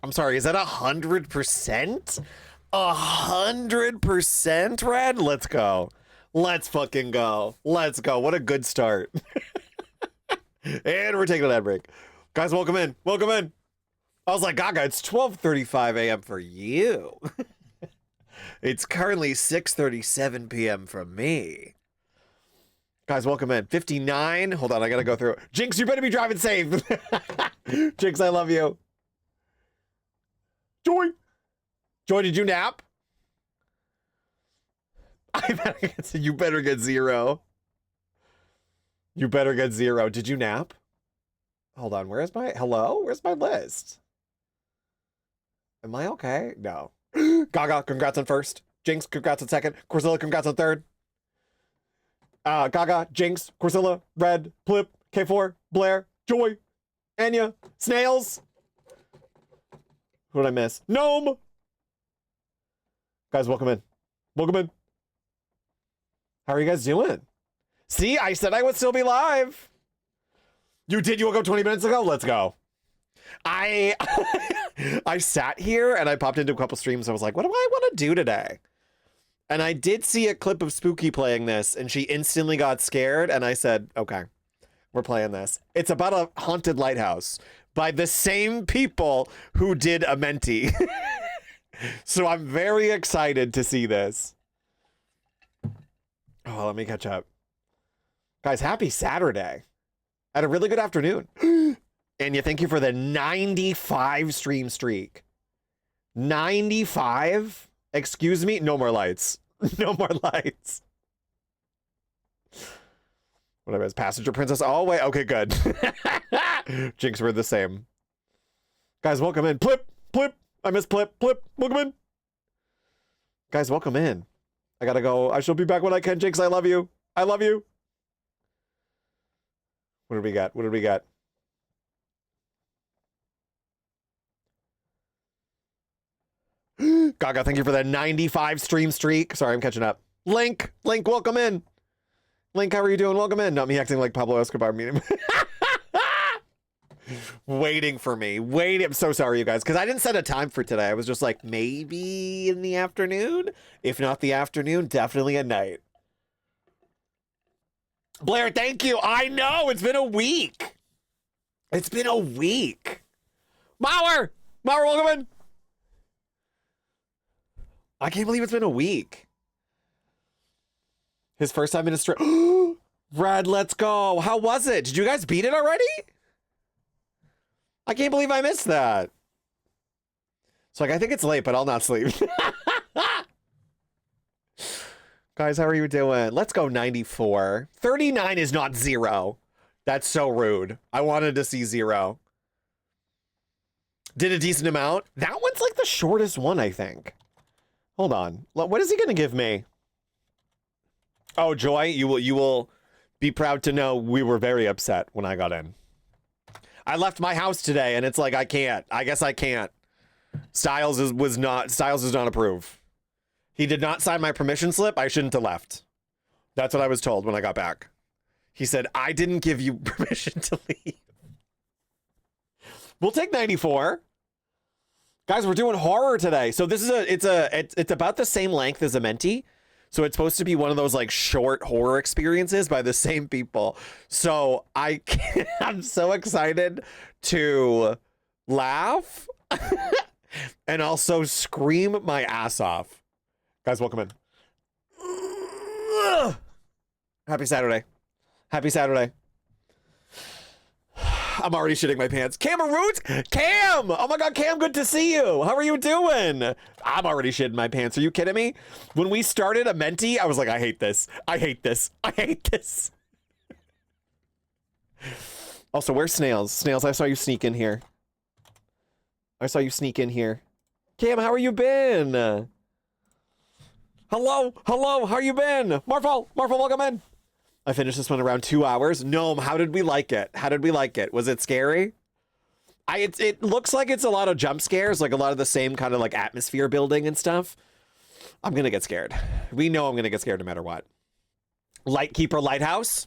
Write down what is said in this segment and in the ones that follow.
I'm sorry, is that 100%? 100%, Red? Let's go. Let's fucking go. Let's go. What a good start. And we're taking an ad break. Guys, welcome in. Welcome in. I was like, Gaga, it's 12:35 a.m. for you. It's currently 6:37 p.m. for me. Guys, welcome in. 59. Hold on, I gotta go through. Jinx, you better be driving safe. Jinx, I love you. Joy. Joy, did you nap? You better get 0. You better get 0. Did you nap? Hold on, where's my, hello? Where's my list? Am I okay? No. Gaga, congrats on first. Jinx, congrats on second. Corzilla, congrats on third. Gaga, Jinx, Corzilla, Red, Plip, K4, Blair, Joy, Anya, Snails. Who did I miss? Gnome! Guys, welcome in. Welcome in. How are you guys doing? See, I said I would still be live. You did? You woke up 20 minutes ago? Let's go. I sat here and I popped into a couple streams. I was like, what do I want to do today? And I did see a clip of Spooky playing this and she instantly got scared. And I said, okay, we're playing this. It's about a haunted lighthouse by the same people who did Amenti. So I'm very excited to see this. Oh, let me catch up. Guys, happy Saturday. Had a really good afternoon. Anya, thank you for the 95 stream streak. 95? Excuse me? No more lights. No more lights. Whatever, is Passenger Princess all the way? Okay, good. Jinx, we're the same. Guys, welcome in. Plip, Plip. I miss Plip, Plip. Welcome in. Guys, welcome in. I gotta go. I shall be back when I can, Jinx. I love you. I love you. What did we got? What did we got? Gaga, thank you for the 95 stream streak. Sorry, I'm catching up. Link, welcome in. Link, how are you doing? Welcome in. Not me acting like Pablo Escobar meeting. Waiting for me. Wait, I'm so sorry, you guys, because I didn't set a time for today. I was just like, maybe in the afternoon. If not the afternoon, definitely at night. Blair, thank you. I know, it's been a week. It's been a week. Mauer, welcome in. I can't believe it's been a week. His first time in a stream. Red, let's go. How was it? Did you guys beat it already? I can't believe I missed that. So like, I think it's late, but I'll not sleep. Guys, how are you doing? Let's go 94. 39 is not 0. That's so rude. I wanted to see 0. Did a decent amount. That one's like the shortest one, I think. Hold on. What is he going to give me? Oh, Joy, you will be proud to know we were very upset when I got in. I left my house today and it's like, I can't. I guess I can't. Styles does not approve. He did not sign my permission slip. I shouldn't have left. That's what I was told when I got back. He said, I didn't give you permission to leave. We'll take 94. Guys, we're doing horror today. So this is it's about the same length as Amenti. So it's supposed to be one of those like short horror experiences by the same people. So I'm so excited to laugh and also scream my ass off. Guys, welcome in. Happy Saturday. Happy Saturday. I'm already shitting my pants. Cameroons? Cam! Oh my God, Cam, good to see you. How are you doing? I'm already shitting my pants. Are you kidding me? When we started Amenti, I was like, I hate this. I hate this. I hate this. Also, where's Snails? Snails, I saw you sneak in here. I saw you sneak in here. Cam, how are you been? Hello, how you been? Marvel, welcome in. I finished this one around 2 hours. Gnome, how did we like it? How did we like it? Was it scary? It looks like it's a lot of jump scares, like a lot of the same kind of like atmosphere building and stuff. I'm gonna get scared. We know I'm gonna get scared no matter what. Lightkeeper lighthouse?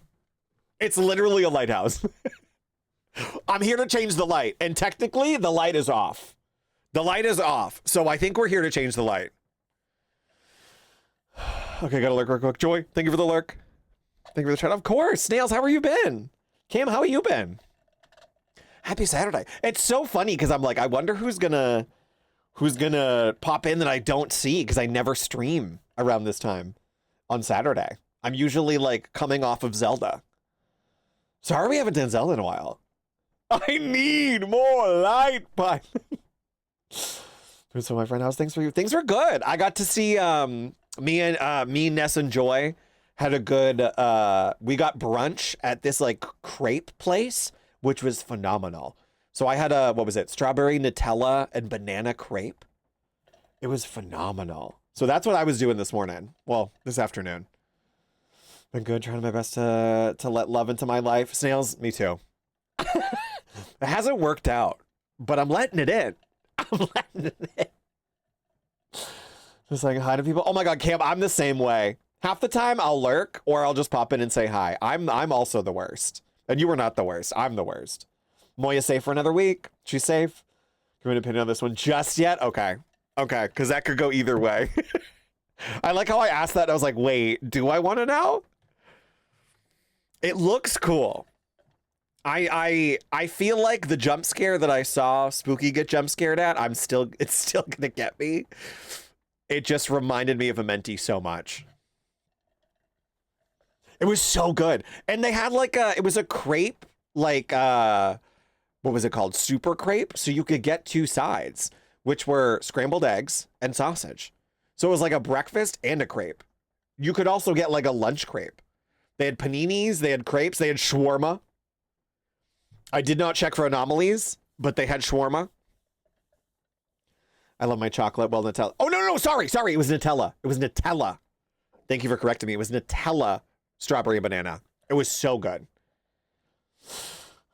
It's literally a lighthouse. I'm here to change the light, and technically the light is off. The light is off, so I think we're here to change the light. Okay, got a lurk real quick. Joy, thank you for the lurk. Thank you for the chat. Of course. Snails, how are you been? Cam, how are you been? Happy Saturday. It's so funny because I'm like, I wonder who's gonna pop in that I don't see because I never stream around this time on Saturday. I'm usually like coming off of Zelda. Sorry we haven't done Zelda in a while. I need more light pipe. So my friend, how's things for you? Things are good. I got to see me, Ness, and Joy had a good we got brunch at this like crepe place, which was phenomenal. So I had a, what was it? Strawberry Nutella and banana crepe. It was phenomenal. So that's what I was doing this morning. Well, this afternoon. Been good, trying my best to let love into my life. Snails, me too. It hasn't worked out, but I'm letting it in. I'm letting it in. Just saying hi to people. Oh my God, Cam, I'm the same way. Half the time I'll lurk or I'll just pop in and say hi. I'm also the worst. And you were not the worst. I'm the worst. Moya's safe for another week. She's safe. Do you have an opinion on this one just yet? Okay. Okay, because that could go either way. I like how I asked that. I was like, wait, do I want to know? It looks cool. I feel like the jump scare that I saw Spooky get jump scared at, it's still gonna get me. It just reminded me of a Menti so much. It was so good. And they had like it was a crepe, like what was it called? Super crepe. So you could get two sides, which were scrambled eggs and sausage. So it was like a breakfast and a crepe. You could also get like a lunch crepe. They had paninis, they had crepes, they had shawarma. I did not check for anomalies, but they had shawarma. I love my chocolate. Well, Nutella. Oh, no, sorry. It was Nutella. It was Nutella. Thank you for correcting me. It was Nutella strawberry banana. It was so good.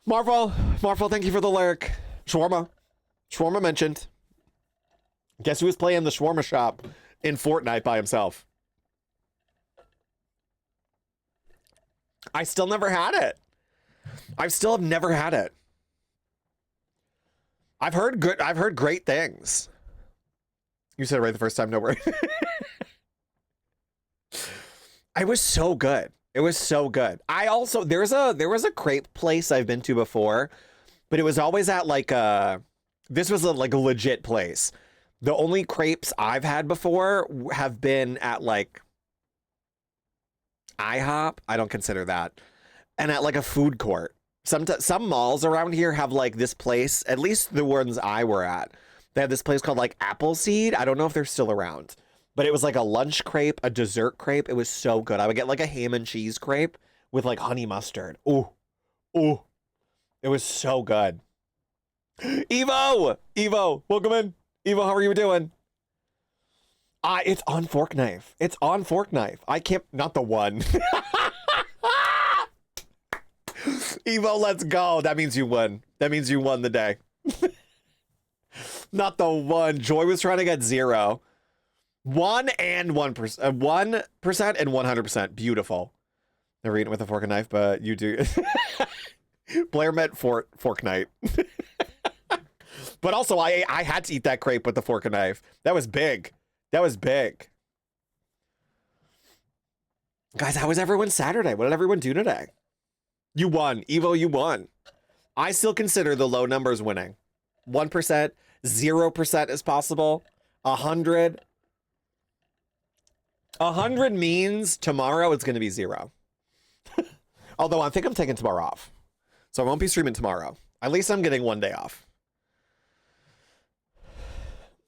Marvel, thank you for the lurk. Shawarma mentioned. Guess who was playing the shawarma shop in Fortnite by himself? I still never had it. I still have never had it. I've heard great things. You said it right the first time, no worry. It was so good. It was so good. I also, there was a crepe place I've been to before, but it was always at like this was like a legit place. The only crepes I've had before have been at like IHOP. I don't consider that. And at like a food court. Some malls around here have like this place, at least the ones I were at. They had this place called like Appleseed. I don't know if they're still around, but it was like a lunch crepe, a dessert crepe. It was so good. I would get like a ham and cheese crepe with like honey mustard. Ooh. It was so good. Evo, welcome in. Evo, how are you doing? It's on Fork Knife. It's on Fork Knife. I can't, not the one. Evo, let's go. That means you won. That means you won the day. Not the one. Joy was trying to get 0. 1% and 1%. 1% and 100%. Beautiful. Never eaten with a fork and knife, but you do. Blair meant fork night. But also, I had to eat that crepe with the fork and knife. That was big. That was big. Guys, how was everyone's Saturday? What did everyone do today? You won. Evo, you won. I still consider the low numbers winning. 1%, 0% is possible. 100. 100 means tomorrow it's going to be 0. Although I think I'm taking tomorrow off. So I won't be streaming tomorrow. At least I'm getting one day off.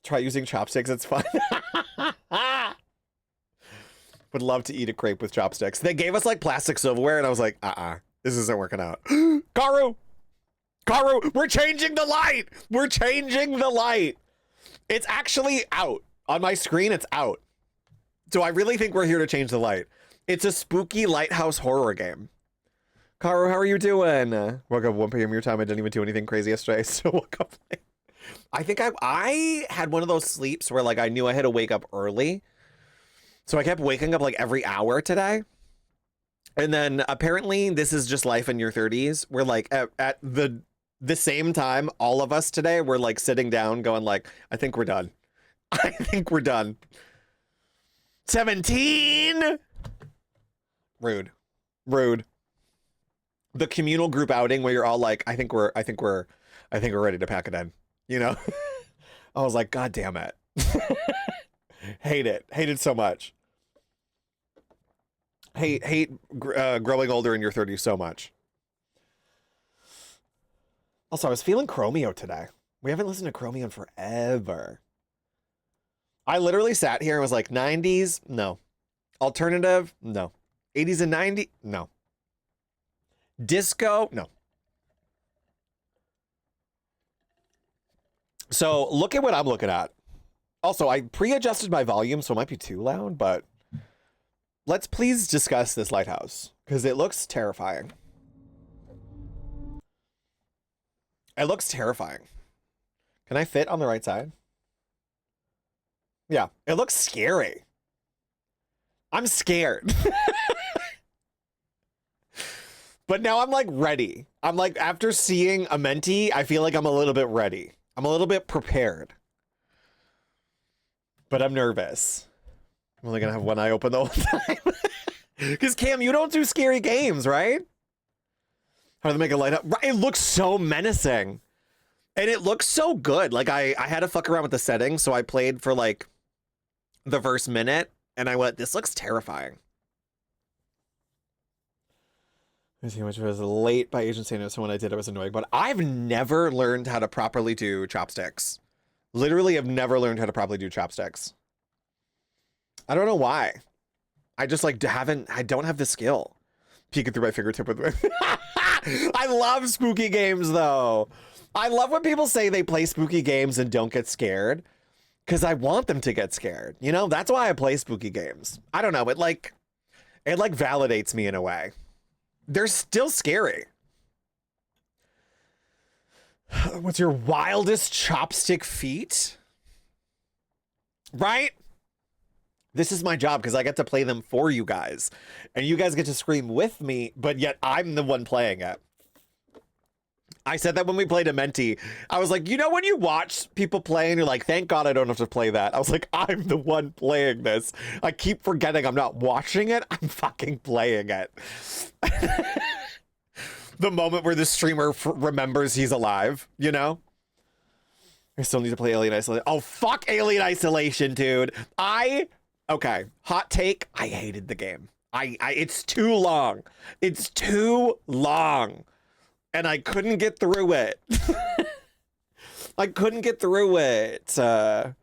Try using chopsticks. It's fun. Would love to eat a crepe with chopsticks. They gave us like plastic silverware and I was like, this isn't working out. Karu, we're changing the light. We're changing the light. It's actually out. On my screen, it's out. So I really think we're here to change the light. It's a spooky lighthouse horror game. Karu, how are you doing? Woke up 1 p.m. your time. I didn't even do anything crazy yesterday, so woke up late. I think I had one of those sleeps where like I knew I had to wake up early. So I kept waking up like every hour today. And then apparently this is just life in your 30s. We're like at the the same time, all of us today were like sitting down going like, I think we're done. I think we're done. 17. Rude. The communal group outing where you're all like, I think we're ready to pack it in. You know? I was like, God damn it. Hate it so much. Hate growing older in your 30s so much. Also, I was feeling Chromeo today. We haven't listened to Chromeo in forever. I literally sat here and was like, 90s? No. Alternative? No. 80s and 90s? No. Disco? No. So look at what I'm looking at. Also, I pre-adjusted my volume, so it might be too loud, but let's please discuss this lighthouse because it looks terrifying. It looks terrifying. Can I fit on the right side? Yeah, it looks scary. I'm scared. But now I'm like ready. I'm like, after seeing Amenti, I feel like I'm a little bit ready. I'm a little bit prepared. But I'm nervous. I'm only gonna have one eye open the whole time. Because Cam, you don't do scary games, right? How do they make a light up? It looks so menacing. And it looks so good. Like I had to fuck around with the settings, so I played for like the first minute, and I went, this looks terrifying. I see how much was late by Agent Sano, so when I did, it was annoying. But I've never learned how to properly do chopsticks. Literally, I've never learned how to properly do chopsticks. I don't know why. I just like I don't have the skill. Peeking through my fingertip with I love spooky games though. I love when people say they play spooky games and don't get scared. Because I want them to get scared. You know, that's why I play spooky games. I don't know, it like validates me in a way. They're still scary. What's your wildest chopstick feat? Right? This is my job because I get to play them for you guys. And you guys get to scream with me, but yet I'm the one playing it. I said that when we played Amenti. I was like, you know when you watch people play and you're like, thank God I don't have to play that. I was like, I'm the one playing this. I keep forgetting I'm not watching it. I'm fucking playing it. The moment where the streamer remembers he's alive, you know? I still need to play Alien Isolation. Oh, fuck Alien Isolation, dude. Okay, hot take. I hated the game. It's too long. It's too long. And I couldn't get through it. I couldn't get through it. The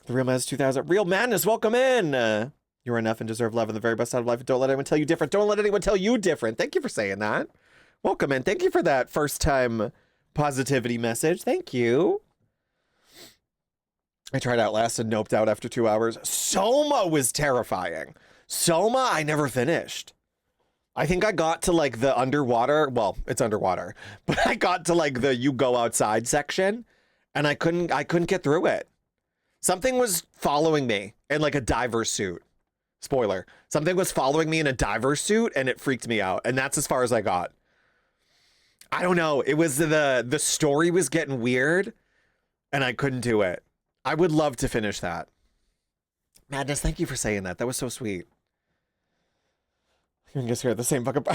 Real Madness 2000. Real Madness, welcome in. You're enough and deserve love and the very best out of life. Don't let anyone tell you different. Don't let anyone tell you different. Thank you for saying that. Welcome in. Thank you for that first time positivity message. Thank you. I tried Outlast and noped out after 2 hours. Soma was terrifying. Soma, I never finished. I think I got to like the underwater. Well, it's underwater, but I got to like the you go outside section and I couldn't get through it. Something was following me in like a diver suit. Spoiler. Something was following me in a diver suit and it freaked me out. And that's as far as I got. I don't know. It was the story was getting weird and I couldn't do it. I would love to finish that. Madness, thank you for saying that. That was so sweet. You can get scared at the same fucking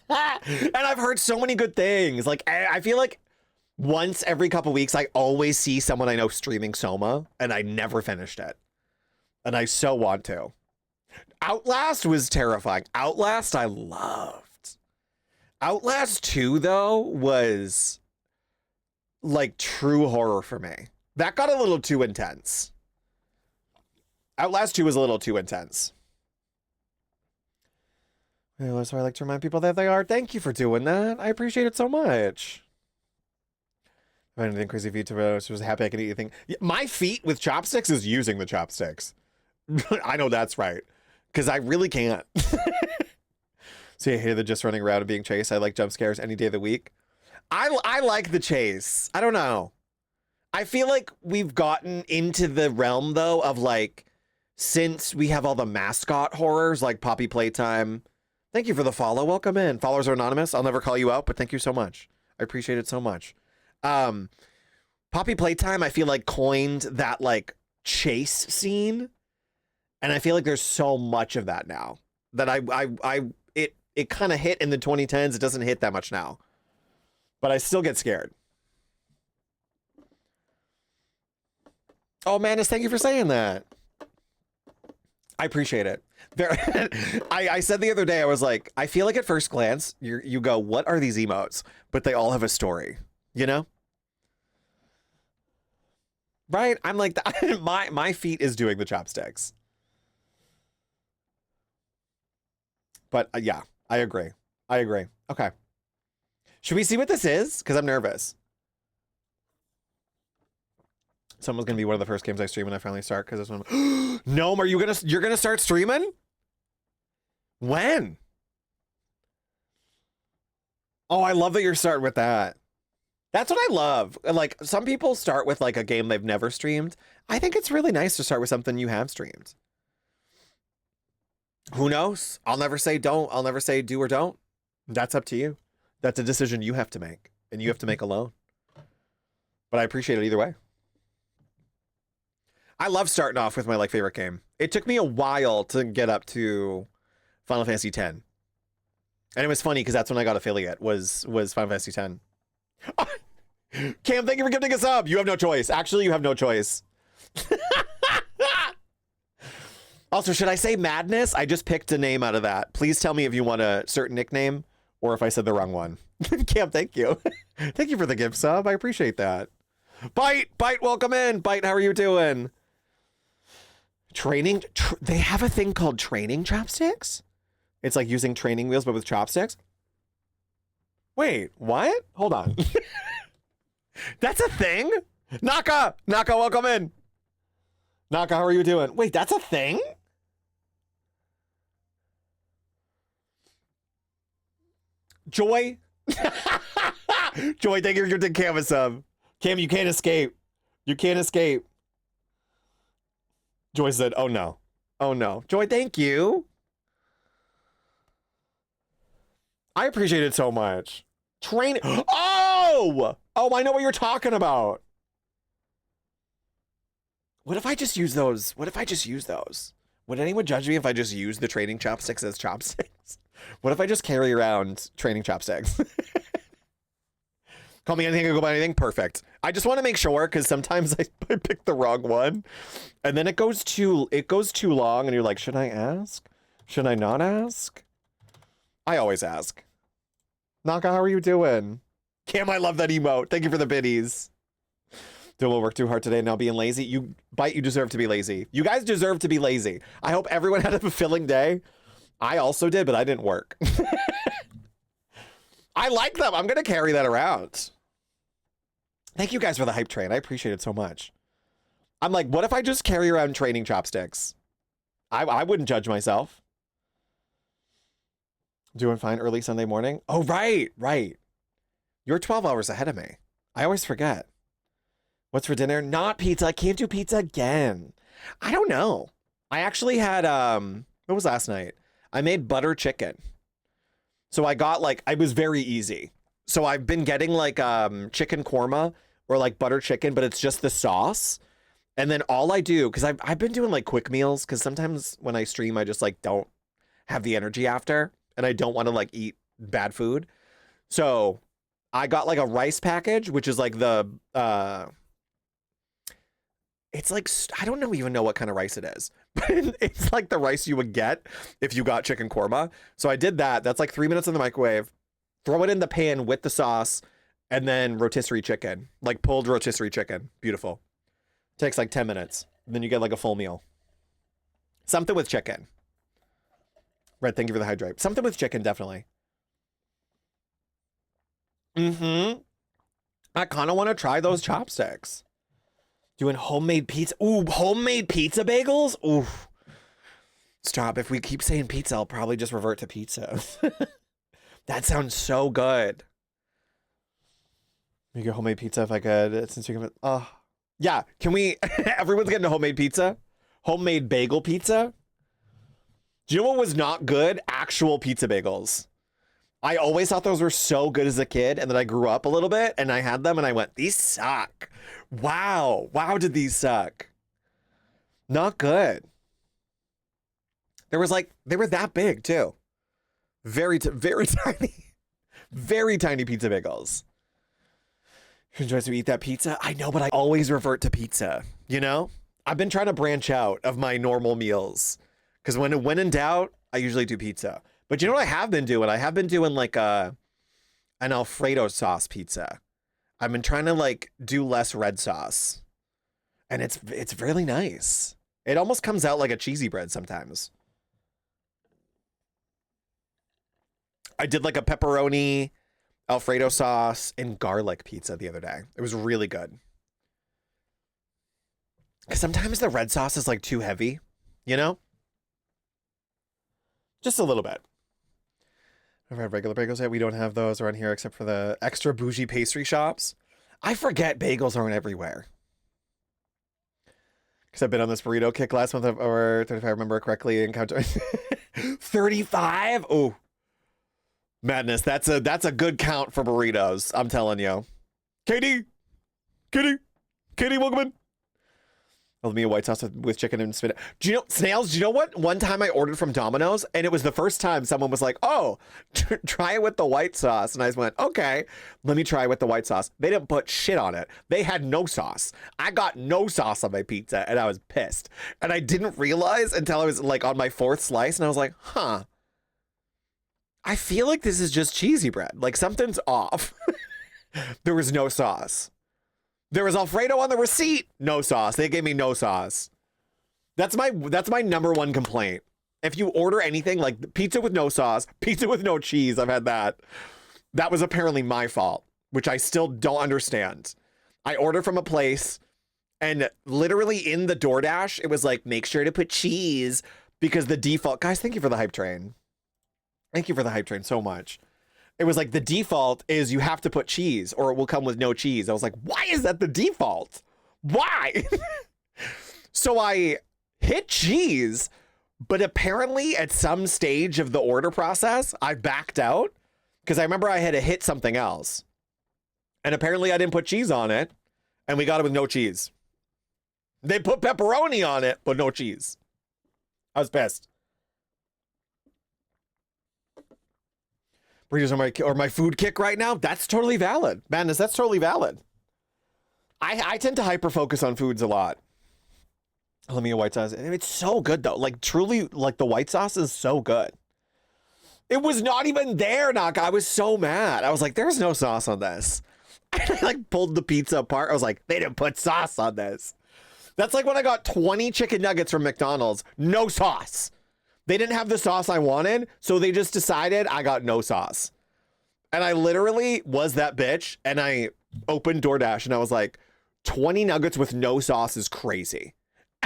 And I've heard so many good things. Like, I feel like once every couple weeks, I always see someone I know streaming Soma, and I never finished it. And I so want to. Outlast was terrifying. Outlast, I loved. Outlast 2, though, was like true horror for me. That got a little too intense. Outlast 2 was a little too intense. That's why I like to remind people that they are. Thank you for doing that. I appreciate it so much. If anything crazy feet to was happy I can eat anything. My feat with chopsticks is using the chopsticks. I know that's right. Because I really can't. So you hated the just running around and being chased. I like jump scares any day of the week. I like the chase. I don't know. I feel like we've gotten into the realm, though, of like, since we have all the mascot horrors like Poppy Playtime. Thank you for the follow. Welcome in. Followers are anonymous. I'll never call you out, but thank you so much. I appreciate it so much. Poppy Playtime, I feel like coined that like chase scene, and I feel like there's so much of that now that it kind of hit in the 2010s. It doesn't hit that much now, but I still get scared. Oh, Manus, thank you for saying that. I appreciate it. I said the other day, I was like, I feel like at first glance, you go, what are these emotes? But they all have a story, you know? Right? I'm like, my feet is doing the chopsticks. But yeah, I agree. I agree. Okay. Should we see what this is? Because I'm nervous. Someone's gonna be one of the first games I stream when I finally start. Because this one. Gnome, you're gonna start streaming? When? Oh, I love that you're starting with that. That's what I love. Like, some people start with like a game they've never streamed. I think it's really nice to start with something you have streamed. Who knows? I'll never say don't. I'll never say do or don't. That's up to you. That's a decision you have to make, and you have to make alone. But I appreciate it either way. I love starting off with my like favorite game. It took me a while to get up to Final Fantasy X. And it was funny because that's when I got affiliate was Final Fantasy X. Cam, thank you for giving a sub. You have no choice. Actually, you have no choice. Also, should I say Madness? I just picked a name out of that. Please tell me if you want a certain nickname or if I said the wrong one. Cam, thank you. Thank you for the gift sub. I appreciate that. Bite, welcome in. Bite, how are you doing? Training, they have a thing called training chopsticks? It's like using training wheels, but with chopsticks? Wait, what? Hold on. That's a thing? Naka, welcome in. Naka, how are you doing? Wait, that's a thing? Joy? Joy, thank you for giving Cam a sub. Cam, you can't escape. You can't escape. Joy said, oh no. Oh no. Joy, thank you. I appreciate it so much. Train. Oh! Oh, I know what you're talking about. What if I just use those? What if I just use those? Would anyone judge me if I just use the training chopsticks as chopsticks? What if I just carry around training chopsticks? Call me anything, I go by anything. Perfect. I just want to make sure because sometimes I pick the wrong one, and then it goes too long, and you're like, should I ask? Should I not ask? I always ask. Naka, how are you doing? Cam, I love that emote. Thank you for the biddies. Doing a little work too hard today, now being lazy. You deserve to be lazy. You guys deserve to be lazy. I hope everyone had a fulfilling day. I also did, but I didn't work. I like them. I'm going to carry that around. Thank you guys for the hype train. I appreciate it so much. I'm like, what if I just carry around training chopsticks? I wouldn't judge myself. Doing fine early Sunday morning. Oh, right. You're 12 hours ahead of me. I always forget. What's for dinner? Not pizza. I can't do pizza again. I don't know. I actually had, what was last night? I made butter chicken. So I got like, it was very easy. So I've been getting like chicken korma or like butter chicken, but it's just the sauce. And then all I do, because I've been doing like quick meals, because sometimes when I stream, I just like don't have the energy after, and I don't want to like eat bad food. So I got like a rice package, which is like the, it's like, I don't even know what kind of rice it is, but it's like the rice you would get if you got chicken korma. So I did that. That's like 3 minutes in the microwave. Throw it in the pan with the sauce, and then rotisserie chicken, like pulled rotisserie chicken. Beautiful. Takes like 10 minutes. And then you get like a full meal. Something with chicken. Red, thank you for the hydrate. Something with chicken, definitely. I kind of want to try those chopsticks. Doing homemade pizza. Ooh, homemade pizza bagels? Ooh. Stop. If we keep saying pizza, I'll probably just revert to pizza. That sounds so good. Make a homemade pizza if I could. Since you can, yeah. Can we? Everyone's getting a homemade pizza. Homemade bagel pizza. Do you know what was not good? Actual pizza bagels. I always thought those were so good as a kid, and then I grew up a little bit, and I had them, and I went, these suck. Wow. Wow, did these suck? Not good. There was like, they were that big, too. Very tiny. Very tiny pizza bagels. Who enjoys to eat that pizza? I know, but I always revert to pizza, you know? I've been trying to branch out of my normal meals, because when in doubt, I usually do pizza. But you know what I have been doing? I have been doing like an Alfredo sauce pizza. I've been trying to like do less red sauce. And it's really nice. It almost comes out like a cheesy bread sometimes. I did like a pepperoni, Alfredo sauce, and garlic pizza the other day. It was really good. Because sometimes the red sauce is like too heavy, you know? Just a little bit. I've had regular bagels yet. We don't have those around here except for the extra bougie pastry shops. I forget bagels aren't everywhere. Because I've been on this burrito kick last month, or if I remember correctly, and count 35. Oh, madness! That's a good count for burritos. I'm telling you. Katie, welcome in. I'll me a white sauce with chicken and spinach. Do you know, Snails, do you know what? One time I ordered from Domino's, and it was the first time someone was like, oh, try it with the white sauce. And I just went, okay, let me try it with the white sauce. They didn't put shit on it. They had no sauce. I got no sauce on my pizza, and I was pissed. And I didn't realize until I was like on my fourth slice, and I was like, huh. I feel like this is just cheesy bread. Like something's off. There was no sauce. There was Alfredo on the receipt. No sauce. They gave me no sauce. That's my number one complaint. If you order anything like pizza with no sauce, pizza with no cheese, I've had that. That was apparently my fault, which I still don't understand. I ordered from a place and literally in the DoorDash, it was like, make sure to put cheese because the default, guys, thank you for the hype train. Thank you for the hype train so much. It was like the default is you have to put cheese or it will come with no cheese. I was like, why is that the default? Why? So I hit cheese, but apparently at some stage of the order process, I backed out because I remember I had to hit something else. And apparently I didn't put cheese on it and we got it with no cheese. They put pepperoni on it, but no cheese. I was pissed. Burritos are my food kick right now. That's totally valid. Madness, that's totally valid. I tend to hyper focus on foods a lot. Let me a white sauce. It's so good though. Like truly, like the white sauce is so good. It was not even there, Knock. I was so mad. I was like, there's no sauce on this. And I like pulled the pizza apart. I was like, they didn't put sauce on this. That's like when I got 20 chicken nuggets from McDonald's. No sauce. They didn't have the sauce I wanted, so they just decided I got no sauce. And I literally was that bitch, and I opened DoorDash, and I was like, 20 nuggets with no sauce is crazy.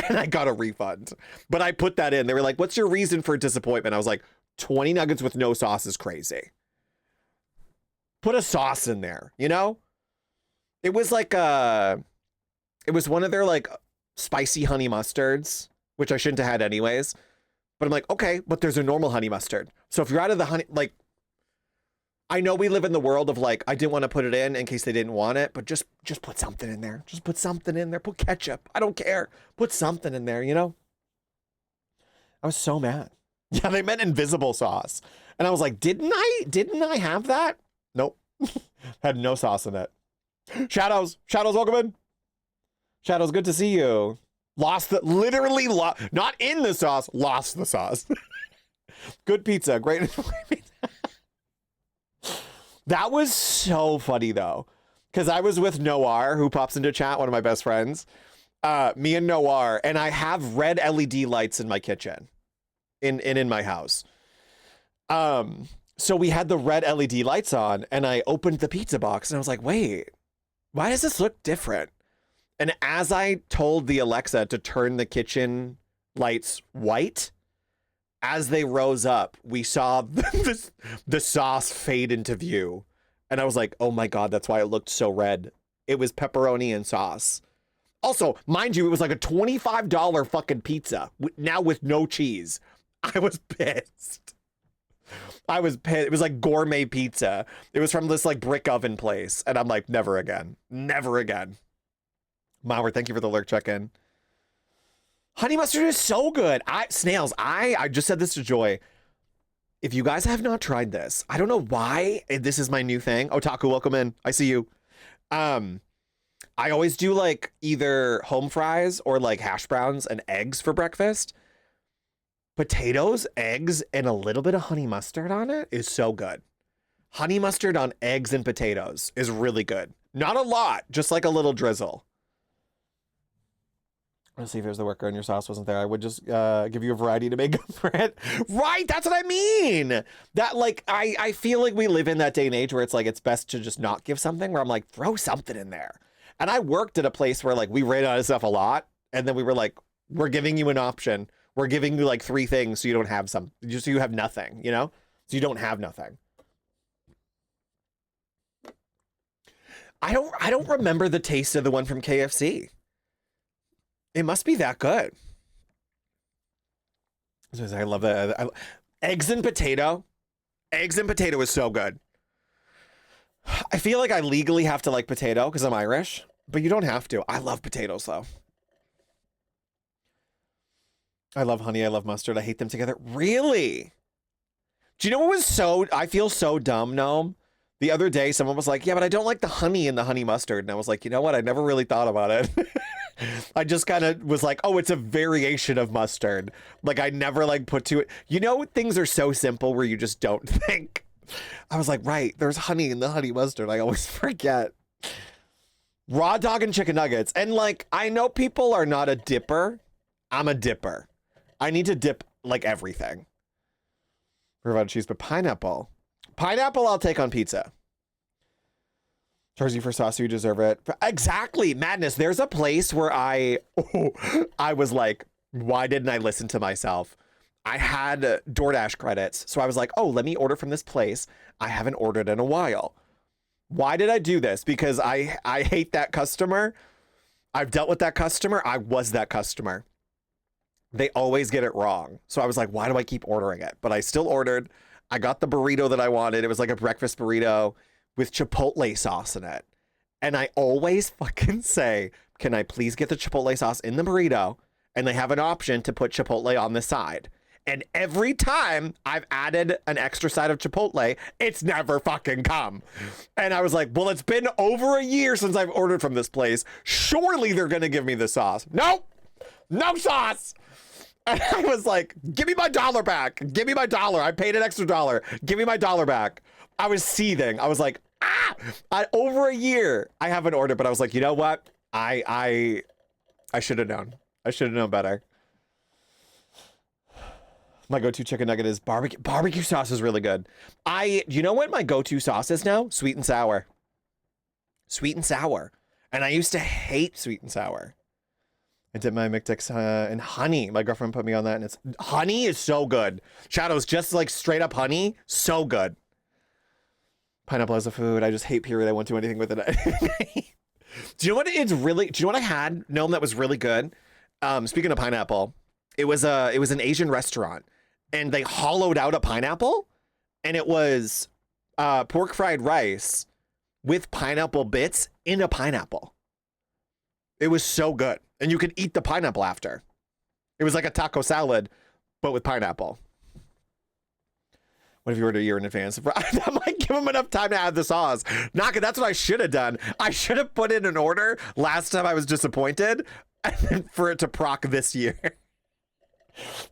And I got a refund. But I put that in. They were like, what's your reason for disappointment? I was like, 20 nuggets with no sauce is crazy. Put a sauce in there, you know? It was like it was one of their like spicy honey mustards, which I shouldn't have had anyways. But I'm like, okay, but there's a normal honey mustard. So if you're out of the honey, like, I know we live in the world of like, I didn't want to put it in case they didn't want it, but just put something in there. Just put something in there. Put ketchup. I don't care. Put something in there, you know? I was so mad. Yeah, they meant invisible sauce. And I was like, didn't I have that? Nope. Had no sauce in it. Shadows, welcome in. Shadows, good to see you. Literally not in the sauce, lost the sauce. Good pizza, great. That was so funny though, because I was with Noir, who pops into chat, one of my best friends. Me and Noir, and I have red LED lights in my kitchen, in my house. So we had the red LED lights on, and I opened the pizza box, and I was like, wait, why does this look different? And as I told the Alexa to turn the kitchen lights white, as they rose up, we saw the sauce fade into view. And I was like, oh my God, that's why it looked so red. It was pepperoni and sauce. Also, mind you, it was like a $25 fucking pizza, now with no cheese. I was pissed. I was pissed. It was like gourmet pizza. It was from this like brick oven place. And I'm like, never again. Never again. Mauer, thank you for the lurk check-in. Honey mustard is so good. Snails, I just said this to Joy. If you guys have not tried this, I don't know why this is my new thing. Otaku, welcome in. I see you. I always do like either home fries or like hash browns and eggs for breakfast. Potatoes, eggs, and a little bit of honey mustard on it is so good. Honey mustard on eggs and potatoes is really good. Not a lot, just like a little drizzle. Let's see if there's the worker and your sauce wasn't there. I would just give you a variety to make up for it. Right, that's what I mean. That like, I feel like we live in that day and age where it's like, it's best to just not give something, where I'm like, throw something in there. And I worked at a place where like we ran out of stuff a lot. And then we were like, we're giving you an option. We're giving you like 3 things so you don't have some, just so you have nothing, you know? So you don't have nothing. I don't remember the taste of the one from KFC. It must be that good. I love that. Eggs and potato. Eggs and potato is so good. I feel like I legally have to like potato because I'm Irish, but you don't have to. I love potatoes though. I love honey. I love mustard. I hate them together. Really? Do you know what was so, I feel so dumb, Gnome? The other day, someone was like, yeah, but I don't like the honey in the honey mustard. And I was like, you know what? I never really thought about it. I just kind of was like, oh, it's a variation of mustard. Like I never like put to it. You know, things are so simple where you just don't think. I was like, right, there's honey in the honey mustard. I always forget. Raw dog and chicken nuggets. And like, I know people are not a dipper. I'm a dipper. I need to dip like everything. What about cheese, but pineapple. Pineapple I'll take on pizza. Charge you for sauce, so you deserve it. Exactly, madness. There's a place where I was like, why didn't I listen to myself? I had DoorDash credits, so I was like, oh, let me order from this place. I haven't ordered in a while. Why did I do this? Because I hate that customer. I've dealt with that customer. I was that customer. They always get it wrong. So I was like, why do I keep ordering it? But I still ordered. I got the burrito that I wanted. It was like a breakfast burrito with Chipotle sauce in it. And I always fucking say, can I please get the Chipotle sauce in the burrito? And they have an option to put Chipotle on the side. And every time I've added an extra side of Chipotle, it's never fucking come. And I was like, well, it's been over a year since I've ordered from this place. Surely they're going to give me the sauce. Nope. No sauce. And I was like, give me my $1 back. Give me my $1. I paid an extra $1. Give me my $1 back. I was seething. I was like, over a year I haven't ordered, but I was like, you know what? I should have known. I should have known better. My go-to chicken nugget is barbecue. Barbecue sauce is really good. You know what my go-to sauce is now? Sweet and sour. Sweet and sour. And I used to hate sweet and sour. I did my McDicks in honey. My girlfriend put me on that, and honey is so good. Shadows, just like straight up honey, so good. Pineapple as a food. I just hate period. I won't do anything with it. Do you know what it's really? Do you know what I had? Gnome, that was really good. Speaking of pineapple, it was an Asian restaurant, and they hollowed out a pineapple, and it was pork fried rice with pineapple bits in a pineapple. It was so good. And you could eat the pineapple after. It was like a taco salad, but with pineapple. What if you ordered a year in advance? I might give them enough time to add the sauce. That's what I should have done. I should have put in an order last time I was disappointed for it to proc this year.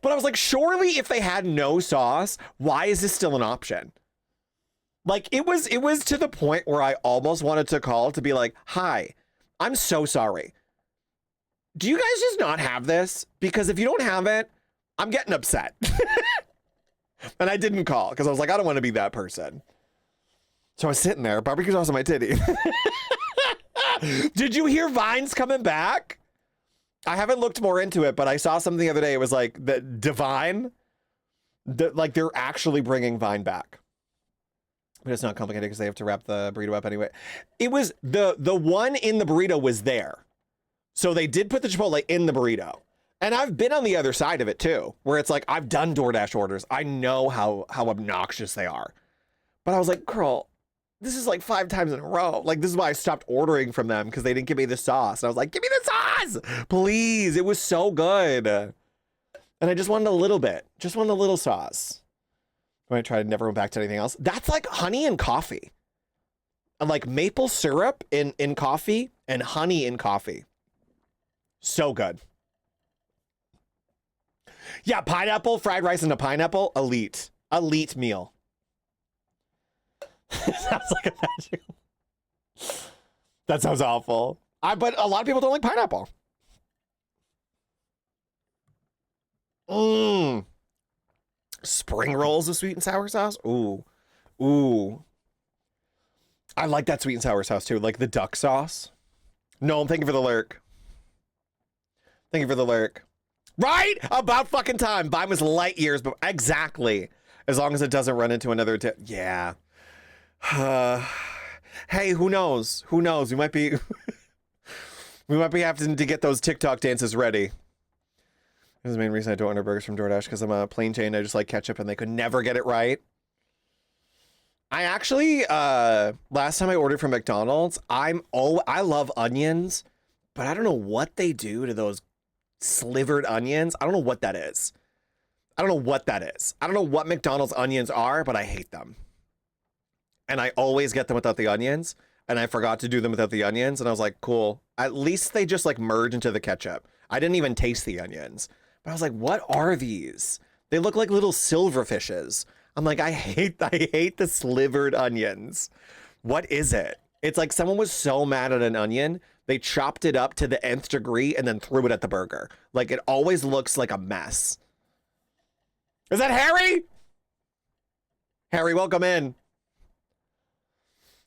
But I was like, surely if they had no sauce, why is this still an option? Like it was to the point where I almost wanted to call to be like, hi, I'm so sorry. Do you guys just not have this? Because if you don't have it, I'm getting upset. And I didn't call because I was like, I don't want to be that person. So I was sitting there, barbecue sauce on my titty. Did you hear Vine's coming back? I haven't looked more into it, but I saw something the other day. It was like the Divine, like they're actually bringing Vine back. But it's not complicated because they have to wrap the burrito up anyway. It was the one in the burrito was there. So they did put the Chipotle in the burrito. And I've been on the other side of it too, where it's like, I've done DoorDash orders. I know how obnoxious they are. But I was like, girl, this is like 5 times in a row. Like, this is why I stopped ordering from them, because they didn't give me the sauce. And I was like, give me the sauce, please. It was so good. And I just wanted a little bit. Just wanted a little sauce. I'm going to try to never go back to anything else. That's like honey and coffee. And like maple syrup in coffee and honey in coffee. So good. Yeah, pineapple, fried rice and a pineapple, elite. Elite meal. Sounds like a magic. That sounds awful. But a lot of people don't like pineapple. Spring rolls with sweet and sour sauce. Ooh. Ooh. I like that sweet and sour sauce too. Like the duck sauce. No, thank you for the lurk. Thank you for the lurk. Right? About fucking time. Mine was light years, but exactly. As long as it doesn't run into another yeah. Hey, who knows? Who knows? We might be we might be having to get those TikTok dances ready. This is the main reason I don't order burgers from DoorDash, because I'm a plain Jane. I just like ketchup and they could never get it right. I actually last time I ordered from McDonald's, I love onions, but I don't know what they do to those slivered onions. I don't know what that is. I don't know what that is. I don't know what McDonald's onions are, but I hate them. And I always get them without the onions, and I forgot to do them without the onions, and I was like, cool. At least they just like merge into the ketchup. I didn't even taste the onions, but I was like, what are these? They look like little silverfishes. I'm like, I hate the slivered onions. What is it? It's like someone was so mad at an onion, they chopped it up to the nth degree and then threw it at the burger. Like, it always looks like a mess. Is that Harry? Harry, welcome in.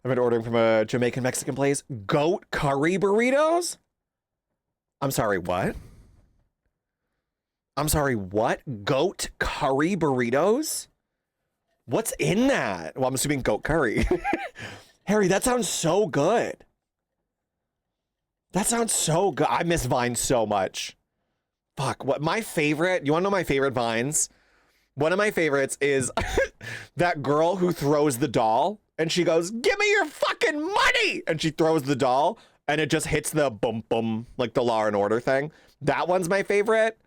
I've been ordering from a Jamaican Mexican place. Goat curry burritos? I'm sorry, what? I'm sorry, what? Goat curry burritos? What's in that? Well, I'm assuming goat curry. Harry, that sounds so good. That sounds so good. I miss Vines so much. Fuck, what my favorite, you wanna know my favorite Vines? One of my favorites is that girl who throws the doll and she goes, give me your fucking money! And she throws the doll and it just hits the boom boom, like the Law and Order thing. That one's my favorite.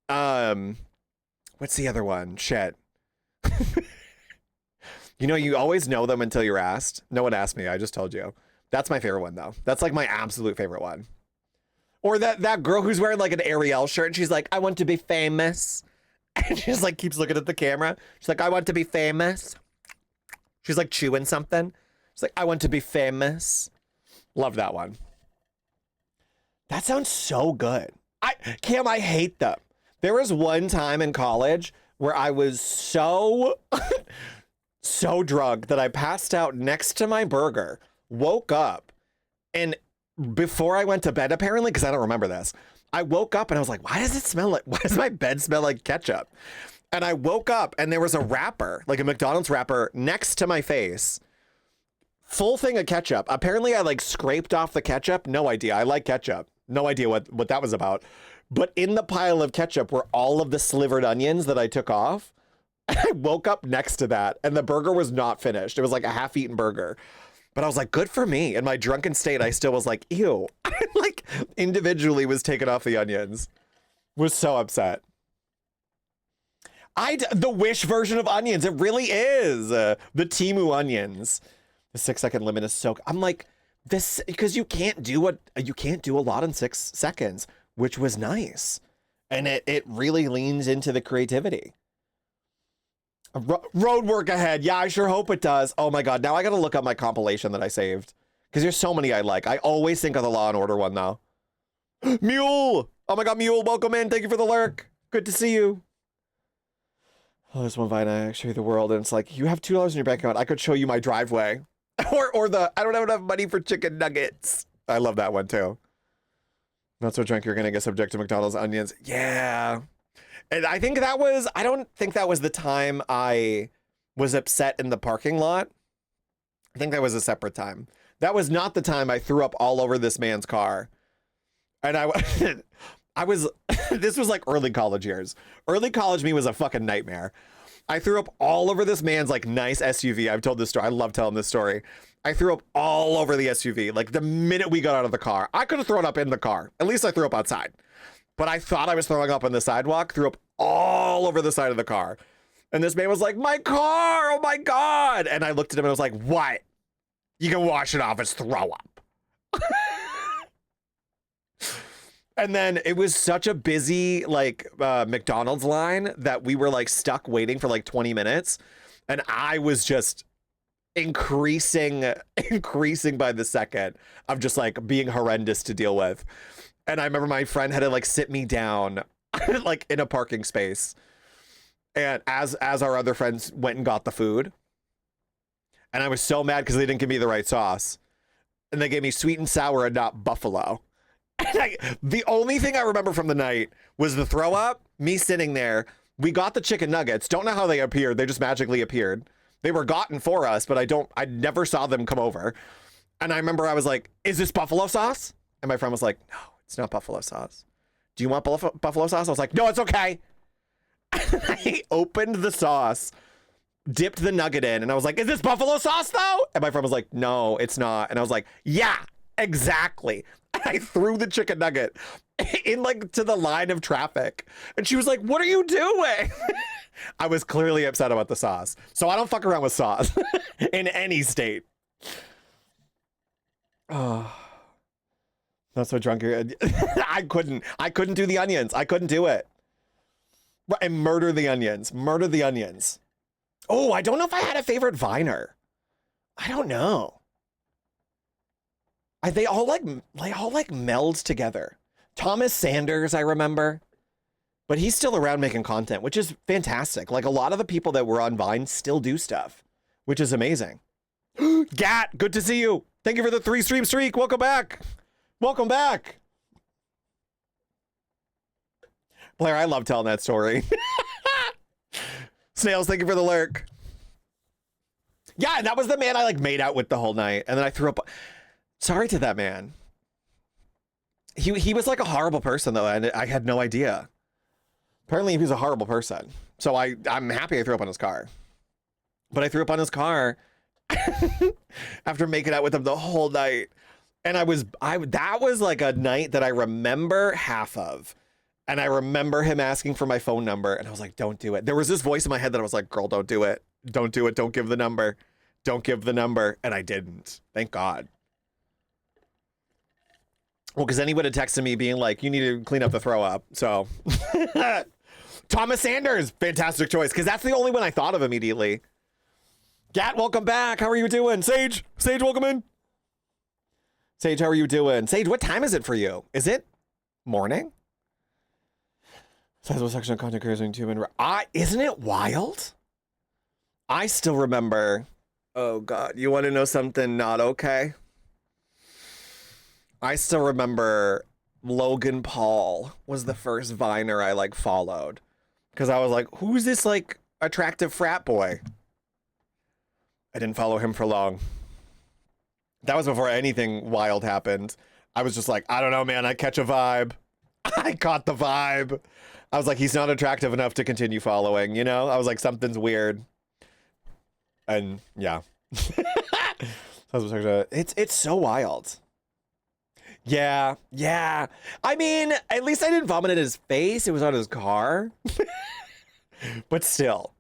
What's the other one? Shit. You know, you always know them until you're asked. No one asked me, I just told you. That's my favorite one though. That's like my absolute favorite one. Or that girl who's wearing like an Ariel shirt and she's like, I want to be famous. And she just like keeps looking at the camera. She's like, I want to be famous. She's like chewing something. She's like, I want to be famous. Love that one. That sounds so good. Cam, I hate them. There was one time in college where I was so so drunk that I passed out next to my burger, woke up, and before I went to bed, apparently, because I don't remember this, I woke up and I was like, why does my bed smell like ketchup? And I woke up and there was a wrapper, like a McDonald's wrapper, next to my face. Full thing of ketchup. Apparently I like scraped off the ketchup. No idea. I like ketchup. No idea what that was about. But in the pile of ketchup were all of the slivered onions that I took off. I woke up next to that and the burger was not finished. It was like a half-eaten burger. But I was like, good for me. In my drunken state, I still was like, ew. I like individually was taking off the onions. Was so upset. The Wish version of onions. It really is. The Temu onions. The 6-second limit is so... I'm like, this... Because you can't do a lot in 6 seconds, which was nice. And it really leans into the creativity. Road work ahead. Yeah, I sure hope it does. Oh my God. Now I got to look up my compilation that I saved. Because there's so many I like. I always think of the Law and Order one, though. Mule! Oh my God, Mule, welcome in. Thank you for the lurk. Good to see you. Oh, there's one Vine I actually the world, and it's like, you have $2 in your bank account. I could show you my driveway. or the, I don't have enough money for chicken nuggets. I love that one, too. Not so drunk, you're going to get subject to McDonald's onions. Yeah. And I think that was, I don't think that was the time I was upset in the parking lot. I think that was a separate time. That was not the time I threw up all over this man's car. And I I was, this was like early college years. Early college me was a fucking nightmare. I threw up all over this man's like nice SUV. I've told this story. I love telling this story. I threw up all over the SUV. Like the minute we got out of the car, I could have thrown up in the car. At least I threw up outside. But I thought I was throwing up on the sidewalk, threw up all over the side of the car. And this man was like, my car, oh my God. And I looked at him and I was like, what? You can wash it off as throw up. And then it was such a busy like McDonald's line that we were like stuck waiting for like 20 minutes. And I was just increasing by the second of just like being horrendous to deal with. And I remember my friend had to like sit me down like in a parking space. And as our other friends went and got the food. And I was so mad because they didn't give me the right sauce. And they gave me sweet and sour and not buffalo. And the only thing I remember from the night was the throw up, me sitting there. We got the chicken nuggets. Don't know how they appeared. They just magically appeared. They were gotten for us, but I never saw them come over. And I remember I was like, is this buffalo sauce? And my friend was like, no, it's not buffalo sauce. Do you want buffalo sauce? I was like, no, it's okay. I opened the sauce, dipped the nugget in, and I was like, is this buffalo sauce though? And my friend was like, no, it's not. And I was like, yeah, exactly. And I threw the chicken nugget in like to the line of traffic. And she was like, what are you doing? I was clearly upset about the sauce. So I don't fuck around with sauce in any state. Oh, not so drunk. I couldn't do the onions. I couldn't do it. And murder the onions. Murder the onions. Oh, I don't know if I had a favorite Viner. I don't know. They all meld together. Thomas Sanders, I remember. But he's still around making content, which is fantastic. Like a lot of the people that were on Vine still do stuff, which is amazing. Gat, good to see you. Thank you for the 3-stream streak. Welcome back. Welcome back. Blair, I love telling that story. Snails, thank you for the lurk. Yeah, and that was the man I like made out with the whole night. And then I threw up. Sorry to that man. He was like a horrible person though, and I had no idea. Apparently he was a horrible person. So I'm happy I threw up on his car. But I threw up on his car after making out with him the whole night. And that was like a night that I remember half of. And I remember him asking for my phone number. And I was like, don't do it. There was this voice in my head that I was like, girl, don't do it. Don't do it. Don't give the number. Don't give the number. And I didn't. Thank God. Well, because then he would have texted me being like, you need to clean up the throw up. So Thomas Sanders, fantastic choice. Because that's the only one I thought of immediately. Gat, welcome back. How are you doing? Sage, welcome in. Sage, how are you doing? Sage, what time is it for you? Is it morning? Sizable section of content creators on YouTube. Isn't it wild? I still remember. Oh God, you want to know something not okay? I still remember Logan Paul was the first Viner I like followed. Because I was like, who's this like attractive frat boy? I didn't follow him for long. That was before anything wild happened. I was just like, I don't know, man. I catch a vibe. I caught the vibe. I was like, he's not attractive enough to continue following, you know? I was like, something's weird. And yeah. It's so wild. Yeah. I mean, at least I didn't vomit in his face. It was on his car. But still.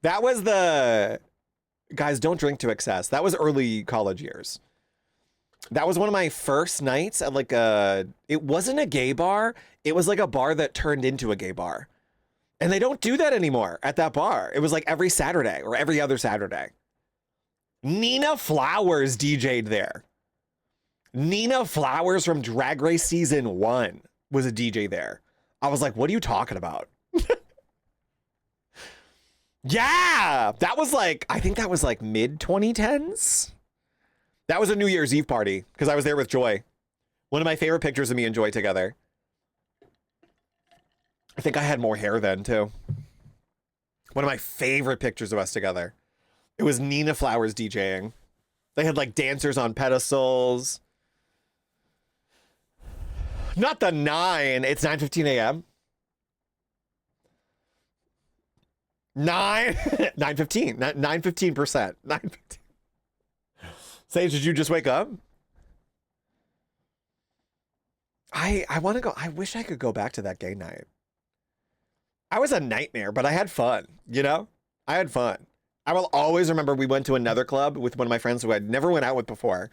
That was the... Guys, don't drink to excess. That was early college years. That was one of my first nights at like it wasn't a gay bar. It was like a bar that turned into a gay bar. And they don't do that anymore at that bar. It was like every Saturday or every other Saturday. Nina Flowers DJ'd there. Nina Flowers from Drag Race Season 1 was a DJ there. I was like, what are you talking about? Yeah, that was like, I think that was like mid 2010s. That was a New Year's Eve party because I was there with Joy. One of my favorite pictures of me and Joy together. I think I had more hair then too. One of my favorite pictures of us together. It was Nina Flowers DJing. They had like dancers on pedestals. Not the 9. It's 9:15 a.m. 9:15. 9:15%. 9:15. Sage, did you just wake up? I want to go. I wish I could go back to that gay night. I was a nightmare, but I had fun, you know? I had fun. I will always remember we went to another club with one of my friends who I'd never went out with before.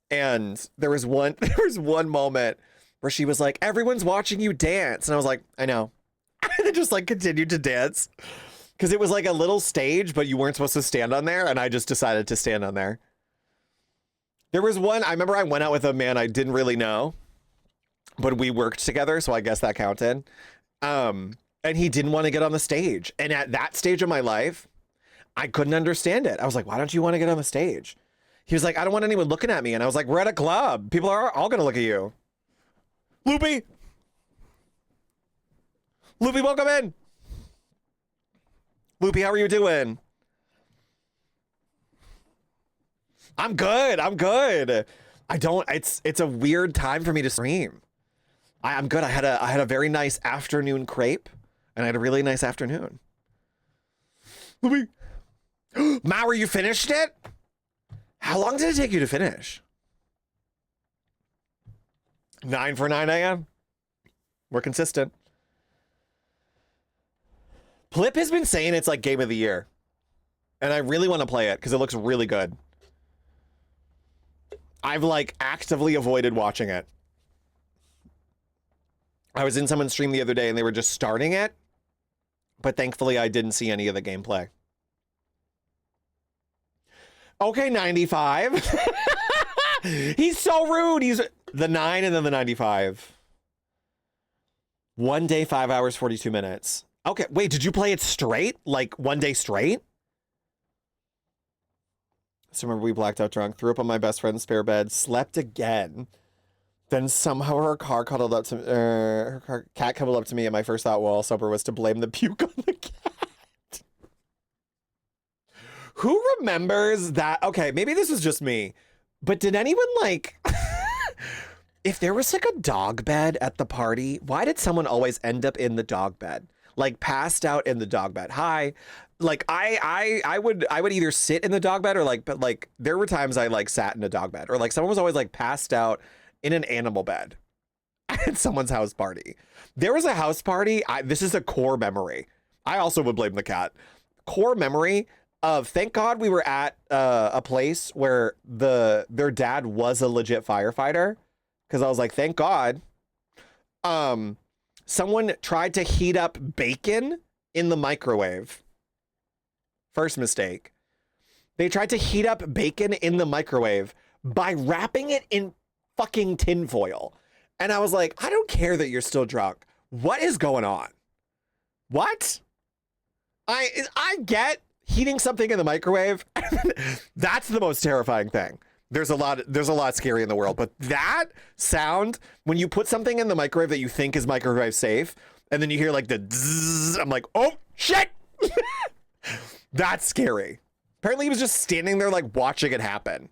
And there was one moment where she was like, everyone's watching you dance. And I was like, I know. And I just like continued to dance. Because it was like a little stage, but you weren't supposed to stand on there. And I just decided to stand on there. There was one, I remember I went out with a man I didn't really know, but we worked together. So I guess that counted. And he didn't want to get on the stage. And at that stage of my life, I couldn't understand it. I was like, why don't you want to get on the stage? He was like, I don't want anyone looking at me. And I was like, we're at a club. People are all going to look at you. Loopy, welcome in. Loopy, how are you doing? I'm good. It's a weird time for me to stream. I'm good. I had a very nice afternoon crepe, and I had a really nice afternoon. Loopy. Mauer, you finished it? How long did it take you to finish? 9 for 9 a.m. We're consistent. Plip has been saying it's like game of the year. And I really want to play it because it looks really good. I've like actively avoided watching it. I was in someone's stream the other day and they were just starting it. But thankfully I didn't see any of the gameplay. Okay, 95. He's so rude. He's the 9 and then the 95. 1 day, 5 hours, 42 minutes. Okay, wait, did you play it straight? Like 1 day straight? So remember we blacked out drunk, threw up on my best friend's spare bed, slept again. Then somehow her car cuddled up to her cat cuddled up to me, and my first thought while sober was to blame the puke on the cat. Who remembers that? Okay, maybe this is just me, but did anyone like, if there was like a dog bed at the party, why did someone always end up in the dog bed? Like passed out in the dog bed. Hi. Like I would either sit in the dog bed or like, but like there were times I like sat in a dog bed or like someone was always like passed out in an animal bed at someone's house party. There was a house party. This is a core memory. I also would blame the cat. Core memory of thank God we were at a place where their dad was a legit firefighter. Cause I was like, thank God. Someone tried to heat up bacon in the microwave. First mistake. They tried to heat up bacon in the microwave by wrapping it in fucking tinfoil. And I was like, I don't care that you're still drunk. What is going on? What? I get heating something in the microwave. That's the most terrifying thing. There's a lot scary in the world, but that sound when you put something in the microwave that you think is microwave safe, and then you hear like the zzz, I'm like, oh shit. That's scary. Apparently he was just standing there like watching it happen.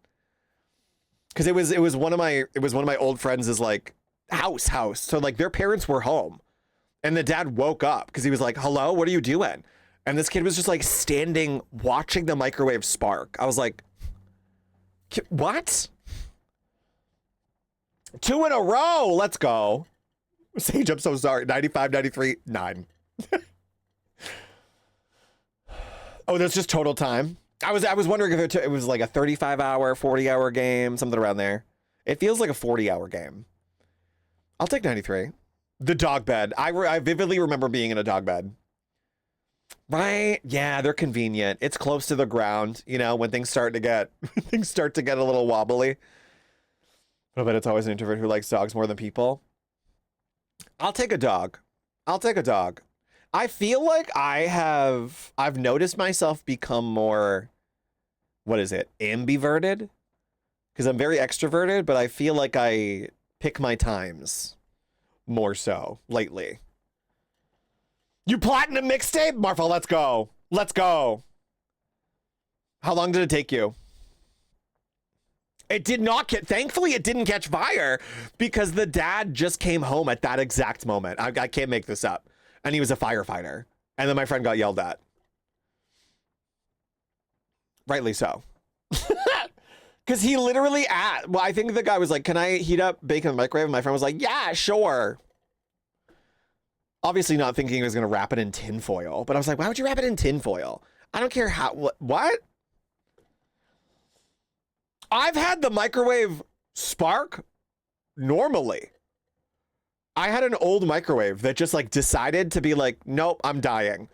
Cause it was one of my old friends' is like house. So like their parents were home and the dad woke up because he was like, hello, what are you doing? And this kid was just like standing watching the microwave spark. I was like, what? 2 in a row. Let's go. Sage, I'm so sorry. 95, 93, 9. Oh, that's just total time. I was wondering if it was like a 35-hour, 40-hour game, something around there. It feels like a 40-hour game. I'll take 93. The dog bed. I vividly remember being in a dog bed. Right? Yeah, they're convenient. It's close to the ground, you know, when things start to get a little wobbly. I bet it's always an introvert who likes dogs more than people. I'll take a dog. I feel like I've noticed myself become more, what is it, ambiverted? Because I'm very extroverted, but I feel like I pick my times more so lately. You platinum mixtape? Marfa, let's go. Let's go. How long did it take you? It did not get, thankfully it didn't catch fire because the dad just came home at that exact moment. I can't make this up. And he was a firefighter. And then my friend got yelled at. Rightly so. Because he literally well, I think the guy was like, can I heat up bacon in the microwave? And my friend was like, yeah, sure. Obviously not thinking he was going to wrap it in tin foil. But I was like, why would you wrap it in tin foil? I don't care how, what? I've had the microwave spark normally. I had an old microwave that just like decided to be like, nope, I'm dying.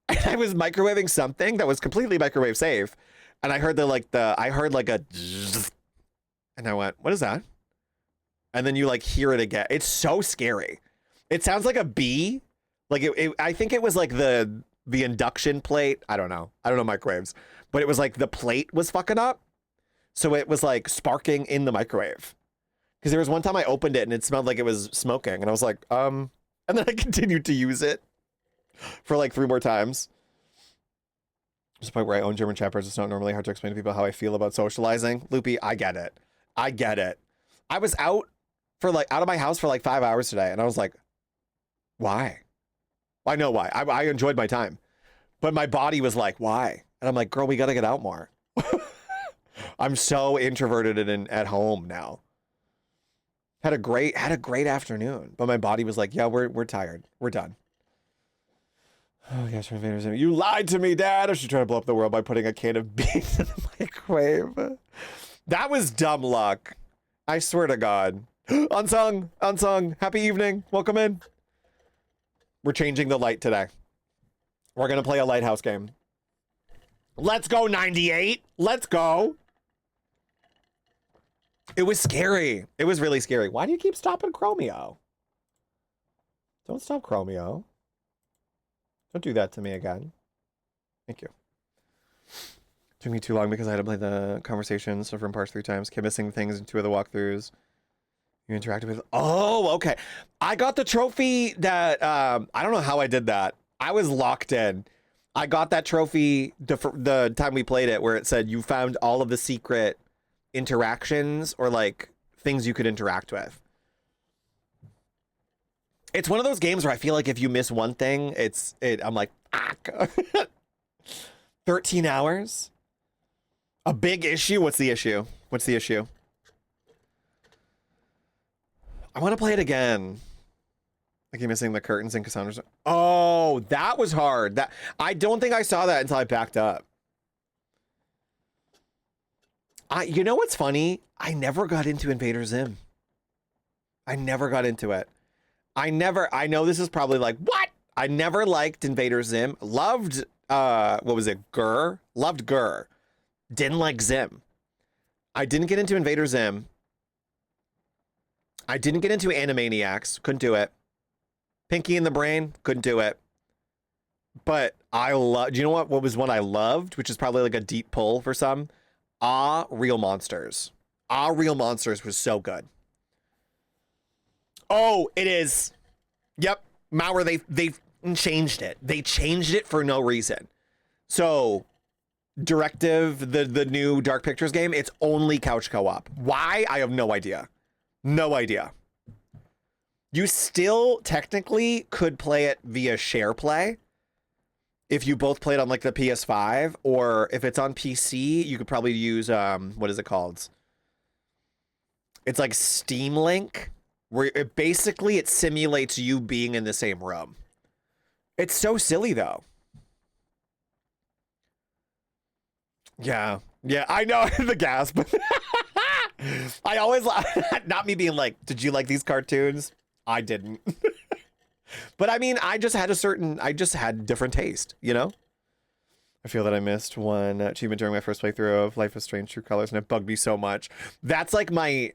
And I was microwaving something that was completely microwave safe. And I heard I heard like a, and I went, what is that? And then you like hear it again. It's so scary. It sounds like a bee. Like I think it was like the induction plate. I don't know microwaves, but it was like the plate was fucking up. So it was like sparking in the microwave. Because there was one time I opened it and it smelled like it was smoking. And I was like, and then I continued to use it for like 3 more times. There's a point where I own German Shepherds. It's not normally hard to explain to people how I feel about socializing. Loopy, I get it. I get it. I was out of my house for like 5 hours today. And I was like, why? I know why. I enjoyed my time. But my body was like, why? And I'm like, girl, we got to get out more. I'm so introverted and at home now. Had a great afternoon, but my body was like, yeah, we're tired. We're done. Oh yes, Invaders. You lied to me, Dad. I should try to blow up the world by putting a can of beans in the microwave. That was dumb luck. I swear to God. Unsung, happy evening. Welcome in. We're changing the light today. We're gonna play a lighthouse game. Let's go, 98. Let's go. It was scary. It was really scary. Why do you keep stopping Chromio? Don't stop Chromio. Don't do that to me again. Thank you. Took me too long because I had to play the conversations from parts 3 times. Kept missing things in 2 of the walkthroughs. You interacted with... Oh, okay. I got the trophy that... I don't know how I did that. I was locked in. I got that trophy the time we played it where it said you found all of the secret interactions or like things you could interact with. It's one of those games where I feel like if you miss one thing, I'm like, ah. 13 hours? A big issue? What's the issue? What's the issue? I want to play it again. I keep missing the curtains and Cassandra's. Oh, that was hard. I don't think I saw that until I backed up. You know what's funny? I never got into Invader Zim. I never got into it. I know this is probably like, what? I never liked Invader Zim. Loved, what was it? Gur? Loved Gur. Didn't like Zim. I didn't get into Invader Zim. I didn't get into Animaniacs. Couldn't do it. Pinky in the Brain. Couldn't do it. But do you know what was one I loved? Which is probably like a deep pull for some. Real Monsters. Real Monsters was so good. Oh, it is. Yep. Mauer, they changed it. They changed it for no reason. So, Directive, the new Dark Pictures game, it's only couch co-op. Why? I have no idea. No idea. You still technically could play it via share play. If you both played on like the PS5, or if it's on PC, you could probably use, what is it called? It's like Steam Link, where it simulates you being in the same room. It's so silly though. Yeah, I know. The gasp. I always, not me being like, did you like these cartoons? I didn't. But I mean, I just had different taste, you know? I feel that I missed one achievement during my first playthrough of Life is Strange True Colors, and it bugged me so much. That's like my,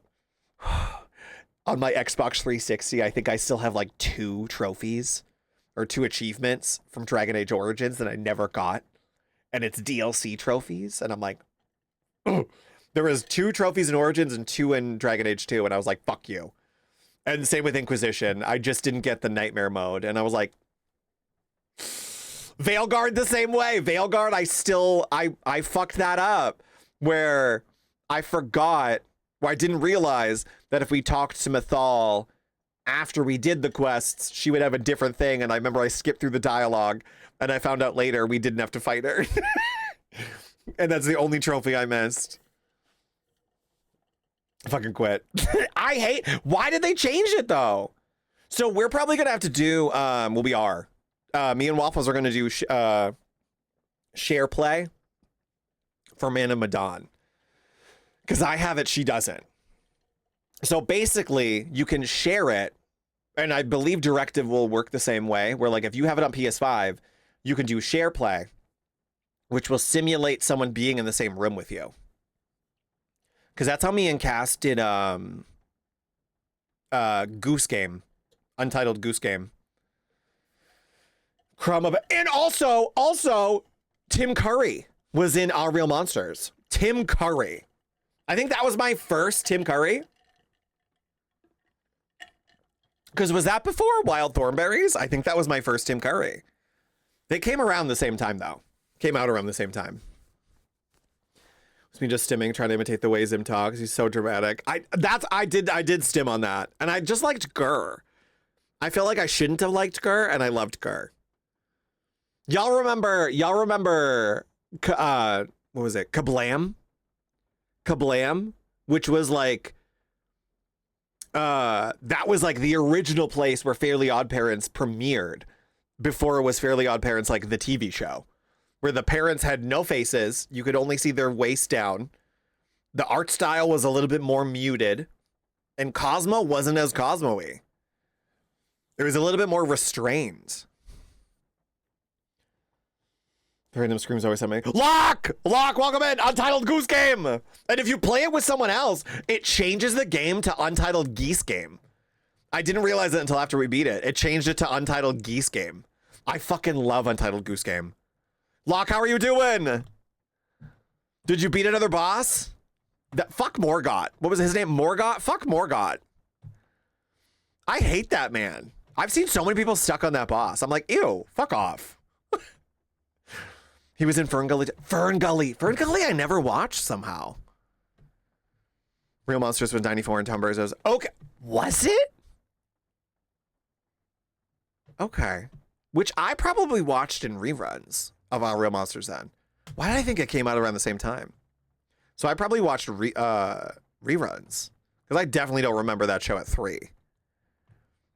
on my Xbox 360, I think I still have like 2 trophies or 2 achievements from Dragon Age Origins that I never got. And it's DLC trophies. And I'm like, ugh. There was 2 trophies in Origins and 2 in Dragon Age 2. And I was like, fuck you. And same with Inquisition. I just didn't get the Nightmare mode. And I was like, Veilguard the same way. Veilguard, I fucked that up. Where I forgot, or I didn't realize that if we talked to Mythal after we did the quests, she would have a different thing. And I remember I skipped through the dialogue and I found out later we didn't have to fight her. And that's the only trophy I missed. I fucking quit. I hate, why did they change it though? So we're probably going to have to do, well, we are. Me and Waffles are going to do share play for Man of Medan. Because I have it, she doesn't. So basically, you can share it, and I believe Directive will work the same way, where like if you have it on PS5, you can do share play, which will simulate someone being in the same room with you. Because that's how me and Cass did Goose Game, Untitled Goose Game. And also, Tim Curry was in Our Real Monsters. Tim Curry. I think that was my first Tim Curry. Because was that before Wild Thornberries? I think that was my first Tim Curry. They came around the same time, though. Came out around the same time. It's me just stimming, trying to imitate the way Zim talks. He's so dramatic. I did stim on that. And I just liked Gurr. I feel like I shouldn't have liked Gurr, and I loved Gurr. Y'all remember, what was it? Kablam? Kablam, which was like, that was like the original place where Fairly Odd Parents premiered before it was Fairly Odd Parents, like the TV show, where the parents had no faces. You could only see their waist down. The art style was a little bit more muted, and Cosmo wasn't as Cosmo-y. It was a little bit more restrained. The random screams always have me. Lock! Welcome in! Untitled Goose Game! And if you play it with someone else, it changes the game to Untitled Geese Game. I didn't realize it until after we beat it. It changed it to Untitled Geese Game. I fucking love Untitled Goose Game. Locke, how are you doing? Did you beat another boss? Fuck Morgott. What was his name? Morgott? Fuck Morgott. I hate that man. I've seen so many people stuck on that boss. I'm like, ew, fuck off. He was in Fern Gully. Fern Gully I never watched somehow. Real Monsters was 94 and Tom Burzo's. Okay. Was it? Okay. Which I probably watched in reruns of Our Real Monsters then. Why did I think it came out around the same time? So I probably watched reruns. Because I definitely don't remember that show at 3.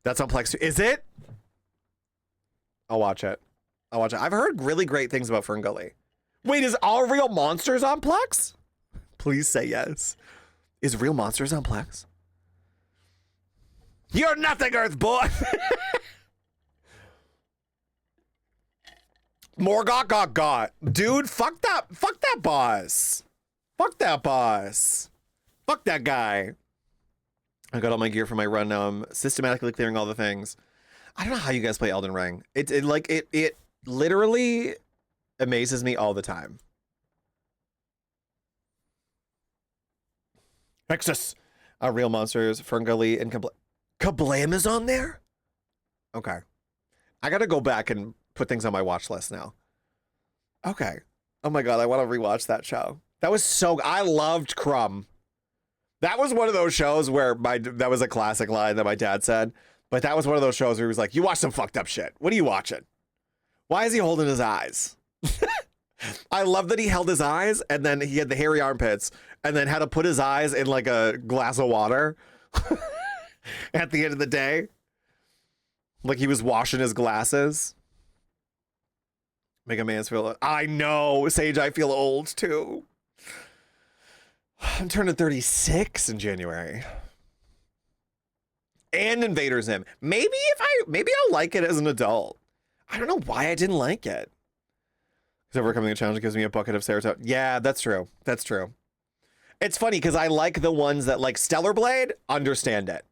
That's on Plex 2. Is it? I'll watch it. I've heard really great things about Fern Gully. Wait, is All Real Monsters on Plex? Please say yes. Is Real Monsters on Plex? You're nothing, Earth Boy! Morgott got. Dude, fuck that boss. Fuck that boss. Fuck that guy. I got all my gear for my run now. I'm systematically clearing all the things. I don't know how you guys play Elden Ring. It literally amazes me all the time. Nexus. Real Monsters, Fern Gully, and Kablam is on there? Okay. I gotta go back and put things on my watch list now. Okay. Oh my god, I want to rewatch that show. That was so... I loved Crumb. That was one of those shows where that was a classic line that my dad said. But that was one of those shows where he was like, you watch some fucked up shit. What are you watching? Why is he holding his eyes? I love that he held his eyes and then he had the hairy armpits and then had to put his eyes in like a glass of water at the end of the day. Like he was washing his glasses. Make a man's feel... I know, Sage, I feel old too. I'm turning 36 in January. And Invader Zim. Maybe I'll like it as an adult. I don't know why I didn't like it. Because overcoming a challenge gives me a bucket of serotonin. Yeah, that's true. That's true. It's funny because I like the ones that like Stellar Blade, understand it.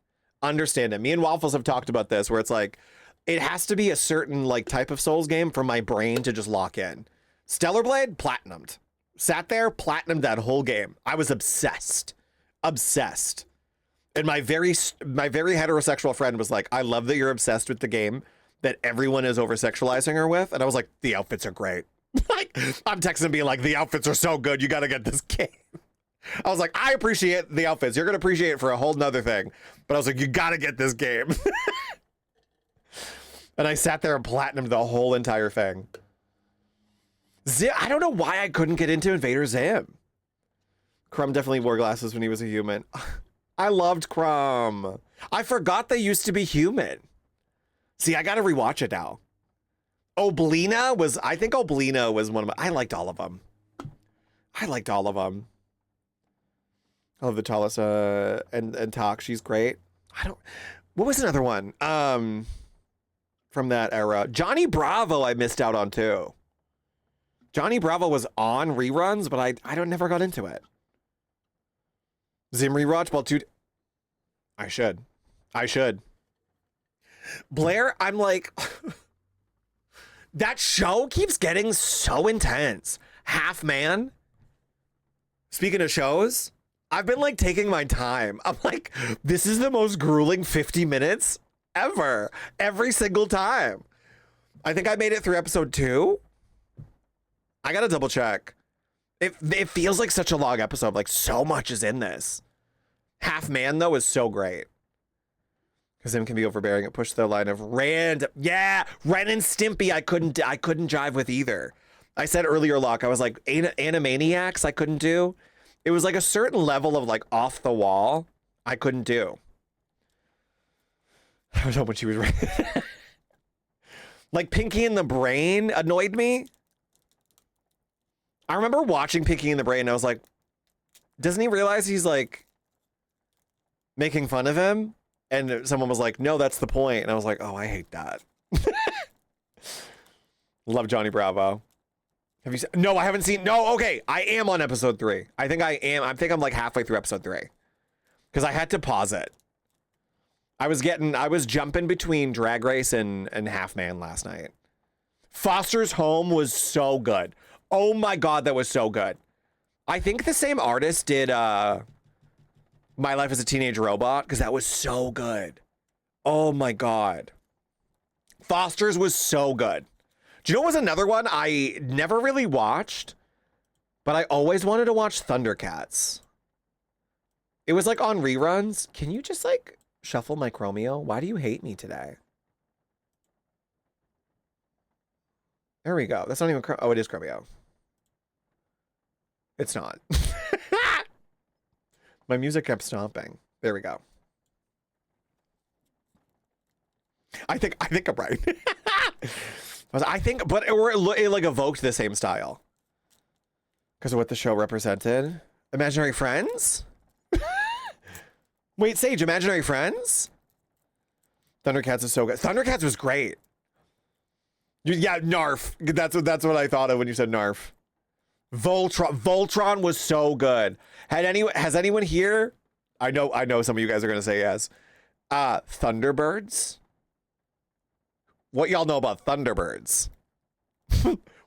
Me and Waffles have talked about this where it's like, it has to be a certain like type of Souls game for my brain to just lock in. Stellar Blade, platinumed. Sat there, platinumed that whole game. I was obsessed. And my very heterosexual friend was like, I love that you're obsessed with the game that everyone is over-sexualizing her with. And I was like, the outfits are great. Like, I'm texting being like, the outfits are so good. You got to get this game. I was like, I appreciate the outfits. You're going to appreciate it for a whole nother thing. But I was like, you got to get this game. And I sat there and platinumed the whole entire thing. I don't know why I couldn't get into Invader Zim. Crumb definitely wore glasses when he was a human. I loved Crumb. I forgot they used to be human. See, I got to rewatch it now. I think Oblina was one of my, I liked all of them. I love the Talisa and Talk. She's great. What was another one? From that era. Johnny Bravo I missed out on too. Johnny Bravo was on reruns, but I never got into it. Zim rewatch, well, dude. I should. Blair, I'm like, that show keeps getting so intense. Half Man. Speaking of shows, I've been like taking my time. I'm like, this is the most grueling 50 minutes ever. Every single time. I think I made it through episode 2. I gotta double check. It feels like such a long episode. Like so much is in this. Half Man though is so great. Because him can be overbearing. It pushed the line of random. Yeah, Ren and Stimpy. I couldn't jive with either. I said earlier, Locke. I was like Animaniacs. I couldn't do. It was like a certain level of like off the wall. I couldn't do. I was hoping she was right. Like Pinky and the Brain annoyed me. I remember watching Pinky and the Brain. And I was like, doesn't he realize he's like making fun of him? And someone was like, no, that's the point. And I was like, oh, I hate that. Love Johnny Bravo. Have you seen? No, I haven't seen. No, okay. I am on episode 3. I think I am. I think I'm like halfway through episode 3. Because I had to pause it. I was jumping between Drag Race and Half Man last night. Foster's Home was so good. Oh my God, that was so good. I think the same artist did My Life as a Teenage Robot, because that was so good. Oh my God. Foster's was so good. Do you know what was another one I never really watched, but I always wanted to watch Thundercats? It was like on reruns. Can you just like shuffle my Chromio? Why do you hate me today? There we go. That's not even, oh, it is Chromio. It's not. My music kept stomping. There we go. I think I'm right. I think, but it like evoked the same style because of what the show represented. Imaginary Friends? Wait, Sage, Imaginary Friends? Thundercats is so good. Thundercats was great. Yeah, Narf. That's what I thought of when you said Narf. Voltron was so good. Has anyone here? I know some of you guys are gonna say yes. Thunderbirds. What y'all know about Thunderbirds?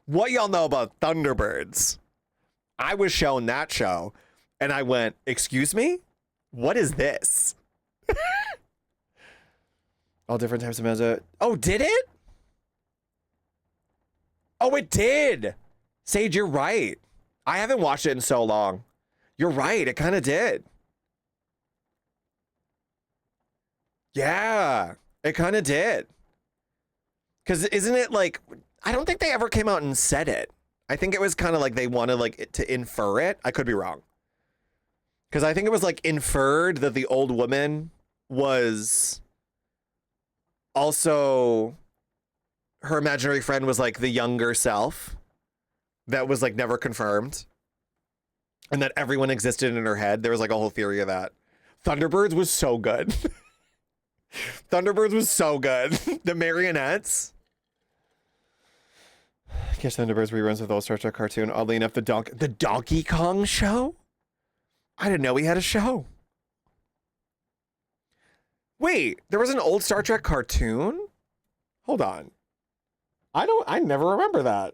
What y'all know about Thunderbirds? I was shown that show, and I went, "Excuse me, what is this?" All different types of mezzo. Oh, did it? Oh, it did. Sage, you're right. I haven't watched it in so long. You're right. It kind of did. Yeah, it kind of did. Because isn't it like, I don't think they ever came out and said it. I think it was kind of like they wanted like it to infer it. I could be wrong. Because I think it was like inferred that the old woman was also, her imaginary friend was like the younger self that was like never confirmed. And that everyone existed in her head. There was like a whole theory of that. Thunderbirds was so good. Thunderbirds was so good. The marionettes. Catch Thunderbirds reruns of the old Star Trek cartoon. Oddly enough, the Donkey Kong show? I didn't know he had a show. Wait, there was an old Star Trek cartoon? Hold on. I never remember that.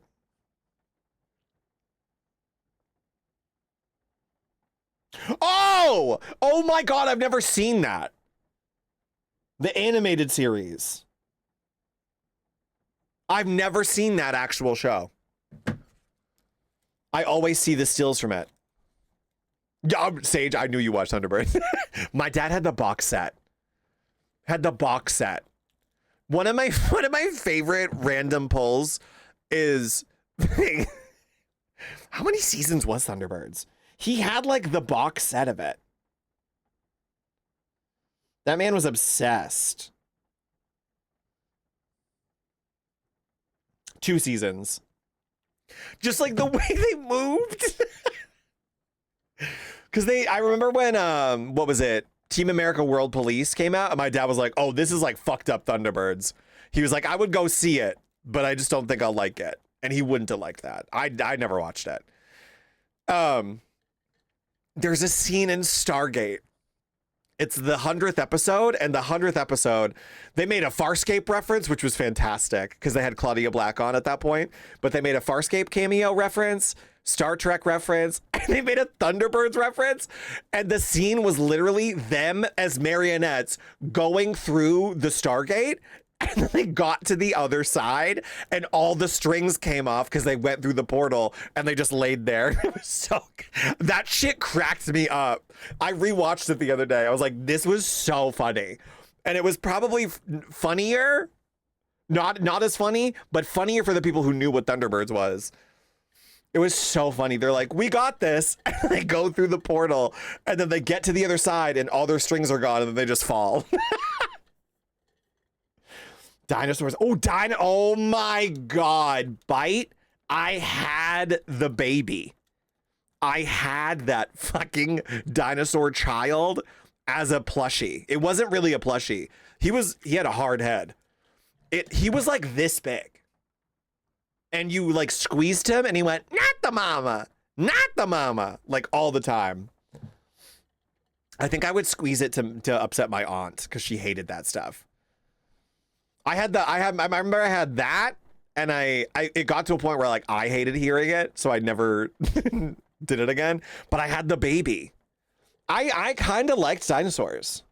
Oh my God, I've never seen that. The animated series. I've never seen that actual show. I always see the stills from it. Yeah, Sage, I knew you watched Thunderbirds. My dad had the box set. One of my favorite random pulls is how many seasons was Thunderbirds? He had like the box set of it. That man was obsessed. 2 seasons. Just like the way they moved. Because I remember when, what was it? Team America World Police came out, and my dad was like, oh, this is like fucked up Thunderbirds. He was like, I would go see it, but I just don't think I'll like it. And he wouldn't have liked that. I never watched it. There's a scene in Stargate. It's the 100th episode, and the 100th episode, they made a Farscape reference, which was fantastic, because they had Claudia Black on at that point, but they made a Farscape cameo reference, Star Trek reference, and they made a Thunderbirds reference, and the scene was literally them as marionettes going through the Stargate, and then they got to the other side, and all the strings came off because they went through the portal, and they just laid there. It was so... That shit cracked me up. I rewatched it the other day. I was like, this was so funny. And it was probably funnier. Not as funny, but funnier for the people who knew what Thunderbirds was. It was so funny. They're like, we got this. And they go through the portal, and then they get to the other side, and all their strings are gone, and then they just fall. Dinosaurs. Oh my God. Bite. I had the baby. I had that fucking dinosaur child as a plushie. It wasn't really a plushie. He had a hard head. He was like this big. And you like squeezed him and he went, not the mama, like all the time. I think I would squeeze it to upset my aunt because she hated that stuff. I remember I had that, and it got to a point where like I hated hearing it, so I never did it again. But I had the baby. I kind of liked dinosaurs.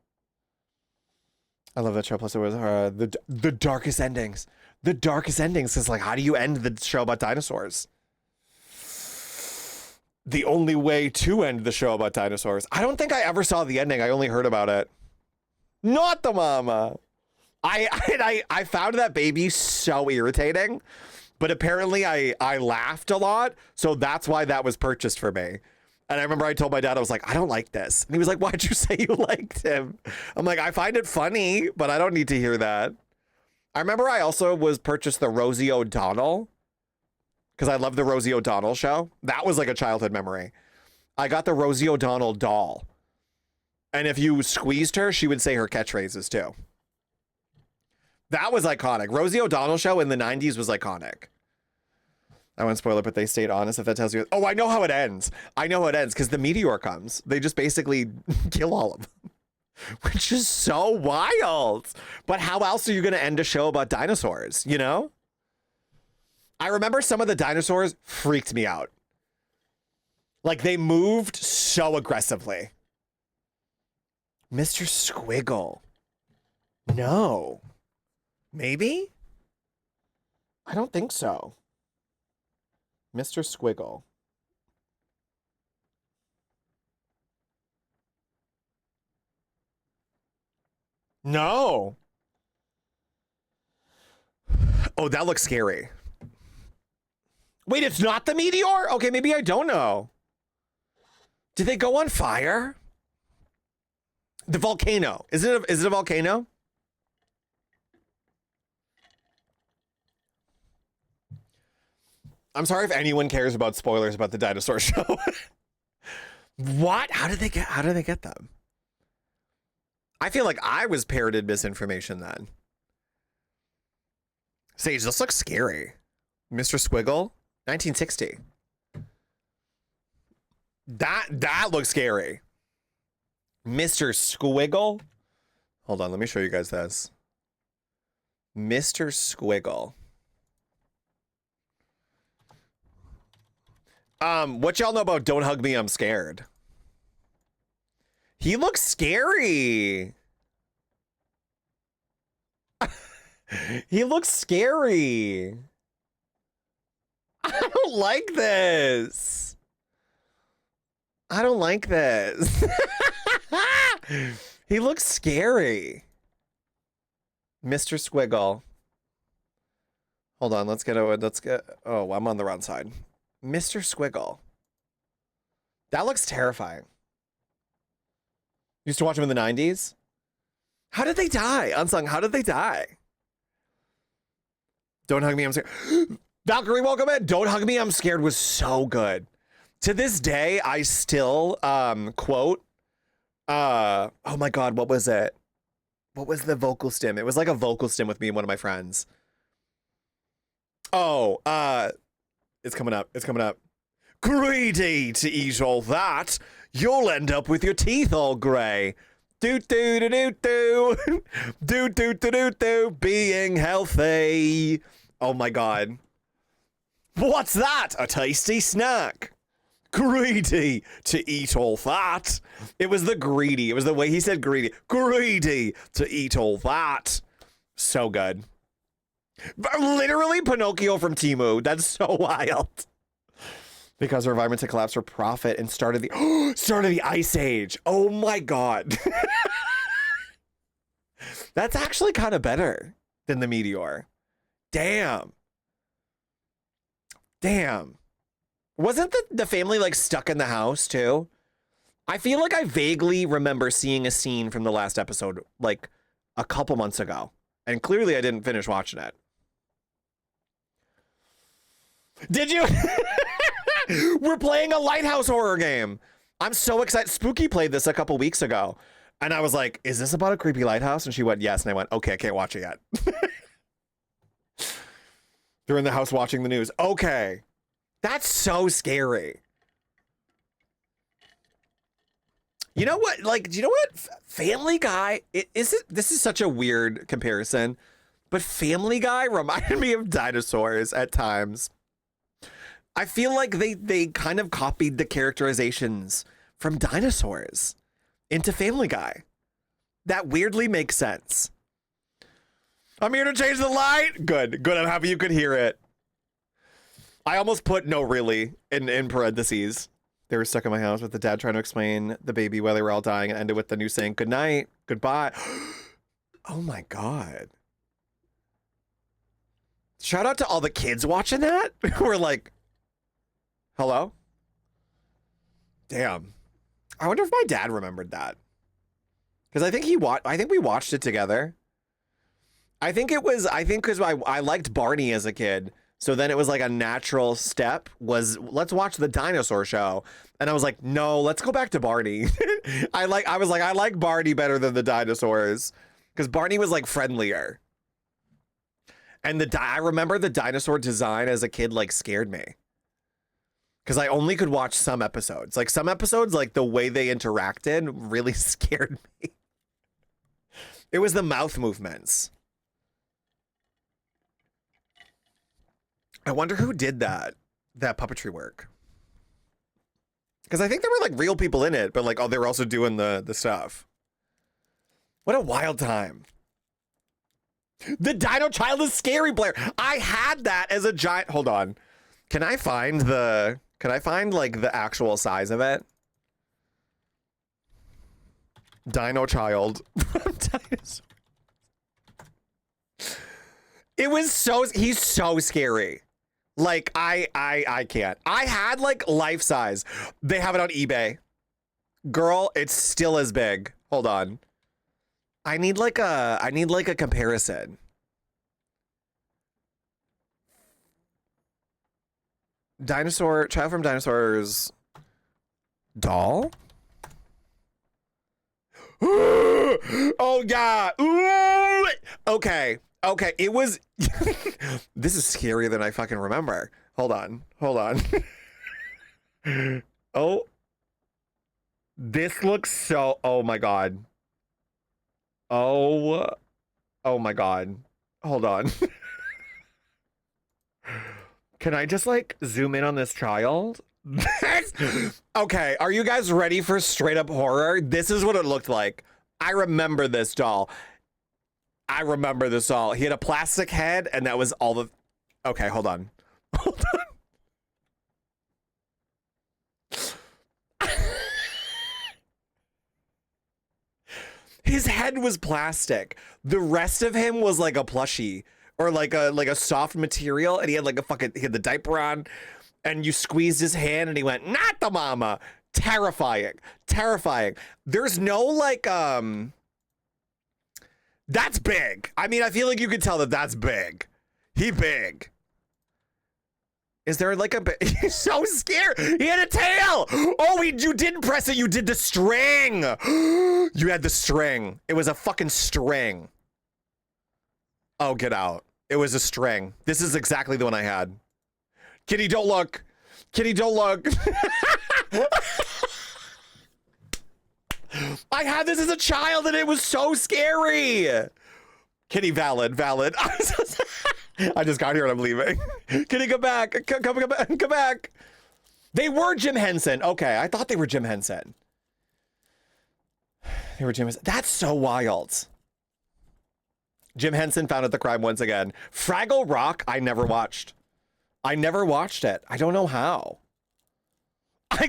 I love that show. Plus, it was the darkest endings. The darkest endings is like, how do you end the show about dinosaurs? The only way to end the show about dinosaurs. I don't think I ever saw the ending. I only heard about it. Not the mama. I found that baby so irritating, but apparently I laughed a lot, so that's why that was purchased for me. And I remember I told my dad, I was like, I don't like this. And he was like, why'd you say you liked him? I'm like, I find it funny, but I don't need to hear that. I remember I also purchased the Rosie O'Donnell, because I love the Rosie O'Donnell show. That was like a childhood memory. I got the Rosie O'Donnell doll. And if you squeezed her, she would say her catchphrases too. That was iconic. Rosie O'Donnell show in the 90s was iconic. I won't spoil it, but they stayed honest, if that tells you. Oh, I know how it ends. Because the meteor comes. They just basically kill all of them. Which is so wild. But how else are you going to end a show about dinosaurs, you know? I remember some of the dinosaurs freaked me out. Like, they moved so aggressively. Mr. Squiggle. No. Maybe? I don't think so. Mr. Squiggle. No. Oh, that looks scary. Wait, it's not the meteor? Okay, maybe I don't know. Did they go on fire? The volcano. Is it a volcano? I'm sorry if anyone cares about spoilers about the dinosaur show. What? How did they get them? I feel like I was parroted misinformation then. Sage, this looks scary. Mr. Squiggle, 1960. That looks scary. Mr. Squiggle. Hold on, let me show you guys this. Mr. Squiggle. What y'all know about Don't Hug Me, I'm Scared? He looks scary. He looks scary. I don't like this. I don't like this. He looks scary. Mr. Squiggle. Hold on, let's get. Oh, I'm on the wrong side. Mr. Squiggle. That looks terrifying. Used to watch him in the 90s. How did they die? Unsung, how did they die? Don't Hug Me, I'm Scared. Valkyrie, welcome in. Don't Hug Me, I'm Scared was so good. To this day, I still quote, oh my God, what was it? What was the vocal stim? It was like a vocal stim with me and one of my friends. Oh, it's coming up. It's coming up. Greedy to eat all that, you'll end up with your teeth all gray. Do do do do do do do do do do. Being healthy. Oh my God. What's that? A tasty snack. Greedy to eat all that. It was the greedy. It was the way he said greedy. Greedy to eat all that. So good. Literally Pinocchio from Temu. That's so wild. Because her environment to collapse for profit and started the Ice Age. Oh my God. That's actually kind of better than the meteor. Damn. Damn. Wasn't the family like stuck in the house too? I feel like I vaguely remember seeing a scene from the last episode like a couple months ago. And clearly I didn't finish watching it. Did you? We're playing a Lighthouse horror game. I'm so excited. Spooky played this a couple weeks ago. And I was like, is this about a creepy lighthouse? And she went, yes. And I went, okay, I can't watch it yet. They're in the house watching the news. Okay. That's so scary. You know what? Like, do you know what? Family Guy, this is such a weird comparison, but Family Guy reminded me of dinosaurs at times. I feel like they kind of copied the characterizations from dinosaurs into Family Guy. That weirdly makes sense. I'm here to change the light. Good. Good. I'm happy you could hear it. I almost put no really in parentheses. They were stuck in my house with the dad trying to explain the baby while they were all dying and ended with the news saying good night, goodbye. Oh my God. Shout out to all the kids watching that. We're like, hello? Damn. I wonder if my dad remembered that. Because I think we watched it together. I think because I liked Barney as a kid. So then it was like a natural step was let's watch the dinosaur show. And I was like, no, let's go back to Barney. I like Barney better than the dinosaurs. Because Barney was like friendlier. And I remember the dinosaur design as a kid like scared me. Because I only could watch some episodes. Like some episodes, like the way they interacted really scared me. It was the mouth movements. I wonder who did that puppetry work. Because I think there were like real people in it, but like, oh, they were also doing the stuff. What a wild time. The Dino Child is scary, Blair. I had that as a giant. Hold on. Can I find like the actual size of it? Dino Child. It was he's so scary. Like I can't. I had like life size. They have it on eBay. Girl, it's still as big. Hold on. I need like a comparison. Child from Dinosaurs doll? Oh yeah. Ooh. Okay. It was this is scarier than I fucking remember. Hold on. Oh. This looks so oh my God. Oh my God. Hold on. Can I just like zoom in on this child? Okay, are you guys ready for straight up horror? This is what it looked like. I remember this doll. He had a plastic head and that was all the... Okay, hold on. His head was plastic. The rest of him was like a plushie or like a soft material, and he had like he had the diaper on, and you squeezed his hand and he went, "Not the mama." Terrifying. Terrifying. There's no like that's big. I mean, I feel like you could tell that that's big. He big. Is there like he's so scared. He had a tail. Oh, you didn't press it. You did the string. You had the string. It was a fucking string. Oh, get out. It was a string. This is exactly the one I had. Kitty, don't look. Kitty, don't look. I had this as a child and it was so scary. Kitty, valid. I just got here and I'm leaving. Kitty, come back. Come back. They were Jim Henson. Okay, I thought they were Jim Henson. They were Jim Henson. That's so wild. Jim Henson found out the crime once again. Fraggle Rock, I never watched. I never watched it. I don't know how.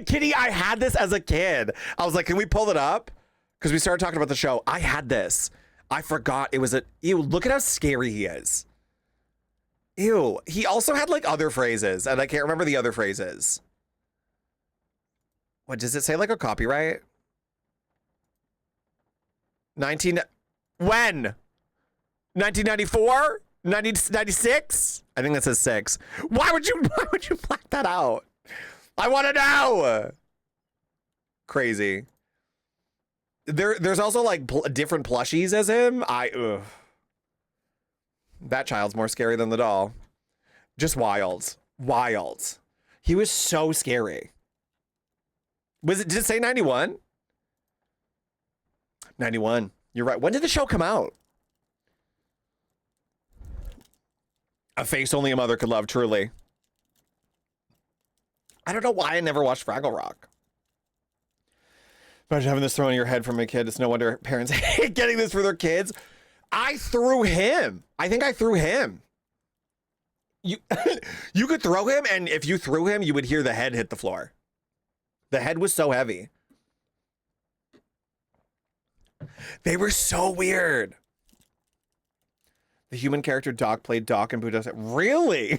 Kitty, I had this as a kid. I was like, can we pull it up? Because we started talking about the show. I had this. I forgot it was ew, look at how scary he is. Ew. He also had like other phrases, and I can't remember the other phrases. What does it say? Like a copyright? When? 1994? 1996? I think that says 6. Why would you black that out? I want to know. Crazy. There's also like different plushies as him. Ugh. That child's more scary than the doll. Just wild. Wild. He was so scary. Did it say 91? 91. You're right. When did the show come out? A face only a mother could love, truly. I don't know why I never watched Fraggle Rock. Imagine having this thrown in your head from a kid. It's no wonder parents hate getting this for their kids. I threw him. I think I threw him. You could throw him, and if you threw him, you would hear the head hit the floor. The head was so heavy. They were so weird. The human character Doc played Doc and Buddha. Really?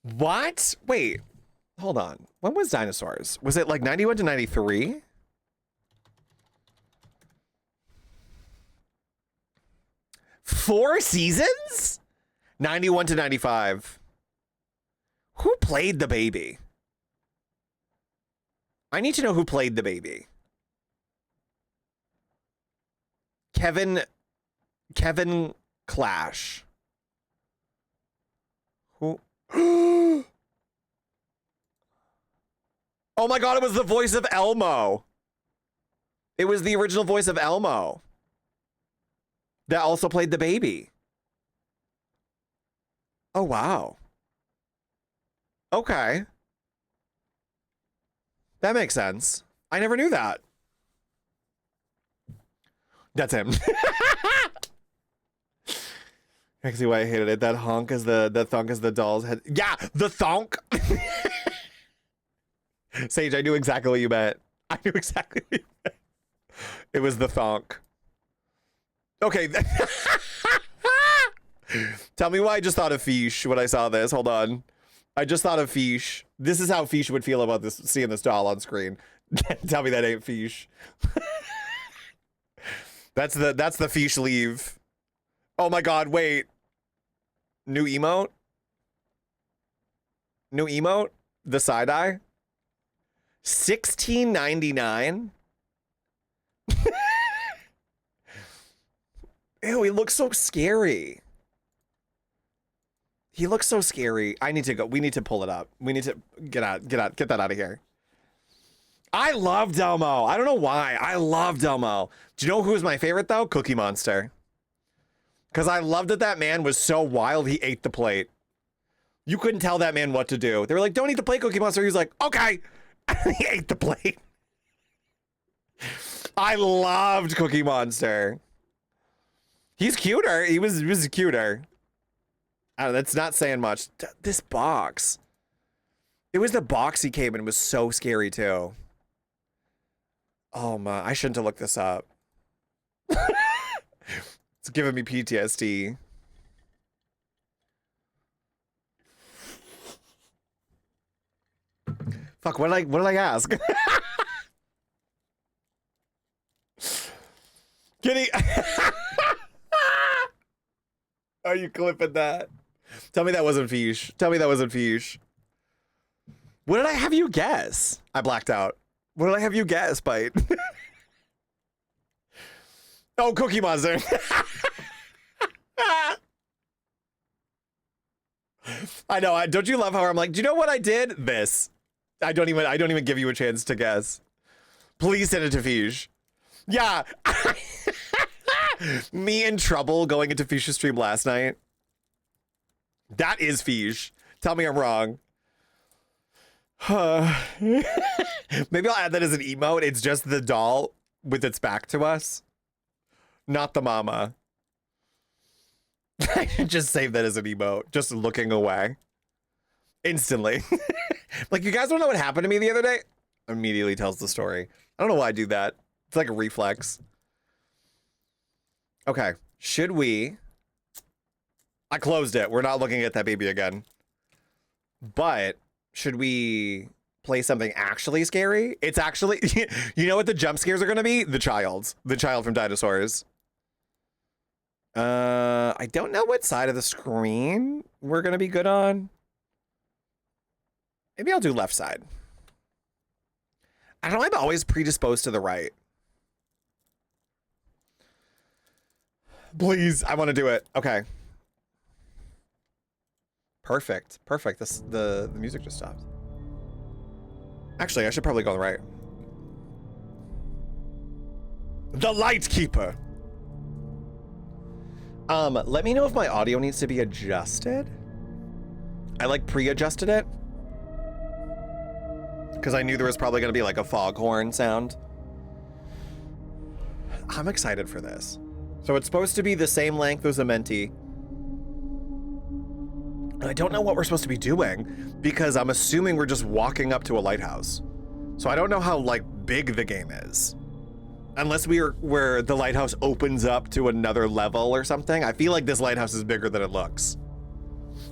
What? Wait, hold on. When was Dinosaurs? Was it like 91 to 93? Four seasons? 91 to 95. Who played the baby? I need to know who played the baby. Kevin Clash. Who? Oh my God, it was the voice of Elmo. It was the original voice of Elmo that also played the baby. Oh, wow. Okay. That makes sense. I never knew that. That's him. I can see why I hated it. That honk is the thunk is the doll's head. Yeah, the thonk. Sage, I knew exactly what you meant. I knew exactly what you meant. It was the thonk. Okay. Tell me why I just thought of Fish when I saw this. Hold on. I just thought of Fish. This is how Fish would feel about this, seeing this doll on screen. Tell me that ain't Fish. That's the Fish leave. Oh my God, wait. New emote? New emote? The side-eye? $16.99? Ew, he looks so scary. He looks so scary. I need to go. We need to pull it up. We need to get that out of here. I love Delmo. I don't know why. I love Delmo. Do you know who was my favorite though? Cookie Monster. Because I loved that man was so wild, he ate the plate. You couldn't tell that man what to do. They were like, don't eat the plate, Cookie Monster. He was like, okay. He ate the plate. I loved Cookie Monster. He's cuter. He was cuter. That's not saying much. This box. It was the box he came in. It was so scary too. Oh my, I shouldn't have looked this up. It's giving me PTSD. Fuck, what did I ask? Kitty. Are you clipping that? Tell me that wasn't fish. Tell me that wasn't fish. What did I have you guess? I blacked out. What did I have you guess, Bite? Oh, Cookie Monster. I know. Don't you love how I'm like, do you know what I did? This. I don't even give you a chance to guess. Please send it to Fish. Yeah. Me in trouble going into Fish's stream last night. That is Fish. Tell me I'm wrong. Maybe I'll add that as an emote. It's just the doll with its back to us. Not the mama. I should just save that as an emote. Just looking away. Instantly. Like, you guys don't know what happened to me the other day? Immediately tells the story. I don't know why I do that. It's like a reflex. Okay. Should we... I closed it. We're not looking at that baby again. But should we play something actually scary? It's actually... You know what the jump scares are going to be? The child. The child from Dinosaurs. I don't know what side of the screen we're going to be good on. Maybe I'll do left side. I don't know, I'm always predisposed to the right. Please, I want to do it. Okay. Perfect. Perfect. The music just stopped. Actually, I should probably go on the right. The Lightkeeper. Let me know if my audio needs to be adjusted. I like pre-adjusted it. Because I knew there was probably going to be like a foghorn sound. I'm excited for this. So it's supposed to be the same length as a Menti. I don't know what we're supposed to be doing because I'm assuming we're just walking up to a lighthouse. So I don't know how like big the game is. Unless where the lighthouse opens up to another level or something. I feel like this lighthouse is bigger than it looks.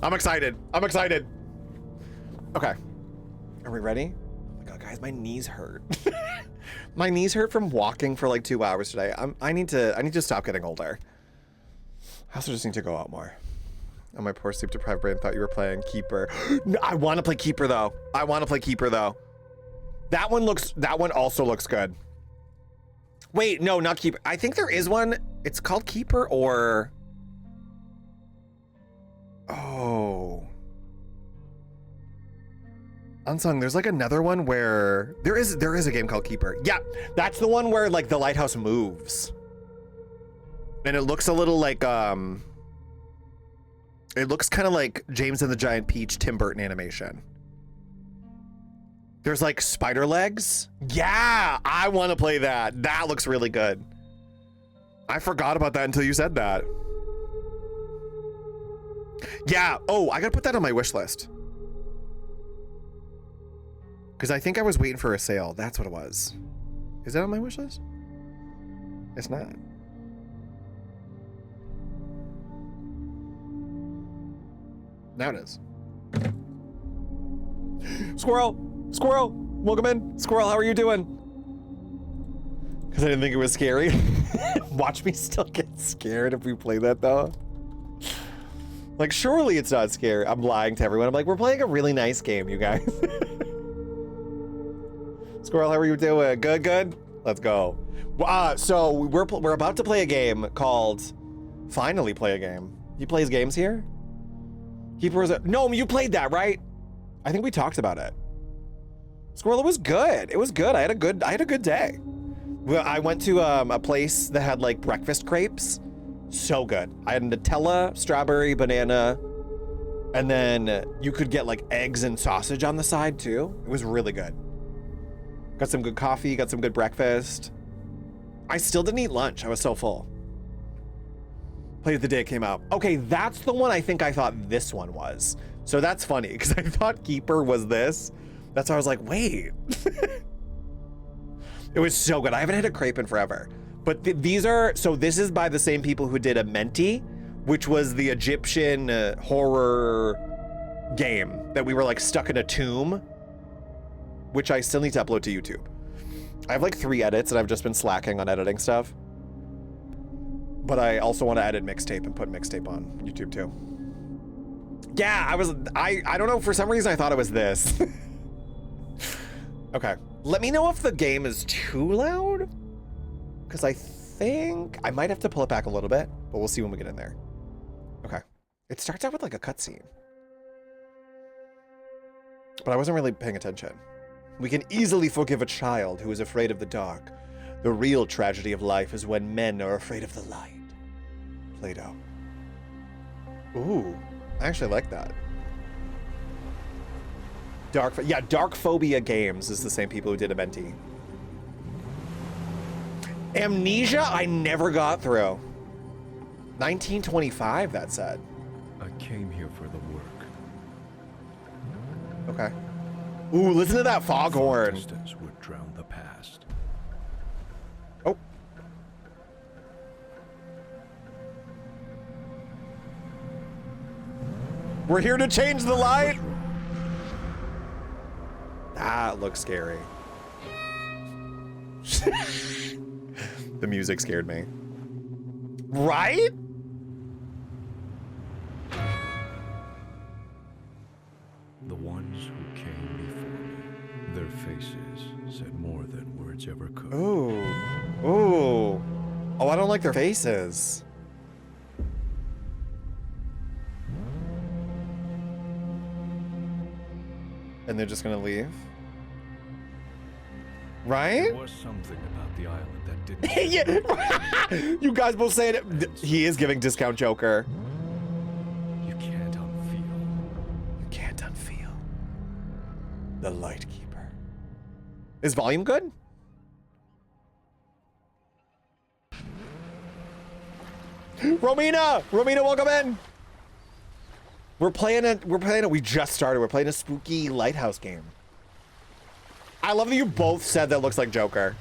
I'm excited. I'm excited. Okay. Are we ready? Oh my God, guys, my knees hurt. My knees hurt from walking for like 2 hours today. I need to stop getting older. I also just need to go out more. Oh, my poor sleep deprived brain thought you were playing Keeper. No, I want to play Keeper though. I want to play Keeper though. That one also looks good. Wait, no, not Keeper. I think there is one. It's called Keeper or... Oh. Unsung, there's like another one where... There is a game called Keeper. Yeah, that's the one where like the lighthouse moves. And it looks a little like... It looks kind of like James and the Giant Peach Tim Burton animation. There's like spider legs. Yeah, I want to play that. That looks really good. I forgot about that until you said that. Yeah. Oh, I gotta put that on my wish list. Because I think I was waiting for a sale. That's what it was. Is that on my wish list? It's not. Now it is. Squirrel! Squirrel! Welcome in! Squirrel, how are you doing? Because I didn't think it was scary. Watch me still get scared if we play that though. Like, surely it's not scary. I'm lying to everyone. I'm like, we're playing a really nice game, you guys. Squirrel, how are you doing? Good, good? Let's go. So we're about to play a game called... Finally play a game. He plays games here? No, you played that, right? I think we talked about it. Squirrel, it was good. It was good. I had a good day. I went to a place that had like breakfast crepes. So good. I had Nutella, strawberry, banana, and then you could get like eggs and sausage on the side too. It was really good. Got some good coffee, got some good breakfast. I still didn't eat lunch. I was so full. Played the day it came out. Okay, that's the one I think I thought this one was. So that's funny because I thought Keeper was this. That's why I was like, wait. It was so good. I haven't had a crepe in forever. But these are, so this is by the same people who did Amenti, which was the Egyptian horror game that we were like stuck in a tomb, which I still need to upload to YouTube. I have like 3 edits and I've just been slacking on editing stuff. But I also want to edit mixtape and put mixtape on YouTube too. Yeah, I don't know, for some reason I thought it was this. Okay, let me know if the game is too loud, because I think I might have to pull it back a little bit, but we'll see when we get in there. Okay, it starts out with like a cutscene, but I wasn't really paying attention. We can easily forgive a child who is afraid of the dark. The real tragedy of life is when men are afraid of the light. Play-Doh. Ooh, I actually like that. Dark Phobia Games is the same people who did Amenti. Amnesia, I never got through. 1925, that said. I came here for the work. Okay. Ooh, listen to that foghorn. Distance would drown the past. Oh. We're here to change the light. That looks scary. The music scared me. Right? The ones who came before me, their faces said more than words ever could. Ooh. Ooh. Oh, I don't like their faces. And they're just gonna leave? Right? There was something about the island that didn't. Yeah. You guys both saying it. He is giving discount Joker. You can't unfeel. You can't unfeel. The Lightkeeper. Is volume good? Romina! Romina, welcome in! We're playing it, we just started. We're playing a spooky lighthouse game. I love that you both said that looks like Joker.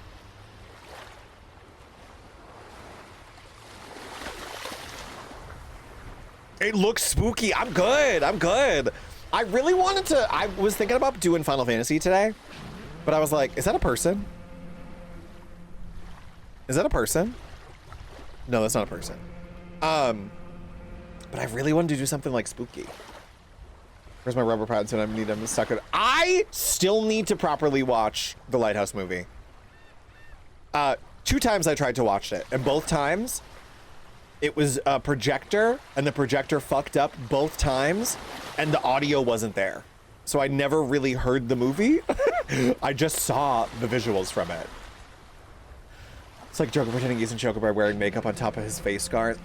It looks spooky. I'm good. I'm good. I really wanted to, I was thinking about doing Final Fantasy today, but I was like, is that a person? Is that a person? No, that's not a person. But I really wanted to do something like spooky. Where's my rubber pads when I need them to suck it? I still need to properly watch the Lighthouse movie. 2 times I tried to watch it, and both times it was a projector, and the projector fucked up both times, and the audio wasn't there. So I never really heard the movie. I just saw the visuals from it. It's like Joker pretending he's in Joker by wearing makeup on top of his face scars.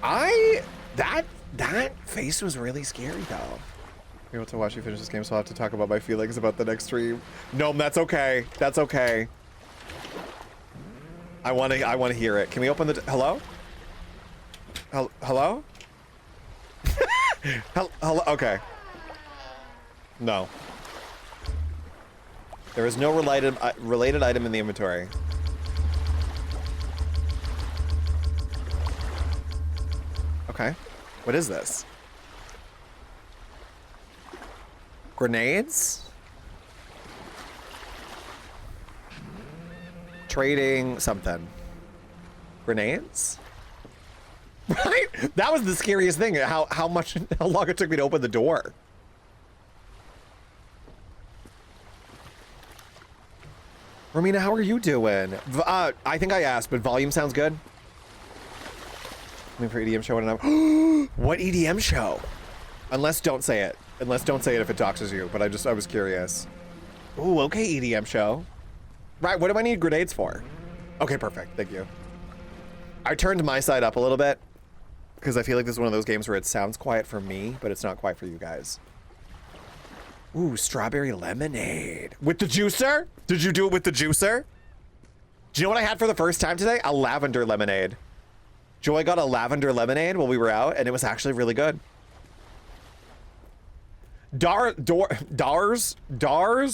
That face was really scary though. Be able to watch you finish this game, so I'll have to talk about my feelings about the next stream. No, that's okay. That's okay. I want to hear it. Can we open the hello? Hello? Hello? Okay. No. There is no related item in the inventory. Okay. What is this? Grenades? Trading something. Grenades? Right? That was the scariest thing. How long it took me to open the door. Romina, how are you doing? I think I asked, but volume sounds good. Looking for EDM show and I'm what EDM show? Unless don't say it. Unless don't say it if it doxes you, but I was curious. Ooh, okay, EDM show. Right, what do I need grenades for? Okay, perfect, thank you. I turned my side up a little bit because I feel like this is one of those games where it sounds quiet for me, but it's not quiet for you guys. Ooh, strawberry lemonade. With the juicer? Did you do it with the juicer? Do you know what I had for the first time today? A lavender lemonade. Joy got a lavender lemonade while we were out, and it was actually really good. Dars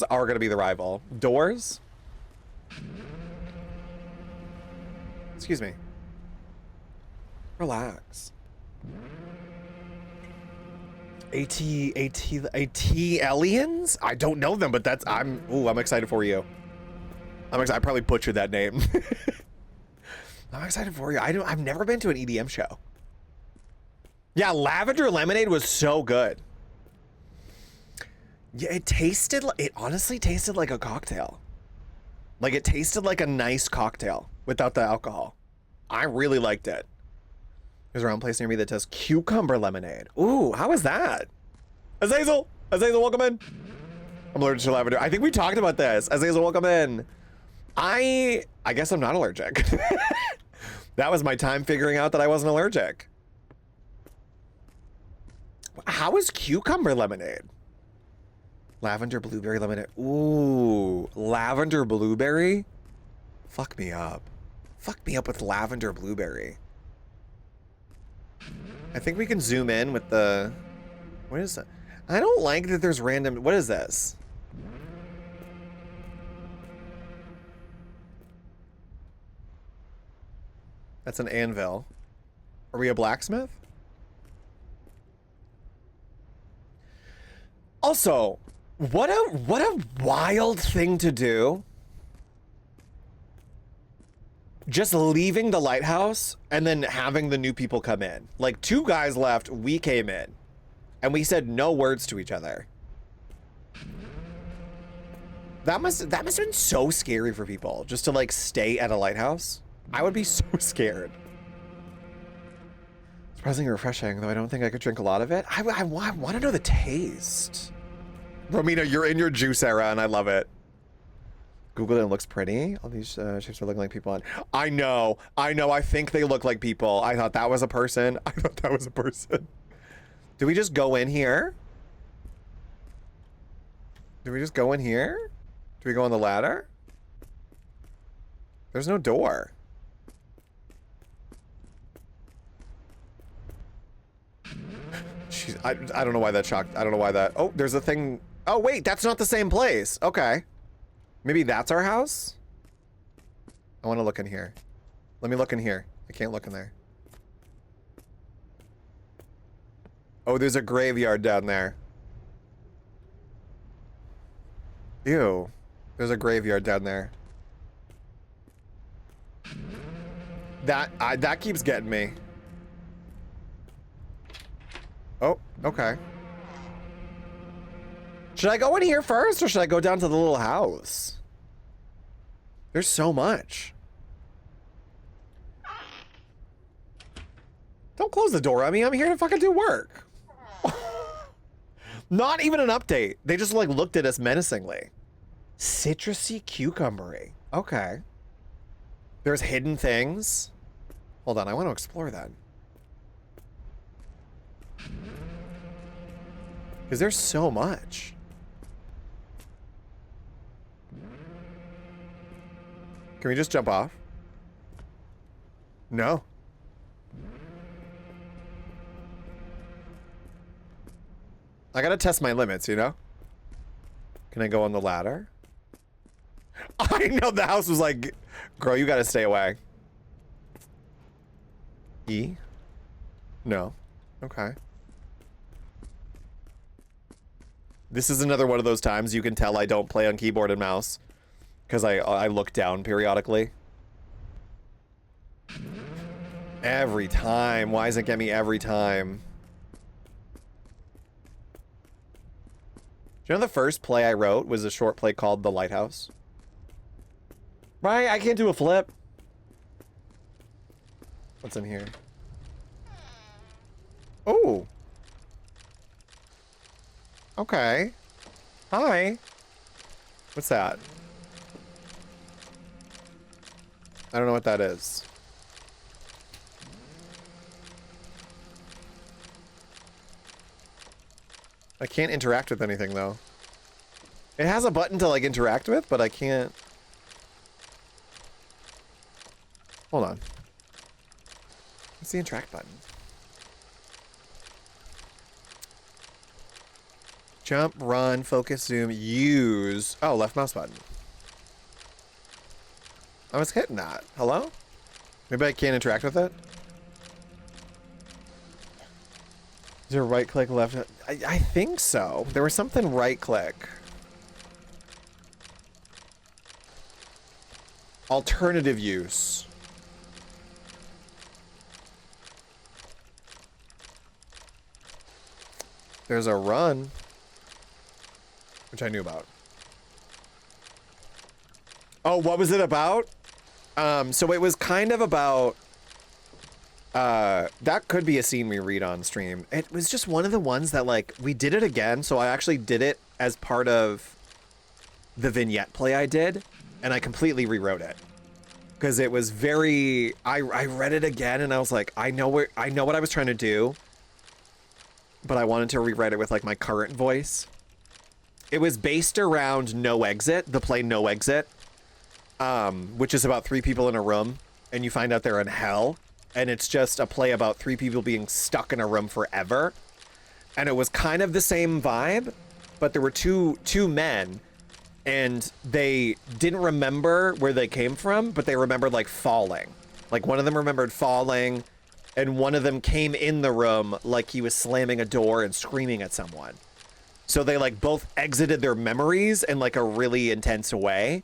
are gonna be the rival. Doors? Excuse me. Relax. AT aliens? I don't know them, but I'm excited for you. I probably butchered that name. I'm excited for you. I've never been to an EDM show. Yeah, Lavender Lemonade was so good. Yeah, it honestly tasted like a cocktail. Like it tasted like a nice cocktail without the alcohol. I really liked it. There's a round place near me that does cucumber lemonade. Ooh, how is that? Azazel, welcome in. I'm allergic to lavender. I think we talked about this. Azazel, welcome in. I guess I'm not allergic. That was my time figuring out that I wasn't allergic. How is cucumber lemonade? Lavender blueberry lemonade. Ooh, lavender blueberry? Fuck me up. Fuck me up with lavender blueberry. I think we can zoom in with the... What is that? I don't like that there's random... What is this? That's an anvil. Are we a blacksmith? Also, what a wild thing to do. Just leaving the lighthouse and then having the new people come in. Like 2 guys left, we came in. And we said no words to each other. That must have been so scary for people, just to like stay at a lighthouse. I would be so scared. Surprisingly refreshing, though I don't think I could drink a lot of it. I want to know the taste. Romina, you're in your juice era, and I love it. Googled it and it looks pretty. All these shapes are looking like people on. I know. I think they look like people. I thought that was a person. Do we just go in here? Do we just go in here? Do we go on the ladder? There's no door. Jeez, I don't know why that shocked. I don't know why that. Oh, there's a thing. Oh, wait, that's not the same place. Okay. Maybe that's our house? I want to look in here. Let me look in here. I can't look in there. Oh, there's a graveyard down there. Ew. There's a graveyard down there. That keeps getting me. Oh, okay. Should I go in here first, or should I go down to the little house? There's so much. Don't close the door on me. I'm here to fucking do work. Not even an update. They just like looked at us menacingly. Citrusy cucumbery. Okay. There's hidden things. Hold on, I want to explore that. Because there's so much. Can we just jump off? No. I gotta test my limits, you know? Can I go on the ladder? I know the house was like, girl, you gotta stay away. E? No. Okay. This is another one of those times you can tell I don't play on keyboard and mouse. Because I look down periodically. Every time. Why does it get me every time? Do you know the first play I wrote was a short play called The Lighthouse? Right? I can't do a flip. What's in here? Oh. Okay. Hi. What's that? I don't know what that is. I can't interact with anything, though. It has a button to, like, interact with, but I can't... Hold on. What's the interact button? Jump, run, focus, zoom, use... Oh, left mouse button. I was hitting that. Hello? Maybe I can't interact with it? Is there right click left? I think so. There was something right click. Alternative use. There's a run, which I knew about. Oh, what was it about? So it was kind of about, that could be a scene we read on stream. It was just one of the ones that, like, we did it again. So I actually did it as part of the vignette play I did, and I completely rewrote it. Because it was very, I read it again and I was like, I know what I was trying to do, but I wanted to rewrite it with like my current voice. It was based around No Exit, the play No Exit, which is about 3 people in a room and you find out they're in hell. And it's just a play about 3 people being stuck in a room forever. And it was kind of the same vibe, but there were two men and they didn't remember where they came from, but they remembered like falling. Like one of them remembered falling and one of them came in the room like he was slamming a door and screaming at someone. So they like both exited their memories in like a really intense way.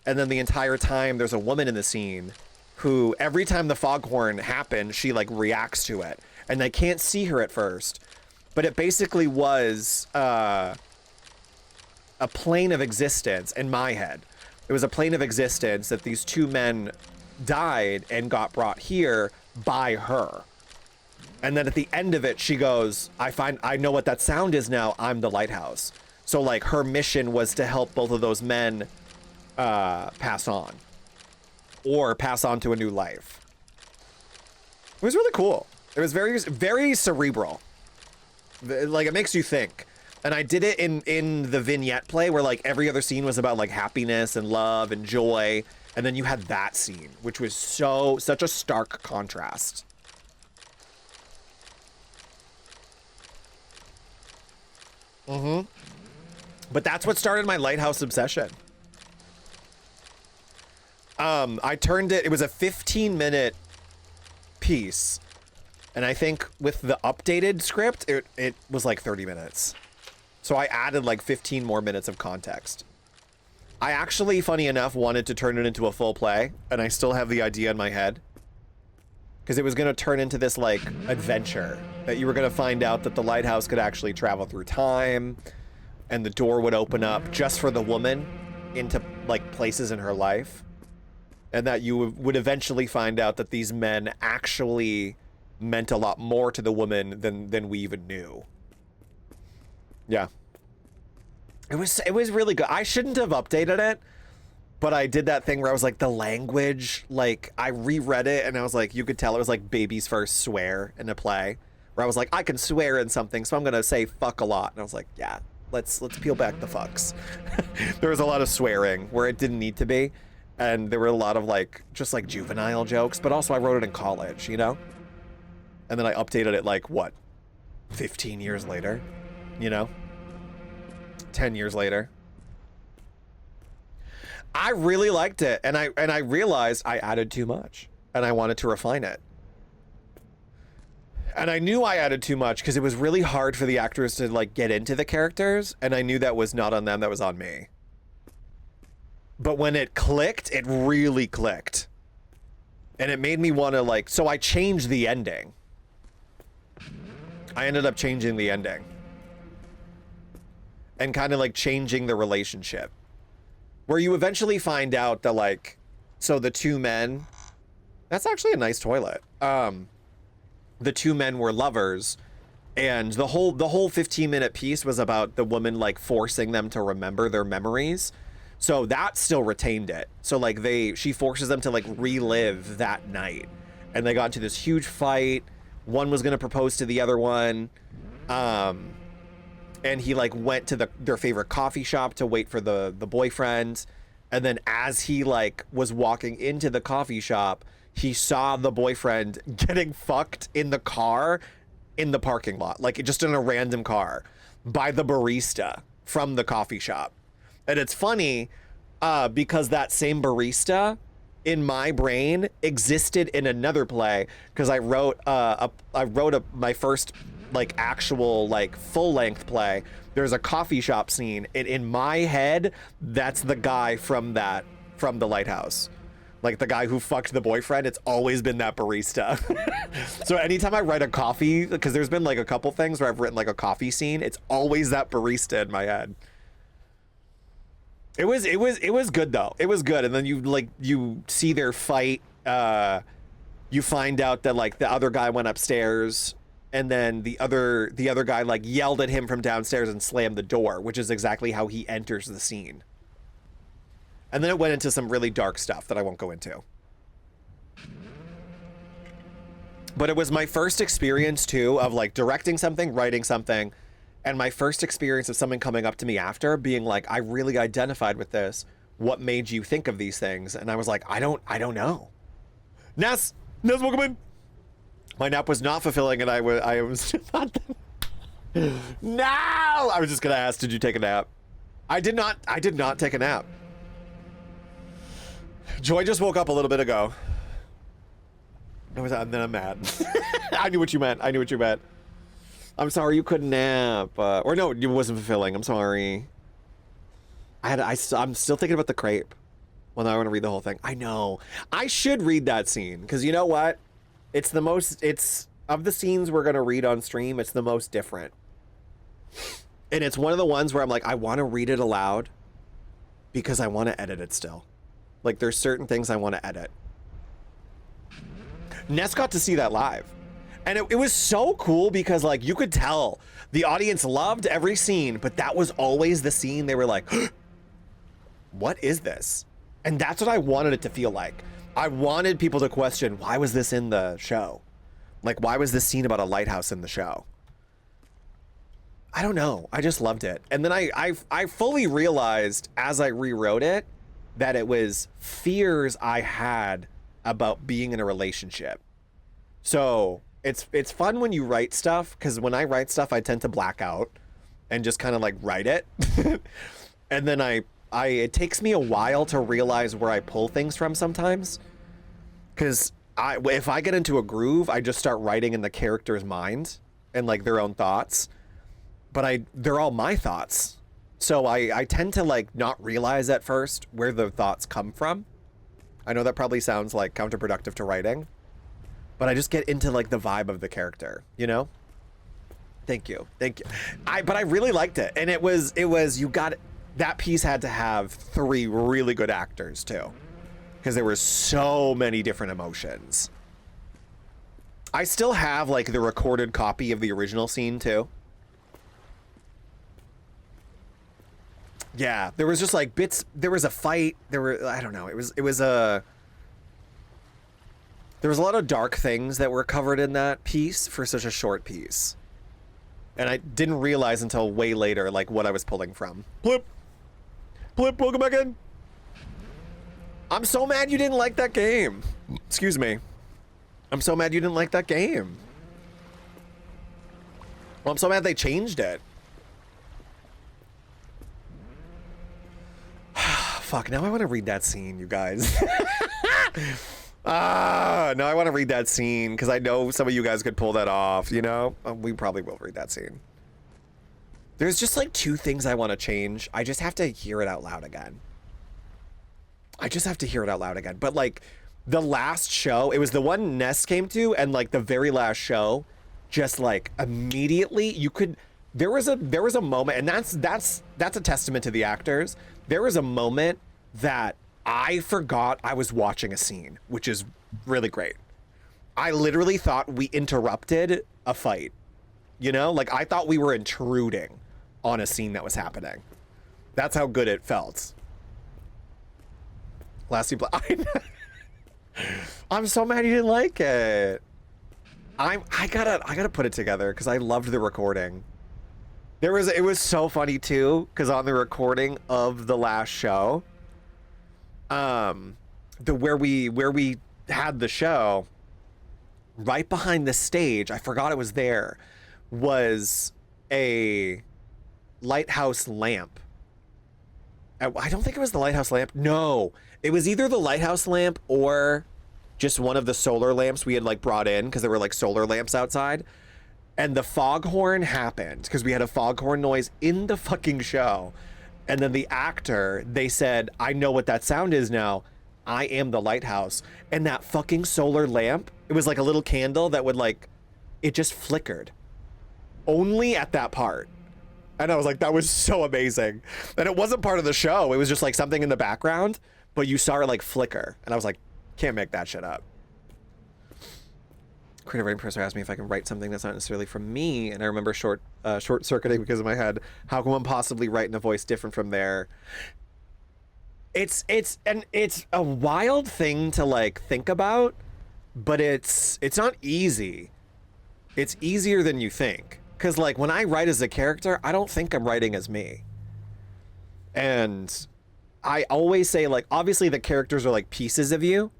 And then the entire time there's a woman in the scene who every time the foghorn happened, she like reacts to it and they can't see her at first, but it basically was, a plane of existence in my head. It was a plane of existence that these 2 men died and got brought here by her. And then at the end of it, she goes, I know what that sound is now. I'm the lighthouse. So like her mission was to help both of those men pass on or pass on to a new life. It was really cool. It was very, very cerebral. Like it makes you think. And I did it in the vignette play where like every other scene was about like happiness and love and joy. And then you had that scene, which was such a stark contrast. But that's what started my lighthouse obsession. I turned it was a 15-minute piece. And I think with the updated script, it was like 30 minutes. So I added like 15 more minutes of context. I actually, funny enough, wanted to turn it into a full play, and I still have the idea in my head. Because it was going to turn into this like adventure that you were going to find out that the lighthouse could actually travel through time, and the door would open up just for the woman into like places in her life. And that you would eventually find out that these men actually meant a lot more to the woman than we even knew. Yeah. It was really good. I shouldn't have updated it, but I did that thing where I was like, the language, like I reread it and I was like, you could tell it was like baby's first swear in a play where I was like, I can swear in something, so I'm going to say fuck a lot. And I was like, yeah, let's peel back the fucks. There was a lot of swearing where it didn't need to be. And there were a lot of like, just like juvenile jokes, but also I wrote it in college, you know? And then I updated it like, what, 15 years later, you know? 10 years later. I really liked it, and I realized I added too much, and I wanted to refine it. And I knew I added too much because it was really hard for the actors to like get into the characters, and I knew that was not on them, that was on me. But when it clicked, it really clicked. And it made me want to like, so I changed the ending. I ended up changing the ending. And kind of like changing the relationship. Where you eventually find out that like, so the 2 men, that's actually a nice toilet. The 2 men were lovers, and the whole 15-minute piece was about the woman like forcing them to remember their memories. So that still retained it. So like she forces them to like relive that night, and they got into this huge fight. One was gonna propose to the other one. And he like went to their favorite coffee shop to wait for the boyfriend. And then as he like was walking into the coffee shop, he saw the boyfriend getting fucked in the car in the parking lot, like just in a random car by the barista from the coffee shop. And it's funny because that same barista in my brain existed in another play, because I wrote my first like actual like full length play, there's a coffee shop scene. In my head, that's the guy from the Lighthouse. Like the guy who fucked the boyfriend, it's always been that barista. So anytime I write a coffee, because there's been like a couple things where I've written like a coffee scene, it's always that barista in my head. It was good though. It was good. And then you see their fight. You find out that like the other guy went upstairs, and then the other guy like yelled at him from downstairs and slammed the door, which is exactly how he enters the scene. And then it went into some really dark stuff that I won't go into. But it was my first experience too of like directing something, writing something, and my first experience of someone coming up to me after being like, I really identified with this. What made you think of these things? And I was like, I don't know. Ness, welcome in. My nap was not fulfilling, and I was not. No, I was just gonna ask, did you take a nap? I did not take a nap. Joy just woke up a little bit ago. And then I'm mad. I knew what you meant. I'm sorry you couldn't nap. Or no, it wasn't fulfilling. I'm sorry. I'm still thinking about the crepe. Well, now I want to read the whole thing. I know. I should read that scene, because you know what? It's of the scenes we're going to read on stream, it's the most different. And it's one of the ones where I'm like, I want to read it aloud because I want to edit it still. Like, there's certain things I want to edit. Ness got to see that live. And it was so cool because, like, you could tell the audience loved every scene, but that was always the scene they were like, what is this? And that's what I wanted it to feel like. I wanted people to question, why was this in the show? Like, why was this scene about a lighthouse in the show? I don't know. I just loved it. And then I fully realized as I rewrote it that it was fears I had about being in a relationship. So it's fun when you write stuff, because when I write stuff, I tend to black out and just kind of like write it. And then it takes me a while to realize where I pull things from sometimes. Because if I get into a groove, I just start writing in the character's mind and like their own thoughts. But they're all my thoughts. So I tend to like not realize at first where the thoughts come from. I know that probably sounds like counterproductive to writing, but I just get into like the vibe of the character, you know? Thank you. But I really liked it. And it was that piece had to have 3 really good actors too, because there were so many different emotions. I still have like the recorded copy of the original scene too. Yeah, there was just like bits. There was a fight. I don't know. There was a lot of dark things that were covered in that piece for such a short piece. And I didn't realize until way later, like, what I was pulling from. Blip, welcome back in. I'm so mad you didn't like that game. Excuse me. I'm so mad you didn't like that game. Well, I'm so mad they changed it. Fuck, now I want to read that scene, you guys. Now I want to read that scene because I know some of you guys could pull that off, you know? We probably will read that scene. There's just like 2 things I want to change. I just have to hear it out loud again. But like the last show, it was the one Ness came to, and like the very last show, just like immediately you could, there was a moment, and that's a testament to the actors. There was a moment that I forgot I was watching a scene, which is really great. I literally thought we interrupted a fight. You know, like I thought we were intruding on a scene that was happening. That's how good it felt. I'm so mad you didn't like it. I gotta put it together because I loved the recording. It was so funny too, because on the recording of the last show, where we had the show, right behind the stage, I forgot it was there, was a lighthouse lamp. I don't think it was the lighthouse lamp. No, it was either the lighthouse lamp or just one of the solar lamps we had like brought in, because there were like solar lamps outside. And the foghorn happened because we had a foghorn noise in the fucking show. And then the actor, they said, I know what that sound is now. I am the lighthouse. And that fucking solar lamp, it was like a little candle that would like, it just flickered. Only at that part. And I was like, that was so amazing. And it wasn't part of the show. It was just like something in the background, but you saw it like flicker. And I was like, can't make that shit up. Creative writing professor asked me if I can write something that's not necessarily from me, and I remember short circuiting because in my head, how can one possibly write in a voice different from there? It's a wild thing to like think about, but it's not easy. It's easier than you think, because like when I write as a character, I don't think I'm writing as me. And I always say, like, obviously the characters are like pieces of you,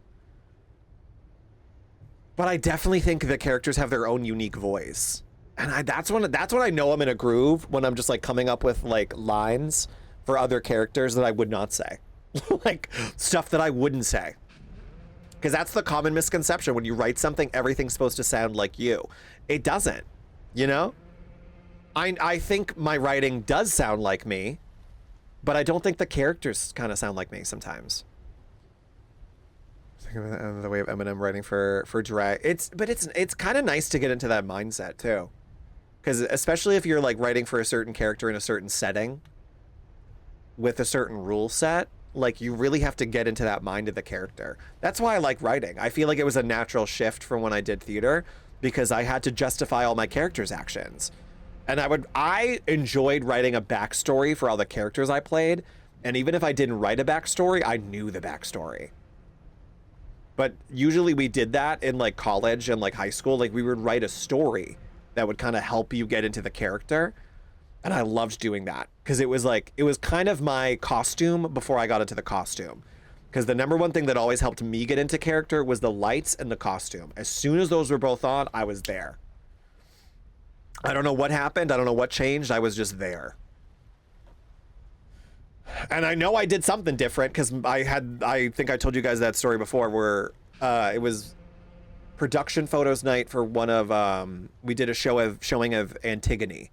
but I definitely think the characters have their own unique voice. And that's when I know I'm in a groove, when I'm just like coming up with like lines for other characters that I would not say. Like stuff that I wouldn't say. Because that's the common misconception. When you write something, everything's supposed to sound like you. It doesn't, you know? I think my writing does sound like me, but I don't think the characters kind of sound like me sometimes. The way of Eminem writing for drag, it's kind of nice to get into that mindset too, because especially if you're like writing for a certain character in a certain setting with a certain rule set, like you really have to get into that mind of the character. That's why I like writing. I feel like it was a natural shift from when I did theater, because I had to justify all my characters' actions, and I enjoyed writing a backstory for all the characters I played, and even if I didn't write a backstory, I knew the backstory. But usually we did that in like college and like high school. Like we would write a story that would kind of help you get into the character. And I loved doing that because it was kind of my costume before I got into the costume. Because the number one thing that always helped me get into character was the lights and the costume. As soon as those were both on, I was there. I don't know what happened. I don't know what changed. I was just there. And I know I did something different because I think I told you guys that story before, where it was production photos night for one of, we did a showing of Antigone,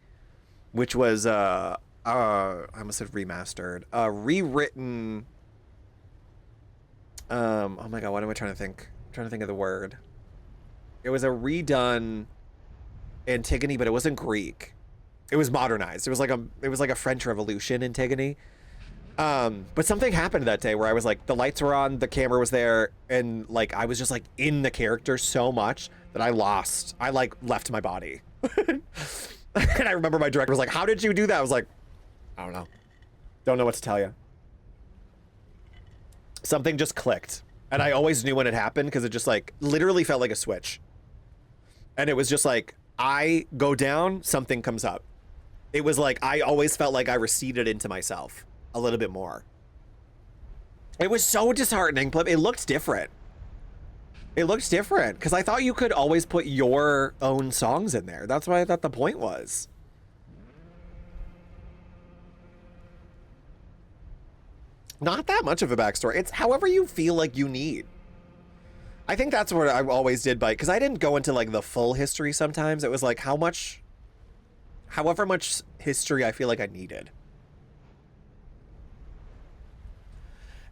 which was, I almost said remastered, rewritten, oh my God, what am I trying to think? I'm trying to think of the word. It was a redone Antigone, but it wasn't Greek. It was modernized. It was like a French Revolution Antigone. But something happened that day where I was like, the lights were on, the camera was there, and like I was just like in the character so much that I like left my body. And I remember my director was like, how did you do that? I was like, I don't know. Don't know what to tell you. Something just clicked. And I always knew when it happened because it just like literally felt like a switch. And it was just like, I go down, something comes up. It was like, I always felt like I receded into myself a little bit more. It was so disheartening, but it looked different. It looked different because I thought you could always put your own songs in there. That's what I thought the point was. Not that much of a backstory. It's however you feel like you need. I think that's what I always did, because I didn't go into like the full history sometimes. It was like however much history I feel like I needed.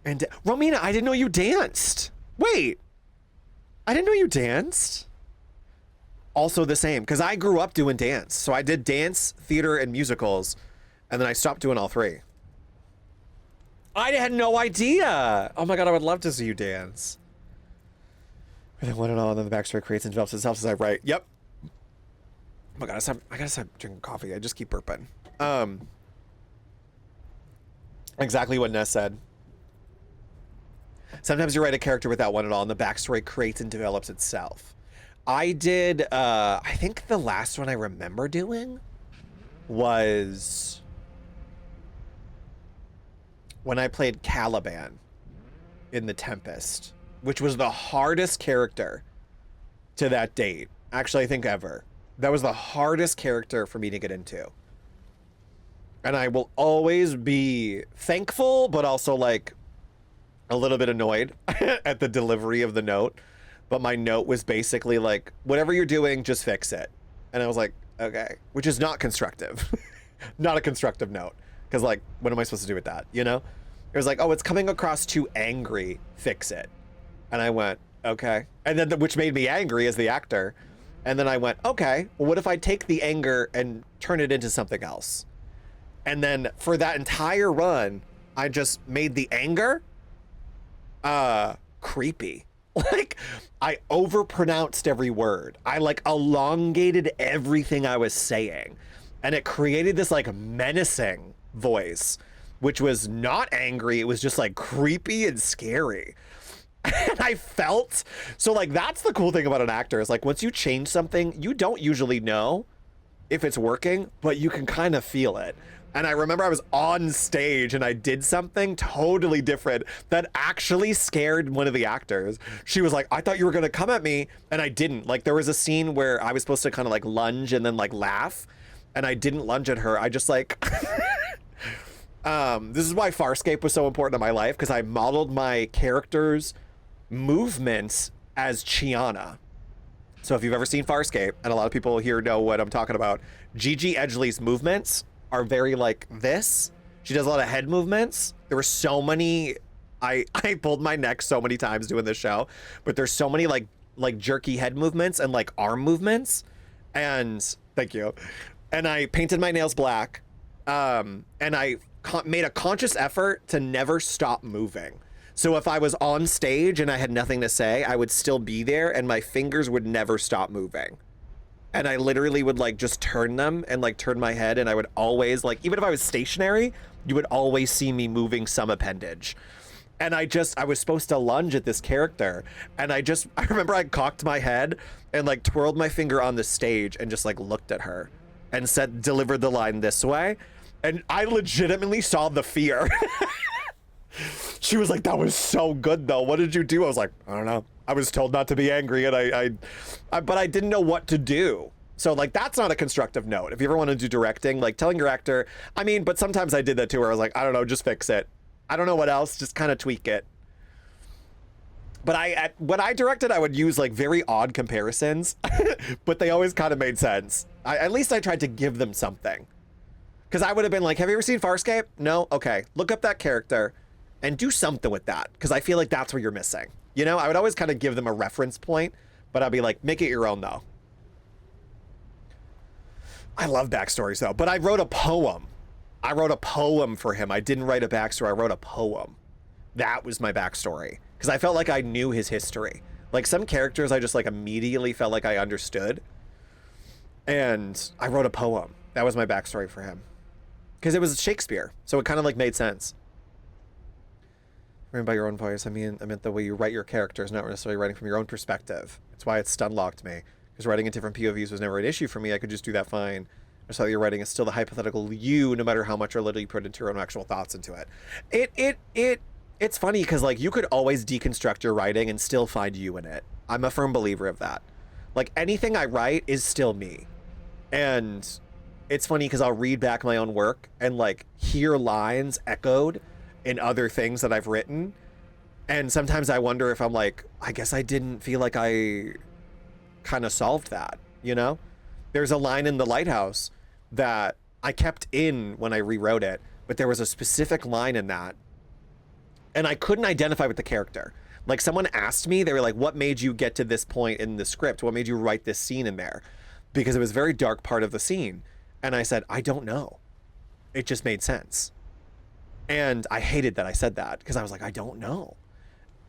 And Romina, I didn't know you danced. Wait, I didn't know you danced. Also the same, because I grew up doing dance. So I did dance, theater, and musicals, and then I stopped doing all three. I had no idea. Oh my God, I would love to see you dance. And then one and all, and then the backstory creates and develops itself as I write. Yep. Oh my God, I gotta stop drinking coffee. I just keep burping. Exactly what Ness said. Sometimes you write a character without one at all, and the backstory creates and develops itself. I did, I think the last one I remember doing was when I played Caliban in The Tempest, which was the hardest character to that date. Actually, I think ever. That was the hardest character for me to get into. And I will always be thankful, but also like a little bit annoyed at the delivery of the note. But my note was basically like, whatever you're doing, just fix it. And I was like, Okay. Which is not constructive. Not a constructive note. Because, like, what am I supposed to do with that? You know? It was like, oh, it's coming across too angry. Fix it. And I went, okay. And then, which made me angry as the actor. And then I went, okay, well, what if I take the anger and turn it into something else? And then for that entire run, I just made the anger creepy. Like, I overpronounced every word. I like elongated everything I was saying. And it created this like menacing voice, which was not angry. It was just like creepy and scary. And I felt, so like, that's the cool thing about an actor is like, once you change something, you don't usually know if it's working, but you can kind of feel it. And I remember I was on stage and I did something totally different that actually scared one of the actors. She was like, I thought you were going to come at me. And I didn't. Like, there was a scene where I was supposed to kind of like lunge and then like laugh. And I didn't lunge at her. I just like, this is why Farscape was so important in my life, because I modeled my character's movements as Chiana. So if you've ever seen Farscape, and a lot of people here know what I'm talking about, Gigi Edgley's movements are very like this. She does a lot of head movements. There were so many, I pulled my neck so many times doing this show, but there's so many like jerky head movements and like arm movements. And thank you. And I painted my nails black. And I made a conscious effort to never stop moving. So if I was on stage and I had nothing to say, I would still be there and my fingers would never stop moving. And I literally would like just turn them and like turn my head, and I would always like, even if I was stationary, you would always see me moving some appendage. And I was supposed to lunge at this character, and I remember I cocked my head and like twirled my finger on the stage and just like looked at her and delivered the line this way. And I legitimately saw the fear. She was like, that was so good though. What did you do? I was like, I don't know. I was told not to be angry, and but I didn't know what to do. So like, that's not a constructive note. If you ever want to do directing, like telling your actor, I mean, but sometimes I did that too, where I was like, I don't know, just fix it. I don't know what else, just kind of tweak it. But when I directed, I would use like very odd comparisons, but they always kind of made sense. At least I tried to give them something. Because I would have been like, have you ever seen Farscape? No? Okay. Look up that character and do something with that. Because I feel like that's where you're missing. You know, I would always kind of give them a reference point, but I'd be like, make it your own though. I love backstories though, but I wrote a poem. I wrote a poem for him. I didn't write a backstory. I wrote a poem. That was my backstory. Because I felt like I knew his history. Like some characters, I just like immediately felt like I understood. And I wrote a poem. That was my backstory for him. Because it was Shakespeare. So it kind of like made sense. Written by your own voice. I meant the way you write your characters, not necessarily writing from your own perspective. That's why it stun-locked me. Because writing in different POVs was never an issue for me. I could just do that fine. I saw that your writing is still the hypothetical you, no matter how much or little you put into your own actual thoughts into it. It's funny because like you could always deconstruct your writing and still find you in it. I'm a firm believer of that. Like anything I write is still me. And it's funny because I'll read back my own work and like hear lines echoed in other things that I've written. And sometimes I wonder if I'm like, I guess I didn't feel like I kind of solved that, you know? There's a line in The Lighthouse that I kept in when I rewrote it, but there was a specific line in that and I couldn't identify with the character. Like someone asked me, they were like, what made you get to this point in the script? What made you write this scene in there? Because it was a very dark part of the scene. And I said, I don't know. It just made sense. And I hated that I said that because I was like, I don't know.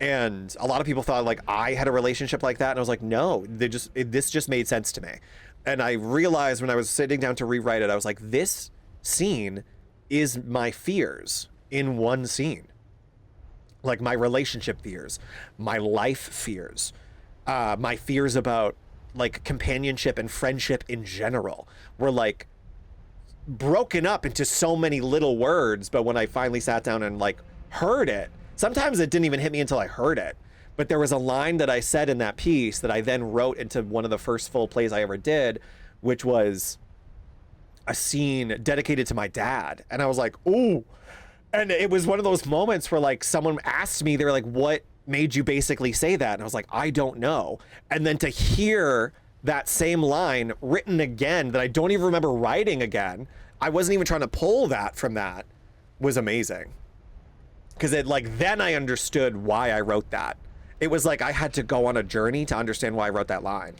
And a lot of people thought like I had a relationship like that. And I was like, no, this just made sense to me. And I realized when I was sitting down to rewrite it, I was like, this scene is my fears in one scene. Like my relationship fears, my life fears, my fears about like companionship and friendship in general were like broken up into so many little words. But when I finally sat down and like heard it, sometimes it didn't even hit me until I heard it. But there was a line that I said in that piece that I then wrote into one of the first full plays I ever did, which was a scene dedicated to my dad. And I was like, ooh. And it was one of those moments where like someone asked me, they were like, what made you basically say that? And I was like, I don't know. And then to hear that same line written again that I don't even remember writing again. I wasn't even trying to pull that from that. Was amazing. Because it like then I understood why I wrote that. It was like I had to go on a journey to understand why I wrote that line.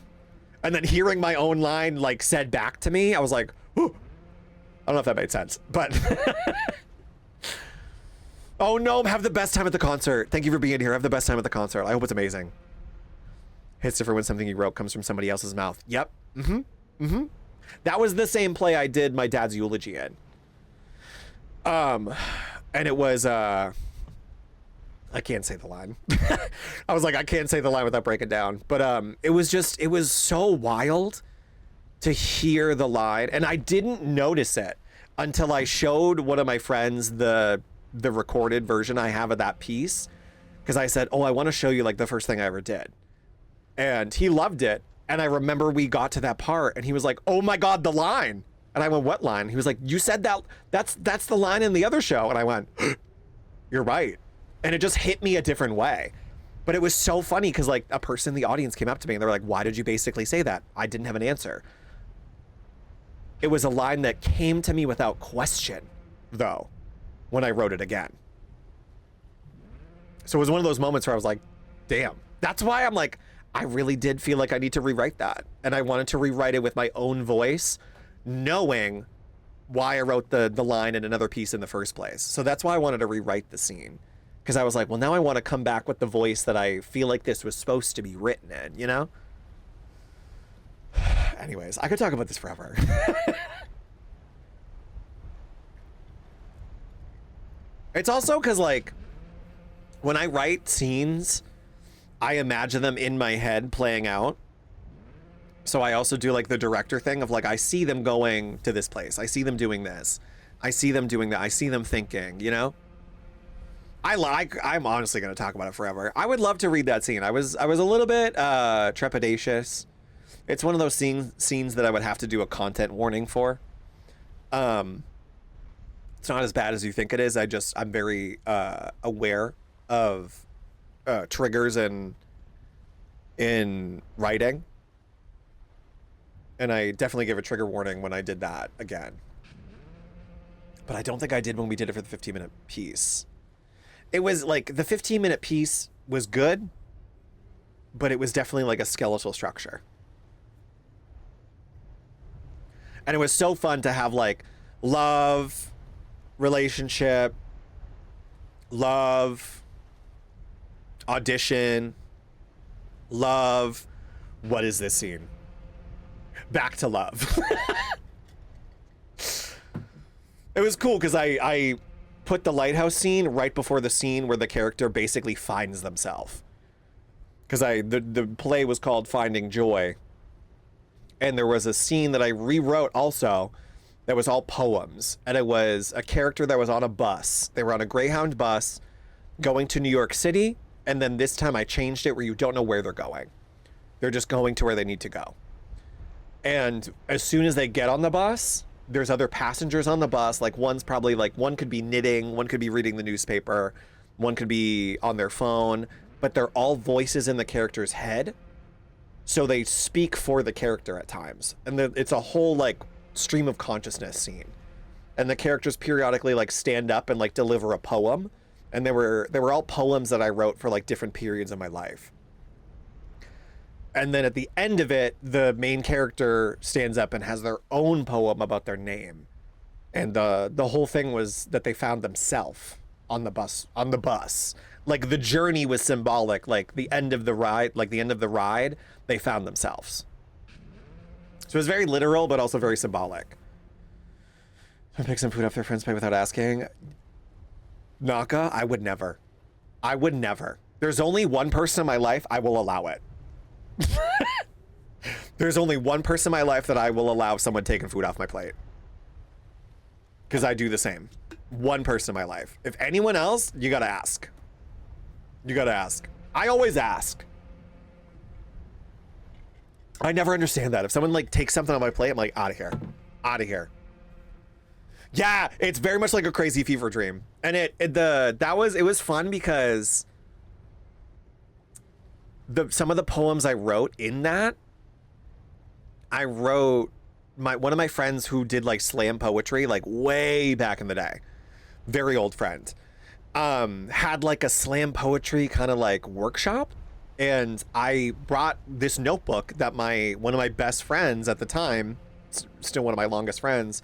And then hearing my own line like said back to me, I was like, whew. I don't know if that made sense, but oh no, have the best time at the concert. Thank you for being here. Have the best time at the concert. I hope it's amazing. Hits different when something you wrote comes from somebody else's mouth. Yep. That was the same play I did my dad's eulogy in. And it was I can't say the line. I was like, I can't say the line without breaking down. But it was so wild to hear the line, and I didn't notice it until I showed one of my friends the recorded version I have of that piece, because I said, oh, I want to show you like the first thing I ever did. And he loved it. And I remember we got to that part and he was like, oh my God, the line. And I went, what line? He was like, you said that's the line in the other show. And I went, you're right. And it just hit me a different way. But it was so funny because like a person in the audience came up to me and they were like, why did you basically say that? I didn't have an answer. It was a line that came to me without question, though, when I wrote it again. So it was one of those moments where I was like, damn. That's why I'm like, I really did feel like I need to rewrite that. And I wanted to rewrite it with my own voice, knowing why I wrote the line in another piece in the first place. So that's why I wanted to rewrite the scene. Because I was like, well, now I want to come back with the voice that I feel like this was supposed to be written in, you know? Anyways, I could talk about this forever. It's also because, like, when I write scenes, I imagine them in my head playing out. So I also do, like, the director thing of, like, I see them going to this place. I see them doing this. I see them doing that. I see them thinking, you know? I'm honestly going to talk about it forever. I would love to read that scene. I was a little bit trepidatious. It's one of those scenes that I would have to do a content warning for. It's not as bad as you think it is. I'm very aware of triggers in writing. And I definitely gave a trigger warning when I did that again. But I don't think I did when we did it for the 15-minute piece. It was like the 15-minute piece was good, but it was definitely like a skeletal structure. And it was so fun to have like love, relationship, love, audition, love. What is this scene? Back to love. It was cool because I put the lighthouse scene right before the scene where the character basically finds themselves. Because the play was called Finding Joy. And there was a scene that I rewrote also that was all poems. And it was a character that was on a bus. They were on a Greyhound bus going to New York City. And then this time I changed it where you don't know where they're going. They're just going to where they need to go. And as soon as they get on the bus, there's other passengers on the bus. Like one's probably like, one could be knitting, one could be reading the newspaper, one could be on their phone, but they're all voices in the character's head. So they speak for the character at times. And it's a whole like stream of consciousness scene. And the characters periodically like stand up and like deliver a poem. And they were all poems that I wrote for like different periods of my life. And then at the end of it, the main character stands up and has their own poem about their name. And the whole thing was that they found themselves on the bus. Like the journey was symbolic, like the end of the ride, they found themselves. So it was very literal, but also very symbolic. Pick some food off their friend's plate without asking. Naka, I would never. There's only one person in my life I will allow it. There's only one person in my life that I will allow someone taking food off my plate. Because I do the same. One person in my life. If anyone else, you gotta ask. I always ask. I never understand that. If someone like takes something on my plate, I'm like, out of here. Yeah, it's very much like a crazy fever dream. And it was fun because some of the poems I wrote in that I wrote one of my friends who did like slam poetry like way back in the day, very old friend, had like a slam poetry kind of like workshop, and I brought this notebook that one of my best friends at the time, still one of my longest friends,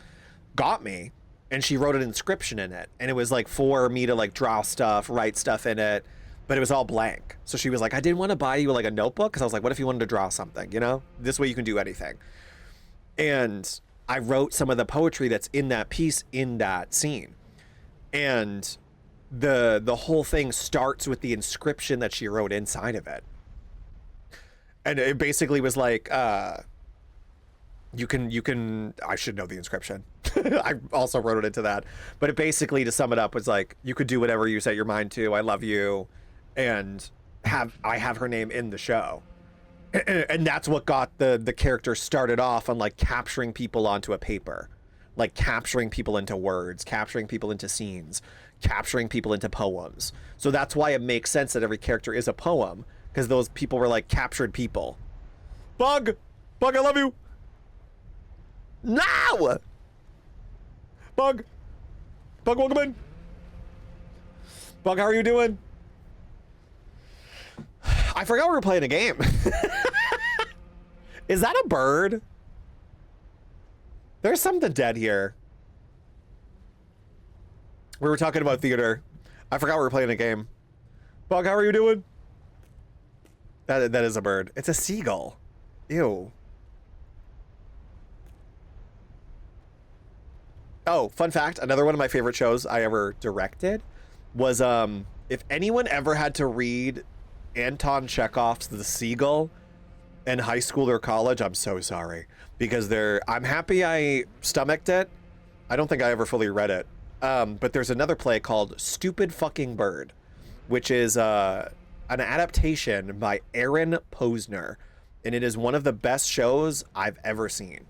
got me, and she wrote an inscription in it, and it was like for me to like draw stuff, write stuff in it, but it was all blank. So she was like, I didn't want to buy you like a notebook, because I was like, what if you wanted to draw something, you know, this way you can do anything. And I wrote some of the poetry that's in that piece in that scene, and the whole thing starts with the inscription that she wrote inside of it, and it basically was like, you can I should know the inscription. I also wrote it into that, but it basically, to sum it up, was like, you could do whatever you set your mind to, I love you, and I have her name in the show. And that's what got the character started off on like capturing people onto a paper, like capturing people into words, capturing people into scenes, capturing people into poems. So that's why it makes sense that every character is a poem, because those people were like captured people. Bug, I love you. No! Bug, welcome in. Bug, how are you doing? I forgot we were playing a game. Is that a bird? There's something dead here. We were talking about theater. I forgot we were playing a game. Bug, how are you doing? That is a bird. It's a seagull. Ew. Oh, fun fact, another one of my favorite shows I ever directed was, if anyone ever had to read Anton Chekhov's The Seagull in high school or college, I'm so sorry, because I'm happy I stomached it. I don't think I ever fully read it. But there's another play called Stupid Fucking Bird, which is an adaptation by Aaron Posner, and it is one of the best shows I've ever seen,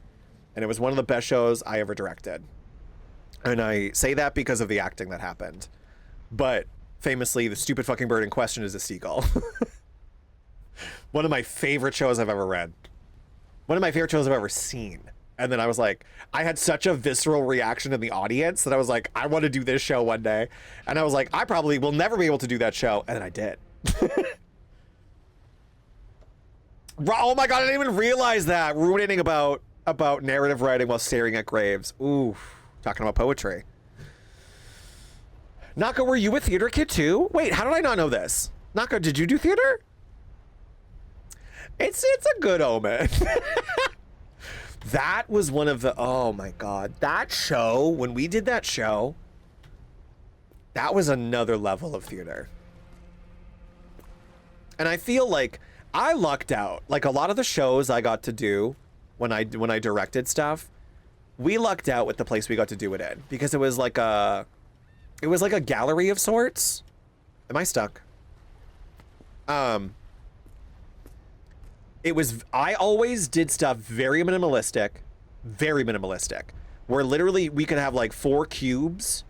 and it was one of the best shows I ever directed. And I say that because of the acting that happened, but famously, the stupid fucking bird in question is a seagull. One of my favorite shows I've ever read. One of my favorite shows I've ever seen. And then I was like, I had such a visceral reaction in the audience that I was like, I want to do this show one day. And I was like, I probably will never be able to do that show. And then I did. Oh my God, I didn't even realize that. Ruminating about narrative writing while staring at graves. Ooh, talking about poetry. Naka, were you a theater kid too? Wait, how did I not know this? Naka, did you do theater? It's a good omen. That was one of the, oh my God, that show, when we did that show, that was another level of theater. And I feel like I lucked out. Like a lot of the shows I got to do when I directed stuff, we lucked out with the place we got to do it in, because it was like a gallery of sorts. Am I stuck? I always did stuff very minimalistic, where literally we could have like 4 cubes,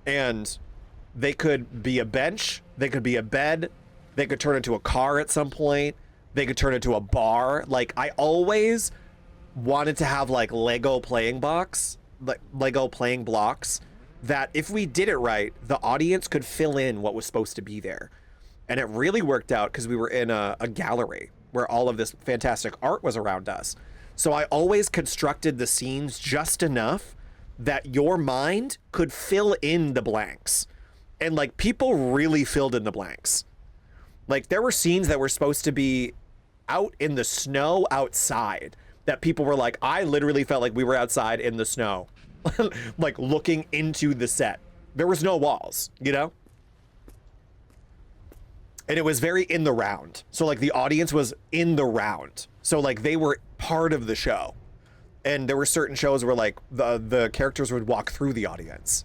and they could be a bench, they could be a bed, they could turn into a car at some point, they could turn into a bar. Like, I always wanted to have like Lego playing blocks, that if we did it right, the audience could fill in what was supposed to be there. And it really worked out because we were in a gallery where all of this fantastic art was around us. So I always constructed the scenes just enough that your mind could fill in the blanks. And like, people really filled in the blanks. Like, there were scenes that were supposed to be out in the snow outside that people were like, I literally felt like we were outside in the snow, like looking into the set. There was no walls, you know? And it was very in the round. So like the audience was in the round. So like they were part of the show. And there were certain shows where like the characters would walk through the audience.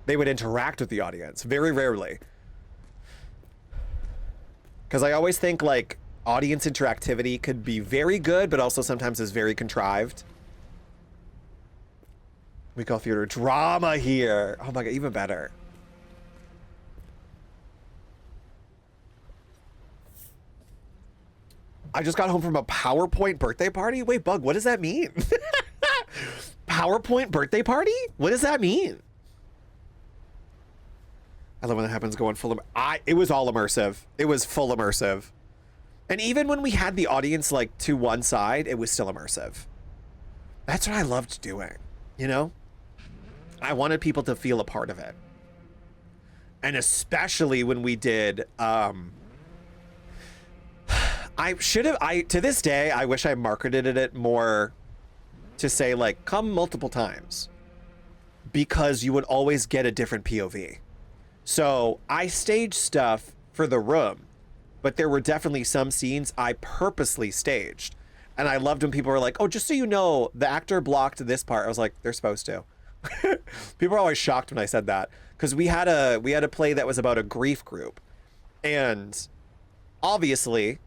They would interact with the audience, very rarely. Because I always think like audience interactivity could be very good, but also sometimes is very contrived. We call theater drama here. Oh my God, even better. I just got home from a PowerPoint birthday party. Wait, Bug, what does that mean? PowerPoint birthday party? What does that mean? I love when that happens going full. It was all immersive. It was full immersive. And even when we had the audience like to one side, it was still immersive. That's what I loved doing, you know? I wanted people to feel a part of it. And especially when we did, to this day, I wish I marketed it more to say like, come multiple times, because you would always get a different POV. So I staged stuff for the room, but there were definitely some scenes I purposely staged. And I loved when people were like, oh, just so you know, the actor blocked this part. I was like, they're supposed to. People are always shocked when I said that, because we had a play that was about a grief group, and obviously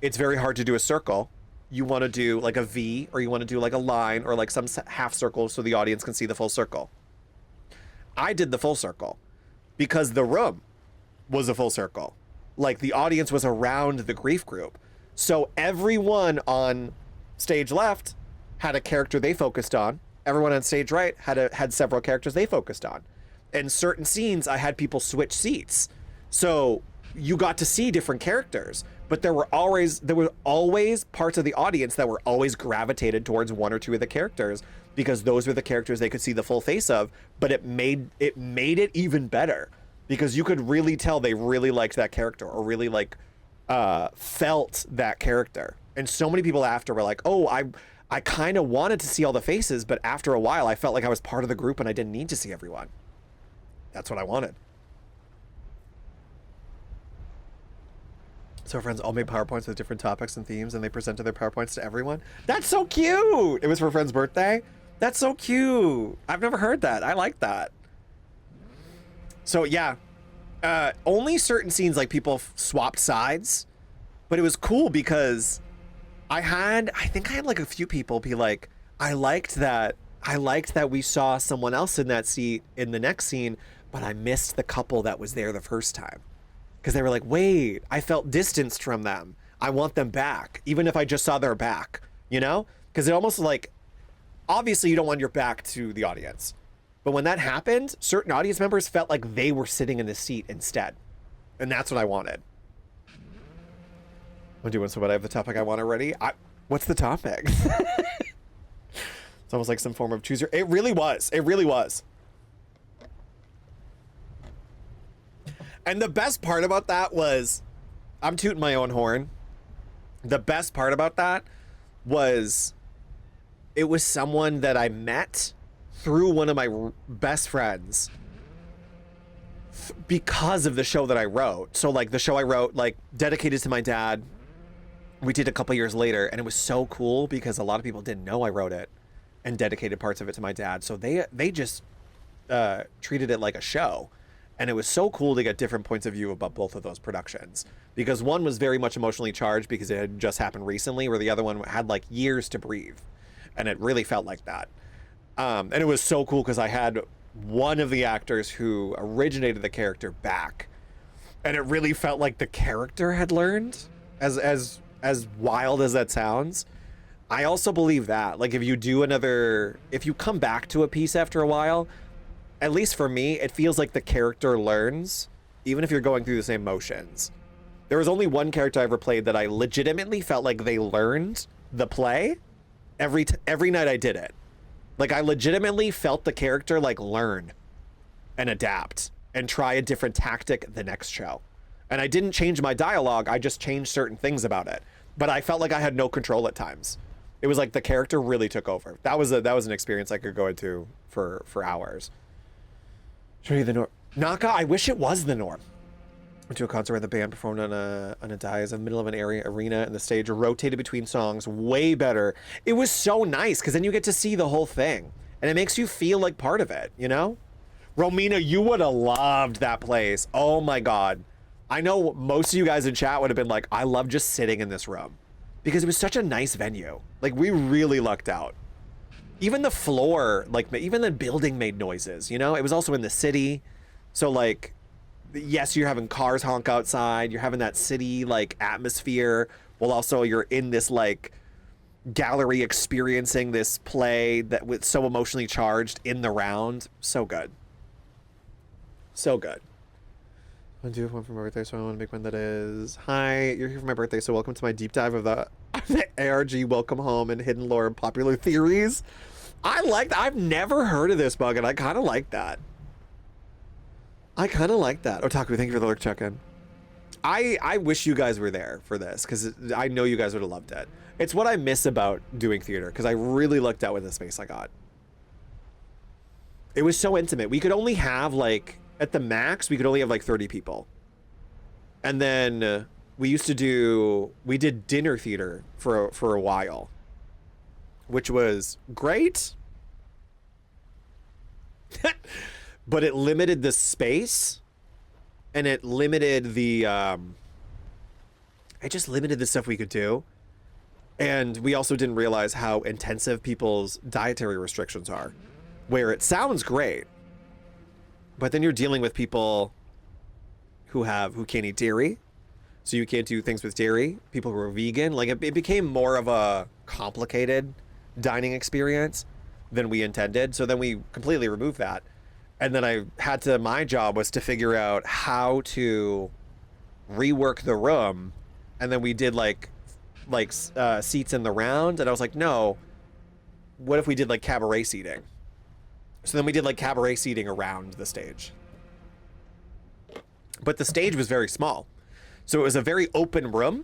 it's very hard to do a circle. You want to do like a V, or you want to do like a line, or like some half circle so the audience can see the full circle. I did the full circle because the room was a full circle. Like the audience was around the grief group. So everyone on stage left had a character they focused on. Everyone on stage right had several characters they focused on. In certain scenes, I had people switch seats. So you got to see different characters, but there were always parts of the audience that were always gravitated towards one or two of the characters, because those were the characters they could see the full face of. But it made it even better, because you could really tell they really liked that character, or really like felt that character. And so many people after were like, oh, I kind of wanted to see all the faces, but after a while I felt like I was part of the group and I didn't need to see everyone. That's what I wanted. So our friends all made PowerPoints with different topics and themes, and they presented their PowerPoints to everyone. That's so cute. It was for a friend's birthday. That's so cute. I've never heard that. I like that. So yeah, only certain scenes like people swapped sides, but it was cool because I think I had like a few people be like, I liked that we saw someone else in that seat in the next scene, but I missed the couple that was there the first time. Because they were like, wait, I felt distanced from them. I want them back, even if I just saw their back, you know? Because it almost like, obviously you don't want your back to the audience. But when that happened, certain audience members felt like they were sitting in the seat instead. And that's what I wanted. I'm doing so, but I have the topic I want already. What's the topic? It's almost like some form of chooser. It really was. It really was. And the best part about that was, I'm tooting my own horn. The best part about that was, it was someone that I met through one of my best friends because of the show that I wrote. So like the show I wrote, like dedicated to my dad, we did a couple years later, and it was so cool because a lot of people didn't know I wrote it and dedicated parts of it to my dad. So they just treated it like a show. And it was so cool to get different points of view about both of those productions, because one was very much emotionally charged because it had just happened recently, where the other one had like years to breathe, and it really felt like that. And it was so cool because I had one of the actors who originated the character back, and it really felt like the character had learned, as wild as that sounds. I also believe that, like, if you come back to a piece after a while, at least for me, it feels like the character learns, even if you're going through the same motions. There was only one character I ever played that I legitimately felt like they learned the play every night I did it. Like, I legitimately felt the character like learn and adapt and try a different tactic the next show. And I didn't change my dialogue, I just changed certain things about it. But I felt like I had no control at times. It was like the character really took over. That was an experience I could go into for hours. Show you the norm. Naka, I wish it was the norm. Went to a concert where the band performed on a dais in the middle of an arena, and the stage rotated between songs. Way better. It was so nice, because then you get to see the whole thing, and it makes you feel like part of it, you know? Romina, you would have loved that place. Oh my God. I know most of you guys in chat would have been like, I love just sitting in this room, because it was such a nice venue. Like, we really lucked out. Even the floor, like, even the building made noises, you know? It was also in the city. So, like, yes, you're having cars honk outside. You're having that city, like, atmosphere while also you're in this like gallery experiencing this play that was so emotionally charged in the round. So good. So good. I do have one for my birthday, so I want to make one that is, hi, you're here for my birthday, so welcome to my deep dive of the ARG Welcome Home and Hidden Lore and Popular Theories. I like that. I've never heard of this bug, and I kind of like that. Otaku, thank you for the lurk check-in. I wish you guys were there for this, because I know you guys would have loved it. It's what I miss about doing theater, because I really lucked out with the space I got. It was so intimate. We could only have, like, at the max, we could only have, like, 30 people. And then we did dinner theater for a while, which was great. But it limited the space, and it limited the, it just limited the stuff we could do. And we also didn't realize how intensive people's dietary restrictions are, where it sounds great, but then you're dealing with people who can't eat dairy, so you can't do things with dairy, people who are vegan. Like, it became more of a complicated dining experience than we intended. So then we completely removed that. And then my job was to figure out how to rework the room. And then we did like seats in the round. And I was like, no, what if we did like cabaret seating? So then we did like cabaret seating around the stage. But the stage was very small. So it was a very open room.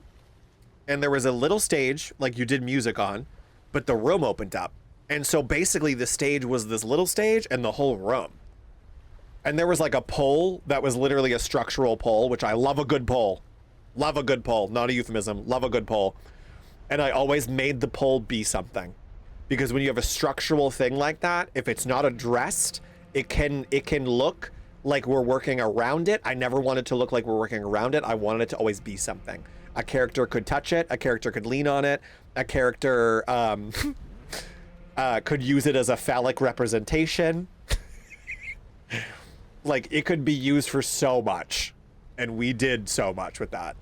And there was a little stage like you did music on, but the room opened up. And so basically the stage was this little stage and the whole room. And there was like a pole that was literally a structural pole, which I love a good pole. Love a good pole, not a euphemism. Love a good pole. And I always made the pole be something. Because when you have a structural thing like that, if it's not addressed, it can look like we're working around it. I never wanted to look like we're working around it. I wanted it to always be something. A character could touch it. A character could lean on it. A character could use it as a phallic representation. Like, it could be used for so much, and we did so much with that.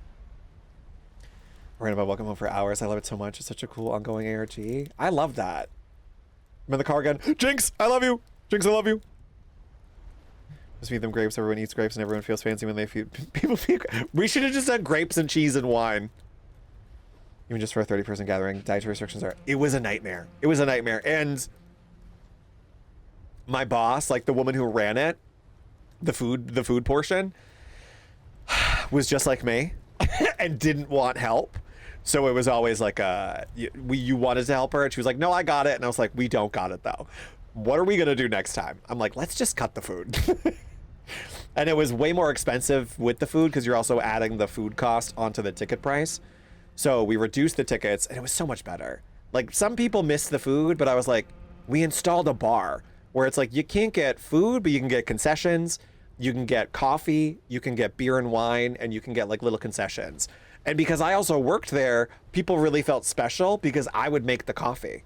We're gonna welcome home for hours. I love it so much. It's such a cool ongoing ARG. I love that. I'm in the car again. Jinx, I love you. Jinx, I love you. Just feed them grapes. Everyone eats grapes, and everyone feels fancy when they feed people. We should have just done grapes and cheese and wine. Even just for a 30-person gathering, dietary restrictions are. It was a nightmare. It was a nightmare, and my boss, like the woman who ran it, the food portion, was just like me and didn't want help. So it was always like you wanted to help her, and she was like, no, I got it. And I was like, we don't got it though. What are we gonna do next time? I'm like, let's just cut the food. And it was way more expensive with the food because you're also adding the food cost onto the ticket price. So we reduced the tickets, and it was so much better. Like, some people missed the food, but I was like, we installed a bar where it's like, you can't get food, but you can get concessions, you can get coffee, you can get beer and wine, and you can get like little concessions. And because I also worked there, people really felt special because I would make the coffee.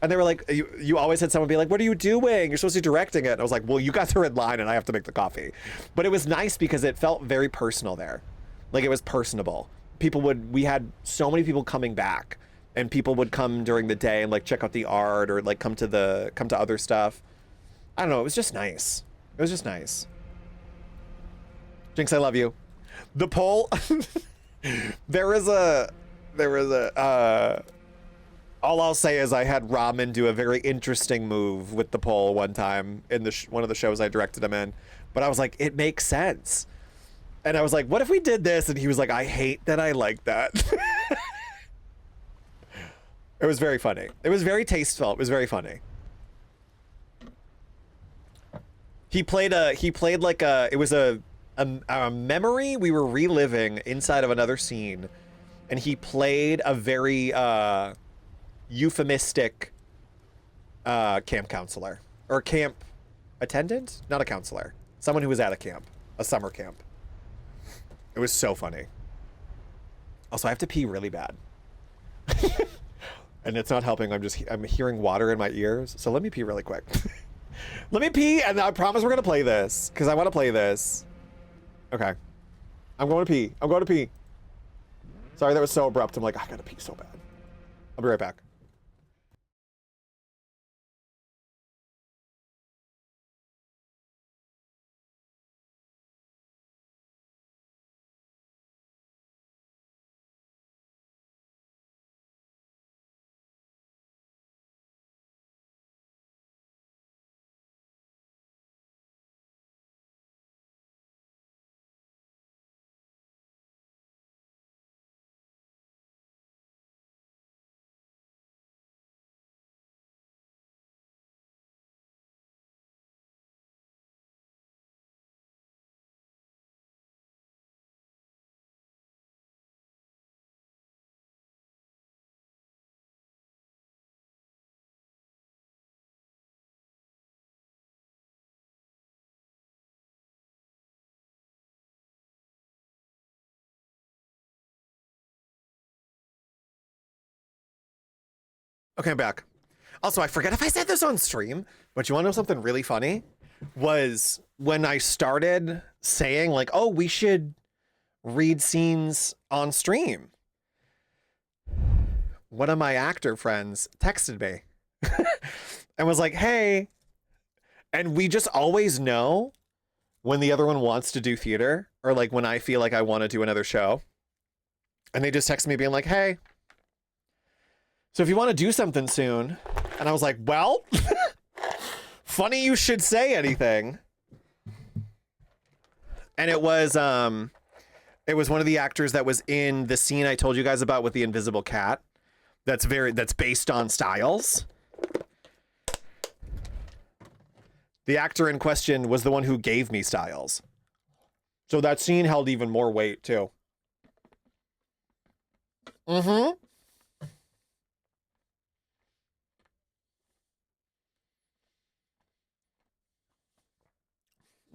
And they were like, you always had someone be like, what are you doing? You're supposed to be directing it. And I was like, well, you guys are in line and I have to make the coffee. But it was nice because it felt very personal there. Like, it was personable. We had so many people coming back, and people would come during the day and like check out the art or like come to other stuff. I don't know. It was just nice. It was just nice. Jinx, I love you. The poll. There was a all I'll say is I had Ramen do a very interesting move with the poll one time in one of the shows I directed him in. But I was like, it makes sense. And I was like, what if we did this? And he was like, I hate that I like that. It was very funny. It was very tasteful. It was very funny. He played like it was a memory we were reliving inside of another scene. And he played a very euphemistic camp counselor or camp attendant, not a counselor, someone who was at a camp, a summer camp. It was so funny. Also, I have to pee really bad. And it's not helping. I'm hearing water in my ears. So let me pee really quick. Let me pee, and I promise we're gonna play this because I want to play this. Okay. I'm going to pee. I'm going to pee. Sorry, that was so abrupt. I'm like, I gotta pee so bad. I'll be right back. Okay, I'm back. Also, I forget if I said this on stream, but you want to know something really funny? Was when I started saying, like, oh, we should read scenes on stream. One of my actor friends texted me and was like, hey, and we just always know when the other one wants to do theater or like when I feel like I want to do another show. And they just text me being like, hey, so if you want to do something soon. And I was like, well, funny you should say anything. And it was one of the actors that was in the scene I told you guys about with the invisible cat. That's based on Styles. The actor in question was the one who gave me Styles. So that scene held even more weight too. Mm-hmm.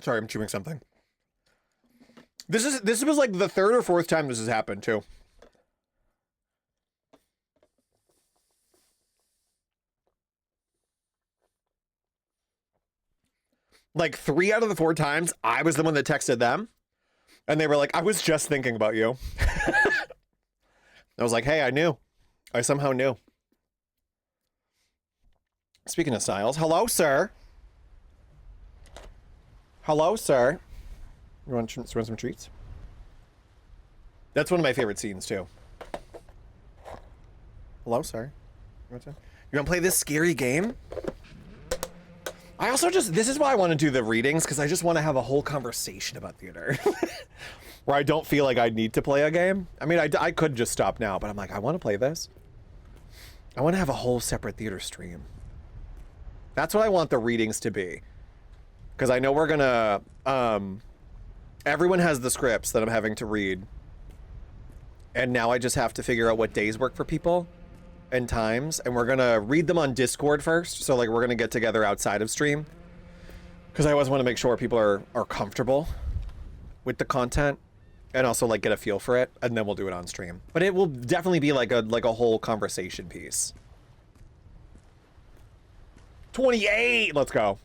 Sorry, I'm chewing something. This was like the third or fourth time this has happened too. Like 3 out of the 4 times, I was the one that texted them. And they were like, I was just thinking about you. I was like, hey, I knew. I somehow knew. Speaking of Styles, hello, sir. Hello, sir. You want some treats? That's one of my favorite scenes, too. Hello, sir. You want to play this scary game? I also this is why I want to do the readings, because I just want to have a whole conversation about theater. Where I don't feel like I need to play a game. I mean, I could just stop now, but I'm like, I want to play this. I want to have a whole separate theater stream. That's what I want the readings to be. Because I know we're gonna, everyone has the scripts that I'm having to read. And now I just have to figure out what days work for people and times. And we're gonna read them on Discord first. So like we're gonna get together outside of stream. Because I always want to make sure people are comfortable with the content. And also like get a feel for it. And then we'll do it on stream. But it will definitely be like a whole conversation piece. 28! Let's go.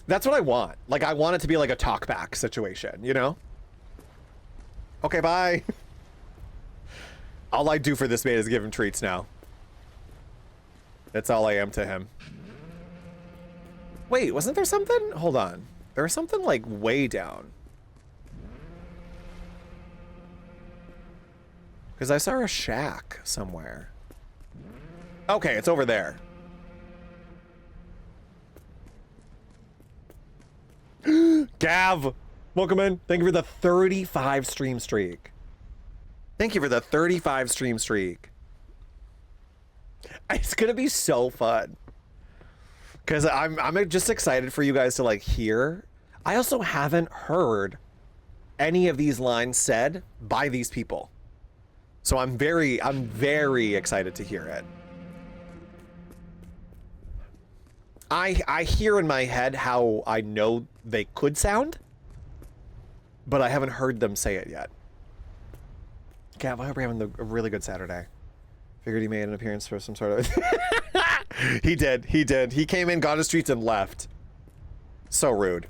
That's what I want. Like, I want it to be like a talk-back situation, you know? Okay, bye. All I do for this man is give him treats now. That's all I am to him. Wait, wasn't there something? Hold on. There was something, like, way down. Because I saw a shack somewhere. Okay, it's over there. Gav, welcome in. Thank you for the 35 stream streak. Thank you for the 35 stream streak. It's gonna be so fun. Cause I'm just excited for you guys to like hear. I also haven't heard any of these lines said by these people. So I'm very excited to hear it. I hear in my head how I know they could sound, but I haven't heard them say it yet. Gav, I hope you're having a really good Saturday. Figured he made an appearance for some sort of... He did. He came in, got his treats, and left. So rude.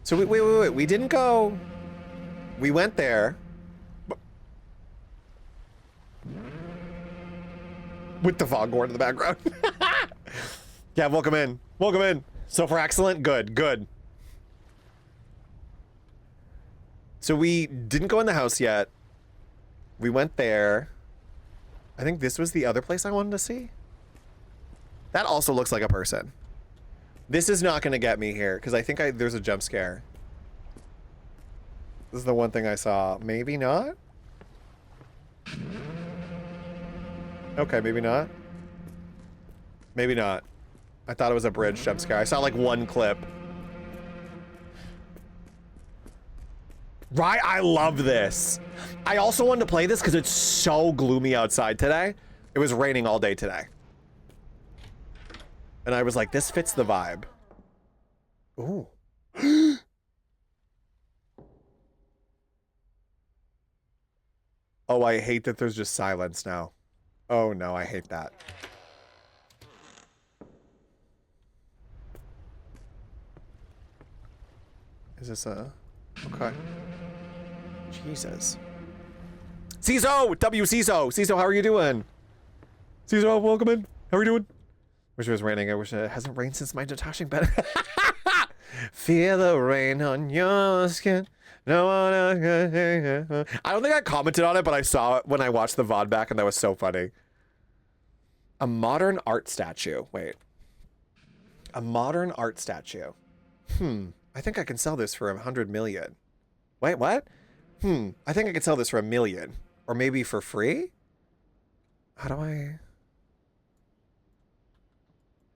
So wait. We didn't go... We went there. With the foghorn in the background. Yeah, welcome in. Welcome in. So far, excellent. Good, good. So we didn't go in the house yet. We went there. I think this was the other place I wanted to see. That also looks like a person. This is not going to get me here because I think there's a jump scare. This is the one thing I saw. Maybe not? Okay, maybe not. Maybe not. I thought it was a bridge jump scare. I saw like one clip. Right? I love this. I also wanted to play this because it's so gloomy outside today. It was raining all day today. And I was like, this fits the vibe. Ooh. Oh, I hate that there's just silence now. Oh no, I hate that. Is this a... Okay. Jesus. CISO! CISO! CISO, how are you doing? CISO, welcome in. How are you doing? Wish it was raining. I wish it hasn't rained since my detaching bed. Feel the rain on your skin. No one else can take it. I don't think I commented on it, but I saw it when I watched the VOD back, and that was so funny. A modern art statue. Wait. A modern art statue. I think I can sell this for 100 million. Wait, what? I think I could sell this for $1 million. Or maybe for free? How do I...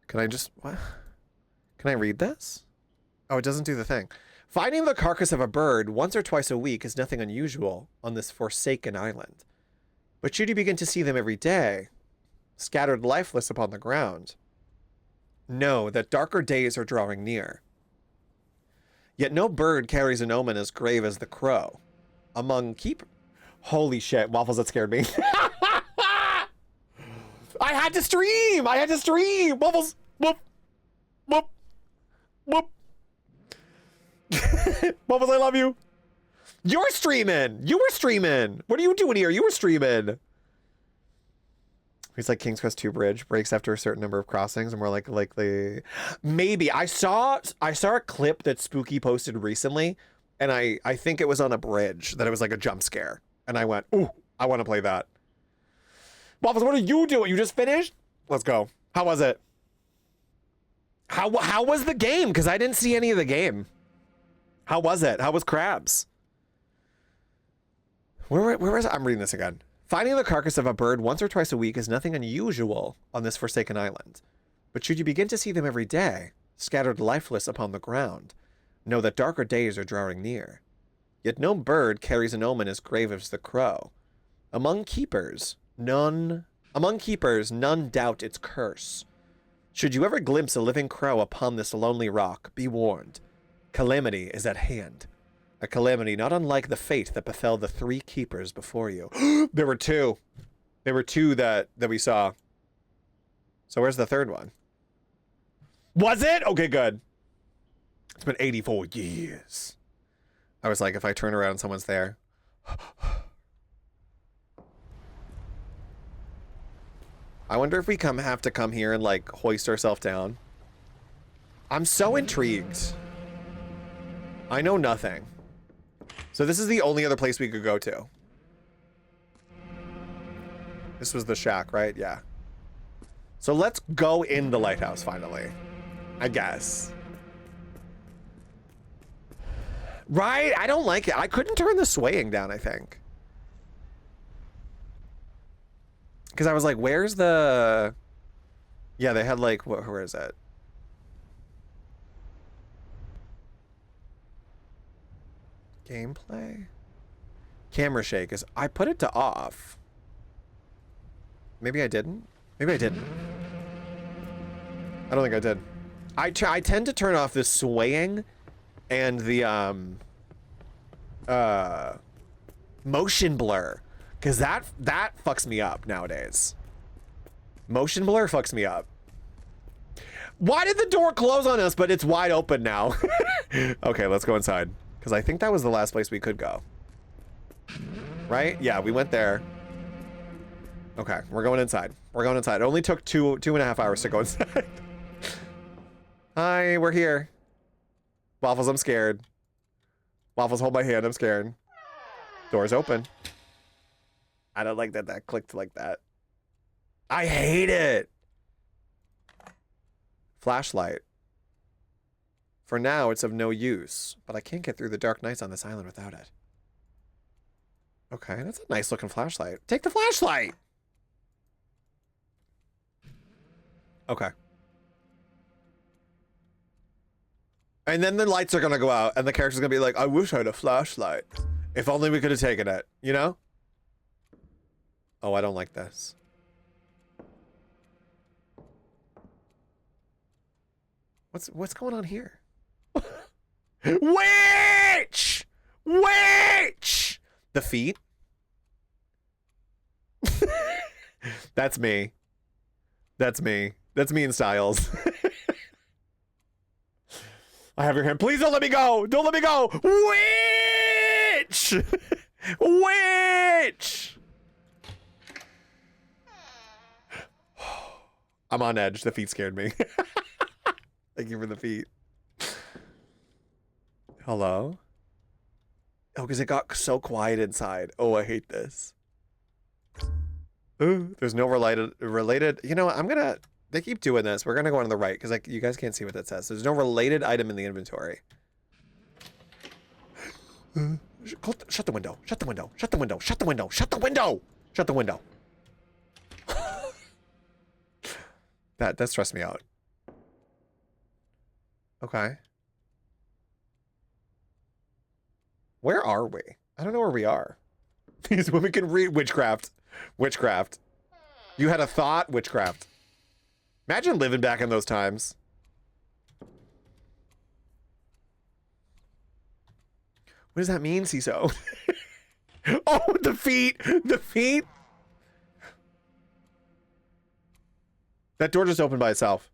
Can I just... What? Can I read this? Oh, it doesn't do the thing. Finding the carcass of a bird once or twice a week is nothing unusual on this forsaken island. But should you begin to see them every day, scattered lifeless upon the ground, know that darker days are drawing near. Yet no bird carries an omen as grave as the crow. Among Holy shit, Waffles, that scared me. I had to stream! I had to stream! Waffles! Whoop! Whoop! Whoop! Waffles, I love you! You're streaming! You were streaming! What are you doing here? You were streaming! He's like King's Quest 2 bridge breaks after a certain number of crossings, and more likely maybe. I saw a clip that Spooky posted recently, and I think it was on a bridge that it was like a jump scare, and I went, ooh, I want to play that. Waffles, what are you doing? You just finished? Let's go. How was it? How was the game? Because I didn't see any of the game. How was it? How was Crabs? Where was it? I'm reading this again. Finding the carcass of a bird once or twice a week is nothing unusual on this forsaken island. But should you begin to see them every day, scattered lifeless upon the ground, know that darker days are drawing near. Yet no bird carries an omen as grave as the crow. Among keepers, none doubt its curse. Should you ever glimpse a living crow upon this lonely rock, be warned. Calamity is at hand. A calamity not unlike the fate that befell the 3 keepers before you. There were 2. There were 2 that we saw. So where's the 3rd one? Was it? Okay, good. It's been 84 years. I was like, if I turn around, someone's there. I wonder if we have to come here and like hoist ourselves down. I'm so intrigued. I know nothing. So this is the only other place we could go to. This was the shack, right? Yeah. So let's go in the lighthouse finally. I guess. Right? I don't like it. I couldn't turn the swaying down, I think. Because I was like, where's the... Yeah, they had like, where is it? Gameplay? Camera shake is... I put it to off. Maybe I didn't? Maybe I didn't. I don't think I did. I tend to turn off the swaying and the motion blur. Because that fucks me up nowadays. Motion blur fucks me up. Why did the door close on us, but it's wide open now? Okay, let's go inside. Because I think that was the last place we could go. Right? Yeah, we went there. Okay, we're going inside. We're going inside. It only took two and a half hours to go inside. Hi, we're here. Waffles, I'm scared. Waffles, hold my hand, I'm scared. Door's open. I don't like that that clicked like that. I hate it. Flashlight. For now, it's of no use, but I can't get through the dark nights on this island without it. Okay, that's a nice looking flashlight. Take the flashlight! Okay. And then the lights are gonna go out, and the character's gonna be like, I wish I had a flashlight. If only we could have taken it, you know? Oh, I don't like this. What's going on here? Witch! Witch! The feet? That's me. That's me. That's me in Styles. I have your hand. Please don't let me go. Don't let me go. Witch! Witch! I'm on edge. The feet scared me. Thank you for the feet. Hello? Oh, because it got so quiet inside. Oh, I hate this. Ooh, there's no related. You know what? I'm gonna. They keep doing this. We're gonna go on the right because like you guys can't see what that says. There's no related item in the inventory. Shut the window. Shut the window. Shut the window. Shut the window. Shut the window. Shut the window. That stressed me out. Okay. Where are we? I don't know where we are. These women can read witchcraft. Witchcraft. You had a thought? Witchcraft. Imagine living back in those times. What does that mean, CISO? Oh, the feet! The feet! That door just opened by itself.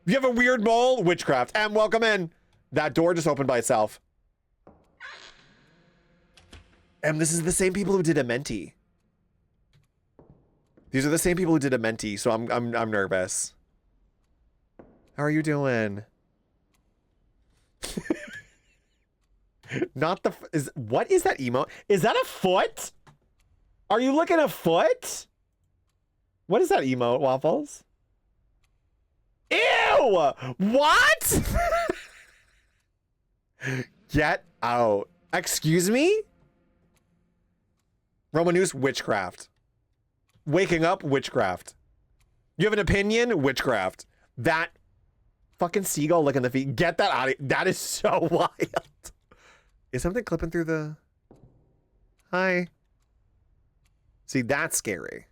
You have a weird mole? Witchcraft. And welcome in. That door just opened by itself. And this is the same people who did a Menti. These are the same people who did a Menti, so I'm nervous. How are you doing? Not the what is that emote? Is that a foot? Are you looking at foot? What is that emote, Waffles? Ew! What? Get out. Excuse me? Roman news, witchcraft. Waking up, witchcraft. You have an opinion? Witchcraft. That fucking seagull licking the feet. Get that out of here. That is so wild. Is something clipping through the... Hi. See, that's scary.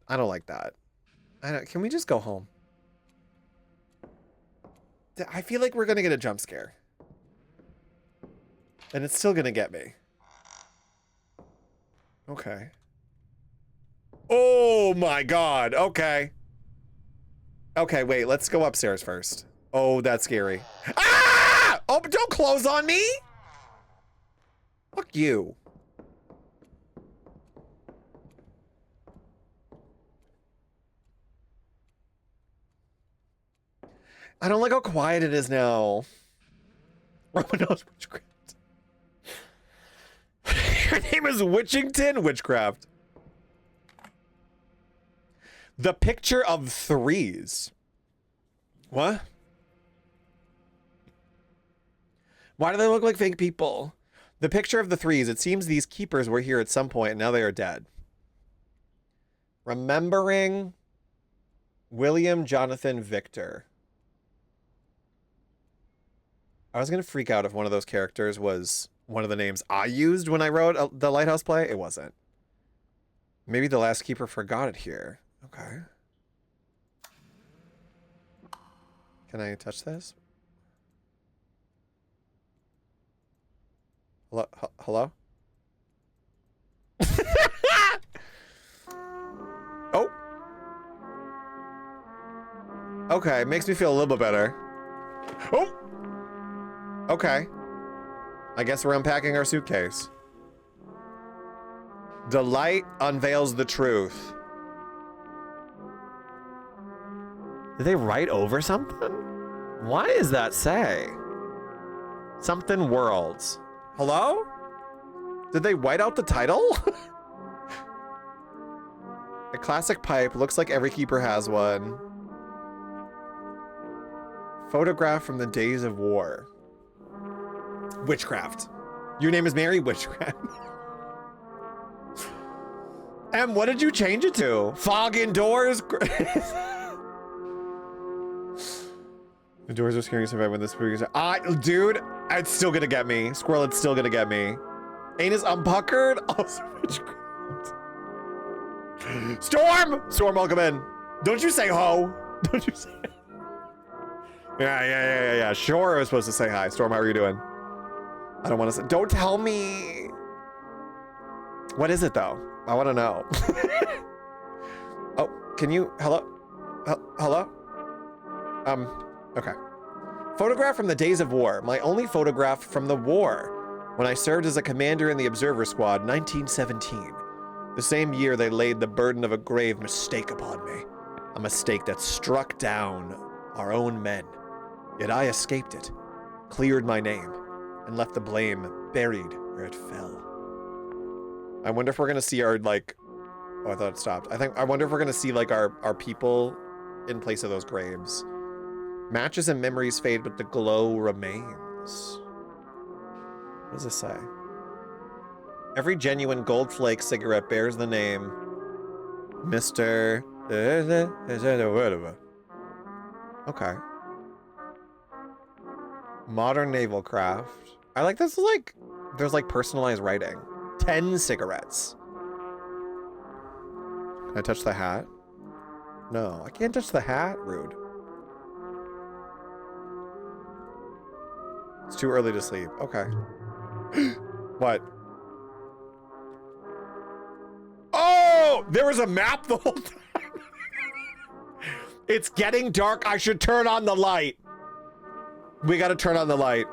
I don't like that. Can we just go home? I feel like we're gonna get a jump scare. And it's still gonna get me. Okay. Oh my god. Okay. Okay, wait. Let's go upstairs first. Oh, that's scary. Ah! Oh, but don't close on me! Fuck you. I don't like how quiet it is now. Roman knows witchcraft. Her name is Witchington Witchcraft. The picture of threes. What? Why do they look like fake people? The picture of the threes. It seems these keepers were here at some point and now they are dead. Remembering William Jonathan Victor. I was going to freak out if one of those characters was one of the names I used when I wrote the Lighthouse play. It wasn't. Maybe the last keeper forgot it here. Okay. Can I touch this? Hello? Hello? Oh! Okay, makes me feel a little bit better. Oh! Okay. I guess we're unpacking our suitcase. The light unveils the truth. Did they write over something? What does that say? Something worlds. Hello? Did they white out the title? A classic pipe. Looks like every keeper has one. Photograph from the days of war. Witchcraft. Your name is Mary Witchcraft. Em, what did you change it to? Fog indoors? The doors are scary survive when this movie is. Dude, it's still gonna get me. Squirrel, it's still gonna get me. Anus unpuckered? Also witchcraft. Storm! Storm, welcome in. Don't you say ho. Don't you say. Yeah. Sure, I was supposed to say hi. Storm, how are you doing? I don't want to say. Don't tell me. What is it though? I want to know. Oh, can you? Hello? Hello? Okay. Photograph from the days of war. My only photograph from the war. When I served as a commander in the Observer Squad, 1917. The same year they laid the burden of a grave mistake upon me. A mistake that struck down our own men. Yet I escaped it, cleared my name, and left the blame buried where it fell. I wonder if we're gonna see our, like, oh, I thought it stopped. I wonder if we're gonna see, like, our people in place of those graves. Matches and memories fade, but the glow remains. What does this say? Every genuine gold flake cigarette bears the name Mr. Okay. Modern naval craft. I like this. Like, there's like personalized writing. 10 cigarettes. Can I touch the hat? No, I can't touch the hat. Rude. It's too early to sleep. Okay. What? Oh, there was a map the whole time. It's getting dark. I should turn on the light. We got to turn on the light.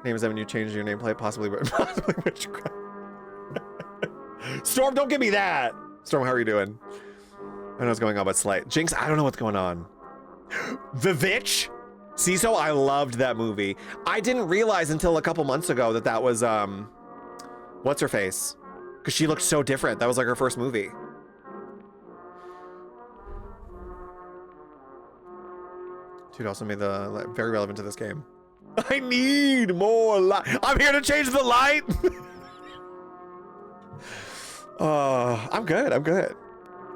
Name is Evan. You changed your nameplate, possibly witchcraft. Storm, don't give me that. Storm, how are you doing? I don't know what's going on, but slight. Jinx, I don't know what's going on. The Vitch? CISO, I loved that movie. I didn't realize until a couple months ago that that was, what's her face? Because she looked so different. That was like her first movie. Dude also made the very relevant to this game. I need more light. I'm here to change the light. I'm good. I'm good.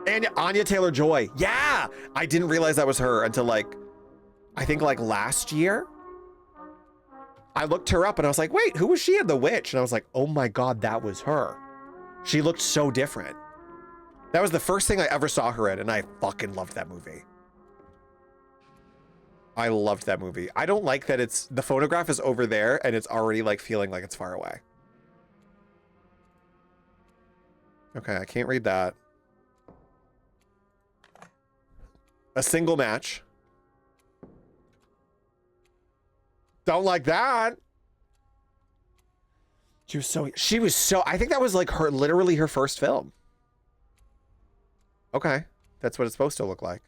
And Anya Taylor-Joy. Yeah. I didn't realize that was her until like, I think like last year. I looked her up and I was like, wait, who was she in The Witch? And I was like, oh my God, that was her. She looked so different. That was the first thing I ever saw her in, and I fucking loved that movie. I loved that movie. I don't like that it's, the photograph is over there and it's already like feeling like it's far away. Okay, I can't read that. A single match. Don't like that. She was so, I think that was like her, literally her first film. Okay. That's what it's supposed to look like.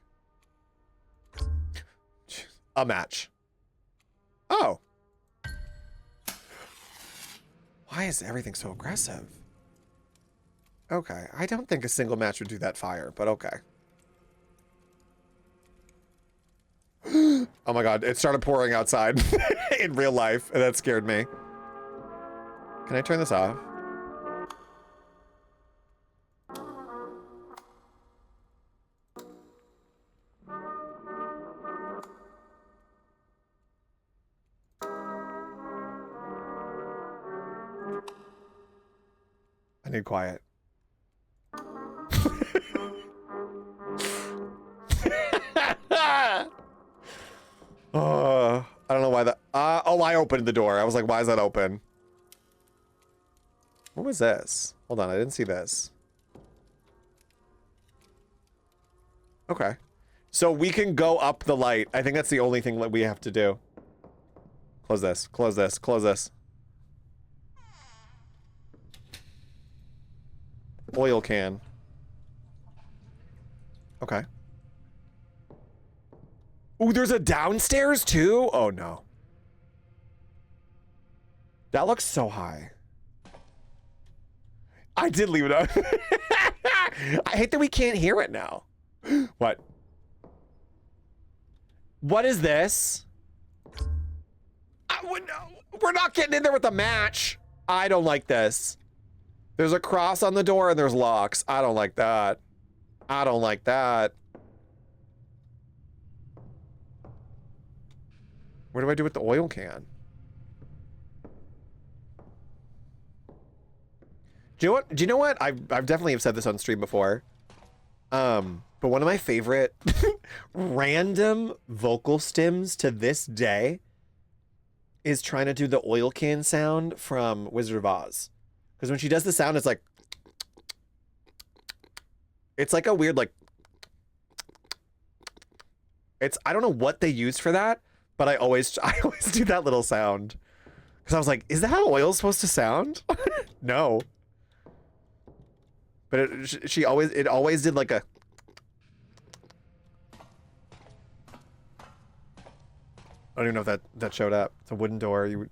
A match. Oh. Why is everything so aggressive? Okay. I don't think a single match would do that fire, but okay. Oh my God. It started pouring outside in real life, and that scared me. Can I turn this off? I need quiet. I don't know why that. Oh, I opened the door. I was like, why is that open? What was this? Hold on, I didn't see this. Okay. So we can go up the light. I think that's the only thing that we have to do. Close this, close this, close this. oil can. Okay. Ooh, there's a downstairs too? Oh no. That looks so high. I did leave it up. I hate that we can't hear it now. What? What is this? We're not getting in there with a match. I don't like this. There's a cross on the door and there's locks. I don't like that. I don't like that. What do I do with the oil can? Do you know what? I've definitely have said this on stream before. But one of my favorite random vocal stems to this day is trying to do the oil can sound from Wizard of Oz. Because when she does the sound, it's like a weird like I don't know what they used for that, but I always do that little sound. Because I was like, is that how oil's supposed to sound? No. But it always did like a. I don't even know if that showed up. It's a wooden door.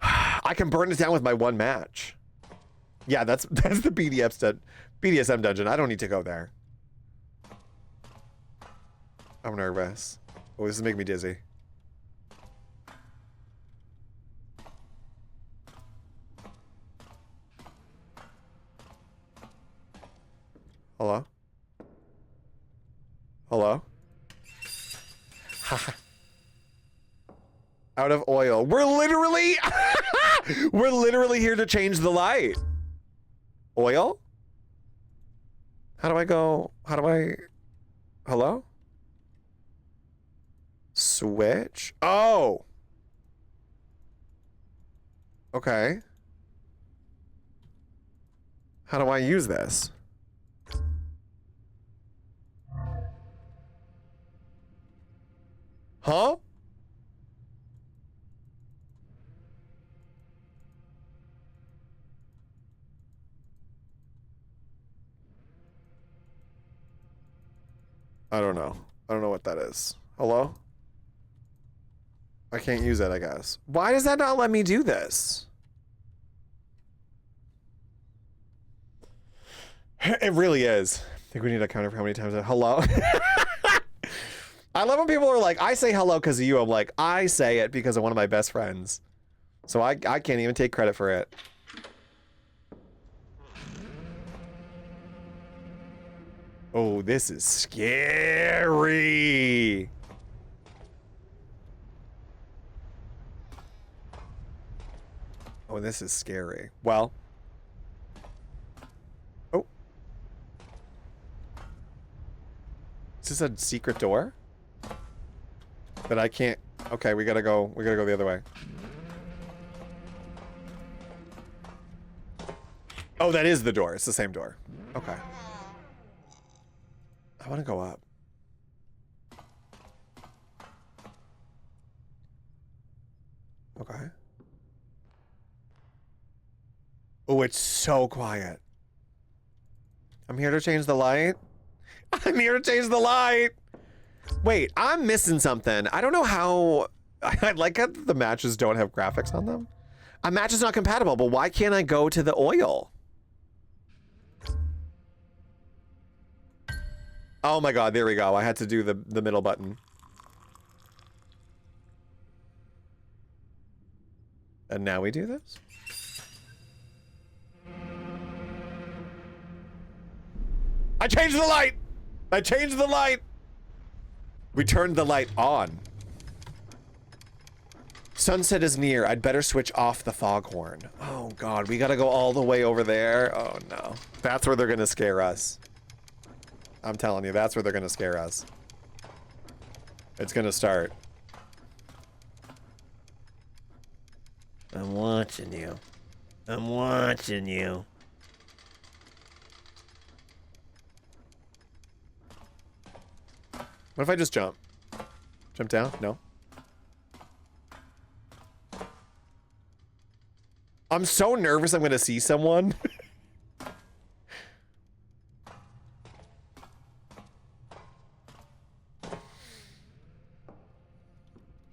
I can burn it down with my one match. Yeah, that's the BDSM dungeon. I don't need to go there. I'm nervous. Oh, this is making me dizzy. Hello? Hello? Out of oil. We're literally here to change the light. Oil? How do I go? Hello? Switch? Oh. Okay. How do I use this? Huh? I don't know. I don't know what that is. Hello? I can't use it, I guess. Why does that not let me do this? It really is. I think we need a counter for how many times hello? I love when people are like, I say hello because of you. I'm like, I say it because of one of my best friends. So I can't even take credit for it. Oh, this is scary. Oh, this is scary. Well. Oh. Is this a secret door? That I can't. Okay, we gotta go the other way. Oh, that is the door. It's the same door. Okay. I want to go up. Okay. Oh, it's so quiet. I'm here to change the light. I'm here to change the light. Wait, I'm missing something. I don't know how. I like how the matches don't have graphics on them. A match is not compatible, but why can't I go to the oil? Oh my god, there we go. I had to do the middle button. And now we do this? I changed the light! I changed the light! We turned the light on. Sunset is near. I'd better switch off the foghorn. Oh god, we gotta go all the way over there. Oh no. That's where they're gonna scare us. I'm telling you, that's where they're gonna scare us. It's gonna start. I'm watching you. I'm watching you. What if I just jump? Jump down? No. I'm so nervous I'm gonna see someone.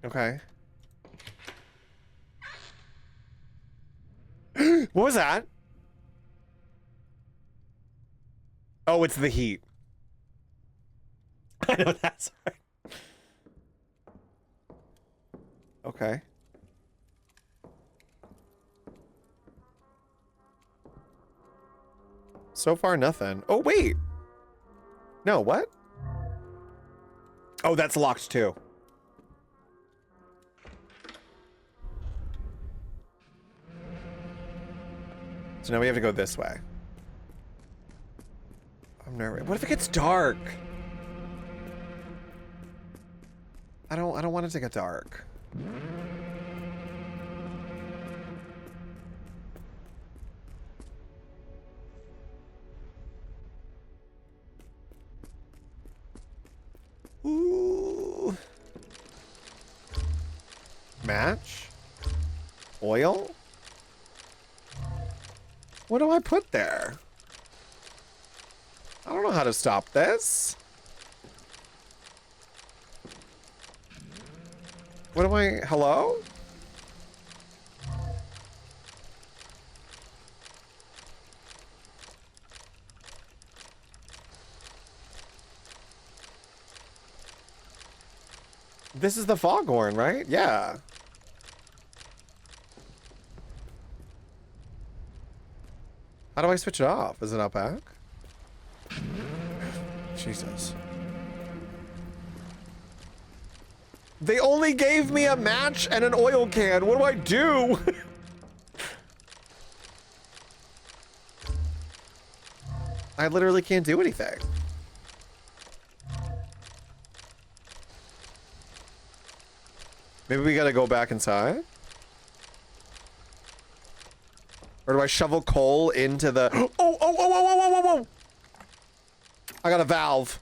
Okay. What was that? Oh, it's the heat. I know that's right. Okay. So far, nothing. Oh, wait. No, what? Oh, that's locked too. So now we have to go this way. I'm nervous. What if it gets dark? I don't want it to get dark. Ooh. Match? Oil? What do I put there? I don't know how to stop this. What am I... Hello? This is the foghorn, right? Yeah. How do I switch it off? Is it up back? Jesus. They only gave me a match and an oil can. What do I do? I literally can't do anything. Maybe we gotta go back inside? Or do I shovel coal into the... Oh! I got a valve.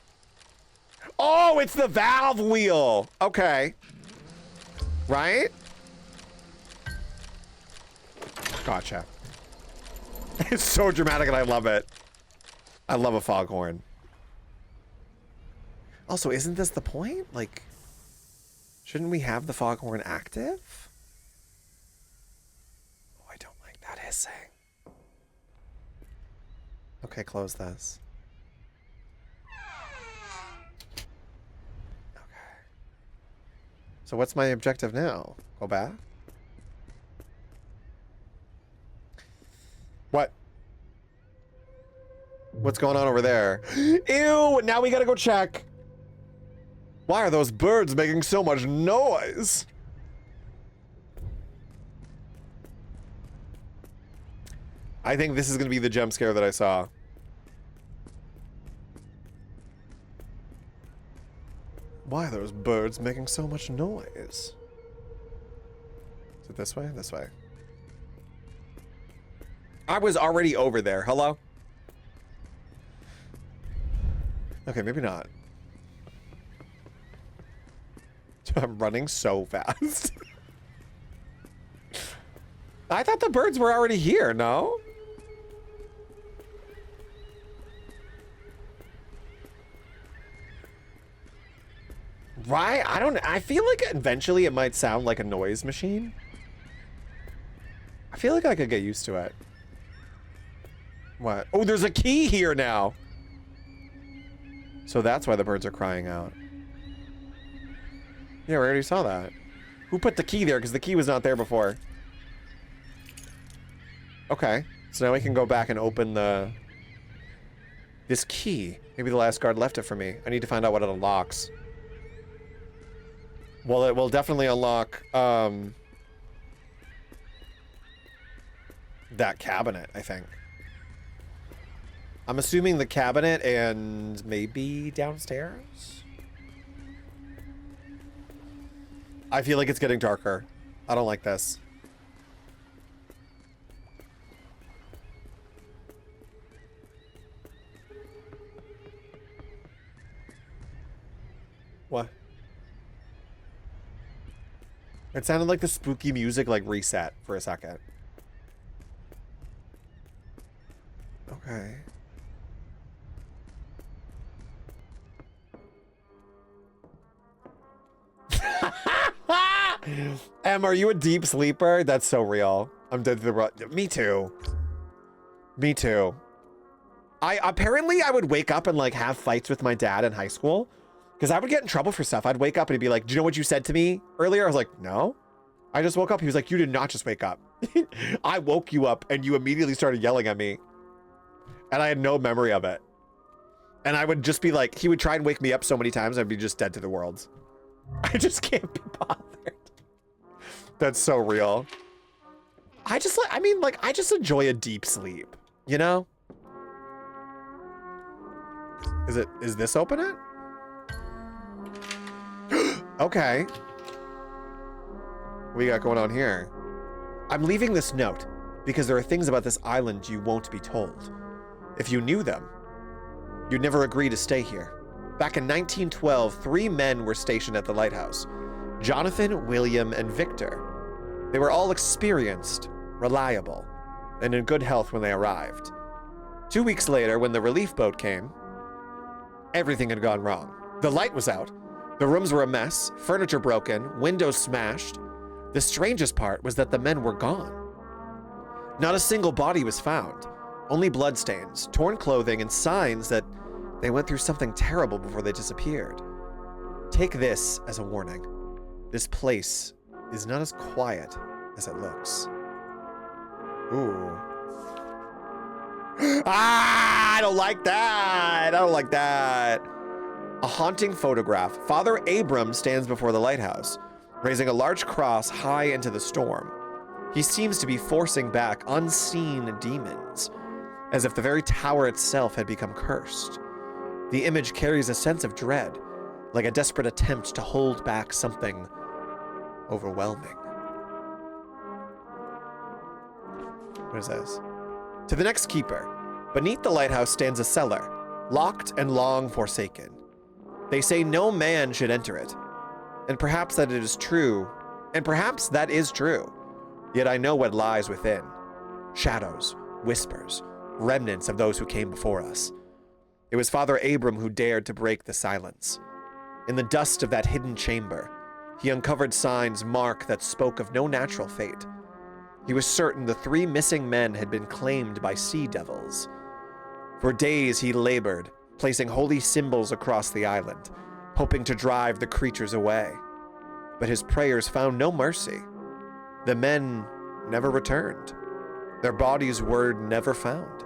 Oh, it's the valve wheel. Okay. Right? Gotcha. It's so dramatic and I love it. I love a foghorn. Also, isn't this the point? Like, shouldn't we have the foghorn active? Oh, I don't like that hissing. Okay, close this. So what's my objective now? Go back? What? What's going on over there? Ew! Now we gotta go check. Why are those birds making so much noise? I think this is gonna be the jump scare that I saw. Why are those birds making so much noise? Is it this way? This way. I was already over there. Hello? Okay, maybe not. I'm running so fast. I thought the birds were already here, no? Right? I feel like eventually it might sound like a noise machine. I feel like I could get used to it. What? Oh, there's a key here now. So that's why the birds are crying out. Yeah, we already saw that. Who put the key there? Because the key was not there before. Okay. So now we can go back and open this key. Maybe the last guard left it for me. I need to find out what it unlocks. Well, it will definitely unlock, that cabinet, I think. I'm assuming the cabinet and maybe downstairs? I feel like it's getting darker. I don't like this. What? It sounded like the spooky music like reset for a second. Okay. Em, are you a deep sleeper? That's so real. I'm dead to the world. Me too. Me too. Apparently I would wake up and like have fights with my dad in high school because I would get in trouble for stuff. I'd wake up and he'd be like, do you know what you said to me earlier? I was like, no, I just woke up. He was like, you did not just wake up. I woke you up and you immediately started yelling at me and I had no memory of it. And I would just be like, he would try and wake me up so many times. I'd be just dead to the world. I just can't be bothered. That's so real. I just enjoy a deep sleep, you know? Is this open it? Okay. What we got going on here? I'm leaving this note because there are things about this island you won't be told. If you knew them, you'd never agree to stay here. Back in 1912, 3 men were stationed at the lighthouse. Jonathan, William, and Victor. They were all experienced, reliable, and in good health when they arrived. 2 weeks later, when the relief boat came, everything had gone wrong. The light was out. The rooms were a mess, furniture broken, windows smashed. The strangest part was that the men were gone. Not a single body was found, only bloodstains, torn clothing, and signs that they went through something terrible before they disappeared. Take this as a warning. This place is not as quiet as it looks. Ooh. Ah, I don't like that. I don't like that. A haunting photograph. Father Abram stands before the lighthouse, raising a large cross high into the storm. He seems to be forcing back unseen demons, as if the very tower itself had become cursed. The image carries a sense of dread, like a desperate attempt to hold back something overwhelming. What is this? To the next keeper. Beneath the lighthouse stands a cellar, locked and long forsaken. They say no man should enter it. And perhaps that is true. Yet I know what lies within. Shadows, whispers, remnants of those who came before us. It was Father Abram who dared to break the silence. In the dust of that hidden chamber, he uncovered signs mark that spoke of no natural fate. He was certain the 3 missing men had been claimed by sea devils. For days he labored, placing holy symbols across the island, hoping to drive the creatures away. But his prayers found no mercy. The men never returned. Their bodies were never found.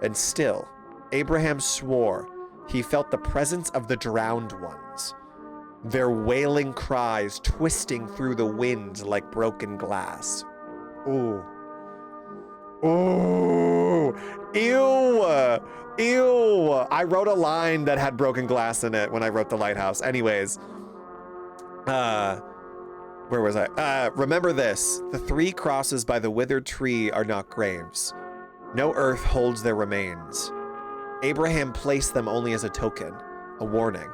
And still, Abraham swore he felt the presence of the drowned ones, their wailing cries twisting through the wind like broken glass. Ooh. Ooh. Ew. Ew. I wrote a line that had broken glass in it when I wrote The Lighthouse. Anyways. Where was I? Remember this. The 3 crosses by the withered tree are not graves. No earth holds their remains. Abraham placed them only as a token, a warning,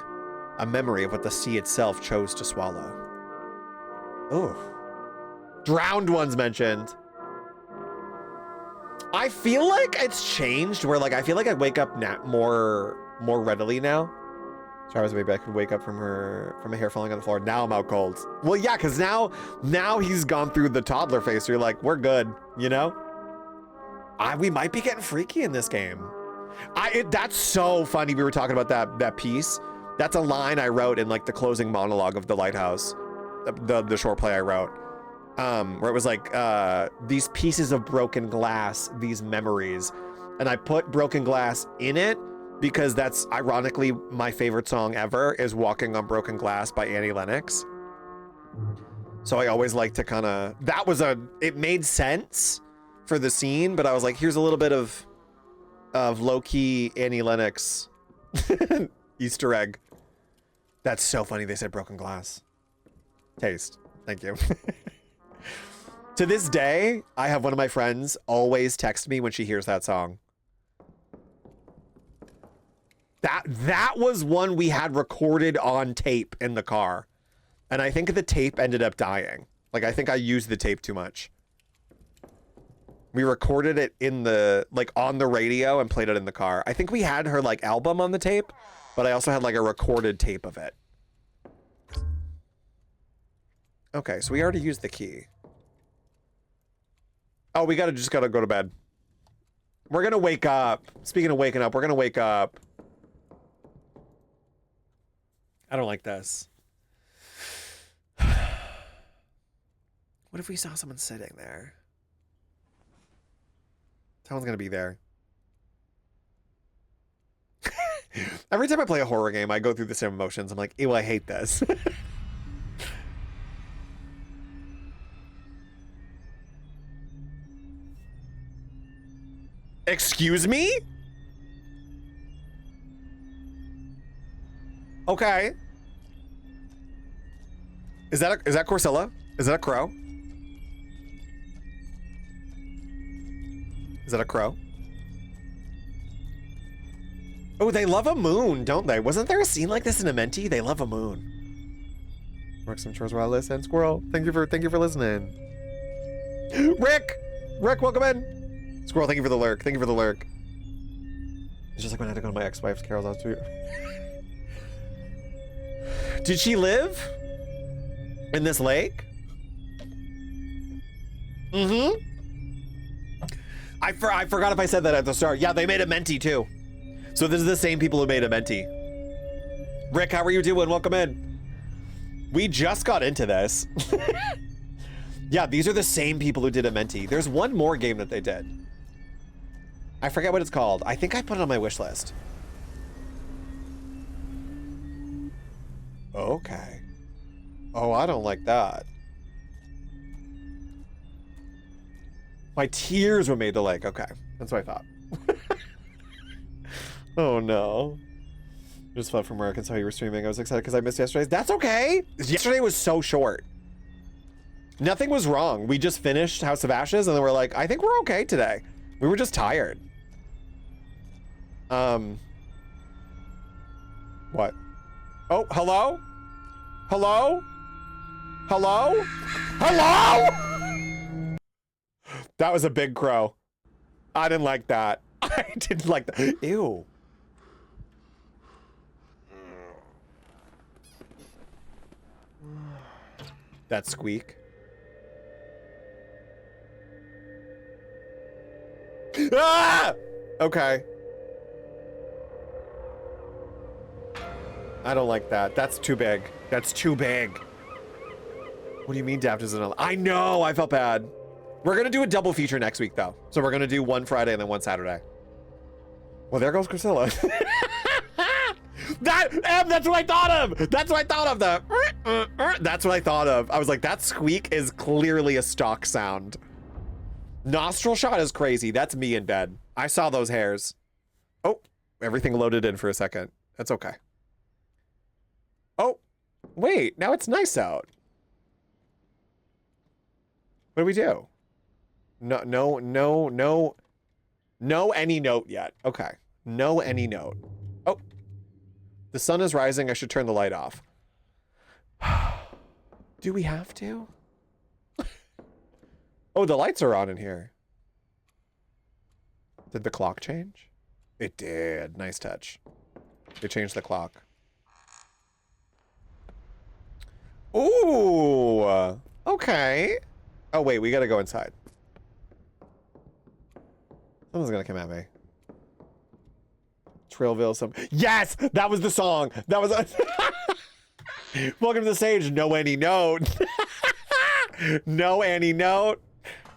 a memory of what the sea itself chose to swallow. Ooh. Drowned ones mentioned. I feel like it's changed where like I feel like I wake up more readily now. Travis, maybe I could wake up from a hair falling on the floor. Now I'm out cold. Well, yeah, because now he's gone through the toddler phase. So you're like, we're good, you know? We might be getting freaky in this game. That's so funny. We were talking about that piece. That's a line I wrote in like the closing monologue of The Lighthouse, the short play I wrote, where it was like these pieces of broken glass, these memories, and I put broken glass in it because that's ironically my favorite song ever is Walking on Broken Glass by Annie Lennox. So I always like to kind of, it made sense for the scene, but I was like, here's a little bit of low-key Annie Lennox Easter egg. That's so funny they said broken glass. Taste. Thank you. To this day, I have one of my friends always text me when she hears that song. That was one we had recorded on tape in the car. And I think the tape ended up dying. Like, I think I used the tape too much. We recorded it in on the radio and played it in the car. I think we had her like album on the tape, but I also had like a recorded tape of it. Okay, so we already used the key. Oh, we just gotta go to bed. We're gonna wake up. Speaking of waking up, we're gonna wake up. I don't like this. What if we saw someone sitting there? Someone's gonna be there. Every time I play a horror game, I go through the same emotions. I'm like, ew, I hate this. Excuse me? Okay. Is that Corsilla? Is that a crow? Is that a crow? Oh, they love a moon, don't they? Wasn't there a scene like this in Amenti? They love a moon. Work some chores while I listen. Squirrel, thank you for listening. Rick, welcome in. Squirrel, thank you for the lurk. Thank you for the lurk. It's just like when I had to go to my ex-wife's Carol's house too. Did she live in this lake? Mm-hmm. I forgot if I said that at the start. Yeah, they made a Menti too. So this is the same people who made a Menti. Rick, how are you doing? Welcome in. We just got into this. Yeah, these are the same people who did a Menti. There's one more game that they did. I forget what it's called. I think I put it on my wish list. Okay. Oh, I don't like that. My tears were made to lake. Okay, that's what I thought. Oh no. Just fled from work and saw you were streaming. I was excited because I missed yesterday's. That's okay. Yesterday was so short. Nothing was wrong. We just finished House of Ashes and then we're like, I think we're okay today. We were just tired. What? Oh, hello? Hello? Hello? Hello? That was a big crow. I didn't like that. I didn't like that. Ew. That squeak. Ah! Okay. I don't like that. That's too big. That's too big. What do you mean Daft isn't on? I know, I felt bad. We're gonna do a double feature next week though. So we're gonna do one Friday and then one Saturday. Well, there goes Priscilla. That's what I thought of. That's what I thought of. That's what I thought of. I was like, that squeak is clearly a stock sound. Nostril shot is crazy. That's me in bed. I saw those hairs. Oh, everything loaded in for a second. That's okay. Oh, wait, now it's nice out. What do we do? No any note yet. Okay, no any note. Oh, the sun is rising. I should turn the light off. Do we have to? Oh, the lights are on in here. Did the clock change? It did. Nice touch. They changed the clock. Ooh. Okay. Oh, wait. We gotta go inside. Someone's gonna come at me. Trailville some... Yes! That was the song! That was... Welcome to the stage. No any note. No any note.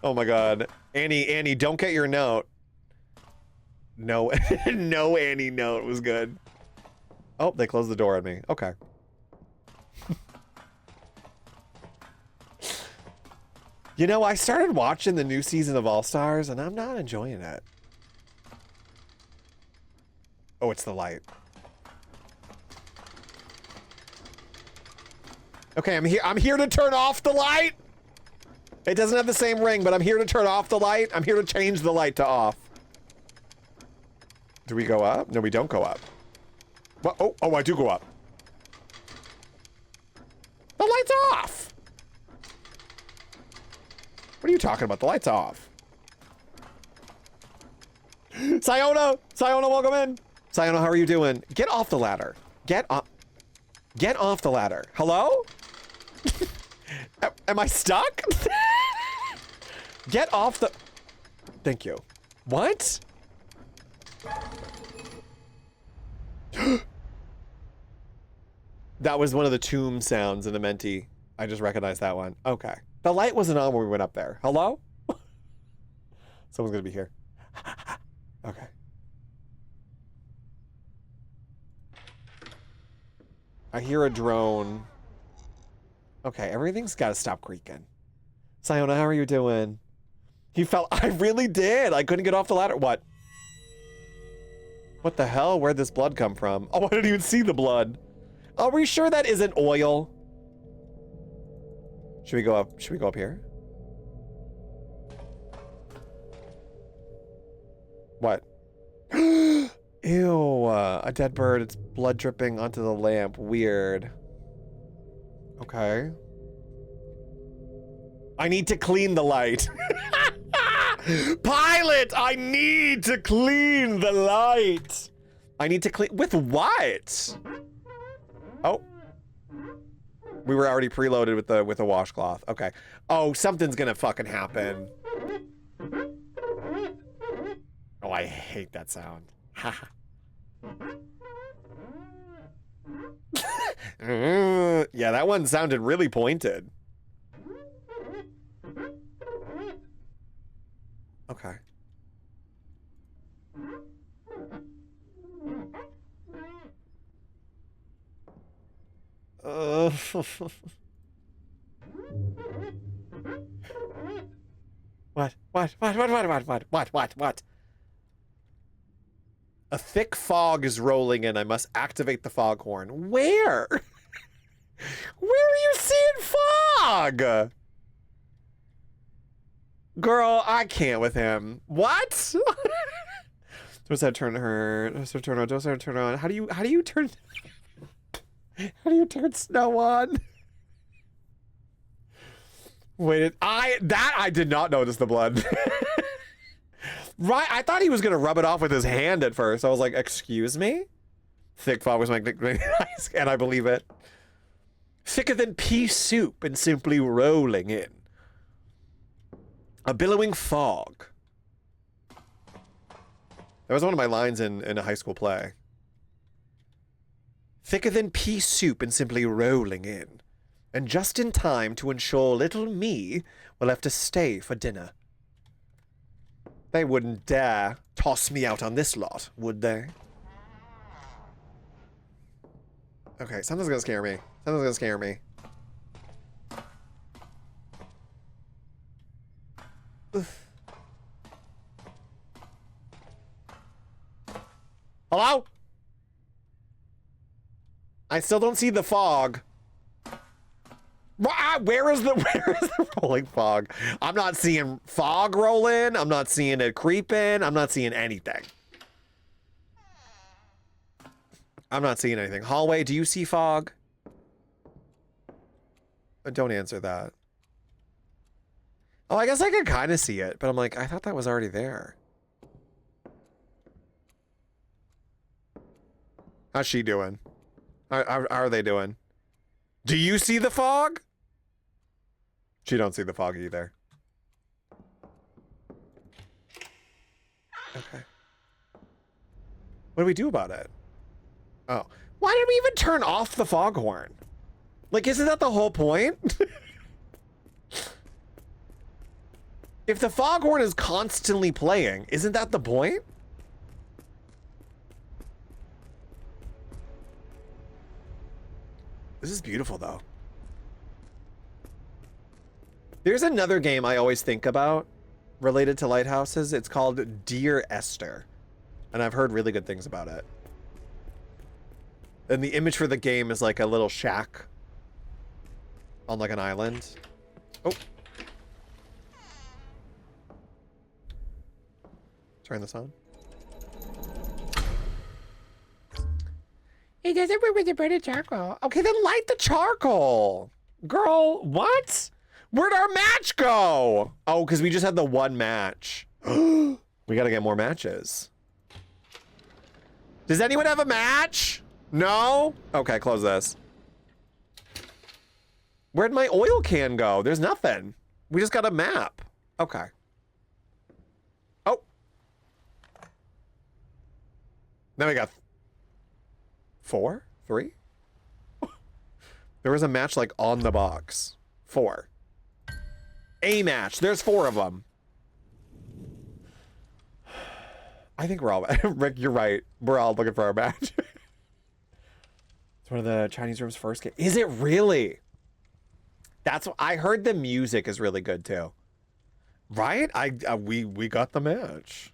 Oh my god. Annie, don't get your note. No, no Annie note was good. Oh, they closed the door on me. Okay. You know, I started watching the new season of All Stars and I'm not enjoying it. Oh, it's the light. Okay, I'm here to turn off the light. It doesn't have the same ring, but I'm here to turn off the light. I'm here to change the light to off. Do we go up? No, we don't go up. What? Oh, I do go up. The light's off. What are you talking about? The light's off. Siona, welcome in. Siona, how are you doing? Get off the ladder. Get off the ladder. Hello? Am I stuck? Get off the... Thank you. What? That was one of the tomb sounds in the Menti. I just recognized that one. Okay. The light wasn't on when we went up there. Hello? Someone's gonna be here. Okay. I hear a drone. Okay, everything's gotta stop creaking. Siona, how are you doing? He fell. I really did. I couldn't get off the ladder. What? What the hell? Where'd this blood come from? Oh, I didn't even see the blood. Are we sure that isn't oil? Should we go up? Should we go up here? What? Ew, a dead bird. It's blood dripping onto the lamp. Weird. Okay. I need to clean the light. Pilot, I need to clean the light. I need to clean with what? Oh. We were already preloaded with the washcloth. Okay. Oh, something's gonna fucking happen. Oh, I hate that sound. Yeah, that one sounded really pointed. Okay. What? A thick fog is rolling in. I must activate the foghorn. Where? Where are you seeing fog? Girl, I can't with him. What? Don't say turn her. Don't say turn on. Don't say turn on. How do you turn? How do you turn snow on? Wait, I did not notice the blood. Right, I thought he was gonna rub it off with his hand at first. I was like, excuse me? Thick fog was my nickname, and I believe it. Thicker than pea soup and simply rolling in. A billowing fog. That was one of my lines in a high school play. Thicker than pea soup and simply rolling in. And just in time to ensure little me will have to stay for dinner. They wouldn't dare toss me out on this lot, would they? Okay, something's gonna scare me. Something's gonna scare me. Hello? I still don't see the fog. Where is the rolling fog? I'm not seeing fog roll in. I'm not seeing it creep in. I'm not seeing anything. I'm not seeing anything. Hallway, do you see fog? Don't answer that. Oh, I guess I could kind of see it, but I'm like, I thought that was already there. How's she doing? How are they doing? Do you see the fog? She don't see the fog either. Okay. What do we do about it? Oh. Why did we even turn off the foghorn? Like, isn't that the whole point? If the foghorn is constantly playing, isn't that the point? This is beautiful, though. There's another game I always think about related to lighthouses. It's called Dear Esther. And I've heard really good things about it. And the image for the game is like a little shack on like an island. Oh. Turn this on. It doesn't work with the burning charcoal. Okay, then light the charcoal. Girl, what? Where'd our match go? Oh, because we just had the one match. We gotta get more matches. Does anyone have a match? No? Okay, close this. Where'd my oil can go? There's nothing. We just got a map. Okay. Oh. Now we got 4? 3? There was a match like on the box. 4. A match. There's 4 of them. I think we're all... Rick, you're right. We're all looking for our match. It's one of the Chinese room's first game. Is it really? That's what I heard. The music is really good too. Right? We got the match.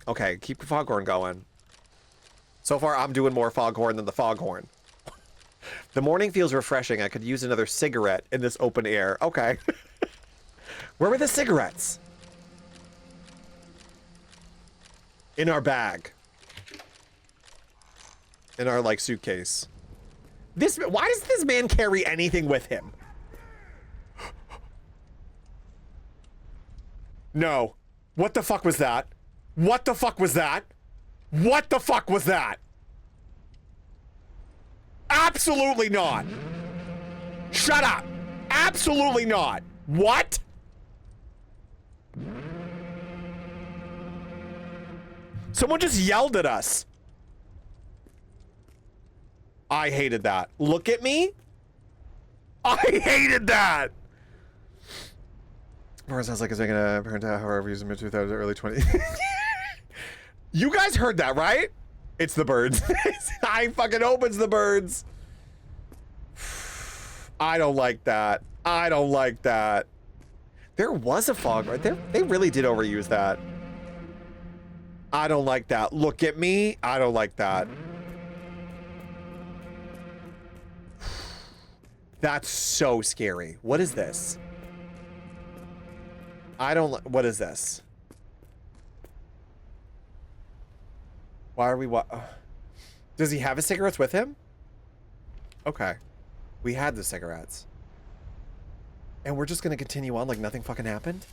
Okay, keep the foghorn going. So far, I'm doing more foghorn than the foghorn. The morning feels refreshing. I could use another cigarette in this open air. Okay. Where were the cigarettes? In our bag. In our, like, suitcase. Why does this man carry anything with him? No. What the fuck was that? What the fuck was that? What the fuck was that? Absolutely not. Shut up. Absolutely not. What? Someone just yelled at us. I hated that. Look at me. I hated that. Or sounds like it's making a parent out, however, using mid 2000s, early 20s. You guys heard that, right? It's the birds. I fucking opens the birds. I don't like that. I don't like that. There was a fog right there. They really did overuse that. I don't like that. Look at me. I don't like that. That's so scary. What is this? I don't... What is this? Why are we... Does he have his cigarettes with him? Okay. We had the cigarettes. And we're just gonna continue on like nothing fucking happened?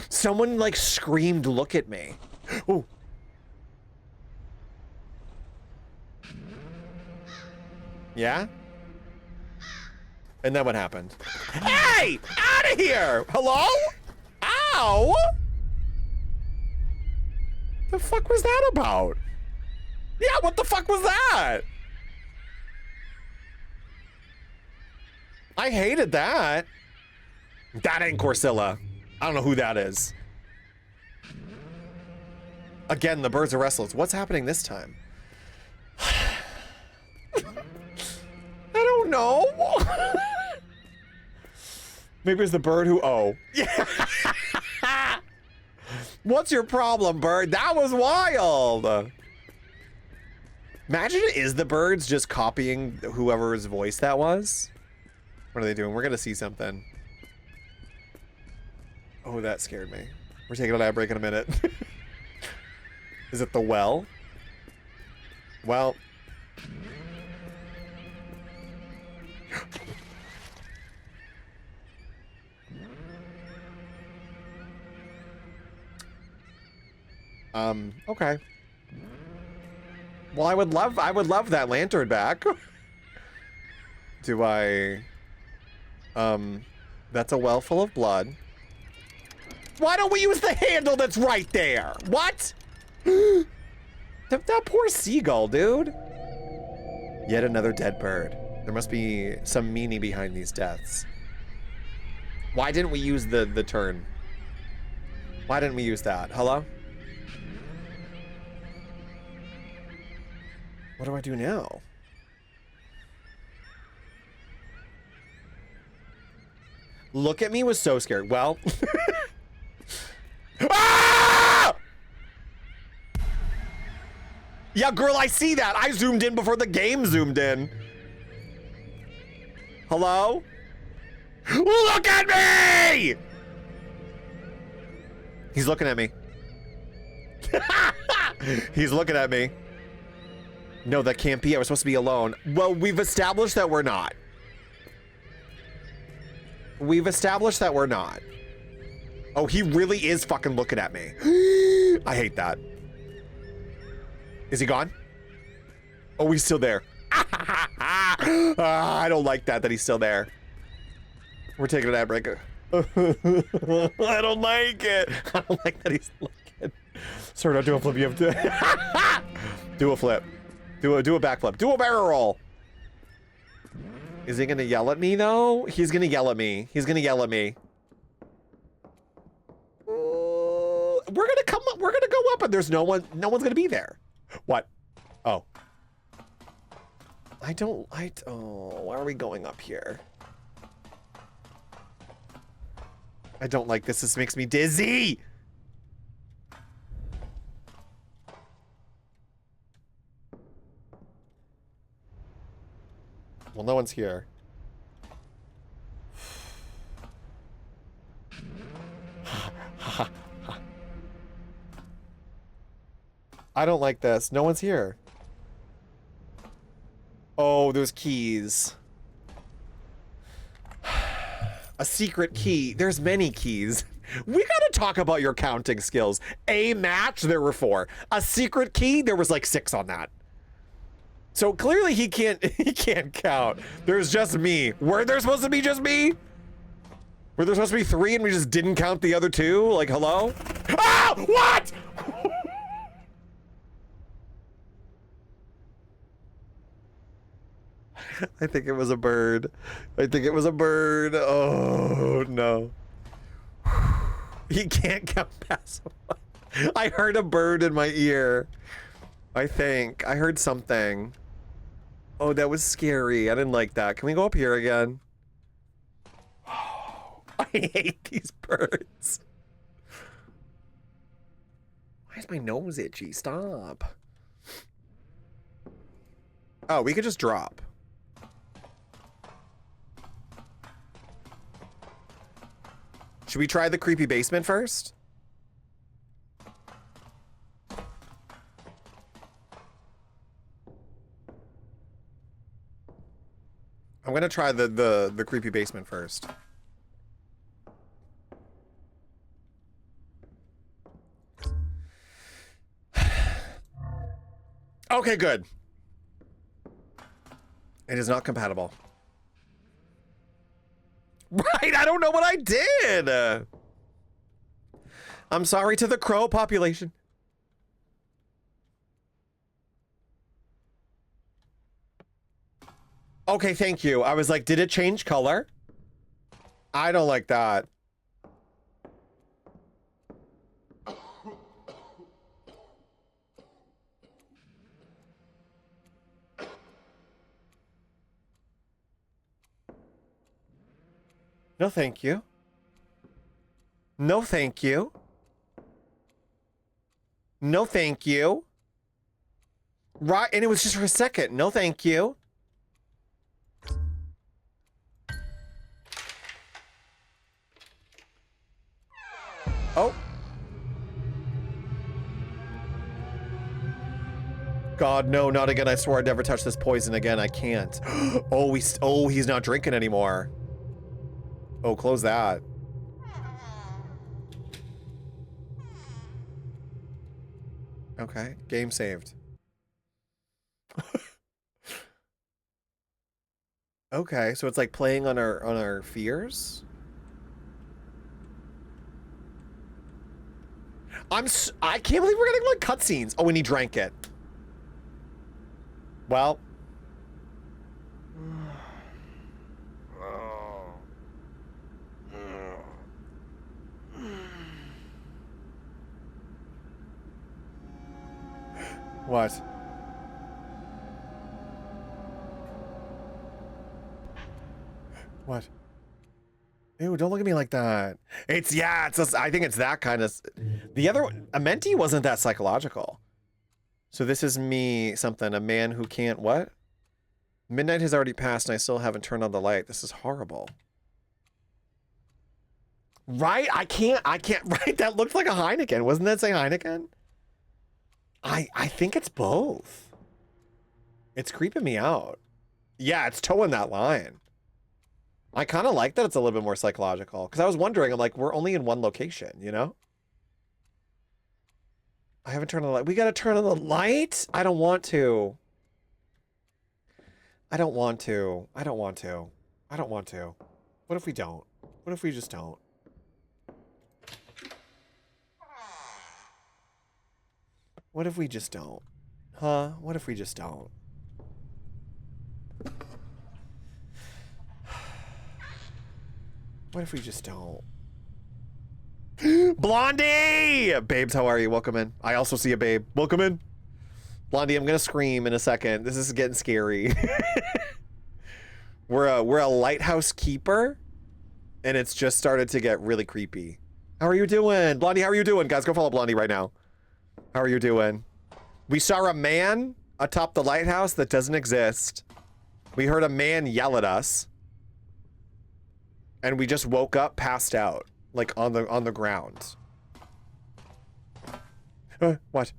Someone like screamed, "Look at me." Oh. Yeah? And then what happened? Hey! Out of here! Hello? Ow! The fuck was that about? Yeah, what the fuck was that? I hated that. That ain't Corsilla. I don't know who that is. Again, the birds are restless. What's happening this time? I don't know. Maybe it's the bird who... Oh. Yeah. What's your problem, bird? That was wild. Imagine it is the birds just copying whoever's voice that was. What are they doing? We're gonna see something. Oh, that scared me. We're taking an ad break in a minute. Is it the well? Well. Okay. Well, I would love that lantern back. Do I... That's a well full of blood. Why don't we use the handle that's right there? What? that poor seagull, dude. Yet another dead bird. There must be some meaning behind these deaths. Why didn't we use the turn? Why didn't we use that? Hello? What do I do now? Look at me was so scared. Well. Ah! Yeah, girl, I see that. I zoomed in before the game zoomed in. Hello? Look at me! He's looking at me. He's looking at me. No, that can't be. I was supposed to be alone. Well, we've established that we're not. We've established that we're not. Oh, he really is fucking looking at me. I hate that. Is he gone? Oh, he's still there. I don't like that he's still there. We're taking an ad break. I don't like it. I don't like that he's looking. Sorry, don't do a flip. You have to do a flip. Do a backflip. Do a barrel roll. Is he gonna yell at me though? He's gonna yell at me. He's gonna yell at me. We're gonna come up. We're gonna go up, and there's no one. No one's gonna be there. What? Oh. Oh, why are we going up here? I don't like this. This makes me dizzy. Well, no one's here. I don't like this. No one's here. Oh, those keys. A secret key. There's many keys. We gotta talk about your counting skills. A match, there were 4. A secret key, there was like 6 on that. So clearly he can't count. There's just me. Were there supposed to be just me? Were there supposed to be 3 and we just didn't count the other 2? Like, hello? Ah! What? I think it was a bird. I think it was a bird. Oh, no. He can't count past 1. I heard a bird in my ear. I think. I heard something. Oh, that was scary. I didn't like that. Can we go up here again? Oh, I hate these birds. Why is my nose itchy? Stop. Oh, we could just drop. Should we try the creepy basement first? I'm gonna try the creepy basement first. Okay, good. It is not compatible. Right, I don't know what I did. I'm sorry to the crow population. Okay, thank you. I was like, did it change color? I don't like that. No, thank you. No, thank you. No, thank you. Right, and it was just for a second. No, thank you. Oh. God, no, not again. I swore I'd never touch this poison again. I can't. Oh, he's not drinking anymore. Oh, close that. Okay, game saved. Okay, so it's like playing on our fears. I can't believe we're getting like cutscenes. Oh, and he drank it. Well. What? What? Ew, don't look at me like that. I think it's that kind of... The other one, Amenti wasn't that psychological. So this is me, something, a man who can't, what? Midnight has already passed and I still haven't turned on the light. This is horrible. Right? I can't, right? That looked like a Heineken. Wasn't that saying Heineken? I think it's both. It's creeping me out. Yeah, it's towing that line. I kind of like that it's a little bit more psychological. Because I was wondering, I'm like, we're only in one location, you know? I haven't turned on the light. We gotta turn on the light? I don't want to. I don't want to. I don't want to. I don't want to. What if we don't? What if we just don't? What if we just don't? Huh? What if we just don't? What if we just don't? Blondie! Babes, how are you? Welcome in. I also see a babe. Welcome in. Blondie, I'm gonna scream in a second. This is getting scary. We're a lighthouse keeper, and it's just started to get really creepy. How are you doing? Blondie, how are you doing? Guys, go follow Blondie right now. How are you doing? We saw a man atop the lighthouse that doesn't exist. We heard a man yell at us. And we just woke up, passed out, like on the ground. What?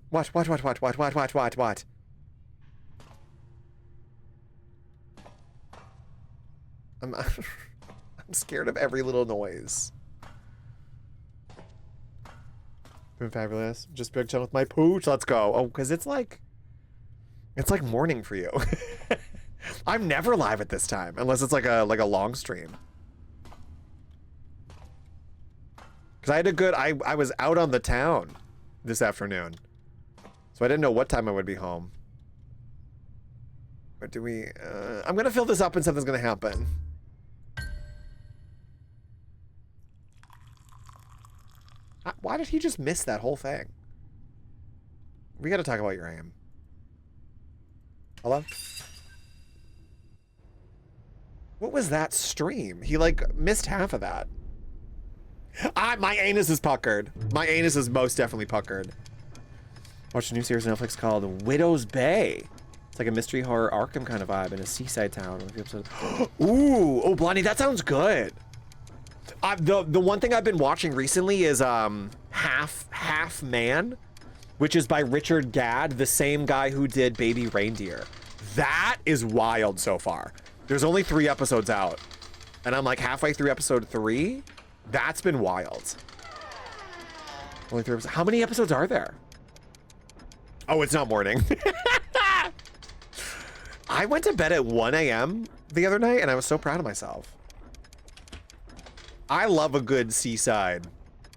I'm scared of every little noise. Been fabulous. Just big chilling with my pooch. Let's go. Oh, because it's like morning for you. I'm never live at this time unless it's like a long stream. Because I had a good, I was out on the town this afternoon. So I didn't know what time I would be home. But do we, I'm going to fill this up and something's going to happen. Why did he just miss that whole thing? We got to talk about your aim. Hello? What was that stream? He like missed half of that. My anus is puckered. My anus is most definitely puckered. Watched a new series on Netflix called Widow's Bay. It's like a mystery horror Arkham kind of vibe in a seaside town. Ooh, oh, Blondie, that sounds good. The one thing I've been watching recently is Half Man, which is by Richard Gadd, the same guy who did Baby Reindeer. That is wild so far. There's only 3 episodes out, and I'm like halfway through episode 3. That's been wild. Only 3 episodes. How many episodes are there? Oh, it's not morning. I went to bed at 1 a.m. the other night, and I was so proud of myself. I love a good seaside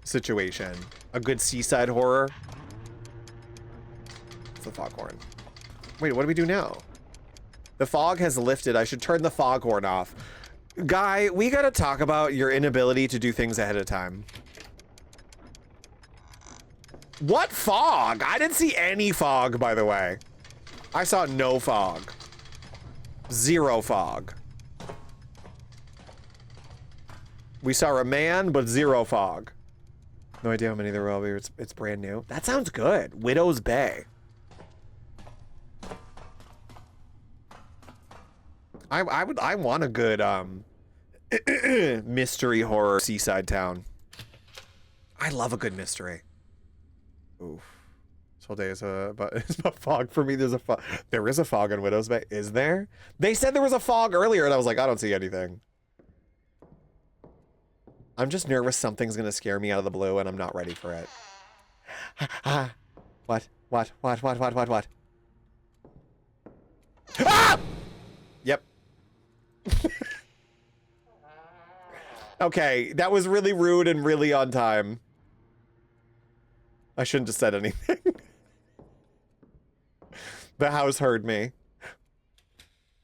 situation. A good seaside horror. It's the foghorn. Wait, what do we do now? The fog has lifted. I should turn the foghorn off. Guy, we gotta talk about your inability to do things ahead of time. What fog? I didn't see any fog, by the way. I saw no fog. 0 fog. We saw a man, but 0 fog. No idea how many there will be. It's brand new. That sounds good. Widow's Bay. I want a good mystery horror seaside town. I love a good mystery. Oof. This whole day is about fog for me. There is a fog in Widow's Bay. Is there? They said there was a fog earlier, and I was like, I don't see anything. I'm just nervous something's gonna scare me out of the blue, and I'm not ready for it. What? Ah! Yep. Okay, that was really rude and really on time. I shouldn't have said anything. The house heard me.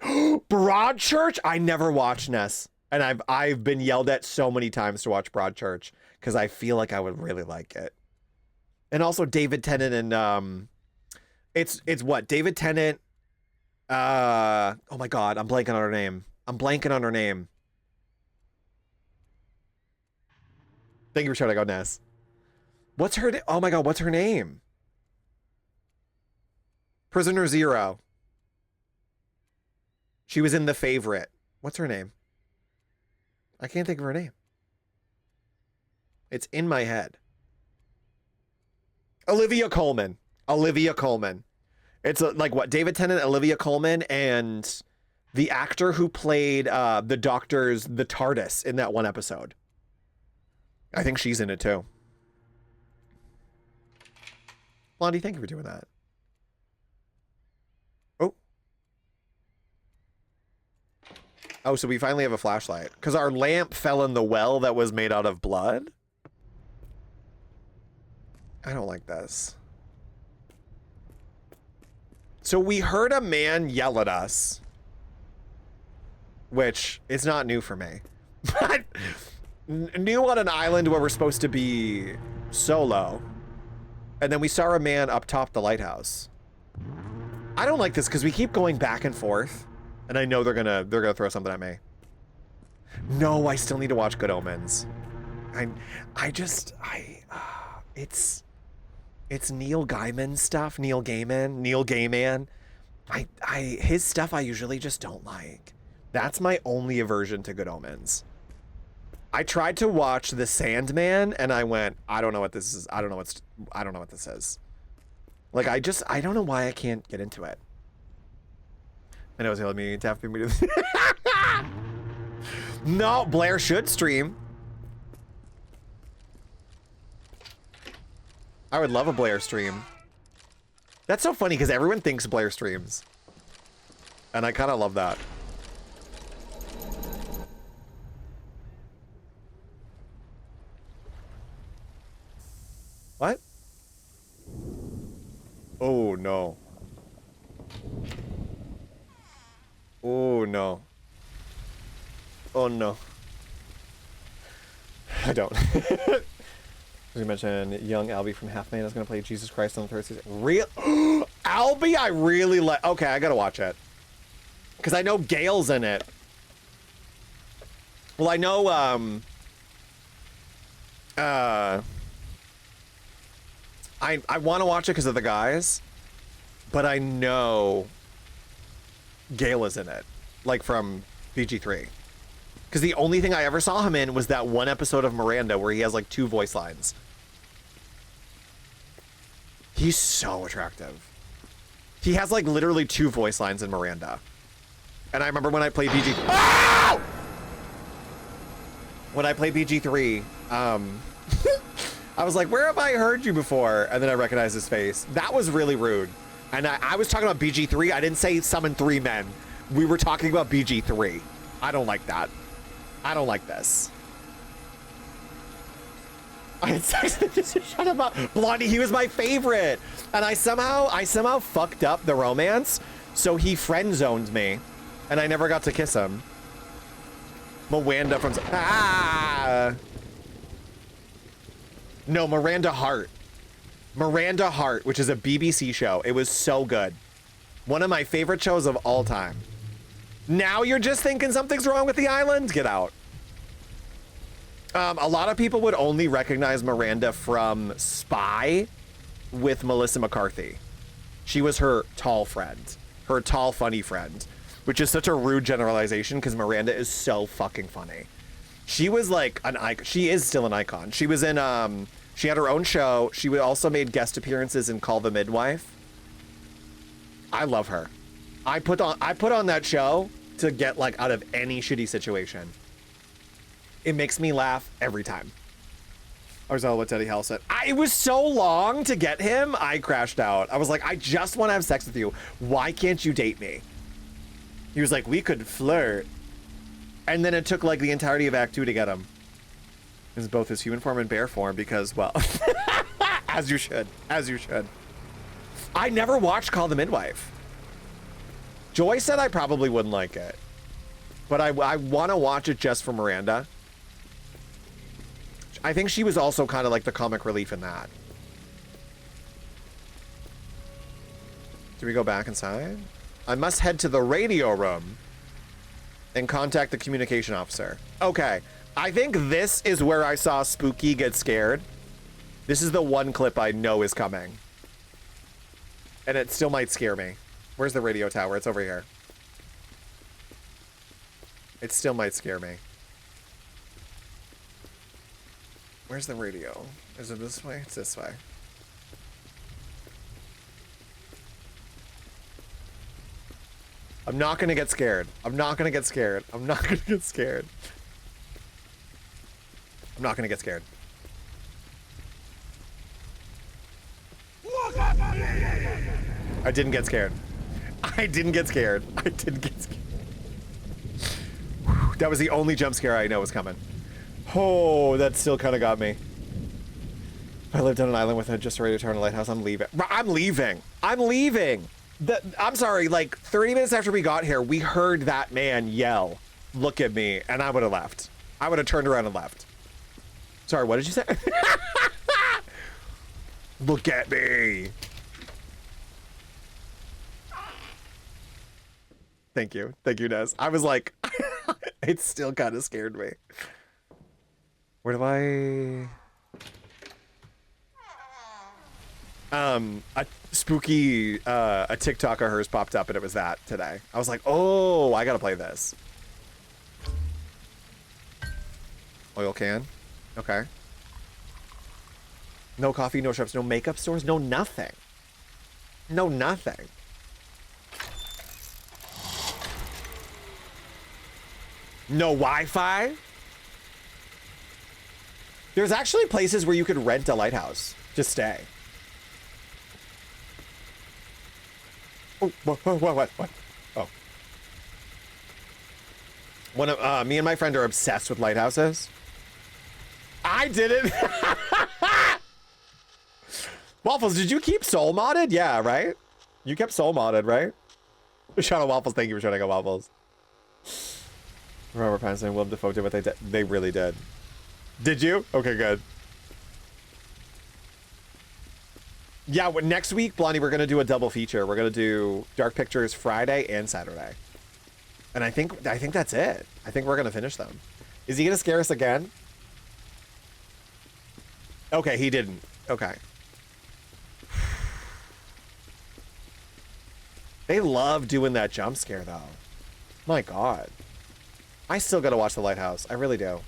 Broadchurch? I never watched Ness. And I've been yelled at so many times to watch Broadchurch because I feel like I would really like it. And also David Tennant and it's what? David Tennant. Oh my god, I'm blanking on her name. Thank you for shouting out Ness. What's her name? Oh my god, what's her name? Prisoner Zero. She was in The Favorite. What's her name? I can't think of her name. It's in my head. Olivia Colman. Olivia Colman. It's like what, David Tennant, Olivia Colman, and the actor who played the Doctor's the TARDIS in that one episode. I think she's in it too. Blondie, thank you for doing that. Oh. Oh, so we finally have a flashlight. Because our lamp fell in the well that was made out of blood? I don't like this. So we heard a man yell at us. Which is not new for me. But new on an island where we're supposed to be solo. And then we saw a man up top the lighthouse. I don't like this because we keep going back and forth. And I know they're gonna throw something at me. No, I still need to watch Good Omens. It's Neil Gaiman stuff. Neil Gaiman. His stuff I usually just don't like. That's my only aversion to Good Omens. I tried to watch The Sandman and I went, I don't know what this is. I don't know what this is. Like I don't know why I can't get into it. I know it's telling me to have to be. No, Blair should stream. I would love a Blair stream. That's so funny because everyone thinks Blair streams. And I kind of love that. What? Oh, no. Oh, no. Oh, no. I don't. As you mentioned, young Albie from Half Man is going to play Jesus Christ on the third season. Real? Albie, I really like. Okay, I got to watch it. Because I know Gail's in it. Well, I know, I want to watch it because of the guys, but I know Gale is in it, like from BG3. Because the only thing I ever saw him in was that one episode of Miranda where he has like 2 voice lines. He's so attractive. He has like literally 2 voice lines in Miranda. And I remember when I played BG... Oh! When I played BG3, I was like, where have I heard you before? And then I recognized his face. That was really rude. And I was talking about BG3. I didn't say summon 3 men. We were talking about BG3. I don't like that. I don't like this. I had sex with just shut him up. Blondie, he was my favorite. And I somehow fucked up the romance. So he friend zoned me. And I never got to kiss him. Miranda from... Ah! No, Miranda Hart. Miranda Hart, which is a BBC show. It was so good. One of my favorite shows of all time. Now you're just thinking something's wrong with the island? Get out. A lot of people would only recognize Miranda from Spy with Melissa McCarthy. She was her tall friend. Her tall, funny friend. Which is such a rude generalization because Miranda is so fucking funny. She was like an icon. She is still an icon. She was in, she had her own show. She also made guest appearances in Call the Midwife. I love her. I put on that show to get like out of any shitty situation. It makes me laugh every time. I was all what Teddy Hall said. It was so long to get him. I crashed out. I was like, I just want to have sex with you. Why can't you date me? He was like, we could flirt. And then it took like the entirety of Act 2 to get him. It's both his human form and bear form because, well, as you should. As you should. I never watched Call the Midwife. Joy said I probably wouldn't like it. But I want to watch it just for Miranda. I think she was also kind of like the comic relief in that. Do we go back inside? I must head to the radio room and contact the communication officer. Okay. I think this is where I saw Spooky get scared. This is the one clip I know is coming. And it still might scare me. Where's the radio tower? It's over here. It still might scare me. Where's the radio? Is it this way? It's this way. I'm not gonna get scared. I'm not gonna get scared. I'm not gonna get scared. I'm not gonna get scared. I didn't get scared. I didn't get scared. I didn't get scared. Whew, that was the only jump scare I know was coming. Oh, that still kind of got me. If I lived on an island with just a ready to turn a lighthouse, I'm leaving. I'm leaving. I'm leaving. I'm sorry, like 30 minutes after we got here, we heard that man yell, look at me, and I would have left. I would have turned around and left. Sorry, what did you say? Look at me. Thank you. Thank you, Nez. I was like, it still kind of scared me. Where do I... a spooky, a TikTok of hers popped up and it was that today. I was like, oh, I gotta play this. Oil can. Okay. No coffee, no shops, no makeup stores, no nothing. No nothing. No Wi-Fi? There's actually places where you could rent a lighthouse to stay. Oh, what? Oh. One of, me and my friend are obsessed with lighthouses. I didn't. Waffles, did you keep soul modded? Yeah, right? You kept soul modded, right? Shout out Waffles, thank you for shouting out Waffles. Robert Pattinson and Willem Dafoe did what they did. They really did. Did you? Okay, good. Yeah, next week, Blondie, we're gonna do a double feature. We're gonna do Dark Pictures Friday and Saturday. And I think that's it. I think we're gonna finish them. Is he gonna scare us again? Okay, he didn't. Okay. They love doing that jump scare though. My God. I still gotta watch The Lighthouse. I really do.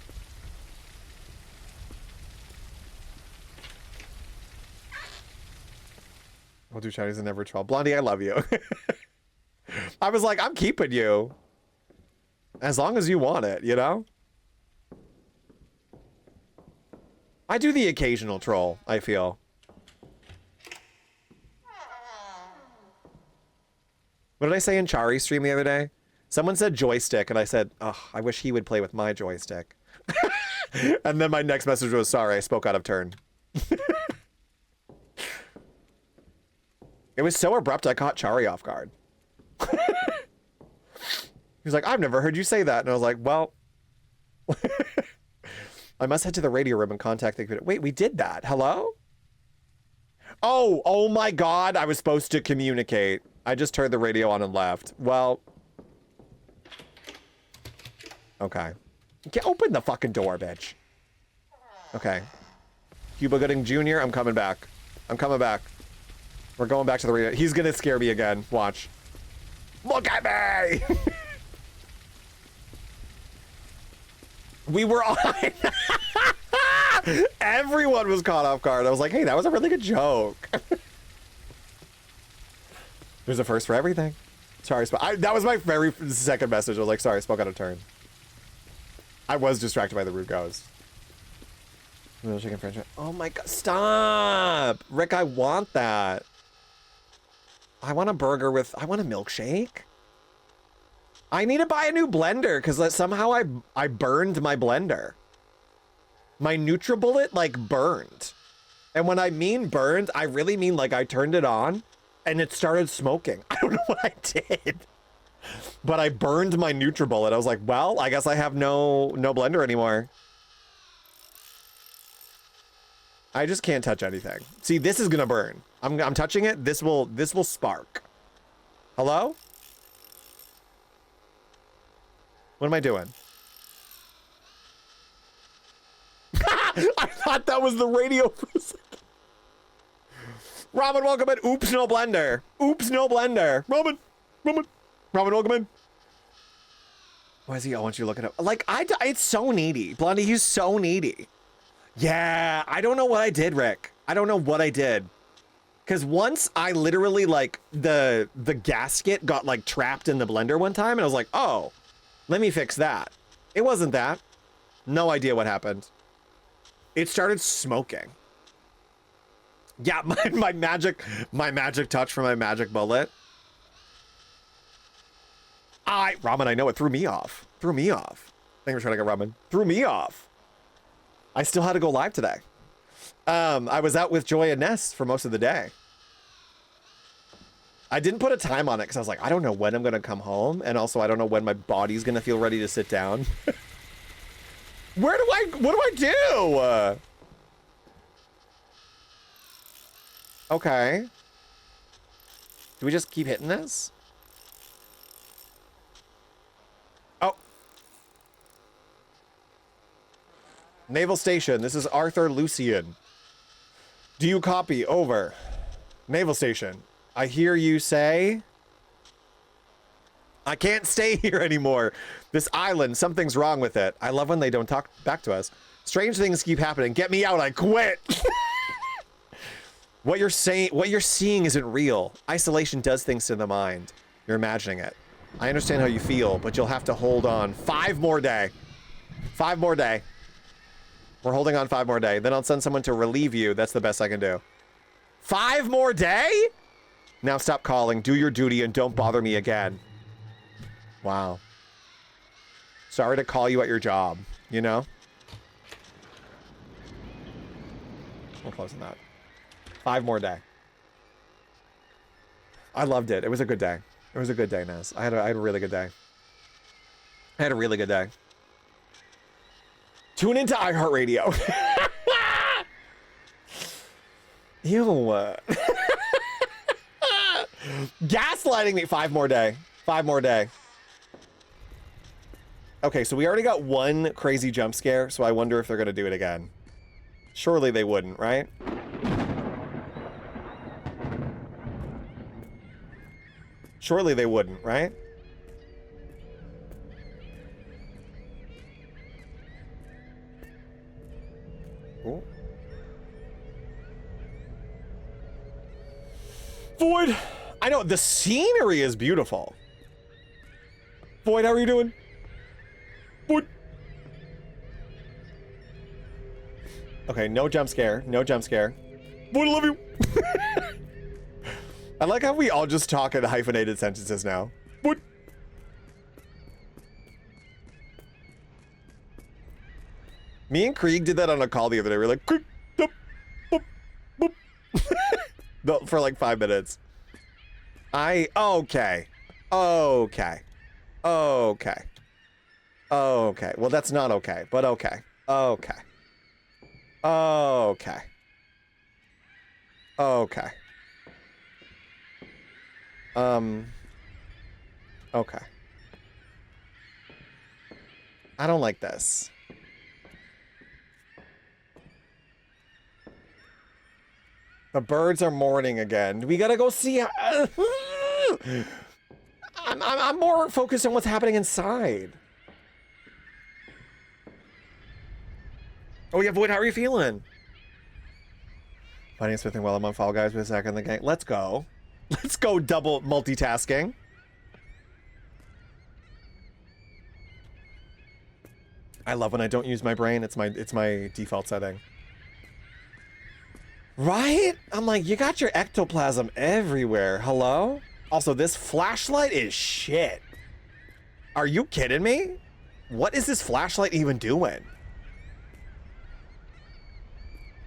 We'll do Chinese and never troll. Blondie, I love you. I was like, I'm keeping you. As long as you want it, you know? I do the occasional troll, I feel. What did I say in Chari's stream the other day? Someone said joystick, and I said, oh, I wish he would play with my joystick. And then my next message was, sorry, I spoke out of turn. It was so abrupt, I caught Chari off guard. He was like, I've never heard you say that. And I was like, well, I must head to the radio room and contact the computer. Wait, we did that. Hello? Oh my God. I was supposed to communicate. I just turned the radio on and left. Well, okay. Open the fucking door, bitch. Okay. Cuba Gooding Jr., I'm coming back. I'm coming back. We're going back to the radio. He's gonna scare me again. Watch. Look at me! We were on. Everyone was caught off guard. I was like, hey, that was a really good joke. There's a first for everything. Sorry, that was my very second message. I was like, sorry, I spoke out of turn. I was distracted by the rude ghost. Chicken franchise. Oh my God, stop! Rick, I want that. I want a burger with, I want a milkshake. I need to buy a new blender because somehow I burned my blender. My NutriBullet like burned. And when I mean burned, I really mean like I turned it on and it started smoking. I don't know what I did. But I burned my NutriBullet. I was like, well, I guess I have no blender anymore. I just can't touch anything. See, this is gonna burn. I'm touching it. This will spark. Hello? What am I doing? I thought that was the radio for a second. Robin, welcome in. Oops, no blender. Oops, no blender. Robin, welcome in. Why is he always you looking up? Like, it's so needy. Blondie, he's so needy. Yeah, I don't know what I did, Rick. I don't know what I did. Because once I literally like the gasket got like trapped in the blender one time and I was like, oh, let me fix that. It wasn't that. No idea what happened. It started smoking. Yeah, my magic touch from my magic bullet. Ramen, I know it threw me off. Threw me off. Thank you for trying to get ramen. Threw me off. I still had to go live today. I was out with Joy and Ness for most of the day. I didn't put a time on it because I was like, I don't know when I'm going to come home. And also, I don't know when my body's going to feel ready to sit down. What do I do? Okay. Do we just keep hitting this? Oh. Naval Station. This is Arthur Lucian. Do you copy? Over. Naval Station. I hear you say... I can't stay here anymore. This island, something's wrong with it. I love when they don't talk back to us. Strange things keep happening. Get me out. I quit. What you're seeing isn't real. Isolation does things to the mind. You're imagining it. I understand how you feel, but you'll have to hold on 5 more day. 5 more day. We're holding on 5 more day. Then I'll send someone to relieve you. That's the best I can do. 5 more day? Now stop calling. Do your duty and don't bother me again. Wow. Sorry to call you at your job, you know? We're closing that. 5 more day. I loved it. It was a good day. It was a good day, Ness. I had a really good day. I had a really good day. Tune into iHeartRadio. Ew. Gaslighting me. 5 more day. 5 more day. Okay, so we already got 1 crazy jump scare, so I wonder if they're going to do it again. Surely they wouldn't, right? Surely they wouldn't, right? Ooh. Void! I know, the scenery is beautiful. Void, how are you doing? Void! Okay, no jump scare. No jump scare. Void, I love you! I like how we all just talk in hyphenated sentences now. Void! Me and Krieg did that on a call the other day. We were like, Krieg, boop, boop, boop. For like 5 minutes. Okay. Okay. Okay. Okay. Well, that's not okay, but okay. Okay. Okay. Okay. Okay. I don't like this. The birds are mourning again. We gotta go see. I'm more focused on what's happening inside. Oh yeah, Void, how are you feeling? Finding something while I'm on Fall Guys with a second in the game. Let's go. Let's go double multitasking. I love when I don't use my brain. It's my default setting. Right? I'm like, you got your ectoplasm everywhere. Hello? Also, this flashlight is shit. Are you kidding me? What is this flashlight even doing?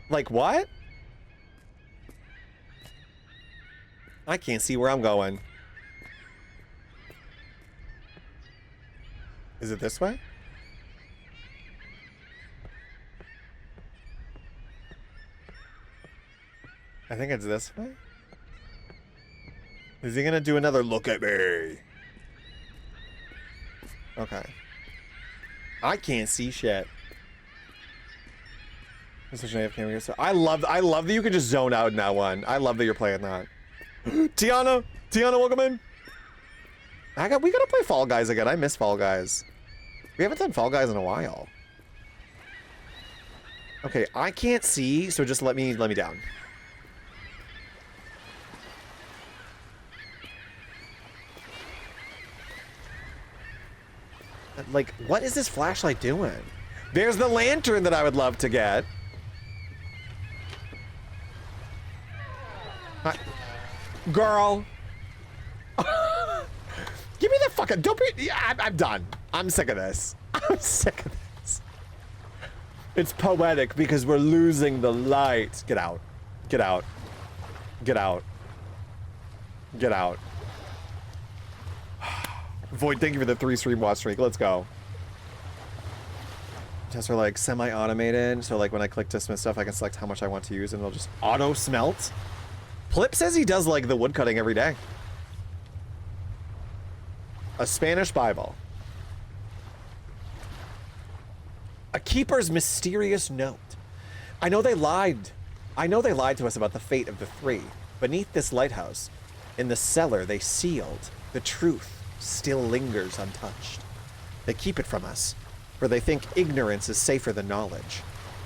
Like, what? I can't see where I'm going. Is it this way? I think it's this way. Is he gonna do another look at me? Okay. I can't see shit. I love that you can just zone out in that one. I love that you're playing that. Tiana, welcome in. We gotta play Fall Guys again. I miss Fall Guys. We haven't done Fall Guys in a while. Okay, I can't see, so just let me down. Like, what is this flashlight doing? There's the lantern that I would love to get. Girl. Give me the fucking, don't be, yeah, I'm done. I'm sick of this. I'm sick of this. It's poetic because we're losing the light. Get out. Get out. Get out. Get out. Void, thank you for the 3 stream watch streak. Let's go. Tests are like semi-automated, so like when I click to smith stuff, I can select how much I want to use and it'll just auto-smelt. Plip says he does like the woodcutting every day. A Spanish Bible. A keeper's mysterious note. I know they lied to us about the fate of the 3. Beneath this lighthouse, in the cellar they sealed, the truth still lingers untouched. They keep it from us, for they think ignorance is safer than knowledge.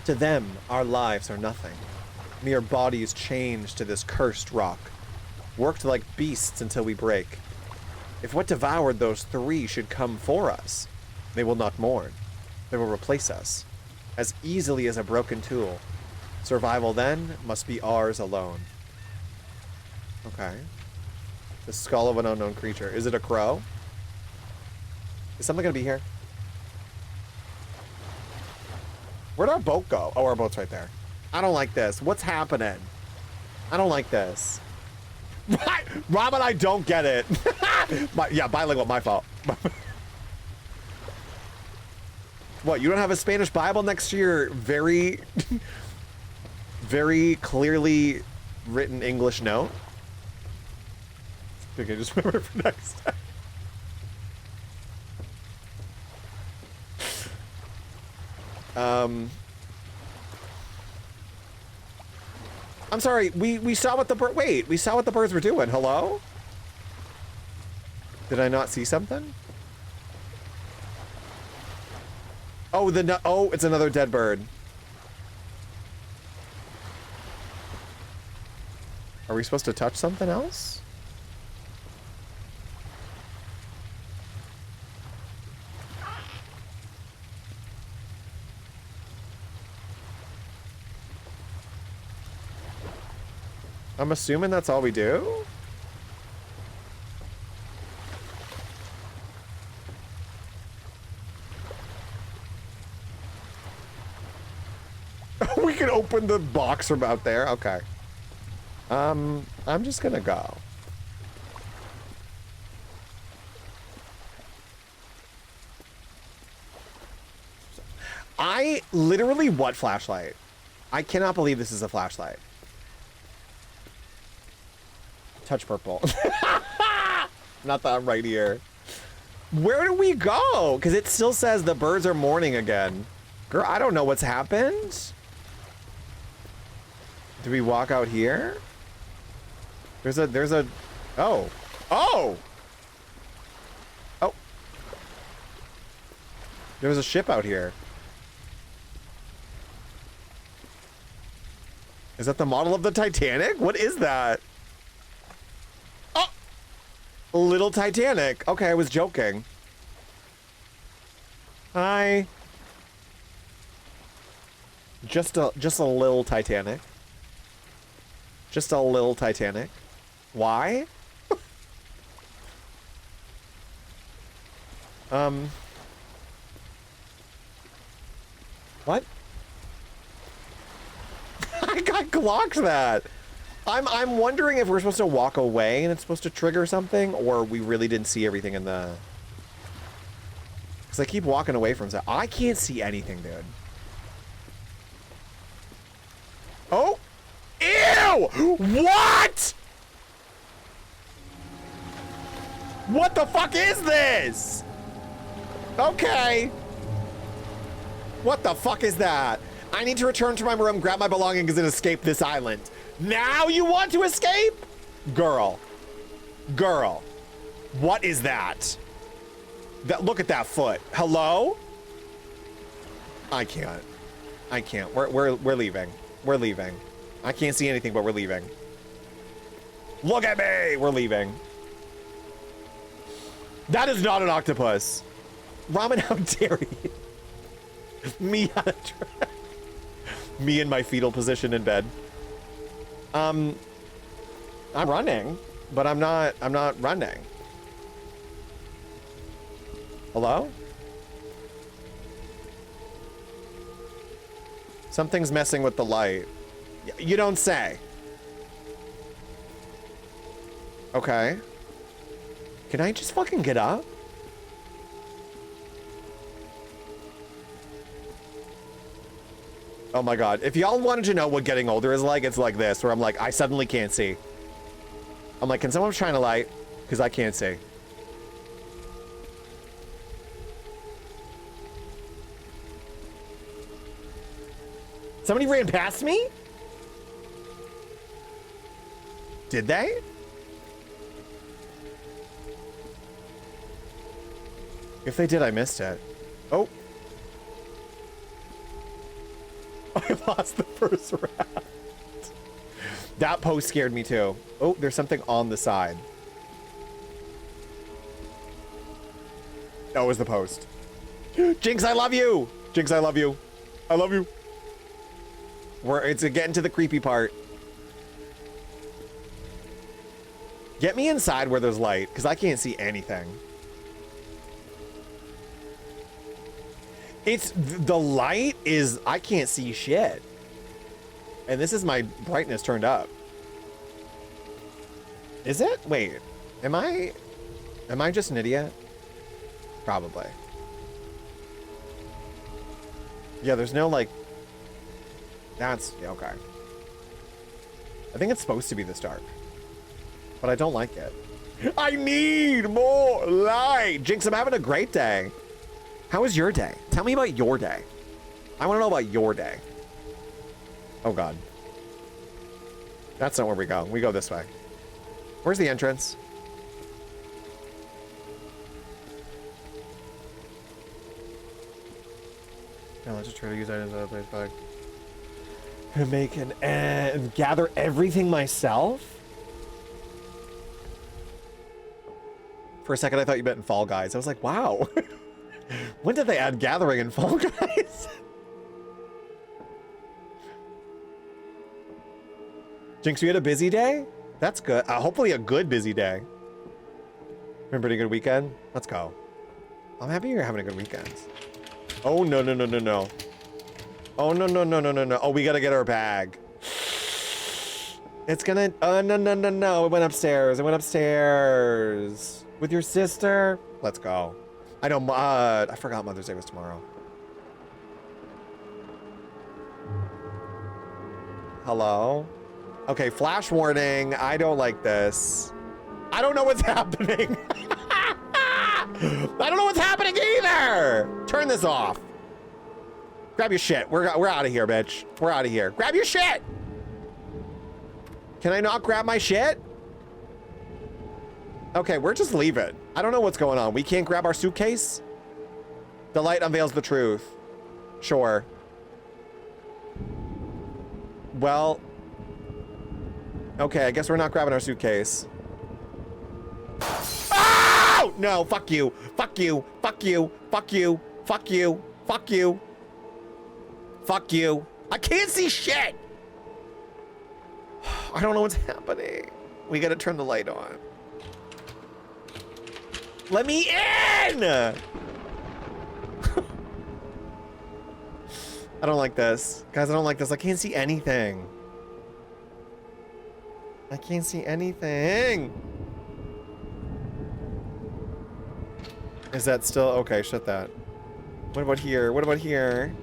To them, our lives are nothing. Mere bodies chained to this cursed rock, worked like beasts until we break. If what devoured those 3 should come for us, they will not mourn. They will replace us, as easily as a broken tool. Survival then must be ours alone. Okay. The skull of an unknown creature. Is it a crow? Is someone gonna be here? Where'd our boat go? Oh, our boat's right there. I don't like this. What's happening? I don't like this. Robin, I don't get it. Yeah, bilingual, my fault. What, you don't have a Spanish Bible next to your very, very clearly written English note? I think I just remember for next time. I'm sorry, we saw what the we saw what the birds were doing. Hello? Did I not see something? Oh, oh, it's another dead bird. Are we supposed to touch something else? I'm assuming that's all we do? We can open the box from out there? Okay. I'm just gonna go. I literally, what flashlight? I cannot believe this is a flashlight. Touch purple. Not that I'm right here. Where do we go? Because it still says the birds are mourning again. Girl, I don't know what's happened. Do we walk out here? There's a, oh. Oh! Oh. There's a ship out here. Is that the model of the Titanic? What is that? Oh! Little Titanic. Okay, I was joking. Hi. Just a little Titanic. Just a little Titanic. Why? What? I clocked that. I'm wondering if we're supposed to walk away and it's supposed to trigger something, or we really didn't see everything in the... Because I keep walking away from stuff. I can't see anything, dude. Oh! Ew! What? What the fuck is this? Okay. What the fuck is that? I need to return to my room, grab my belongings, and escape this island. Now you want to escape? Girl. Girl. What is that? Look at that foot. Hello? I can't. I can't. We're leaving. We're leaving. I can't see anything, but we're leaving. Look at me! We're leaving. That is not an octopus. Ramen, how dare you? Me on a track. Me in my fetal position in bed. I'm running, but I'm not running. Hello? Something's messing with the light. You don't say. Okay. Can I just fucking get up? Oh my god. If y'all wanted to know what getting older is like, it's like this, where I'm like, I suddenly can't see. I'm like, can someone shine a light? Because I can't see. Somebody ran past me? Did they? If they did, I missed it. Oh. I lost the first round. That post scared me too. Oh, there's something on the side. That was the post. Jinx, I love you. Jinx, I love you. I love you. It's getting to the creepy part. Get me inside where there's light, because I can't see anything. The light is, I can't see shit. And this is my brightness turned up. Is it? Wait, am I just an idiot? Probably. Yeah, there's no like, that's, yeah, okay. I think it's supposed to be this dark, but I don't like it. I need more light. Jinx, I'm having a great day. How was your day? Tell me about your day. I want to know about your day. Oh god. That's not where we go. We go this way. Where's the entrance? Now let's just try to use items out of place bag. Make and gather everything myself? For a second I thought you meant in Fall Guys. I was like, wow. When did they add gathering in Fall Guys? Jinx, you had a busy day? That's good. Hopefully a good busy day. Been a pretty good weekend? Let's go. I'm happy you're having a good weekend. Oh, no, no, no, no, no. Oh, no, no, no, no, no, no. Oh, we gotta get our bag. It's gonna... Oh, no, no, no, no. It went upstairs. It went upstairs. With your sister? Let's go. I know, I forgot Mother's Day was tomorrow. Hello? Okay, flash warning. I don't like this. I don't know what's happening. I don't know what's happening either. Turn this off. Grab your shit. We're out of here, bitch. We're out of here. Grab your shit. Can I not grab my shit? Okay, we're just leaving. I don't know what's going on. We can't grab our suitcase? The light unveils the truth. Sure. Well... Okay, I guess we're not grabbing our suitcase. Oh! No, fuck you. Fuck you. Fuck you. Fuck you. Fuck you. Fuck you. Fuck you. I can't see shit! I don't know what's happening. We gotta turn the light on. Let me in! I don't like this. Guys, I don't like this. I can't see anything. I can't see anything. Is that still... Okay, shut that. What about here? What about here?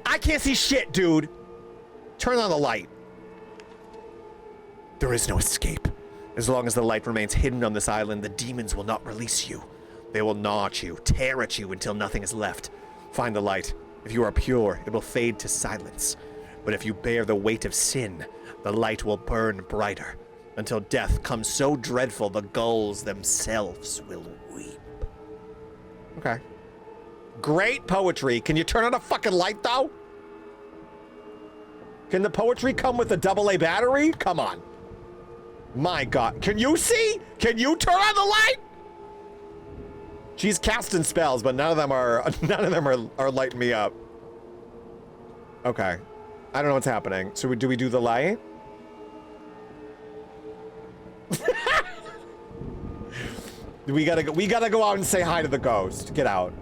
I can't see shit, dude. Turn on the light. There is no escape. As long as the light remains hidden on this island, the demons will not release you. They will gnaw at you, tear at you until nothing is left. Find the light. If you are pure, it will fade to silence. But if you bear the weight of sin, the light will burn brighter, until death comes so dreadful the gulls themselves will weep. Okay. Great poetry. Can you turn on a fucking light, though? Can the poetry come with a AA battery? Come on. My God. Can you see? Can you turn on the light? She's casting spells, but none of them are lighting me up. Okay. I don't know what's happening. So do we do the light? we gotta go out and say hi to the ghost. Get out.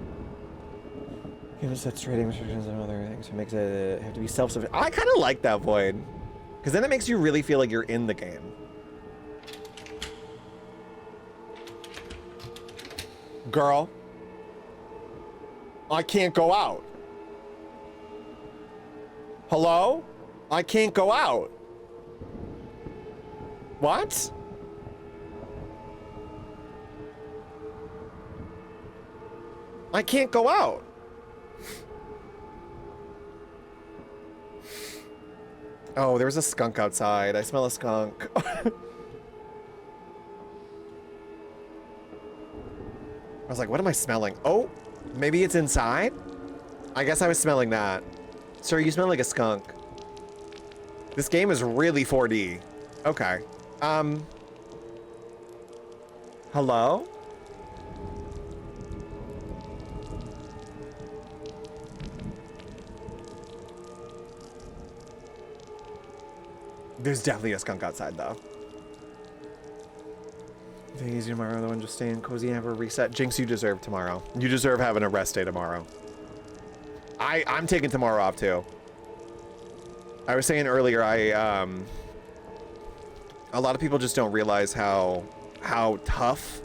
Sets trading restrictions and other things. It makes it have to be self-sufficient. I kind of like that void, because then it makes you really feel like you're in the game. Girl, I can't go out. Hello? I can't go out. What? I can't go out. Oh, there was a skunk outside. I smell a skunk. I was like, what am I smelling? Oh, maybe it's inside? I guess I was smelling that. Sir, you smell like a skunk. This game is really 4D. Okay. Hello? There's definitely a skunk outside, though. Take it easy tomorrow, the one just staying cozy and have a reset. Jinx, you deserve tomorrow. You deserve having a rest day tomorrow. I'm taking tomorrow off, too. I was saying earlier, a lot of people just don't realize how tough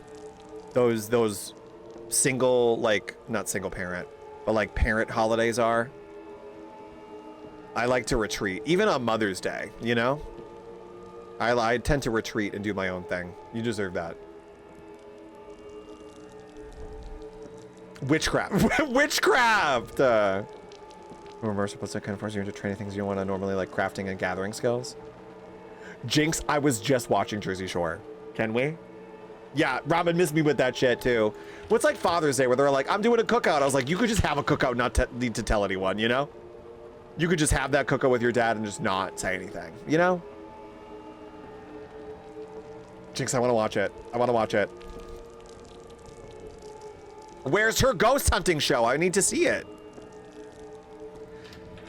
those single, like, not single parent, but like parent holidays are. I like to retreat, even on Mother's Day, you know? I tend to retreat and do my own thing. You deserve that. Witchcraft. Witchcraft! Immersive plus that kind of forces you into training things you don't want to normally, like crafting and gathering skills. Jinx, I was just watching Jersey Shore. Can we? Yeah, Robin missed me with that shit too. What's like Father's Day where they're like, I'm doing a cookout. I was like, you could just have a cookout, not need to tell anyone, you know? You could just have that cookout with your dad and just not say anything, you know? Jinx, I want to watch it. I want to watch it. Where's her ghost hunting show? I need to see it.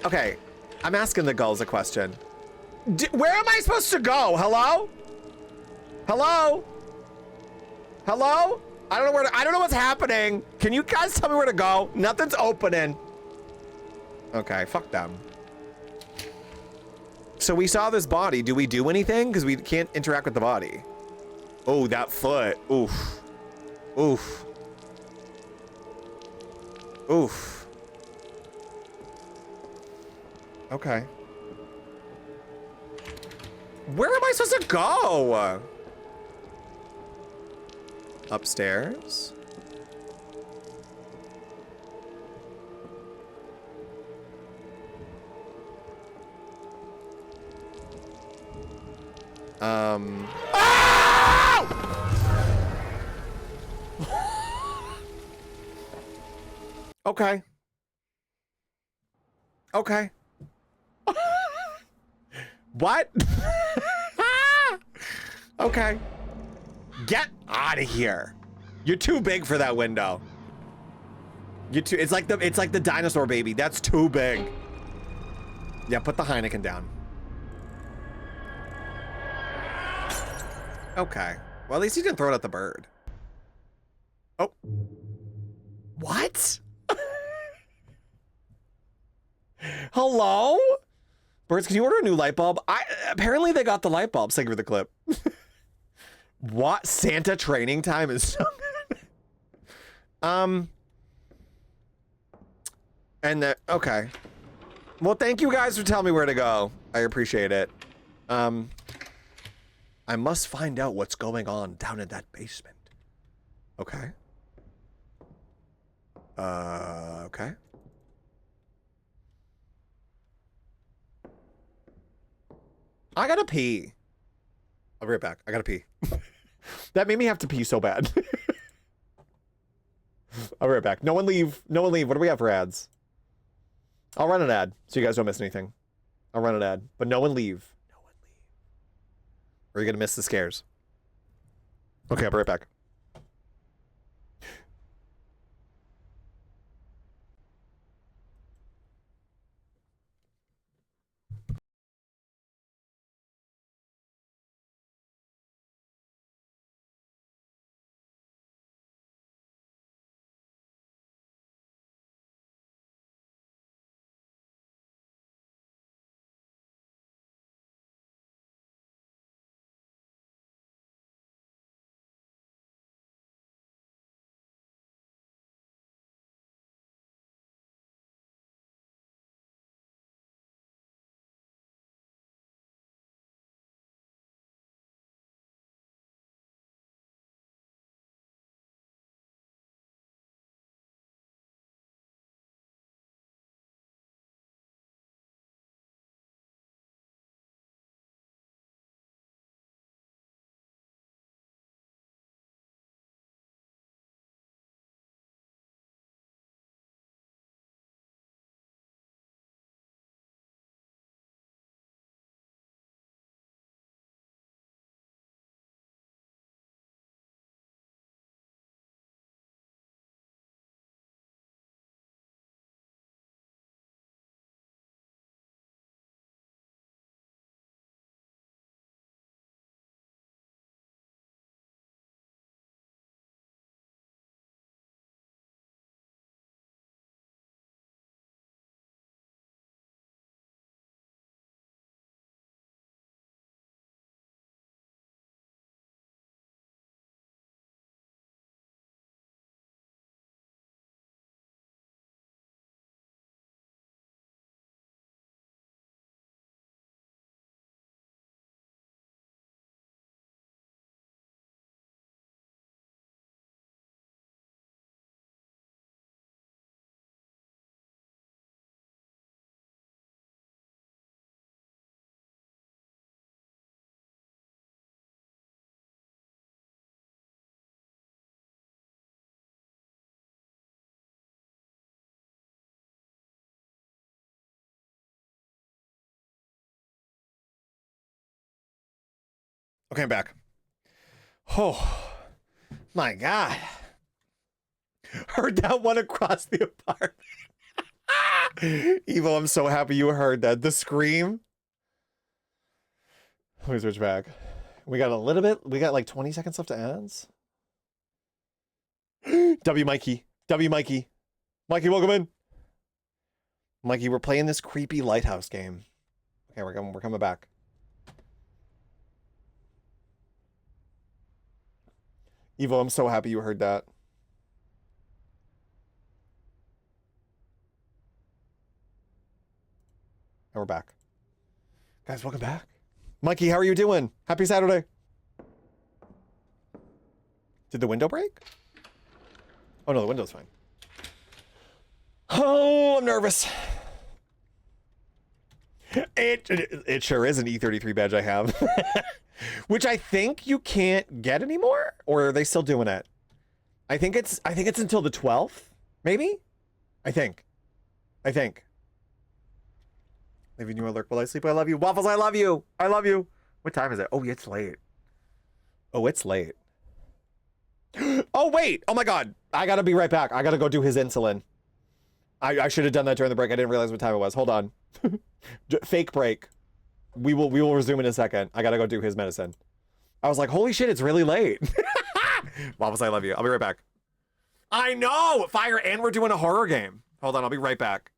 Okay, I'm asking the gulls a question. Where am I supposed to go? Hello? Hello? Hello? I don't know where to, I don't know what's happening. Can you guys tell me where to go? Nothing's opening. Okay, fuck them. So we saw this body. Do we do anything? Because we can't interact with the body. Oh, that foot. Oof. Oof. Oof. Okay. Where am I supposed to go? Upstairs? Oh! Okay. Okay. What? Okay. Get out of here. You're too big for that window. You're too, it's like the dinosaur baby. That's too big. Yeah, put the Heineken down. Okay. Well, at least you didn't throw it at the bird. Oh. What? Hello? Birds, can you order a new light bulb? Apparently they got the light bulb. Thank you for the clip. What? Santa training time is so good. Okay. Well, thank you guys for telling me where to go. I appreciate it. I must find out what's going on down in that basement. Okay. Okay. I gotta pee. I'll be right back. I gotta pee. That made me have to pee so bad. I'll be right back. No one leave. No one leave. What do we have for ads? I'll run an ad so you guys don't miss anything. I'll run an ad, but no one leave. No one leave. Or you're gonna miss the scares. Okay, I'll be right back. Okay, I'm back. Oh, my God. Heard that one across the apartment. Evo, I'm so happy you heard that. The scream. Let me switch back. We got a little bit. We got like 20 seconds left to ads. W Mikey. W Mikey. Mikey, welcome in. Mikey, we're playing this creepy lighthouse game. Okay, we're coming back. Evo, I'm so happy you heard that. And we're back. Guys, welcome back. Mikey, how are you doing? Happy Saturday. Did the window break? Oh no, the window's fine. Oh, I'm nervous. It sure is an E33 badge I have. Which I think you can't get anymore, or are they still doing it? I think it's until the 12th, maybe? I think. Leaving you alert while I sleep. I love you. Waffles, I love you. I love you. What time is it? Oh, it's late. Oh, it's late. Oh, wait. Oh my God. I gotta be right back. I gotta go do his insulin. I should have done that during the break. I didn't realize what time it was. Hold on. Fake break. We will resume in a second. I gotta go do his medicine. I was like, holy shit, it's really late. Waffles, I love you. I'll be right back. I know! Fire, and we're doing a horror game. Hold on, I'll be right back.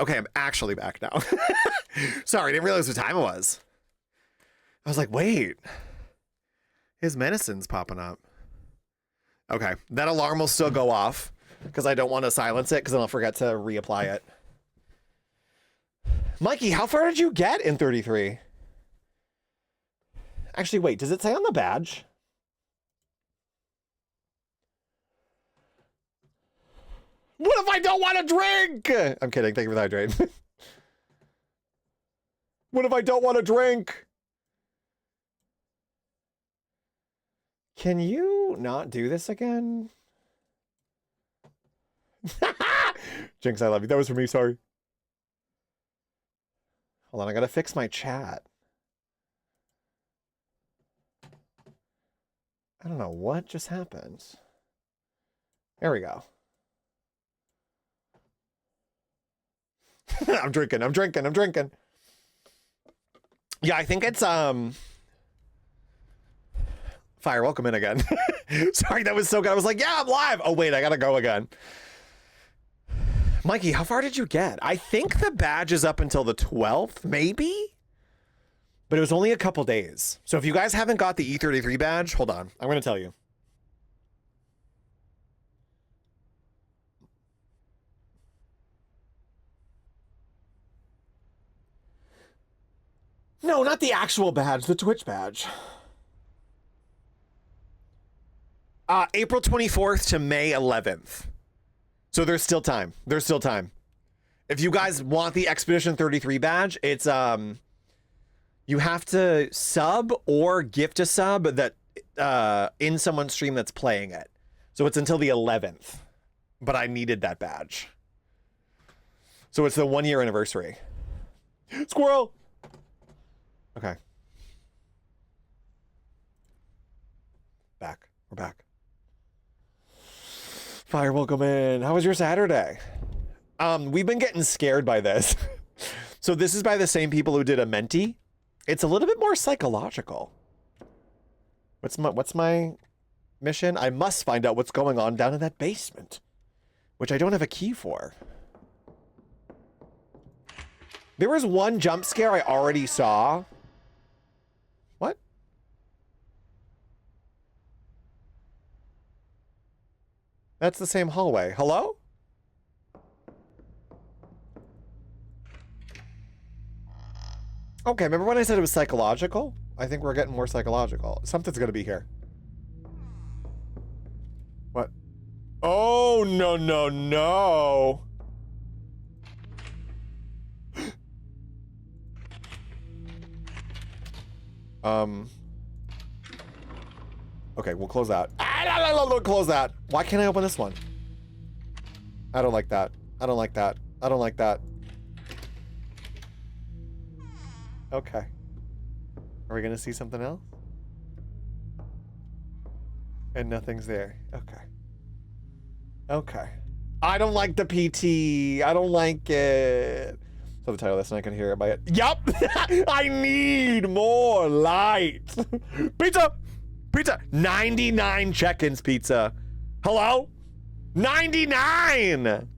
Okay, I'm actually back now. Sorry, I didn't realize what time it was. I was like, wait. His medicine's popping up. Okay, that alarm will still go off because I don't want to silence it because then I'll forget to reapply it. Mikey, how far did you get in 33? Actually, wait, does it say on the badge? What if I don't want to drink? I'm kidding. Thank you for the hydrate. What if I don't want to drink? Can you not do this again? Jinx, I love you. That was for me, sorry. Hold on, I gotta fix my chat. I don't know what just happened. There we go. I'm drinking. Yeah, I think it's Fire, welcome in again. Sorry, that was so good. I was like, yeah, I'm live. Oh wait, I gotta go again. Mikey, how far did you get? I think the badge is up until the 12th, maybe? But it was only a couple days. So if you guys haven't got the E33 badge, hold on. I'm going to tell you. No, not the actual badge, the Twitch badge. April 24th to May 11th. So there's still time. There's still time. If you guys want the Expedition 33 badge, it's you have to sub or gift a sub that in someone's stream that's playing it. So it's until the 11th. But I needed that badge. So it's the 1-year anniversary. Squirrel. Okay. Back. We're back. Fire, welcome in. How was your Saturday? We've been getting scared by this. So this is by the same people who did a Menti. It's a little bit more psychological. What's my mission? I must find out what's going on down in that basement, which I don't have a key for. There was one jump scare I already saw. What? That's the same hallway. Hello? Okay, remember when I said it was psychological? I think we're getting more psychological. Something's gonna be here. What? Oh, no, no, no. Okay, we'll close that. Close that. Why can't I open this one? I don't like that. I don't like that. I don't like that. Okay. Are we gonna see something else? And nothing's there. Okay. Okay. I don't like the PT. I don't like it. So the title of this, and I can hear it by it. Yup! I need more light! Pizza! Pizza! 99 check-ins, pizza. Hello? 99!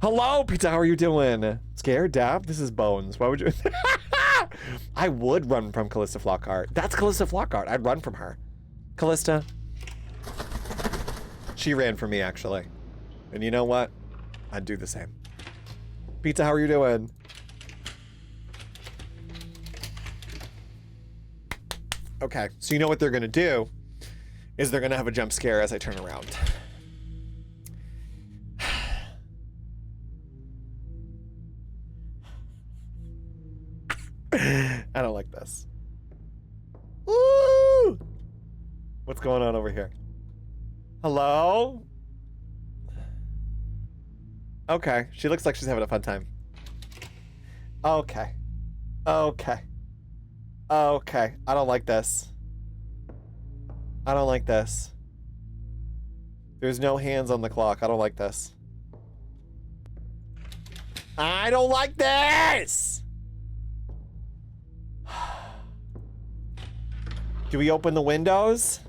Hello, pizza, how are you doing? Scared, Daft? This is Bones. Why would you? I would run from Callista Flockhart. That's Callista Flockhart. I'd run from her. Callista. She ran from me, actually. And you know what? I'd do the same. Pizza, how are you doing? Okay, so you know what they're gonna do is they're gonna have a jump scare as I turn around. I don't like this. Woo! What's going on over here? Hello? Okay, she looks like she's having a fun time. Okay. Okay. Okay, I don't like this. I don't like this. There's no hands on the clock. I don't like this. I don't like this! Do we open the windows?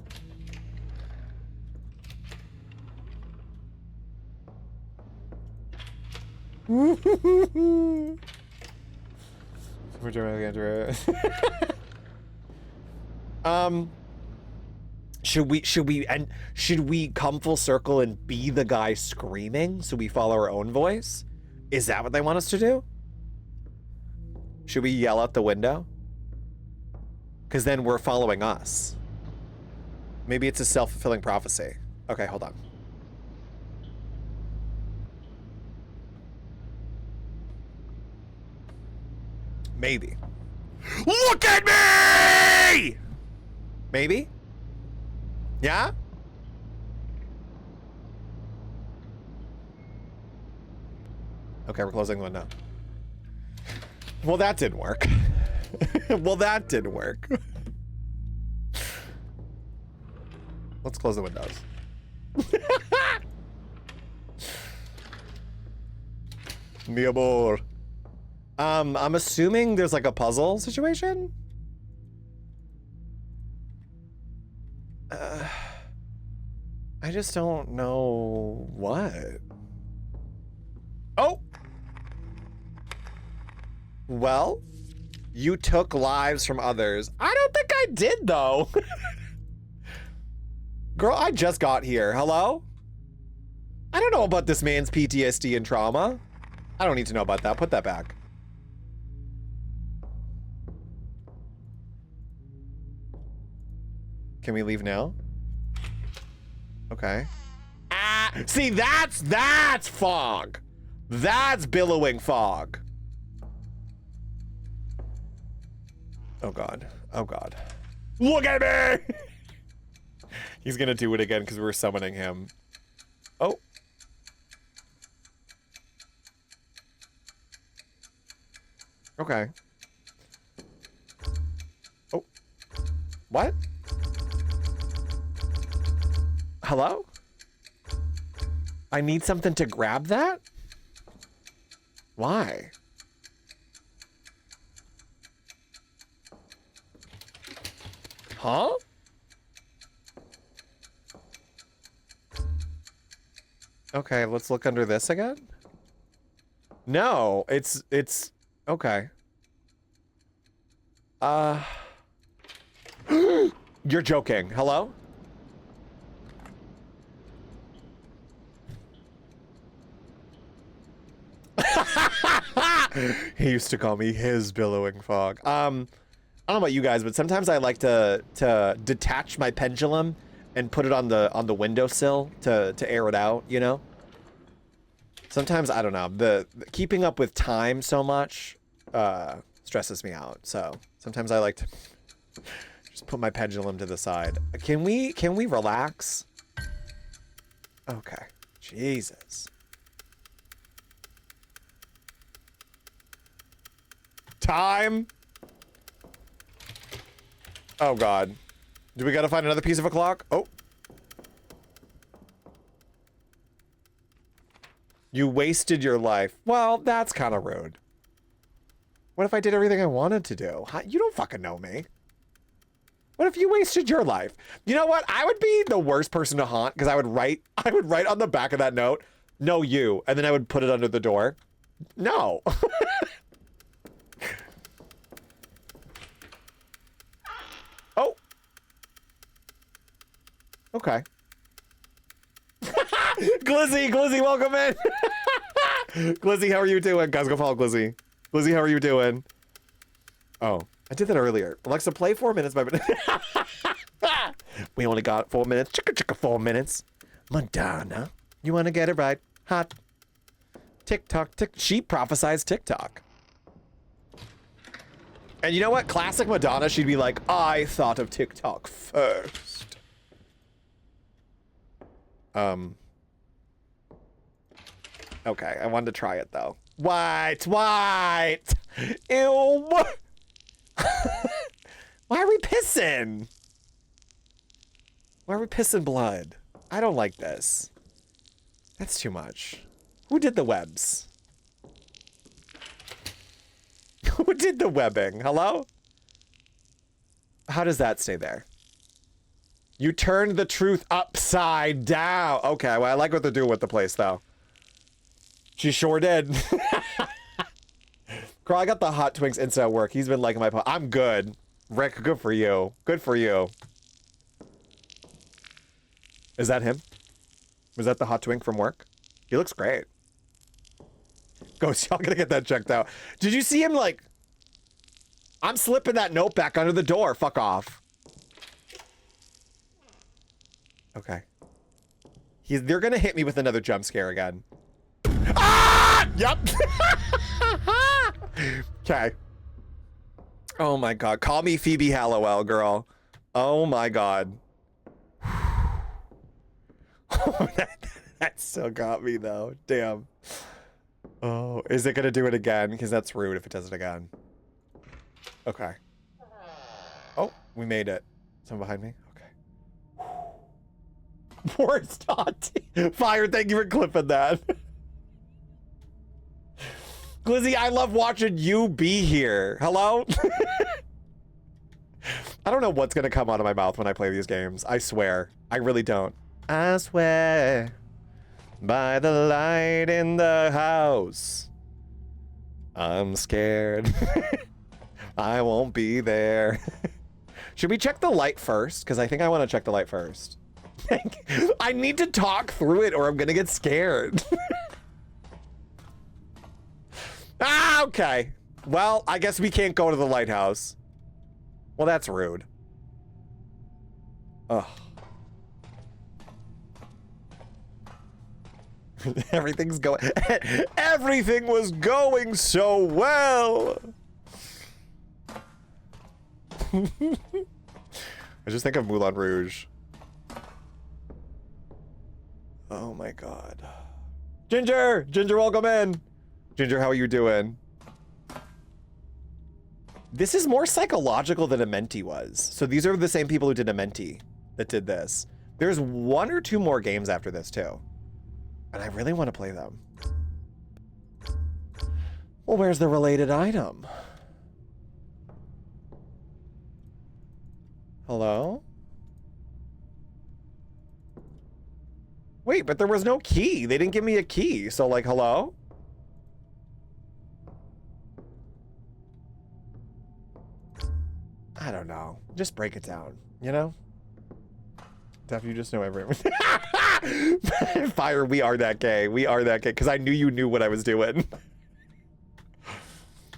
Should we come full circle and be the guy screaming so we follow our own voice? Is that what they want us to do? Should we yell out the window? Because then we're following us. Maybe it's a self-fulfilling prophecy. Okay, hold on. Maybe. Look at me! Maybe? Yeah? Okay, we're closing the window. Well, that didn't work. Well, that didn't work. Let's close the windows. Mi amor. I'm assuming there's like a puzzle situation. I just don't know what. Oh! Well, you took lives from others. I don't think I did, though. Girl, I just got here. Hello? I don't know about this man's PTSD and trauma. I don't need to know about that. Put that back. Can we leave now? Okay. Ah, see, that's fog. That's billowing fog. Oh God. Oh God. Look at me! He's gonna do it again because we're summoning him. Oh. Okay. Oh. What? Hello? I need something to grab that? Why? Huh? Okay, let's look under this again. No, it's okay. You're joking. Hello? He used to call me his billowing fog. I don't know about you guys, but sometimes I like to detach my pendulum and put it on the windowsill to air it out, you know? Sometimes, I don't know, the keeping up with time so much stresses me out. So sometimes I like to just put my pendulum to the side. Can we relax? Okay. Jesus. Time. Oh God. Do we gotta find another piece of a clock? Oh. You wasted your life. Well, that's kind of rude. What if I did everything I wanted to do? You don't fucking know me. What if you wasted your life? You know what? I would be the worst person to haunt because I would write on the back of that note, "No, you," and then I would put it under the door. No. Oh. Okay. Glizzy, welcome in. Glizzy, how are you doing? Guys, go follow Glizzy. Glizzy, how are you doing? Oh, I did that earlier. Alexa, play 4 minutes by minute. We only got 4 minutes. Chicka chicka 4 minutes. Madonna, you want to get it right? Hot. TikTok, she prophesies TikTok. And you know what? Classic Madonna, she'd be like, I thought of TikTok first. Okay, I wanted to try it though. White. Ew. Why are we pissing? Why are we pissing blood? I don't like this. That's too much. Who did the webs? Who did the webbing? Hello? How does that stay there? You turned the truth upside down. Okay, well, I like what they're doing with the place, though. She sure did. Girl, I got the Hot Twinks Insta at work. He's been liking my post. I'm good. Rick, good for you. Good for you. Is that him? Was that the Hot Twink from work? He looks great. Ghost, y'all gotta get that checked out. Did you see him, like... I'm slipping that note back under the door. Fuck off. Okay. They're gonna hit me with another jump scare again. Ah! Yep. Okay. Oh my God. Call me Phoebe Hallowell, girl. Oh my God. That still got me though. Damn. Oh, is it gonna do it again? Because that's rude if it does it again. Okay. Oh, we made it. Someone behind me? Okay. Poor Stotty. Fire, thank you for clipping that. Glizzy, I love watching you be here. Hello? I don't know what's gonna come out of my mouth when I play these games. I swear. I really don't. I swear. By the light in the house. I'm scared. I won't be there. Should we check the light first? Because I think I want to check the light first. I need to talk through it or I'm gonna get scared. Ah, okay. Well, I guess we can't go to the lighthouse. Well, that's rude. Ugh. Everything was going so well. I just think of Moulin Rouge. Oh my god. Ginger! Ginger, welcome in. Ginger, how are you doing? This is more psychological than Amenti was. So these are the same people who did Amenti that did this. There's 1 or 2 more games after this too. And I really want to play them. Well, where's the related item? Hello? Wait, but there was no key. They didn't give me a key. So like, hello? I don't know. Just break it down, you know? Daft, you just know everyone. Fire, we are that gay. We are that gay. Because I knew you knew what I was doing.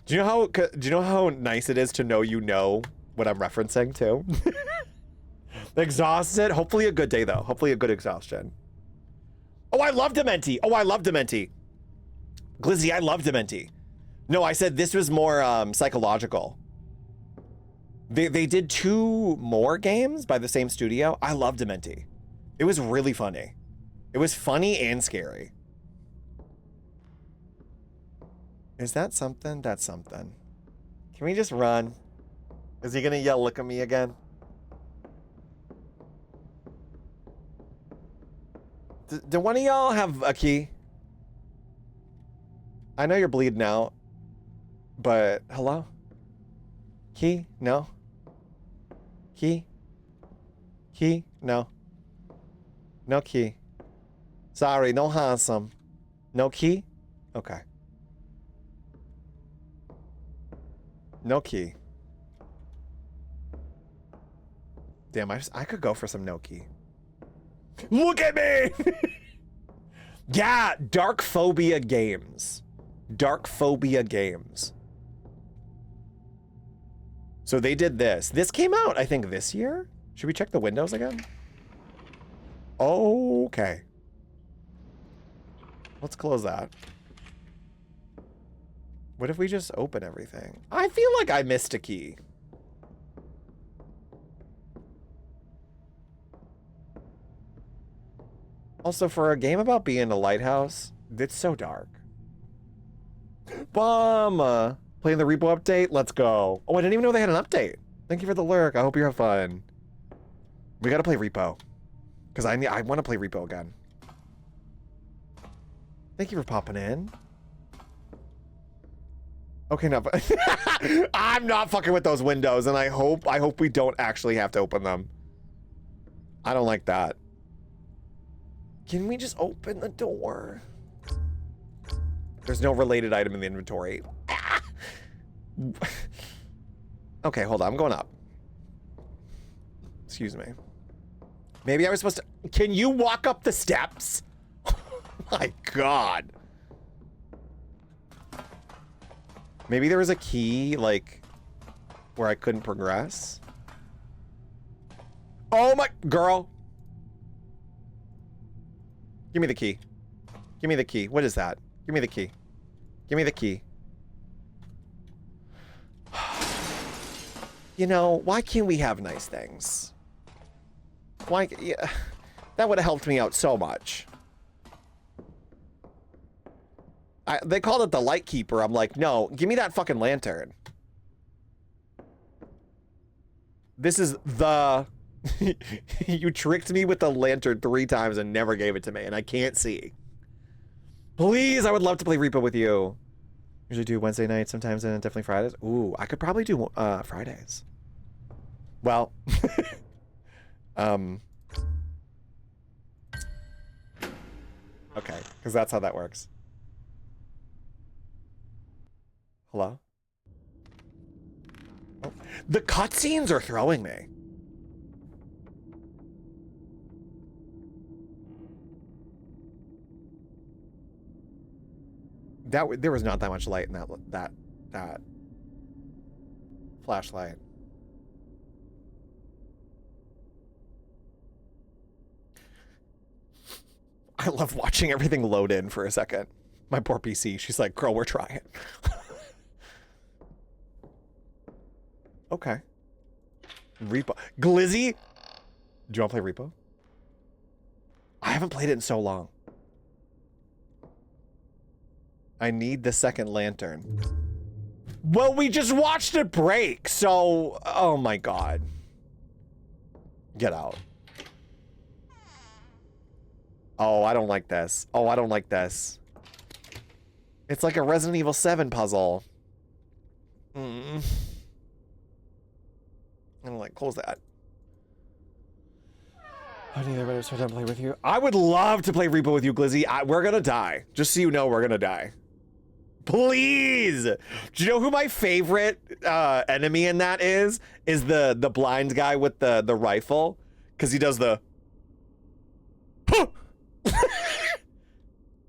Do you know how nice it is to know you know what I'm referencing too? Exhausted? Hopefully a good day though. Hopefully a good exhaustion. Oh, I love Dementi. Oh, I love Dementi. Glizzy, I love Dementi. No, I said this was more psychological. They did 2 more games by the same studio. I love Dementi. It was really funny. It was funny and scary. Is that something? That's something. Can we just run? Is he gonna yell, look at me again? Do one of y'all have a key? I know you're bleeding out, but hello? Key? No? Key? Key? No. No key. Sorry, no handsome. No key? Okay. No key. Damn, I could go for some no key. Look at me! Yeah, Dark Phobia games. Dark Phobia games. So they did this. This came out, I think, this year? Should we check the windows again? Okay. Let's close that. What if we just open everything? I feel like I missed a key. Also, for a game about being a lighthouse, it's so dark. Bomb! Playing the repo update? Let's go. Oh, I didn't even know they had an update. Thank you for the lurk. I hope you have fun. We gotta play repo. Because I want to play repo again. Thank you for popping in. Okay, no, but I'm not fucking with those windows, and I hope we don't actually have to open them. I don't like that. Can we just open the door? There's no related item in the inventory. Okay, hold on. I'm going up. Excuse me. Maybe I was supposed to... Can you walk up the steps? Oh my god. Maybe there was a key, like, where I couldn't progress. Oh my... Girl. Give me the key. Give me the key. What is that? Give me the key. Give me the key. You know, why can't we have nice things? Why... Yeah. That would have helped me out so much. They called it the Lightkeeper. I'm like, no, give me that fucking lantern. This is the... You tricked me with the lantern 3 times and never gave it to me, and I can't see. Please, I would love to play Repo with you. Usually do Wednesday nights sometimes, and definitely Fridays. Ooh, I could probably do Fridays. Well, okay, because that's how that works. Hello? Oh. The cutscenes are throwing me. There was not that much light in that flashlight. I love watching everything load in for a second. My poor PC, she's like, girl, we're trying. Okay. Repo. Glizzy? Do you want to play Repo? I haven't played it in so long. I need the second lantern. Well, we just watched it break, so... Oh my god. Get out. Oh, I don't like this. Oh, I don't like this. It's like a Resident Evil 7 puzzle. I don't like, close that. I need everybody to start to play with you. I would love to play Repo with you, Glizzy. We're gonna die. Just so you know, we're gonna die. Please! Do you know who my favorite enemy in that is? Is the blind guy with the rifle. Because he does the...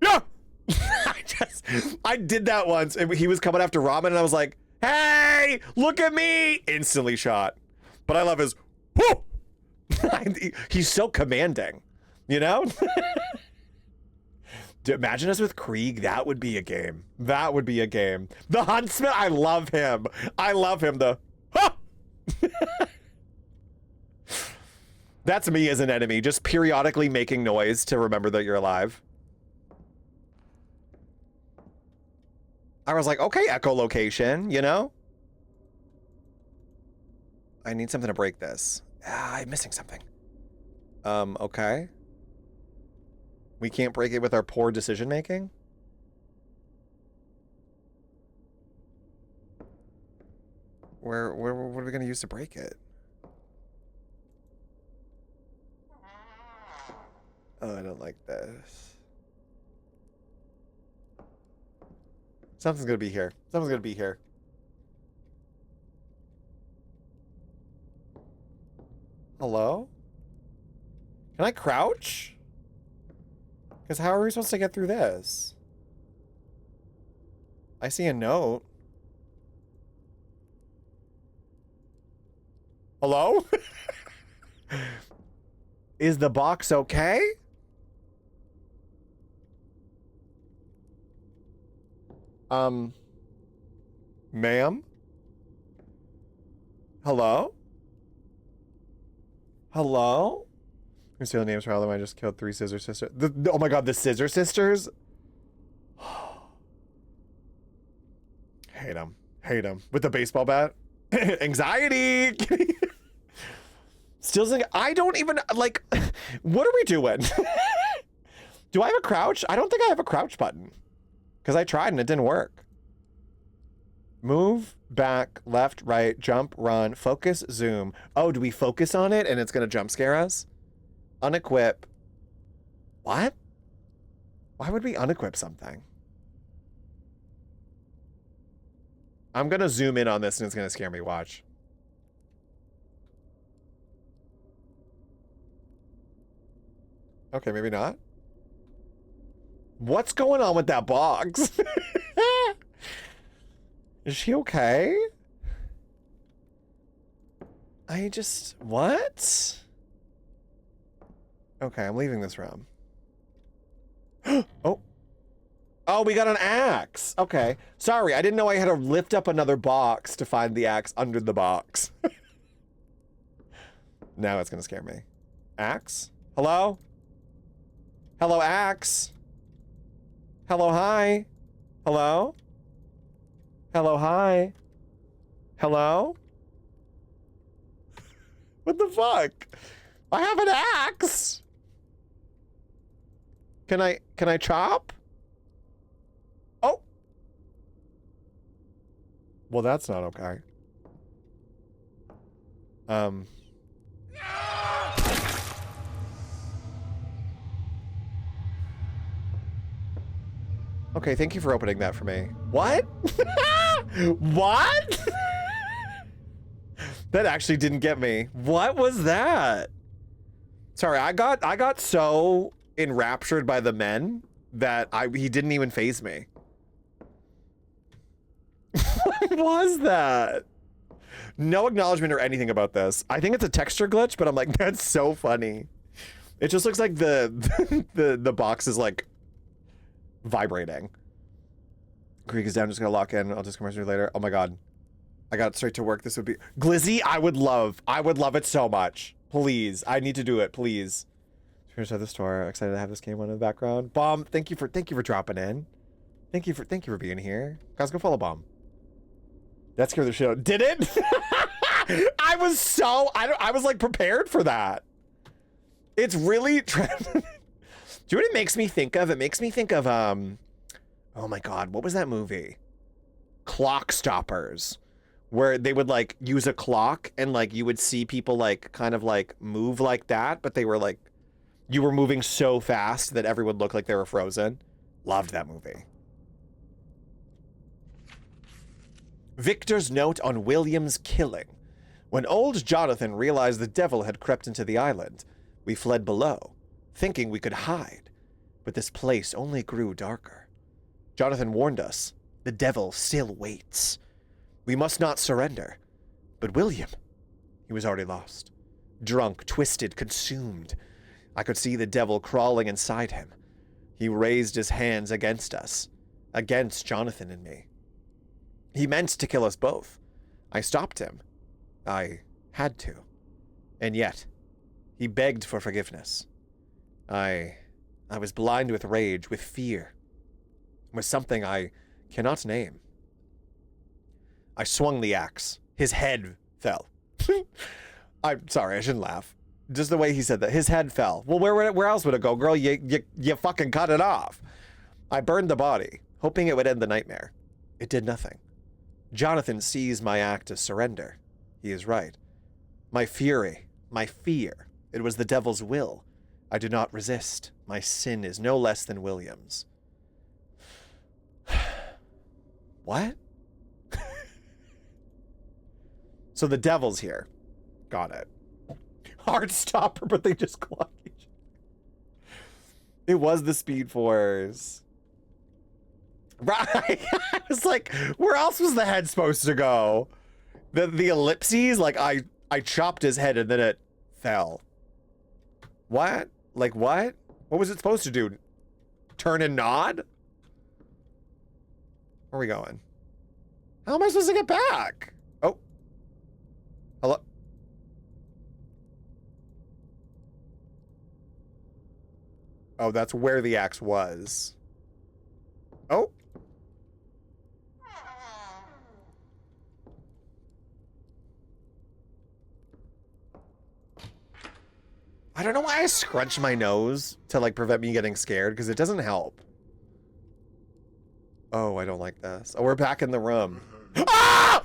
Yeah! I did that once, and he was coming after Robin, and I was like, hey, look at me! Instantly shot. But I love his... He's so commanding, you know? Imagine us with Krieg. That would be a game. That would be a game. The Huntsman, I love him. I love him. That's me as an enemy, just periodically making noise to remember that you're alive. I was like, okay, echolocation, you know? I need something to break this. I'm missing something. Okay. We can't break it with our poor decision making? What are we gonna use to break it? Oh, I don't like this. Something's gonna be here. Something's gonna be here. Hello? Can I crouch? Because how are we supposed to get through this? I see a note. Hello? Is the box okay? Ma'am? Hello? Hello? I'm stealing names for all of them. I just killed 3 Scissor Sisters. Oh my god, the Scissor Sisters? Hate them. Hate them. With the baseball bat? Anxiety! Still thinking, I don't even, like, what are we doing? Do I have a crouch? I don't think I have a crouch button. Because I tried and it didn't work. Move, back, left, right, jump, run, focus, zoom. Oh, do we focus on it and it's going to jump scare us? Unequip. What? Why would we unequip something? I'm going to zoom in on this and it's going to scare me. Watch. Okay, maybe not. What's going on with that box? Is she okay? I just... What? Okay, I'm leaving this room. Oh. Oh, we got an axe. Okay. Sorry, I didn't know I had to lift up another box to find the axe under the box. Now it's gonna scare me. Axe? Hello? Hello, Axe. Hello, hi. Hello? Hello, hi. Hello? What the fuck? I have an axe. Can I chop? Oh. Well, that's not okay. Okay, thank you for opening that for me. What? What? That actually didn't get me. What was that? Sorry, I got so enraptured by the men that he didn't even faze me. What was that? No acknowledgement or anything about this. I think it's a texture glitch, but I'm like, that's so funny. It just looks like the box is like vibrating. Krieg is down, just gonna lock in. I'll just commercial later. Oh my god. I got straight to work. This would be Glizzy, I would love it so much. Please. I need to do it, please. Here's the store. Excited to have this game on in the background. Bomb, thank you for dropping in. Thank you for being here. Guys, go follow Bomb. That scared the shit out. Did it? I was like prepared for that. It's really do you know what it makes me think of? It makes me think of oh my god, what was that movie? Clock Stoppers, where they would like use a clock and like you would see people like kind of like move like that, but they were like, you were moving so fast that everyone looked like they were frozen. Loved that movie. Victor's note on William's killing. When old Jonathan realized the devil had crept into the island, we fled below, thinking we could hide, but this place only grew darker. Jonathan warned us, the devil still waits. We must not surrender. But William, he was already lost. Drunk, twisted, consumed. I could see the devil crawling inside him. He raised his hands against us, against Jonathan and me. He meant to kill us both. I stopped him. I had to. And yet, he begged for forgiveness. I was blind with rage, with fear, with something I cannot name. I swung the axe. His head fell. I'm sorry, I shouldn't laugh. Just the way he said that. His head fell. Well, where else would it go, girl? You fucking cut it off. I burned the body, hoping it would end the nightmare. It did nothing. Jonathan sees my act as surrender. He is right. My fury, my fear, it was the devil's will. I do not resist. My sin is no less than William's. What? So the devil's here. Got it. Hard stopper, but they just clock each other. It was the Speed Force. Right. I was like, where else was the head supposed to go? The ellipses, like I chopped his head and then it fell. What? Like what? What was it supposed to do? Turn and nod? Where are we going? How am I supposed to get back? Oh. Hello? Oh, that's where the axe was. Oh. I don't know why I scrunch my nose to like prevent me getting scared, because it doesn't help. Oh, I don't like this. Oh, we're back in the room. Ah!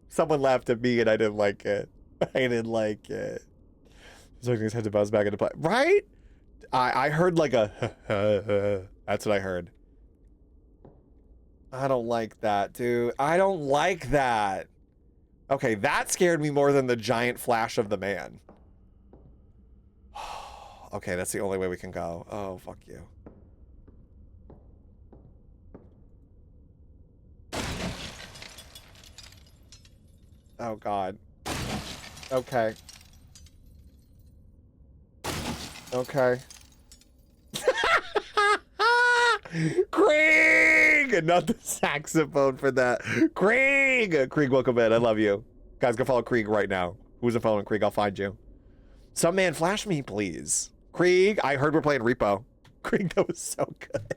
Someone laughed at me and I didn't like it. I didn't like it. So his head to bounce back into play. Right? I heard like a that's what I heard. I don't like that, dude. I don't like that. Okay, that scared me more than the giant flash of the man. Okay, that's the only way we can go. Oh, fuck you. Oh, God. Okay. Okay. Krieg! Not the saxophone for that. Krieg! Krieg, welcome in. I love you. Guys, go follow Krieg right now. Who's the phone? Krieg, I'll find you. Some man flash me, please. Krieg, I heard we're playing Repo. Krieg, that was so good.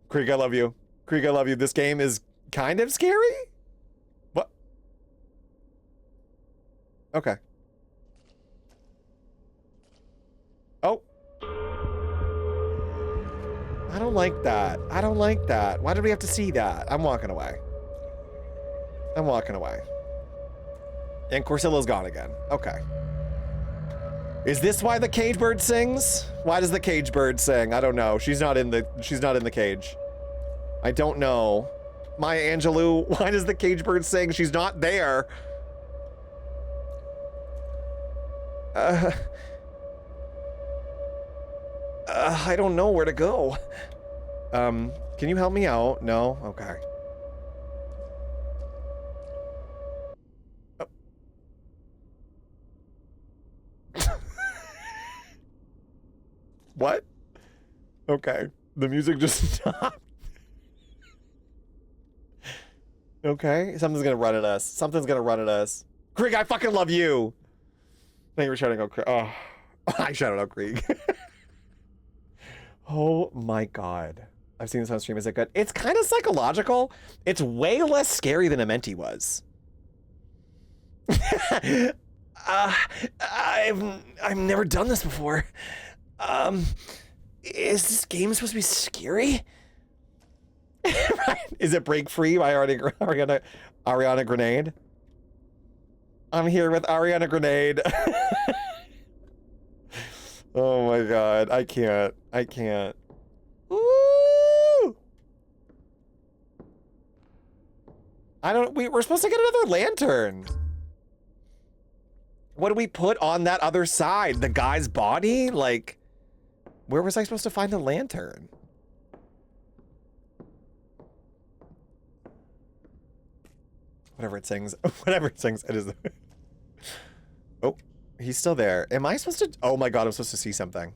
Krieg, I love you. Krieg, I love you. This game is kind of scary? What? Okay. Oh. I don't like that. I don't like that. Why did we have to see that? I'm walking away. I'm walking away. And Corsilla's gone again. Okay. Is this why the cage bird sings? Why does the cage bird sing? I don't know. She's not in the cage. I don't know. Maya Angelou, why does the cage bird sing? She's not there. I don't know where to go. Can you help me out? No? Okay. What? Okay. The music just stopped. Okay. Something's gonna run at us. Something's gonna run at us. Krieg, I fucking love you. Thank you for shouting out Krieg. Oh, I shouted out Krieg. Oh my god. I've seen this on stream. Is it good? It's kind of psychological. It's way less scary than Amenti was. I've never done this before. Is this game supposed to be scary? Right. Is it Break Free by Ariana Grenade? I'm here with Ariana Grenade. Oh my god, I can't. I can't. Woo! We're supposed to get another lantern. What do we put on that other side? The guy's body? Like, where was I supposed to find the lantern? Whatever it sings. Whatever it sings, it is. Oh, he's still there. Am I supposed to? Oh my god, I'm supposed to see something.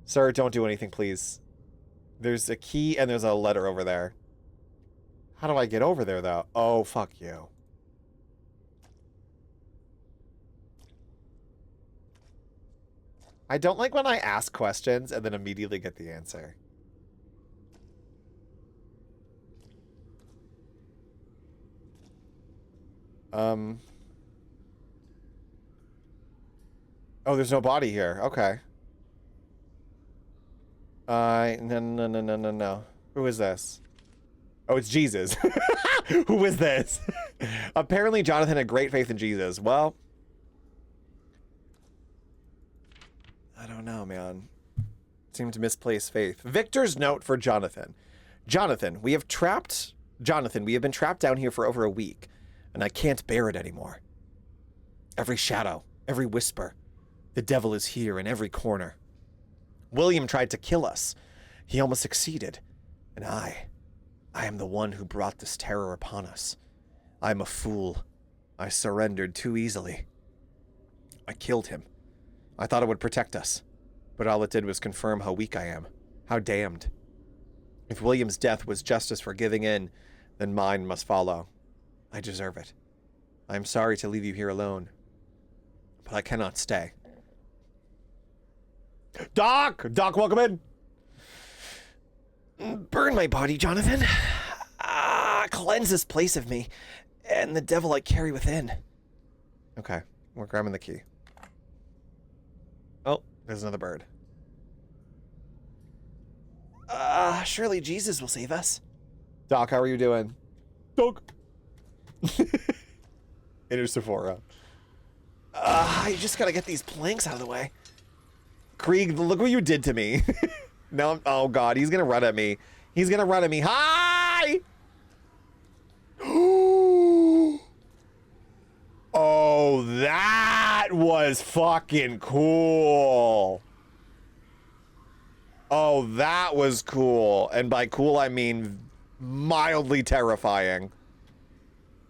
Sir, don't do anything, please. There's a key and there's a letter over there. How do I get over there, though? Oh, fuck you. I don't like when I ask questions and then immediately get the answer. Oh, there's no body here. Okay. No. Who is this? Oh, it's Jesus. Who is this? Apparently Jonathan had great faith in Jesus. Well, I don't know, man. Seemed to misplace faith. Victor's note for Jonathan. Jonathan, we have been trapped down here for over a week, and I can't bear it anymore. Every shadow, every whisper. The devil is here in every corner. William tried to kill us. He almost succeeded. And I am the one who brought this terror upon us. I am a fool. I surrendered too easily. I killed him. I thought it would protect us, but all it did was confirm how weak I am. How damned. If William's death was justice for giving in, then mine must follow. I deserve it. I am sorry to leave you here alone, but I cannot stay. Doc! Doc, welcome in! Burn my body, Jonathan. Cleanse this place of me, and the devil I carry within. Okay, we're grabbing the key. Oh, there's another bird. Surely Jesus will save us. Doc, how are you doing? Doc! Enter Sephora. I just gotta get these planks out of the way. Krieg, look what you did to me. No, oh god, he's gonna run at me. He's gonna run at me. Hi! Oh, that was fucking cool. Oh, that was cool. And by cool, I mean mildly terrifying.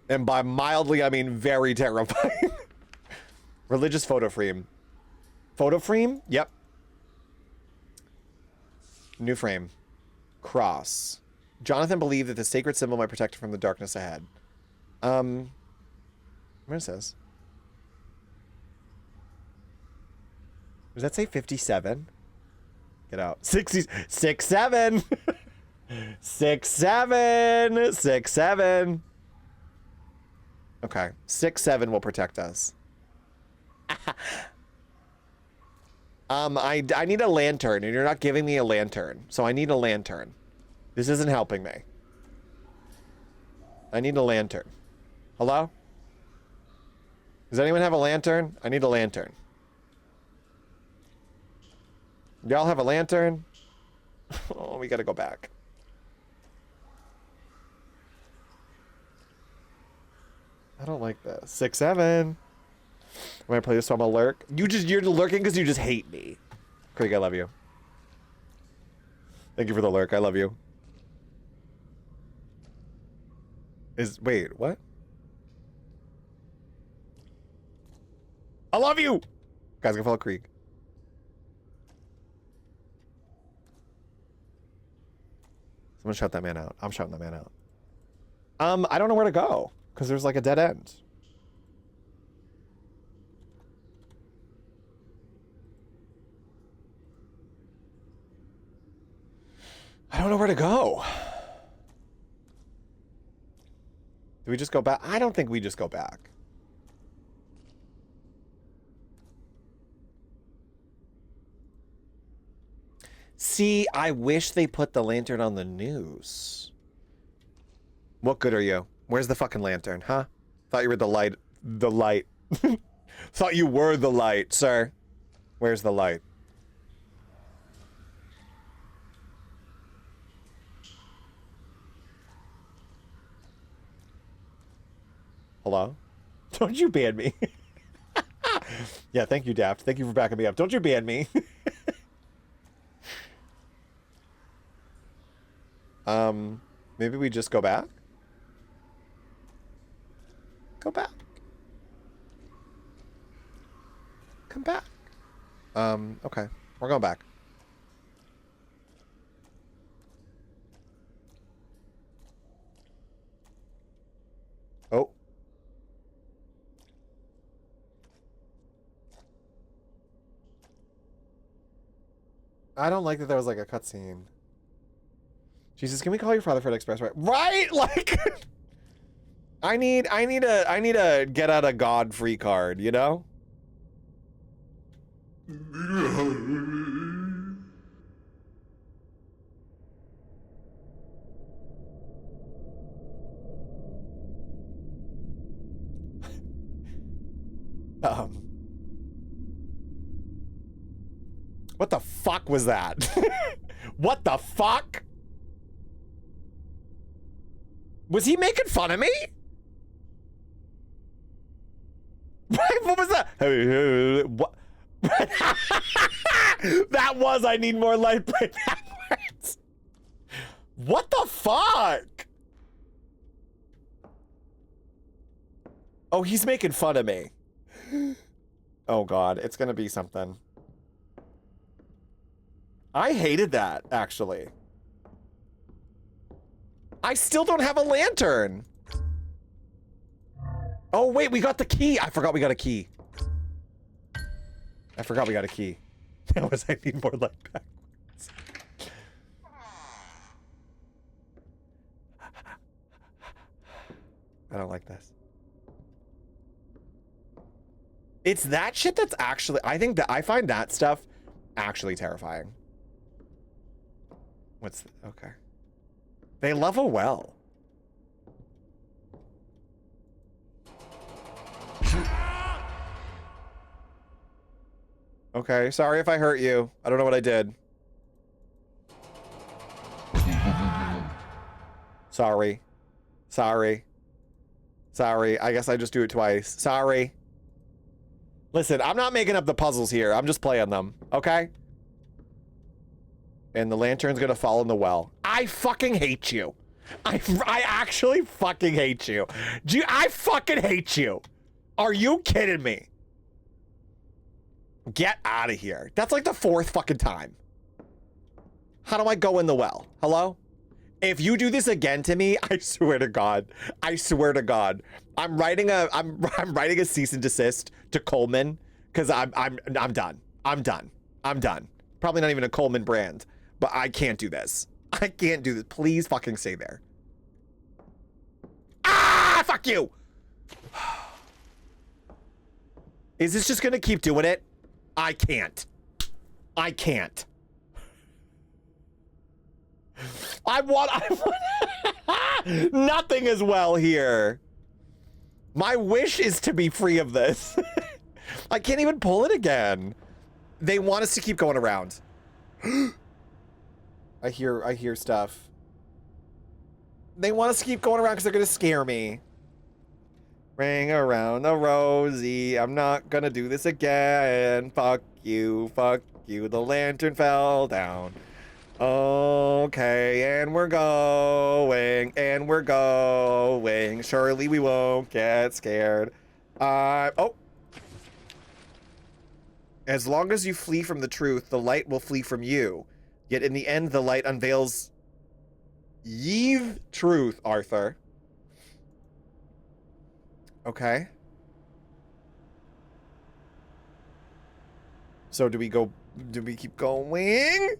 And by mildly, I mean very terrifying. Religious photo frame. Photo frame? Yep. New frame. Cross. Jonathan believed that the sacred symbol might protect him from the darkness ahead. What is this? Does that say 57? Get out. 60, 67. 67. 67. Okay. 67 will protect us. I need a lantern, and you're not giving me a lantern. So I need a lantern. This isn't helping me. I need a lantern. Hello? Does anyone have a lantern? I need a lantern. Y'all have a lantern? Oh, we gotta go back. I don't like this. 6, 7. When I play this, so I'm a lurk. You're lurking because you just hate me. Craig, I love you. Thank you for the lurk. I love you. Wait, what? I love you! Guys, go follow Krieg. Someone shout that man out. I'm shouting that man out. I don't know where to go, because there's like a dead end. I don't know where to go. Do we just go back? I don't think we just go back. See, I wish they put the lantern on the news. What good are you? Where's the fucking lantern, huh? Thought you were the light. The light. Thought you were the light, sir. Where's the light? Hello? Don't you ban me. Yeah, thank you, Daft. Thank you for backing me up. Don't you ban me. Maybe we just go back? Go back. Come back. Okay. We're going back. Oh. I don't like that there was like a cutscene. Jesus, can we call your father for an express right? Right? Like I need a get out of God free card, you know? What the fuck was that? What the fuck? Was he making fun of me? What was that? What? That was I need more light play backwards. What the fuck? Oh, he's making fun of me. Oh god, it's gonna be something. I hated that, actually. I still don't have a lantern. Oh, wait, we got the key. I forgot we got a key. I forgot we got a key. That was I need more light backwards. I don't like this. It's that shit that's actually, I think that I find that stuff actually terrifying. What's, okay. They level well. Okay, sorry if I hurt you. I don't know what I did. Sorry. Sorry. Sorry. I guess I just do it twice. Sorry. Listen, I'm not making up the puzzles here. I'm just playing them, okay? And the lantern's gonna fall in the well. I fucking hate you. I actually fucking hate you. I fucking hate you. Are you kidding me? Get out of here. That's like the 4th fucking time. How do I go in the well? Hello? If you do this again to me, I swear to God, I'm writing a cease and desist to Coleman because I'm done. Probably not even a Coleman brand, but I can't do this. I can't do this. Please fucking stay there. Ah, fuck you. Is this just gonna keep doing it? I can't. I want nothing is well here. My wish is to be free of this. I can't even pull it again. They want us to keep going around. I hear stuff. They want us to keep going around because they're gonna scare me. Ring around the rosy. I'm not gonna do this again. Fuck you. The lantern fell down. Okay, and we're going. Surely we won't get scared. Oh. As long as you flee from the truth, the light will flee from you. Yet in the end, the light unveils ye truth, Arthur. Okay. So do we keep going?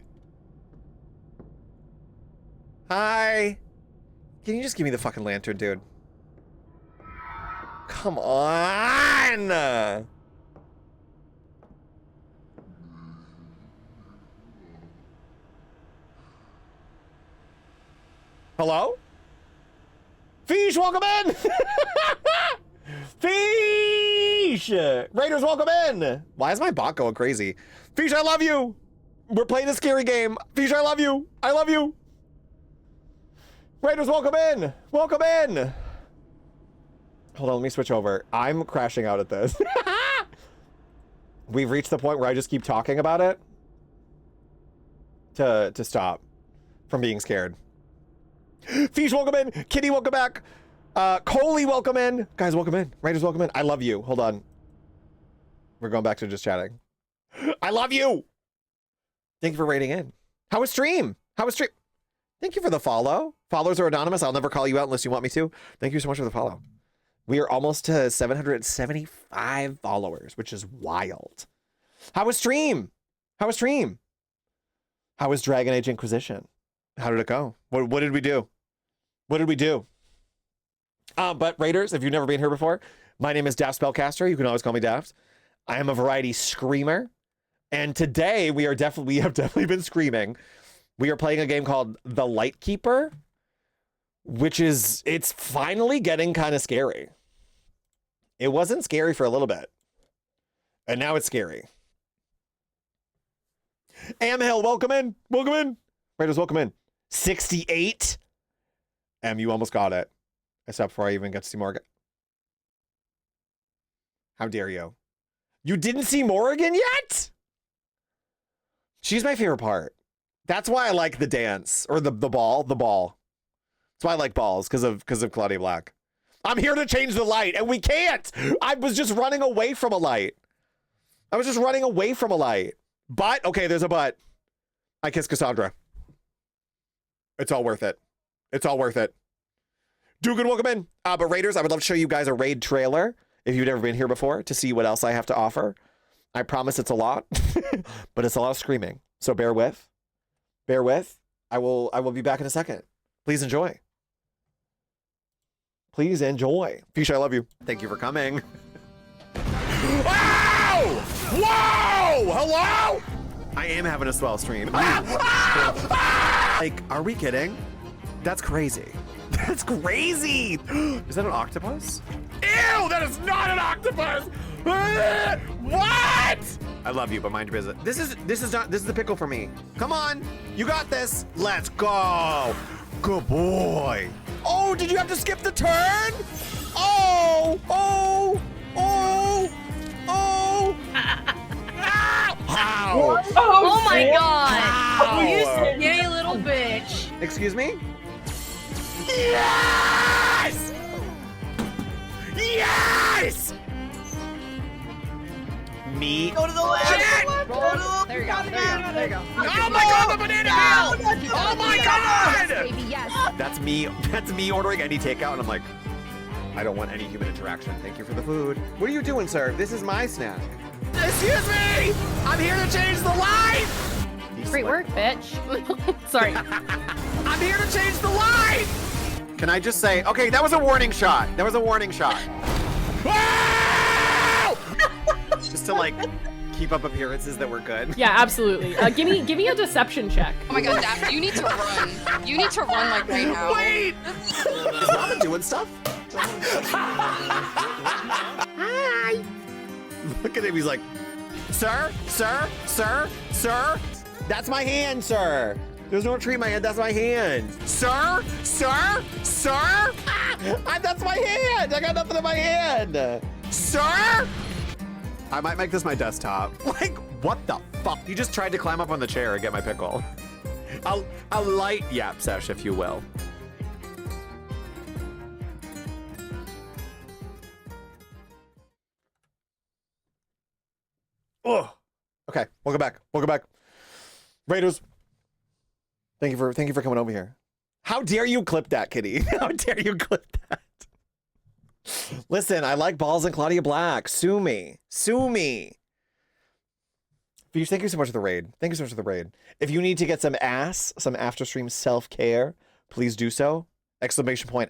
Hi. Can you just give me the fucking lantern, dude? Come on. Hello? Fish, welcome in! Fish! Raiders, welcome in! Why is my bot going crazy? Fish, I love you! We're playing a scary game. Fish, I love you! I love you! Raiders, welcome in! Welcome in! Hold on, let me switch over. I'm crashing out at this. We've reached the point where I just keep talking about it to stop from being scared. Fish, welcome in. Kitty, welcome back. Coley, welcome in. Guys, welcome in. Raiders, welcome in. I love you. Hold on. We're going back to just chatting. I love you. Thank you for raiding in. How was stream? Thank you for the follow. Followers are anonymous. I'll never call you out unless you want me to. Thank you so much for the follow. We are almost to 775 followers, which is wild. How was stream? How was Dragon Age Inquisition? How did it go? What did we do? But Raiders, if you've never been here before, my name is Daft Spellcaster. You can always call me Daft. I am a variety screamer. And today we have definitely been screaming. We are playing a game called The Lightkeeper, it's finally getting kind of scary. It wasn't scary for a little bit. And now it's scary. Amhill, welcome in. Raiders, welcome in. 68. You almost got it. I stopped before I even got to see Morgan. How dare you? You didn't see Morrigan yet? She's my favorite part. That's why I like the dance or the ball. That's why I like balls, because of Claudia Black. I'm here to change the light, and we can't. I was just running away from a light. But okay, there's a but. I kiss Cassandra. It's all worth it. Dugan, welcome in. But Raiders, I would love to show you guys a raid trailer if you've never been here before to see what else I have to offer. I promise it's a lot, but it's a lot of screaming. So bear with. I will be back in a second. Please enjoy. Fish, I love you. Thank you for coming. Wow! Whoa! Hello? I am having a swell stream. Like, are we kidding? That's crazy. Is that an octopus? Ew, that is not an octopus! What? I love you, but mind your business. This is the pickle for me. Come on, you got this. Let's go. Good boy. Oh, did you have to skip the turn? Oh. How? Oh my god! How? You skinny little bitch. Excuse me? Yes! Me. Go to the left. Shit! There you go. There you go. Oh my god, the banana peel! Oh my god! Baby, yes. That's me ordering any takeout, and I'm like, I don't want any human interaction. Thank you for the food. What are you doing, sir? This is my snack. Excuse me! I'm here to change the light! Great work, bitch. Sorry. I'm here to change the light! Can I just say, okay, that was a warning shot. That was a warning shot. Just to like keep up appearances that we're good. Yeah, absolutely. Give me a deception check. Oh my god, Daft, you need to run. You need to run like right now. Wait! Is Mama doing stuff? Hi! Look at him, he's like, sir, that's my hand, sir. There's no tree in my hand, that's my hand. Sir? That's my hand, I got nothing in my hand. Sir? I might make this my desktop. Like, what the fuck? You just tried to climb up on the chair and get my pickle. A light yap sesh, if you will. Oh, okay. Welcome back. Raiders. Thank you for coming over here. How dare you clip that, kitty? How dare you clip that? Listen, I like balls and Claudia Black. Sue me. Fish, thank you so much for the raid. If you need to get some after stream self-care, please do so. !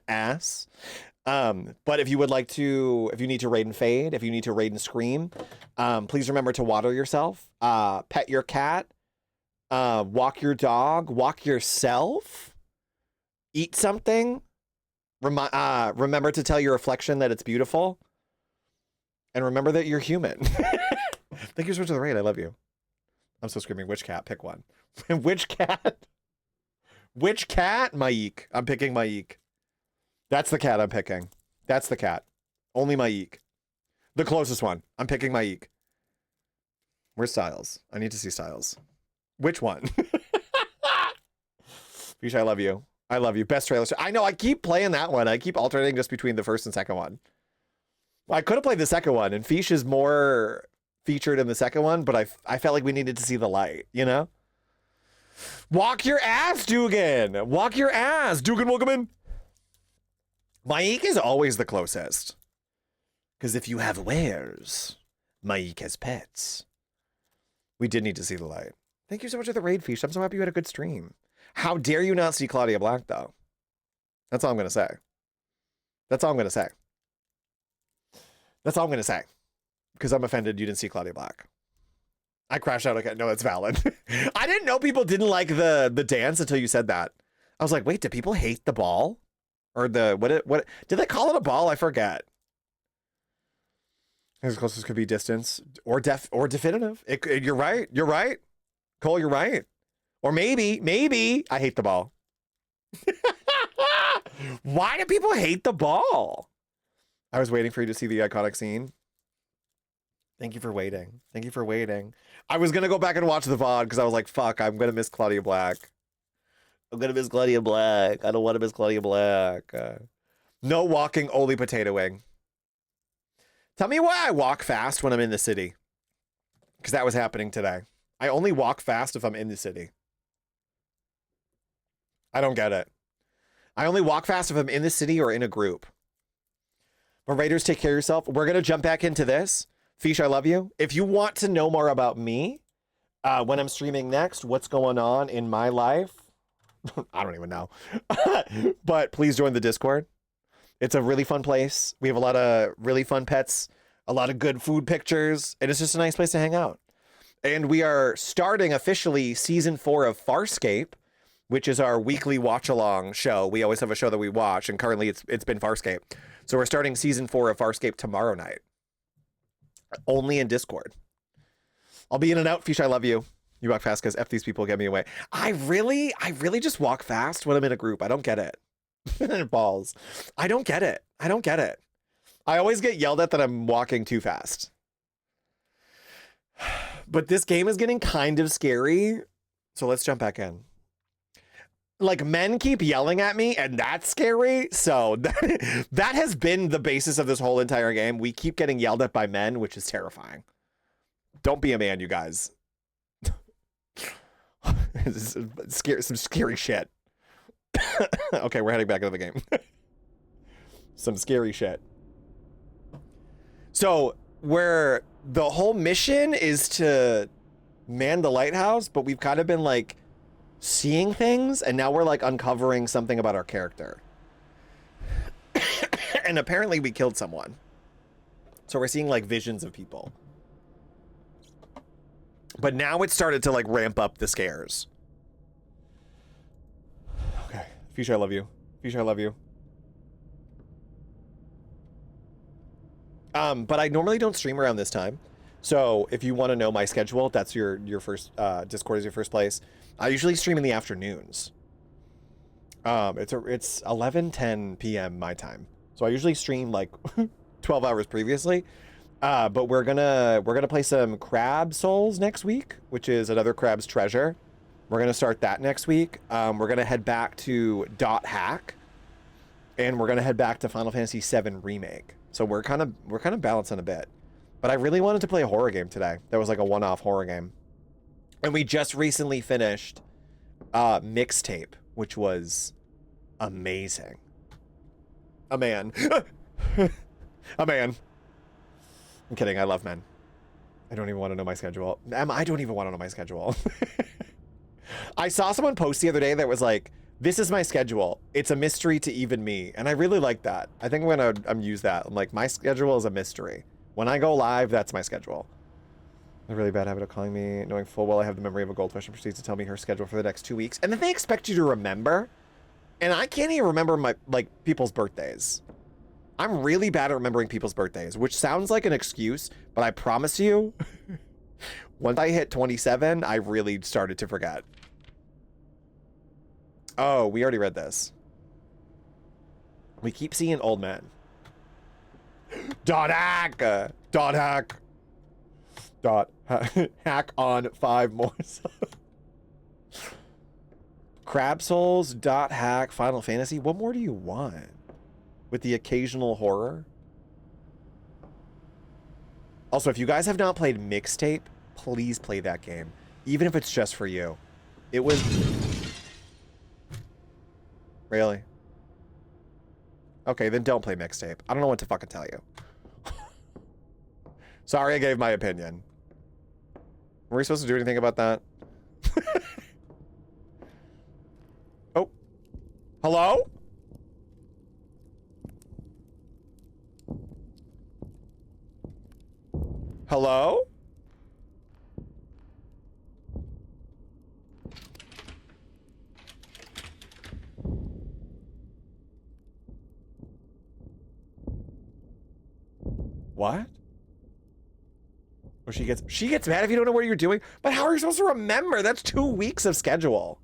Ass. But if you need to raid and fade, if you need to raid and scream, please remember to water yourself, pet your cat, walk your dog, walk yourself, eat something, remember to tell your reflection that it's beautiful, and remember that you're human. Thank you so much for the raid. I love you. I'm still screaming, which cat? Pick one. Which cat? Which cat? Maik. I'm picking Maik. That's the cat I'm picking. That's the cat. Only Maik. The closest one. I'm picking Maik. Where's Styles? I need to see Styles. Which one? Fish, I love you. I love you. Best trailer. I know, I keep playing that one. I keep alternating just between the first and second one. Well, I could have played the second one, and Fish is more featured in the second one, but I felt like we needed to see the light, you know? Walk your ass, Dugan! Walk your ass! Dugan, welcome in! Maik is always the closest. Because if you have wares, Maik has pets. We did need to see the light. Thank you so much for the raid, Fish. I'm so happy you had a good stream. How dare you not see Claudia Black, though? That's all I'm going to say. That's all I'm going to say. That's all I'm going to say. Because I'm offended you didn't see Claudia Black. I crashed out. Okay, no, that's valid. I didn't know people didn't like the dance until you said that. I was like, wait, do people hate the ball? Or the, what did they call it a ball? I forget. As close as could be distance or definitive. You're right. You're right. Cole, you're right. Or maybe I hate the ball. Why do people hate the ball? I was waiting for you to see the iconic scene. Thank you for waiting. Thank you for waiting. I was going to go back and watch the VOD because I was like, fuck, I'm going to miss Claudia Black. I'm going to miss Claudia Black. I don't want to miss Claudia Black. No walking, only potatoing. Tell me why I walk fast when I'm in the city. Because that was happening today. I only walk fast if I'm in the city. I don't get it. I only walk fast if I'm in the city or in a group. But Raiders, take care of yourself. We're going to jump back into this. Fish, I love you. If you want to know more about me, when I'm streaming next, what's going on in my life, I don't even know. But please join the Discord. It's a really fun place. We have a lot of really fun pets, a lot of good food pictures, and it's just a nice place to hang out. And we are starting officially season 4 of Farscape, which is our weekly watch-along show. We always have a show that we watch, and currently it's been Farscape. So we're starting season 4 of Farscape tomorrow night. Only in Discord. I'll be in and out. Fish, I love you. You walk fast because F these people get me away. I really just walk fast when I'm in a group. I don't get it. Balls. I don't get it. I always get yelled at that I'm walking too fast. But this game is getting kind of scary. So let's jump back in. Like, men keep yelling at me, and that's scary. So that has been the basis of this whole entire game. We keep getting yelled at by men, which is terrifying. Don't be a man, you guys. This is some scary shit. Okay, we're heading back into the game. Some scary shit. So, where the whole mission is to man the lighthouse, but we've kind of been like seeing things, and now we're like uncovering something about our character. And apparently we killed someone. So we're seeing like visions of people. But now it started to like ramp up the scares. Okay. Fuchsia, I love you. Fuchsia, I love you. But I normally don't stream around this time. So if you want to know my schedule, that's your first, Discord is your first place. I usually stream in the afternoons. It's 11:10 p.m. my time. So I usually stream like 12 hours previously. But we're gonna play some Crab Souls next week, which is another Crab's Treasure. We're gonna start that next week. We're gonna head back to Dot Hack, and we're gonna head back to Final Fantasy VII Remake. So we're kind of balancing a bit. But I really wanted to play a horror game today. That was like a one-off horror game. And we just recently finished Mixtape, which was amazing. A man. A man. I'm kidding. I love men. I don't even want to know my schedule. I don't even want to know my schedule. I saw someone post the other day that was like, this is my schedule. It's a mystery to even me. And I really like that. I think I'm going to use that. I'm like, my schedule is a mystery. When I go live, that's my schedule. A really bad habit of calling me, knowing full well I have the memory of a goldfish, and proceeds to tell me her schedule for the next 2 weeks. And then they expect you to remember. And I can't even remember my people's birthdays. I'm really bad at remembering people's birthdays, which sounds like an excuse, but I promise you, once I hit 27, I really started to forget. Oh, we already read this. We keep seeing old men. Dot hack. Dot hack. Dot hack on 5 more. Crab Souls. Dot hack. Final Fantasy. What more do you want? With the occasional horror. Also, if you guys have not played Mixtape, please play that game. Even if it's just for you. It was... Really? Okay, then don't play Mixtape. I don't know what to fucking tell you. Sorry I gave my opinion. Were we supposed to do anything about that? Oh. Hello? Hello? What? Or she gets mad if you don't know what you're doing. But how are you supposed to remember? That's 2 weeks of schedule.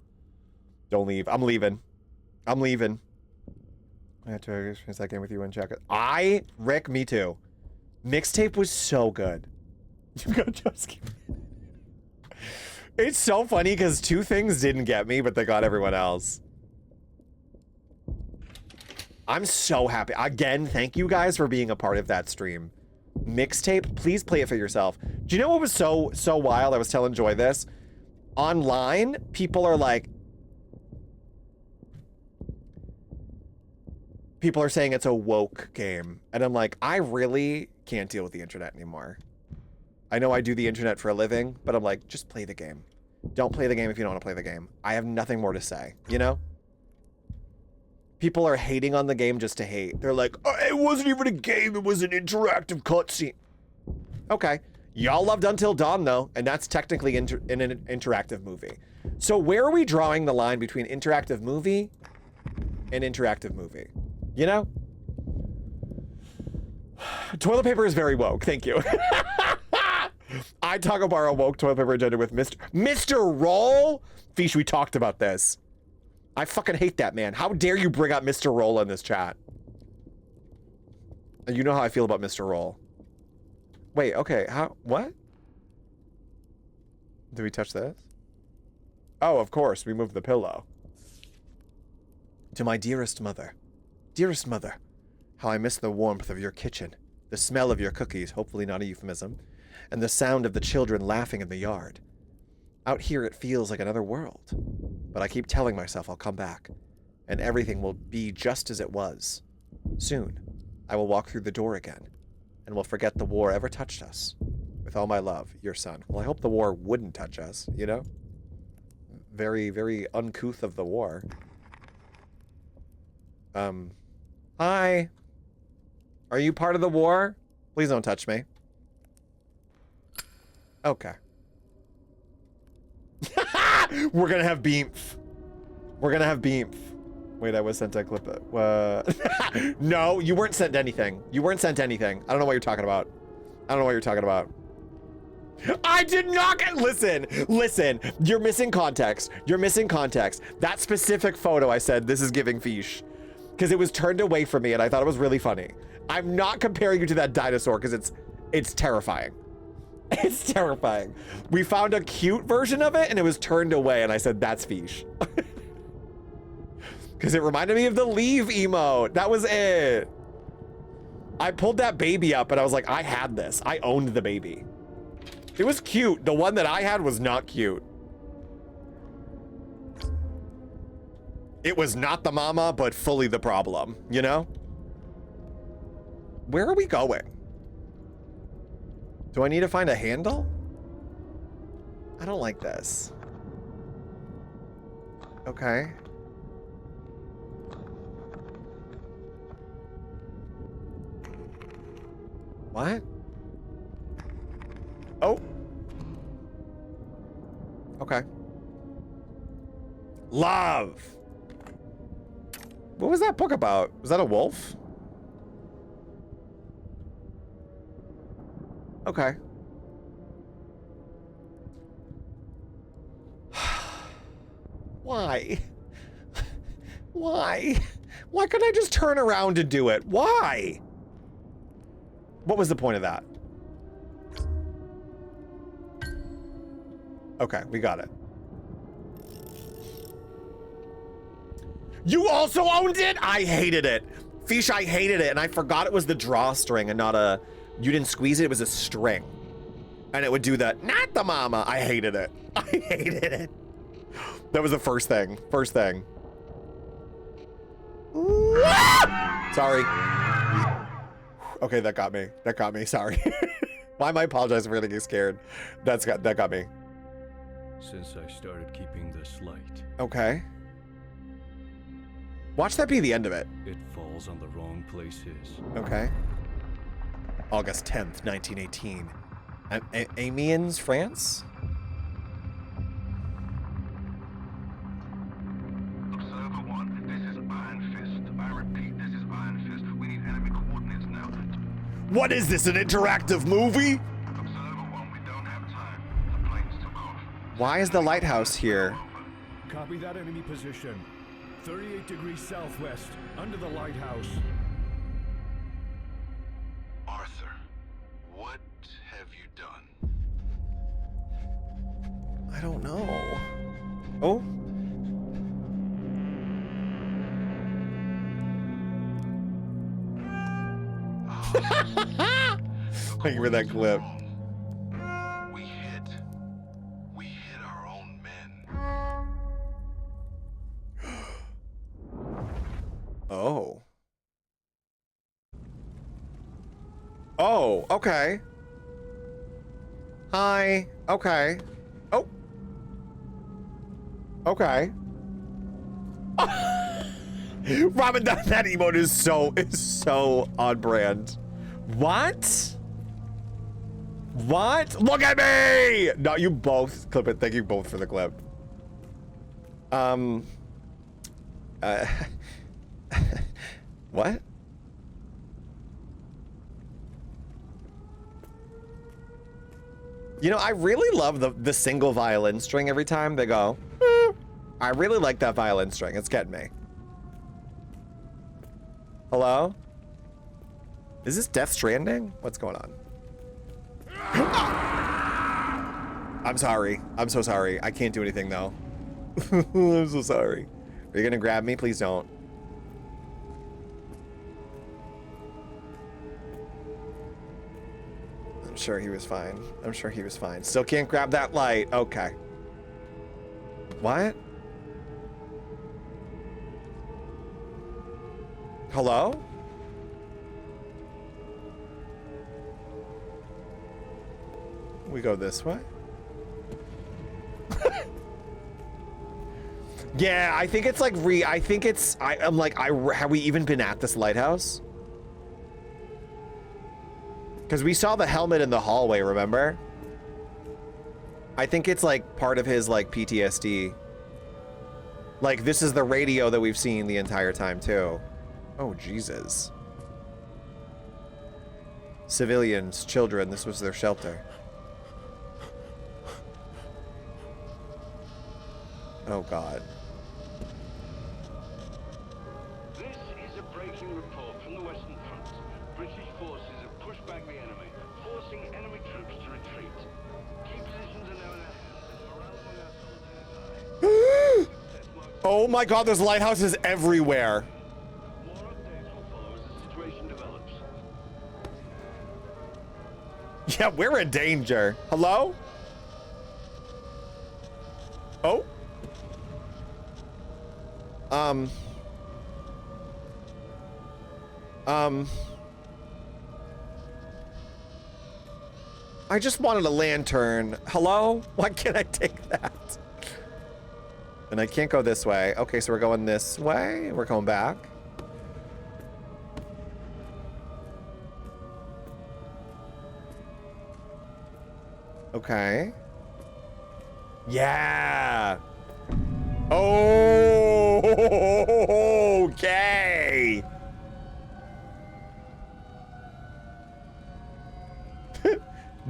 Don't leave. I'm leaving. I'm leaving. I had to experience that game with you and check it. Rick, me too. Mixtape was so good. You got just. It's so funny because 2 things didn't get me, but they got everyone else. I'm so happy. Again, thank you guys for being a part of that stream. Mixtape, please play it for yourself. Do you know what was so wild? I was telling Joy this. Online, people are like... People are saying it's a woke game. And I'm like, I really can't deal with the internet anymore. I know I do the internet for a living, but I'm like, just play the game. Don't play the game if you don't want to play the game. I have nothing more to say, you know? People are hating on the game just to hate. They're like, oh, it wasn't even a game, it was an interactive cutscene. Okay. Y'all loved Until Dawn, though, and that's technically in an interactive movie. So where are we drawing the line between interactive movie and interactive movie? You know? Toilet paper is very woke. Thank you. I talk about our woke toilet paper agenda with Mr. Roll? Fish, we talked about this. I fucking hate that man. How dare you bring up Mr. Roll in this chat? And you know how I feel about Mr. Roll. Wait, okay, what? Did we touch this? Oh, of course, we moved the pillow. To my dearest mother. Dearest mother, how I miss the warmth of your kitchen, the smell of your cookies, hopefully not a euphemism, and the sound of the children laughing in the yard. Out here it feels like another world. But I keep telling myself I'll come back, and everything will be just as it was. Soon, I will walk through the door again, and will forget the war ever touched us. With all my love, your son. Well, I hope the war wouldn't touch us, you know? Very, very uncouth of the war. Hi. Are you part of the war? Please don't touch me. Okay. We're gonna have beamf. We're gonna have beamf. Wait, I was sent a clip. No, you weren't sent anything. You weren't sent anything. I don't know what you're talking about. I don't know what you're talking about. I did not get. Listen. You're missing context. You're missing context. That specific photo, I said, this is giving fish. Because it was turned away from me and I thought it was really funny. I'm not comparing you to that dinosaur because it's terrifying. It's terrifying. We found a cute version of it and it was turned away and I said, that's fish. Because it reminded me of the leave emote. That was it. I pulled that baby up and I was like, I had this. I owned the baby. It was cute. The one that I had was not cute. It was not the mama, but fully the problem, you know? Where are we going? Do I need to find a handle? I don't like this. Okay. What? Oh. Okay. Love. What was that book about? Was that a wolf? Okay. Why? Why? Why couldn't I just turn around and do it? Why? What was the point of that? Okay, we got it. You also owned it? I hated it. Fish, I hated it, and I forgot it was the drawstring and not a... You didn't squeeze it, it was a string. And it would do that, not the mama. I hated it. I hated it. That was the first thing. First thing. Sorry. Okay, that got me. That got me, sorry. Why am I apologizing for getting scared? That got me. Since I started keeping this light, Okay. Watch that be the end of it. it falls on the wrong places. Okay. August 10th, 1918. Amiens, France? Observer 1, this is Iron Fist. I repeat, this is Iron Fist. We need enemy coordinates now. What is this, an interactive movie? Observer 1, we don't have time. The planes took off. Why is the lighthouse here? Copy that enemy position. 38 degrees southwest, under the lighthouse. Arthur, what have you done? I don't know. Oh? Thank you for that clip. We hit our own men. Oh. Oh, okay. Hi. Okay. Oh. Okay. Robin, that emote is so on brand. What? What? Look at me! No, you both clip it. Thank you both for the clip. What? You know, I really love the single violin string every time they go. I really like that violin string. It's getting me. Hello? Is this Death Stranding? What's going on? I'm sorry. I'm so sorry. I can't do anything though. I'm so sorry. Are you gonna grab me? Please don't. I'm sure he was fine. I'm sure he was fine. Still can't grab that light. Okay. What? Hello? We go this way? Yeah, I think it's like I'm like, have we even been at this lighthouse? Because we saw the helmet in the hallway, remember? I think it's like part of his like PTSD. Like this is the radio that we've seen the entire time too. Oh, Jesus. Civilians, children, this was their shelter. Oh, God. This is a breaking report from the Western Front. British forces have pushed back the enemy, forcing enemy troops to retreat. Key positions are now in our hands, and morale among our soldiers is high. Oh my God, there's lighthouses everywhere. More updates will follow as the situation develops. Yeah, we're in danger. Hello? Oh? I just wanted a lantern. Hello? Why can't I take that? And I can't go this way. Okay, so we're going this way. We're going back. Okay. Yeah. Oh, okay.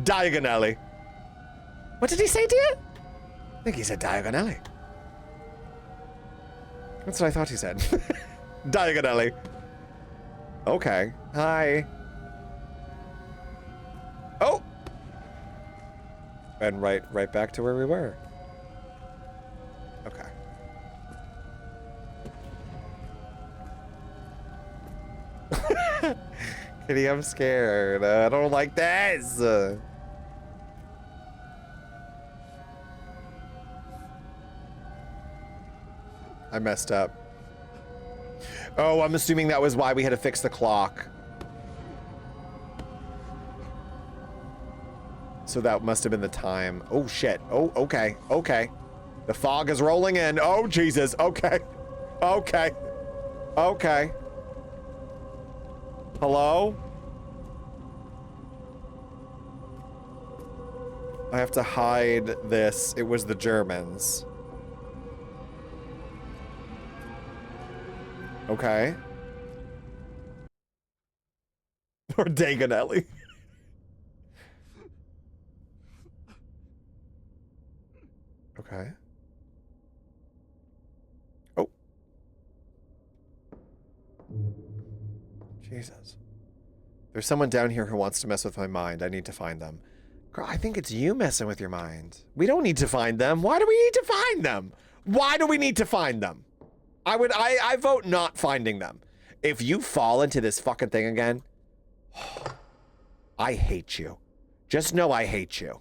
Diagonally. What did he say to you? I think he said diagonally. That's what I thought he said. Diagonally. Okay. Hi. Oh. And right back to where we were. Okay. Kitty, I'm scared. I don't like this. I messed up. Oh, I'm assuming that was why we had to fix the clock. So that must have been the time. Oh, shit. Oh, okay. Okay. The fog is rolling in. Oh, Jesus. Okay. Okay. Okay. Hello? I have to hide this. It was the Germans. Okay. Or Dagonelli. Okay. Oh. Jesus. There's someone down here who wants to mess with my mind. I need to find them. Girl, I think it's you messing with your mind. We don't need to find them. Why do we need to find them? Why do we need to find them? I vote not finding them. If you fall into this fucking thing again, I hate you. Just know I hate you.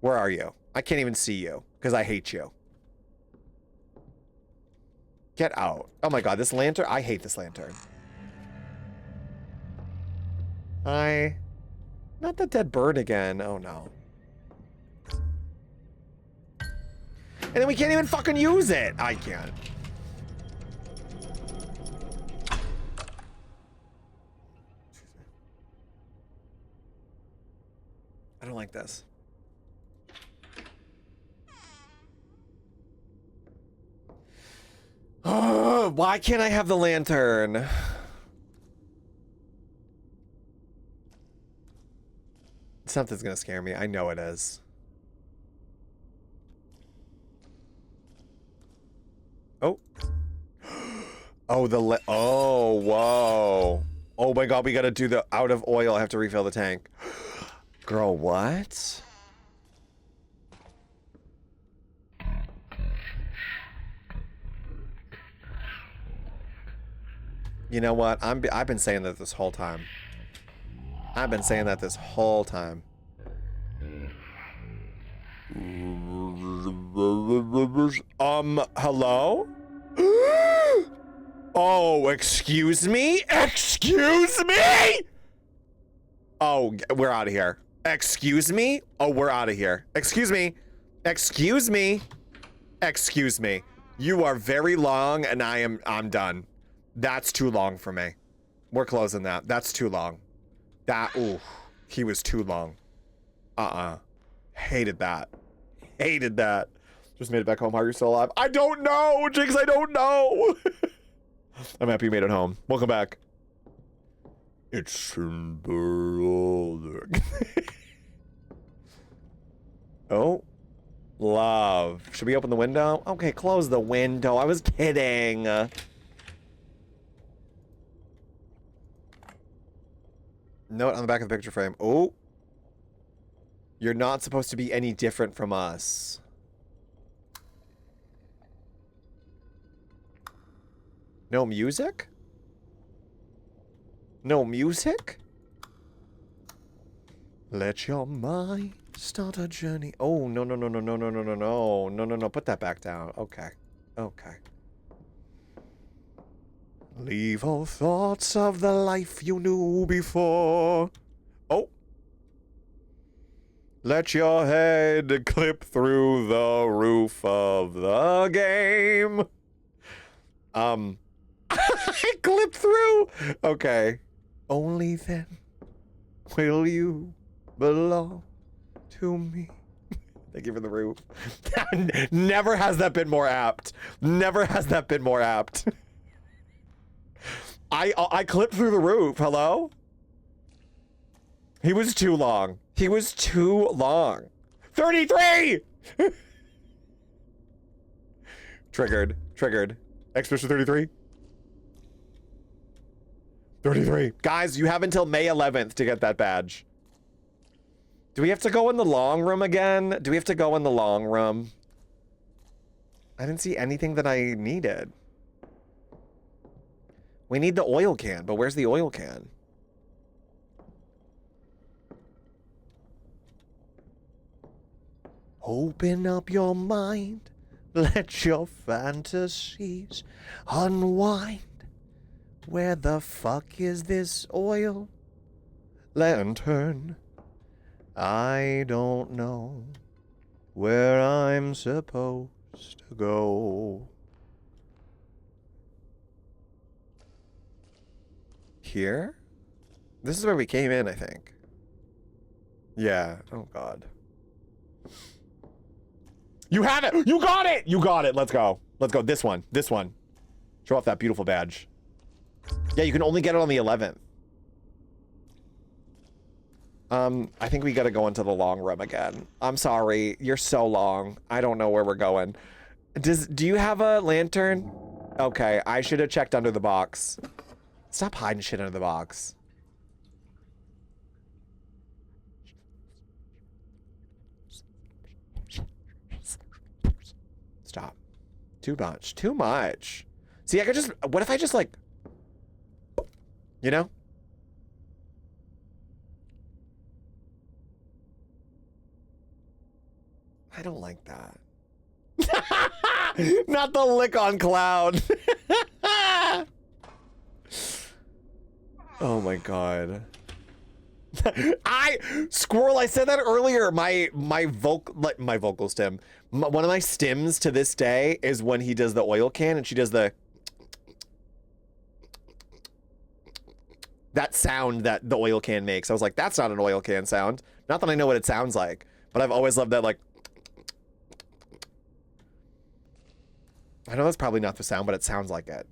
Where are you? I can't even see you because I hate you. Get out. Oh my God, this lantern. I hate this lantern. Hi. Not the dead bird again. Oh no. And then we can't even fucking use it. I can't. I don't like this. Oh, why can't I have the lantern? Something's gonna scare me. I know it is. Oh. Oh, oh, whoa. Oh my God, we gotta do the out of oil. I have to refill the tank. Girl, what? You know what? I've been saying that this whole time. I've been saying that this whole time. Hello? Oh, excuse me? Excuse me? Oh, we're out of here. Excuse me? Oh, we're out of here. Excuse me. Excuse me. Excuse me. You are very long and I'm done. That's too long for me. We're closing that. That's too long. Ooh, he was too long. Hated that. Hated that. Just made it back home. How are you still alive? I don't know, Jinx, I don't know. I'm happy you made it home. Welcome back. It's symbolic. Oh, love. Should we open the window? Okay, close the window. I was kidding. Note on the back of the picture frame. Oh. You're not supposed to be any different from us. No music? No music? Let your mind start a journey. Oh, no, no, no, no, no, no, no, no, no, no, no, no. Put that back down. Okay. Okay. Leave all thoughts of the life you knew before. Oh. Let your head clip through the roof of the game. Clip through. Okay. Only then will you belong to me. Thank you for the roof. Never has that been more apt. Never has that been more apt. I clipped through the roof. Hello? He was too long. He was too long. 33! Triggered. Triggered. Expedition 33. 33. Guys, you have until May 11th to get that badge. Do we have to go in the long room again? Do we have to go in the long room? I didn't see anything that I needed. We need the oil can, but where's the oil can? Open up your mind. Let your fantasies unwind. Where the fuck is this oil lantern? I don't know where I'm supposed to go. Here? This is where we came in, I think. Yeah. Oh, God. You have it! You got it! You got it! Let's go. Let's go. This one. This one. Show off that beautiful badge. Yeah, you can only get it on the 11th. I think we gotta go into the long room again. I'm sorry. You're so long. I don't know where we're going. Do you have a lantern? Okay, I should have checked under the box. Stop hiding shit under the box. Stop. Too much. Too much. See, I could just... What if I just, like... You know? I don't like that. Not the lick on cloud. Oh my god. Squirrel, I said that earlier. My vocal stem. One of my stems to this day is when he does the oil can and she does the... That sound that the oil can makes. I was like, that's not an oil can sound. Not that I know what it sounds like, but I've always loved that, like... I know that's probably not the sound, but it sounds like it.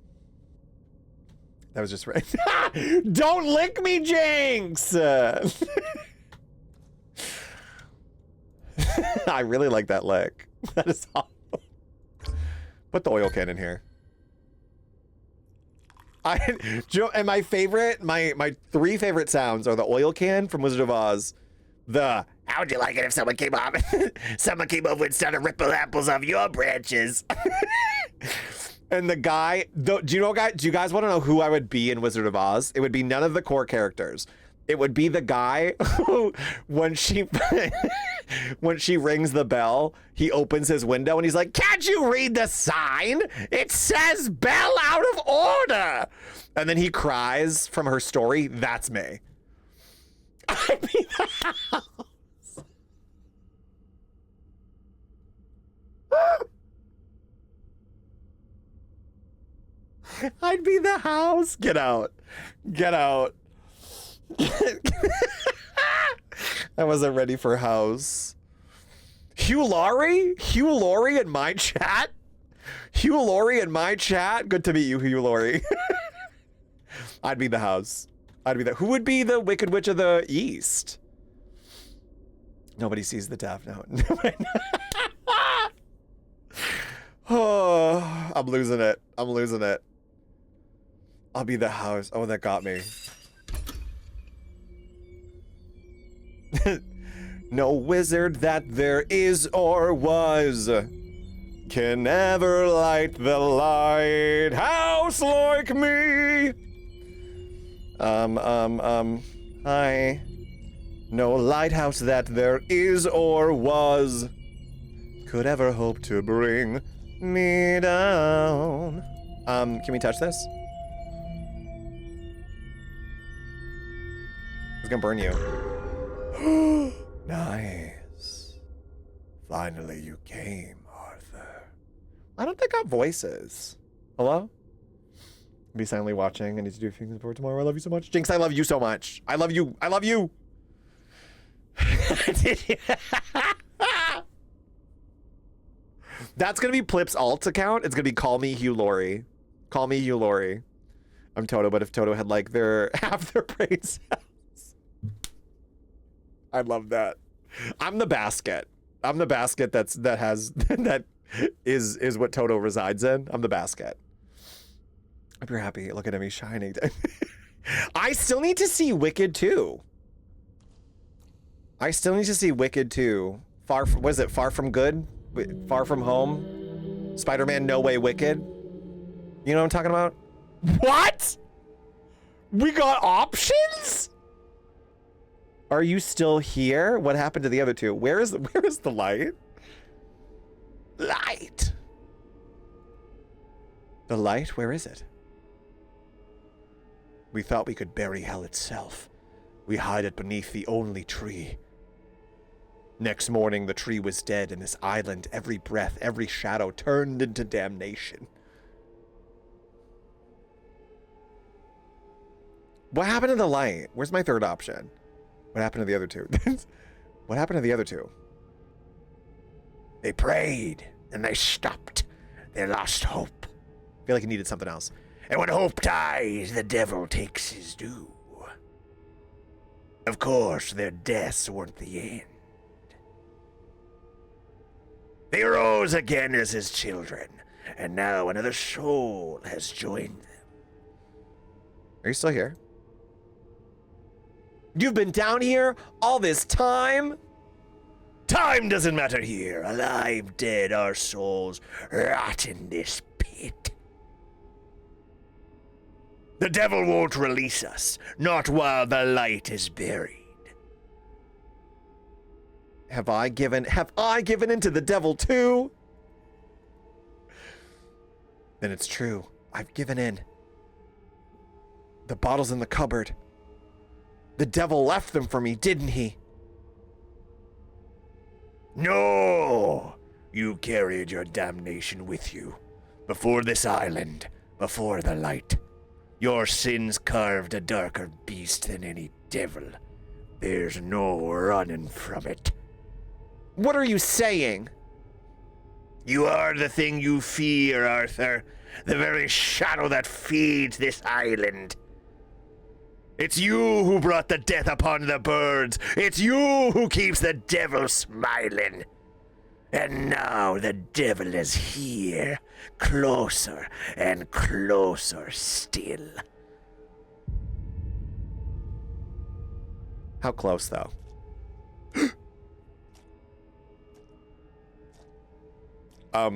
That was just right. Don't lick me, Jinx! I really like that lick. That is awesome. Put the oil can in here. And my favorite, my three favorite sounds are the oil can from Wizard of Oz, the how would you like it if someone came over and started ripping apples off your branches? And the guy, do you guys want to know who I would be in Wizard of Oz? It would be none of the core characters. It would be the guy who, when she when she rings the bell, he opens his window and he's like, "Can't you read the sign? It says bell out of order." And then he cries from her story. That's me. I'd be the house. I'd be the house. Get out. Get out. I wasn't ready for house. Hugh Laurie? Hugh Laurie in my chat? Hugh Laurie in my chat? Good to meet you, Hugh Laurie. I'd be the house. I'd be the... Who would be the Wicked Witch of the East? Nobody sees the Daft note. Oh, I'm losing it. I'm losing it. I'll be the house. Oh, that got me. No wizard that there is or was can ever light the lighthouse like me. I no lighthouse that there is or was could ever hope to bring me down. Can we touch this? It's gonna burn you. Nice. Finally you came, Arthur. I don't think I have voices. Hello? Be silently watching. I need to do things before tomorrow. I love you so much. Jinx, I love you so much. I love you. I love you. That's gonna be Plip's alt account. It's gonna be Call Me Hugh Laurie. Call me Hugh Laurie. I'm Toto, but if Toto had like half their brain cells. I love that. I'm the basket. I'm the basket that is what Toto resides in. I'm the basket. I hope you're happy. Look at him, he's shining. I still need to see Wicked 2. I still need to see Wicked 2. What is it? Far From Good? Far From Home? Spider-Man No Way Wicked? You know what I'm talking about? What? We got options? Are you still here? What happened to the other two? Where is the light? Light. The light, where is it? We thought we could bury hell itself. We hide it beneath the only tree. Next morning, the tree was dead, and this island, every breath, every shadow, turned into damnation. What happened to the light? Where's my third option? What happened to the other two? What happened to the other two? They prayed, and they stopped. They lost hope. I feel like it needed something else. And when hope dies, the devil takes his due. Of course, their deaths weren't the end. They rose again as his children, and now another soul has joined them. Are you still here? You've been down here all this time? Time doesn't matter here. Alive, dead, our souls rot in this pit. The devil won't release us, not while the light is buried. Have I given in to the devil too? Then it's true. I've given in. The bottle's in the cupboard. The devil left them for me, didn't he? No! You carried your damnation with you. Before this island, before the light. Your sins carved a darker beast than any devil. There's no running from it. What are you saying? You are the thing you fear, Arthur. The very shadow that feeds this island. It's you who brought the death upon the birds. It's you who keeps the devil smiling. And now the devil is here, closer and closer still. How close, though? I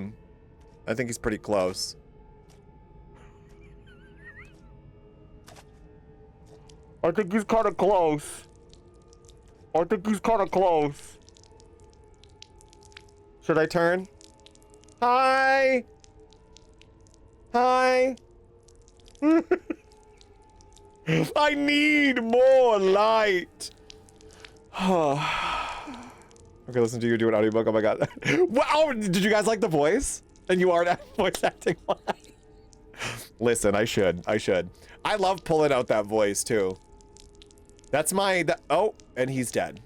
think he's pretty close. I think he's kind of close. I think he's kind of close. Should I turn? Hi. Hi. I need more light. Okay, listen to you do an audiobook. Oh my god. Wow, did you guys like the voice? And you aren't voice acting live. Listen, I should. I love pulling out that voice too. That's oh, and he's dead.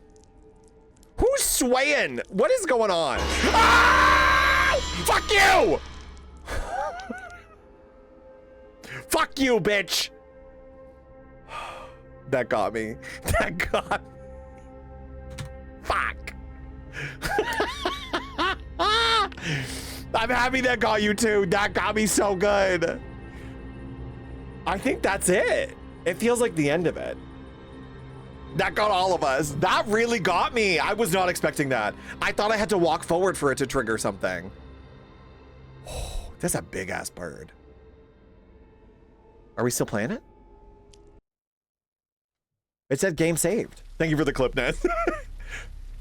Who's swaying? What is going on? Ah! Fuck you! Fuck you, bitch! That got me. That got me. Fuck. I'm happy that got you too. That got me so good. I think that's it. It feels like the end of it. That got all of us. That really got me. I was not expecting that. I thought I had to walk forward for it to trigger something. Oh, that's a big ass bird. Are we still playing it? It said game saved. Thank you for the clip, Ness.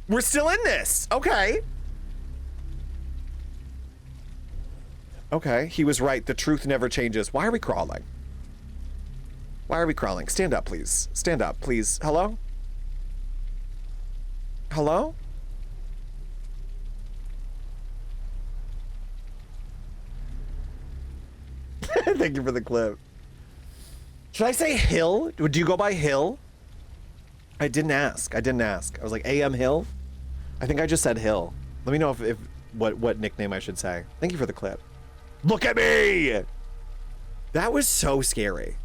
We're still in this. Okay. Okay, he was right. The truth never changes. Why are we crawling? Why are we crawling? Stand up, please. Stand up, please. Hello? Hello? Thank you for the clip. Should I say Hill? Would you go by Hill? I didn't ask. I was like, AM Hill? I think I just said Hill. Let me know if what nickname I should say. Thank you for the clip. Look at me! That was so scary.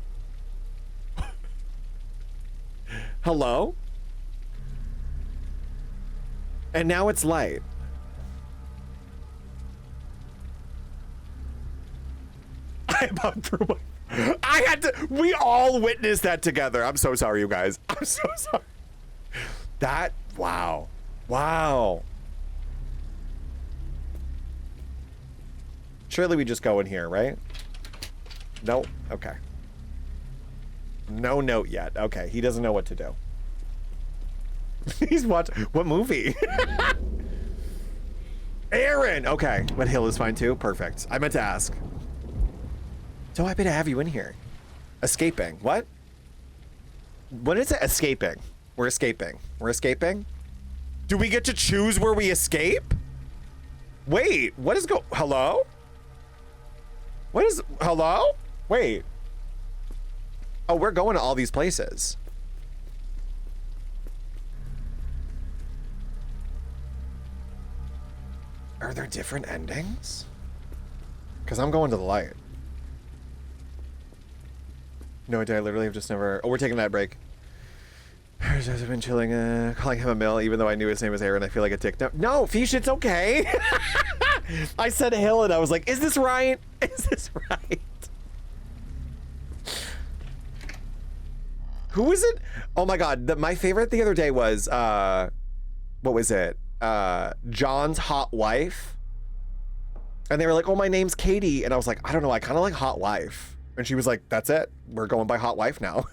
Hello? And now it's light. I about threw my... I had to... We all witnessed that together. I'm so sorry, you guys. I'm so sorry. That... Wow. Wow. Surely we just go in here, right? No? Okay. No note yet. Okay, he doesn't know what to do. He's watching... What movie? Aaron! Okay, but Hill is fine too? Perfect. I meant to ask. So happy to have you in here. Escaping. What? What is it? Escaping. We're escaping. We're escaping? Do we get to choose where we escape? Wait, what is hello? What is... Hello? Wait. Oh, we're going to all these places. Are there different endings? Because I'm going to the light. No idea, I literally have just never... Oh, we're taking that break. I've been chilling, calling him a mill, even though I knew his name was Aaron. I feel like a dick. No, Fish, it's okay. I said Hill and I was like, is this right? Is this right? Who is it? Oh my God, my favorite the other day was, what was it? John's hot wife. And they were like, oh, my name's Katie. And I was like, I don't know, I kind of like hot wife. And she was like, that's it. We're going by hot wife now.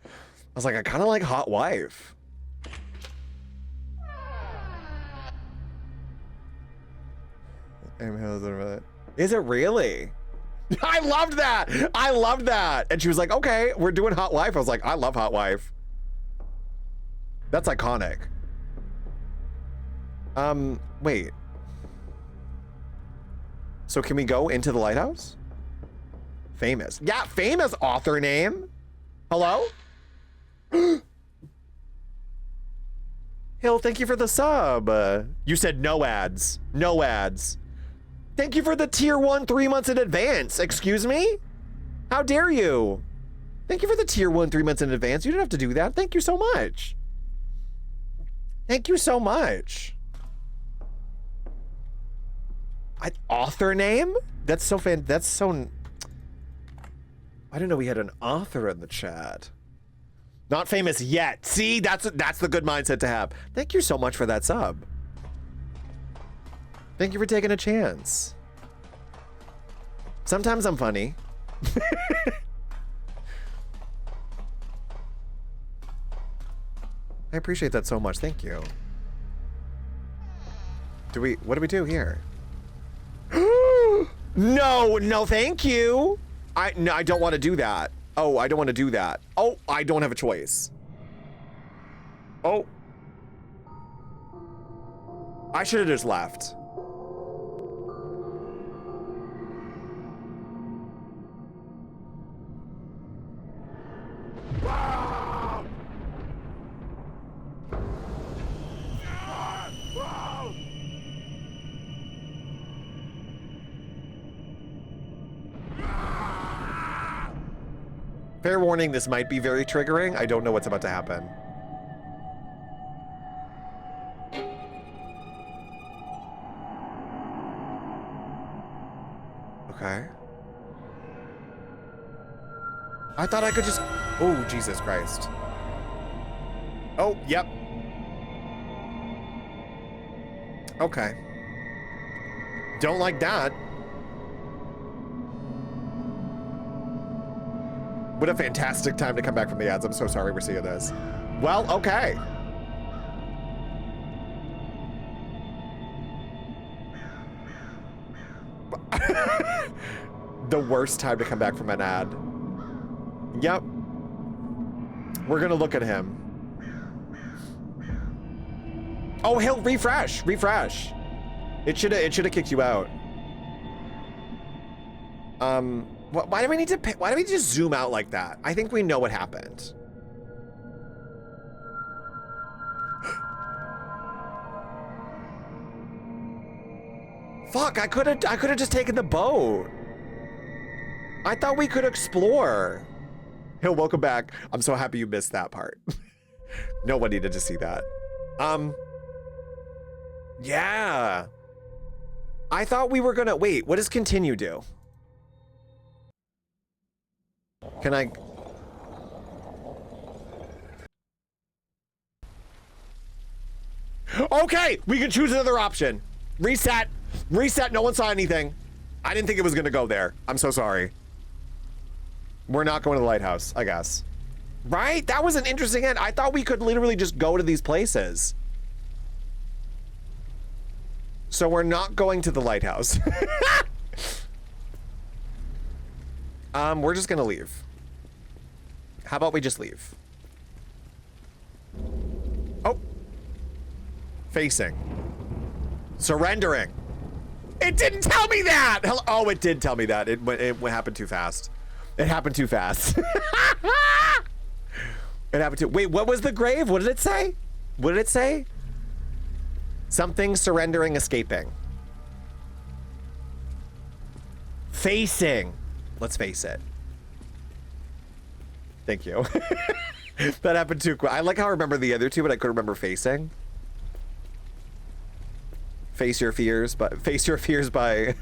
I was like, I kind of like hot wife. Is it really? I loved that. I loved that. And she was like, okay, we're doing hot wife. I was like, I love hot wife. That's iconic. Wait. So can we go into the lighthouse? Famous. Yeah, famous author name. Hello? Hill, thank you for the sub. You said no ads. No ads. Thank you for the tier 1 3 months in advance. Excuse me? How dare you? Thank you for the tier 1 3 months in advance. You didn't have to do that. Thank you so much. Thank you so much. Author name? That's so that's so... I didn't know we had an author in the chat. Not famous yet. See, that's the good mindset to have. Thank you so much for that sub. Thank you for taking a chance. Sometimes I'm funny. I appreciate that so much. Thank you. What do we do here? No, thank you. No, I don't want to do that. Oh, I don't want to do that. Oh, I don't have a choice. Oh. I should have just left. Fair warning, this might be very triggering. I don't know what's about to happen. Okay. I thought I could just... Oh, Jesus Christ. Oh, yep. Okay. Don't like that. What a fantastic time to come back from the ads. I'm so sorry we're seeing this. Well, okay. The worst time to come back from an ad. Yep. We're gonna look at him. Oh, he'll refresh. It should have kicked you out. Why do we need to why do we just zoom out like that? I think we know what happened. Fuck, I could have just taken the boat. I thought we could explore. Hey, welcome back. I'm so happy you missed that part. No one needed to see that. Yeah. I thought we were gonna, wait, what does continue do? Can I? Okay, we can choose another option. Reset, no one saw anything. I didn't think it was gonna go there. I'm so sorry. We're not going to the lighthouse, I guess. Right? That was an interesting end. I thought we could literally just go to these places. So we're not going to the lighthouse. We're just gonna leave. How about we just leave? Oh. Facing. Surrendering. It didn't tell me that! Oh, it did tell me that. It happened too fast. It happened too fast. It happened too... Wait, what was the grave? What did it say? What did it say? Something surrendering, escaping. Facing. Let's face it. Thank you. That happened too quick. I like how I remember the other two, but I couldn't remember facing. Face your fears, but face your fears by...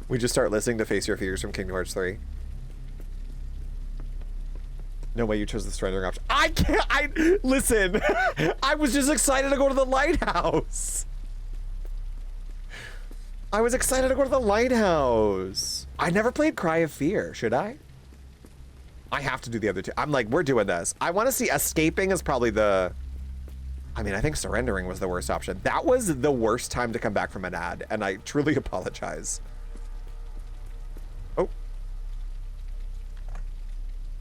We just start listening to Face Your Fears from Kingdom Hearts 3. No way you chose the surrendering option. I can't, listen. I was just excited to go to the lighthouse. I was excited to go to the lighthouse. I never played Cry of Fear, should I? I have to do the other two. I'm like, we're doing this. I want to see escaping is probably the... I mean, I think surrendering was the worst option. That was the worst time to come back from an ad, and I truly apologize. Oh.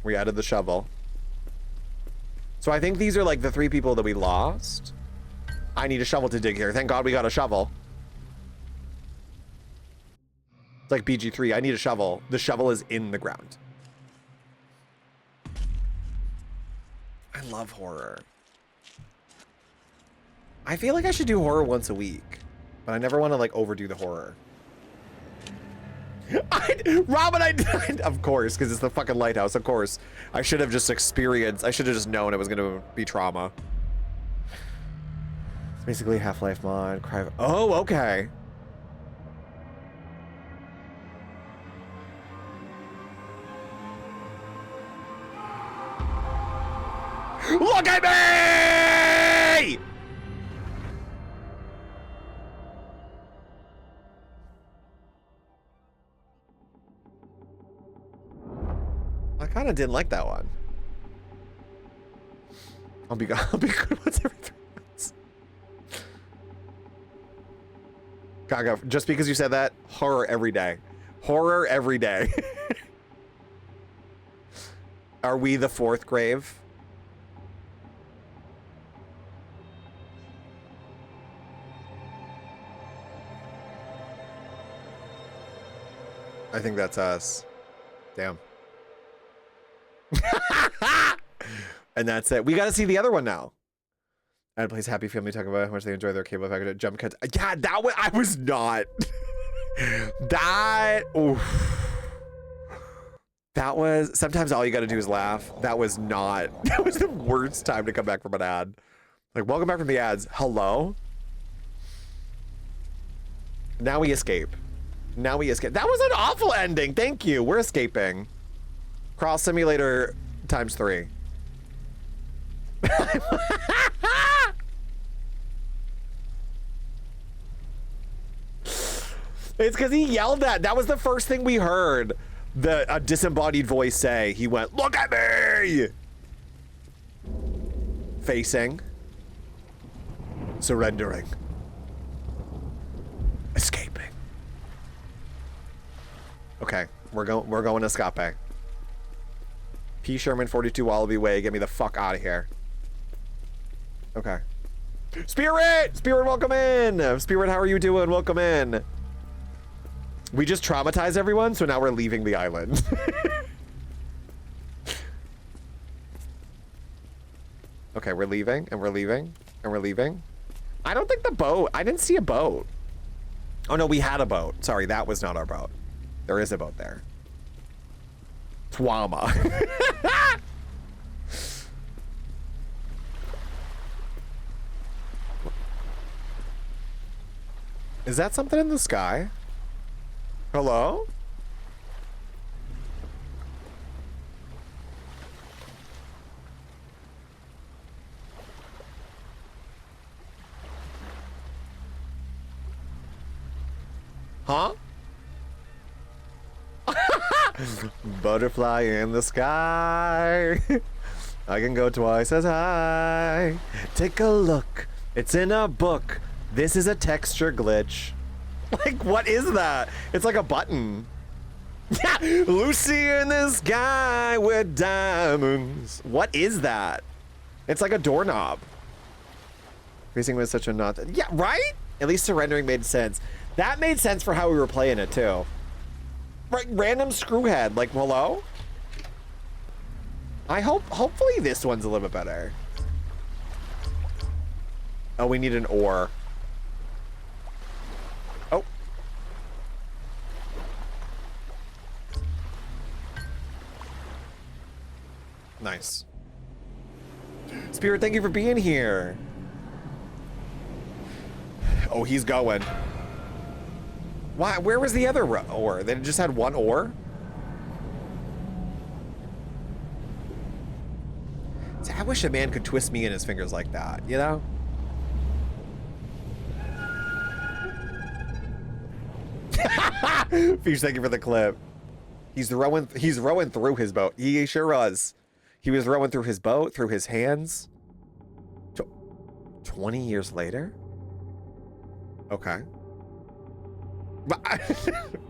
We added the shovel. So I think these are like the 3 people that we lost. I need a shovel to dig here. Thank God we got a shovel. It's like BG3. I need a shovel. The shovel is in the ground. I love horror. I feel like I should do horror once a week, but I never want to like overdo the horror. Robin, of course, because it's the fucking lighthouse. Of course, I should have just experienced. I should have just known it was gonna be trauma. It's basically Half-Life mod. Oh, okay. Look at me! I kind of didn't like that one. I'll be good once every 3 months. Gaga, just because you said that, horror every day. Horror every day. Are we the fourth grave? I think that's us. Damn. And that's it. We got to see the other one now. And plays Happy Family talking about how much they enjoy their cable package at jump cuts. Yeah, that one I was not. That. Oof. That was. Sometimes all you got to do is laugh. That was not. That was the worst time to come back from an ad. Like, welcome back from the ads. Hello. Now we escape. Now we escape. That was an awful ending. Thank you. We're escaping. Cross Simulator ×3. It's because he yelled that. That was the first thing we heard. A disembodied voice say. He went, "Look at me!" Facing. Surrendering. Escaping. Okay, we're going to escape. P. Sherman, 42 Wallaby Way. Get me the fuck out of here. Okay. Spirit! Spirit, welcome in! Spirit, how are you doing? Welcome in. We just traumatized everyone, so now we're leaving the island. Okay, we're leaving, and we're leaving, and we're leaving. I don't think the boat... I didn't see a boat. Oh, no, we had a boat. Sorry, that was not our boat. There is a boat there. Twama. Is that something in the sky? Hello? Huh? Butterfly in the sky. I can go twice as high. Take a look. It's in a book. This is a texture glitch. Like, what is that? It's like a button. Yeah, Lucy in the sky with diamonds. What is that? It's like a doorknob. Facing with such a knot. Yeah, right? At least surrendering made sense. That made sense for how we were playing it too. Right, random screwhead. Like, hello? Hopefully this one's a little bit better. Oh, we need an oar. Oh. Nice. Spirit, thank you for being here. Oh, he's going. Why? Where was the other oar? They just had one oar? See, I wish a man could twist me in his fingers like that, you know? Fish, thank you for the clip. He's rowing through his boat. He sure was. He was rowing through his boat, through his hands. 20 years later? Okay.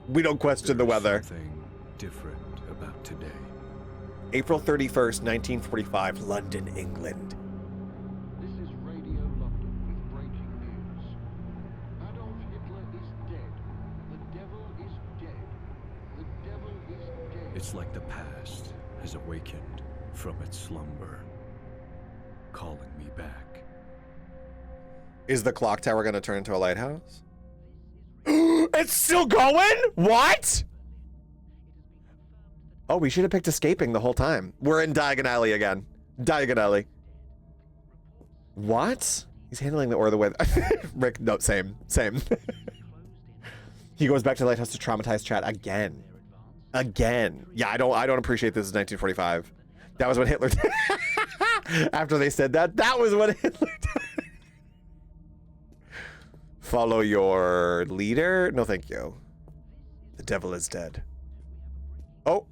We don't question the weather. Something different about today. April 31st, 1945, London, England. This is Radio London with breaking news. Adolf Hitler is dead. The devil is dead. The devil is dead. It's like the past has awakened from its slumber, calling me back. Is the clock tower going to turn into a lighthouse? It's still going? What? Oh, we should have picked escaping the whole time. We're in Diagon Alley again. Diagon Alley. What? He's handling the oar the way. Rick, no, same. He goes back to the lighthouse to traumatize chat again. Again. Yeah, I don't appreciate this is 1945. That was when Hitler after they said that, that was what Hitler did. Follow your leader? No, thank you. The devil is dead. Oh.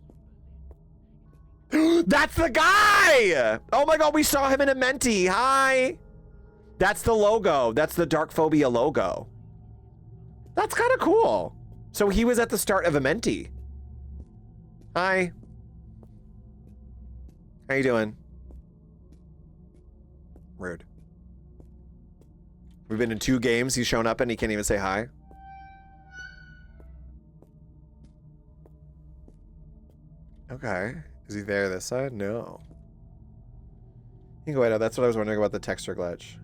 That's the guy! Oh my god, we saw him in a Menti. Hi. That's the logo. That's the Dark Phobia logo. That's kind of cool. So he was at the start of Amenti. Hi. How you doing? Rude. We've been in 2 games. He's shown up and he can't even say hi. Okay. Is he there this side? No. You can go ahead. That's what I was wondering about the texture glitch.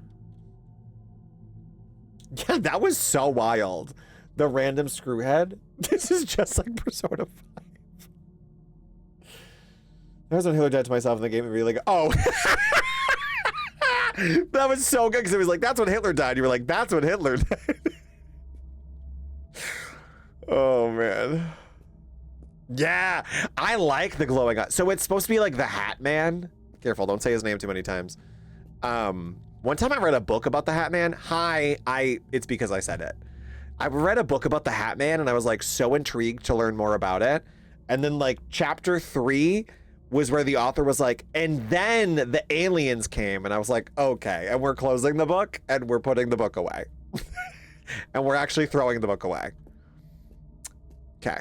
Yeah, that was so wild. The random screwhead. This is just like Persona 5. That was when Hitler died to myself in the game. And be like, oh. That was so good because it was like, that's when Hitler died. You were like, that's when Hitler died. Oh, man. Yeah, I like the glowing eye. So it's supposed to be like the Hat Man. Careful, don't say his name too many times. One time I read a book about the Hat Man. It's because I said it. I read a book about the Hat Man and I was like so intrigued to learn more about it. And then like chapter 3 was where the author was like, and then the aliens came. And I was like, okay. And we're closing the book and we're putting the book away. And we're actually throwing the book away. Okay.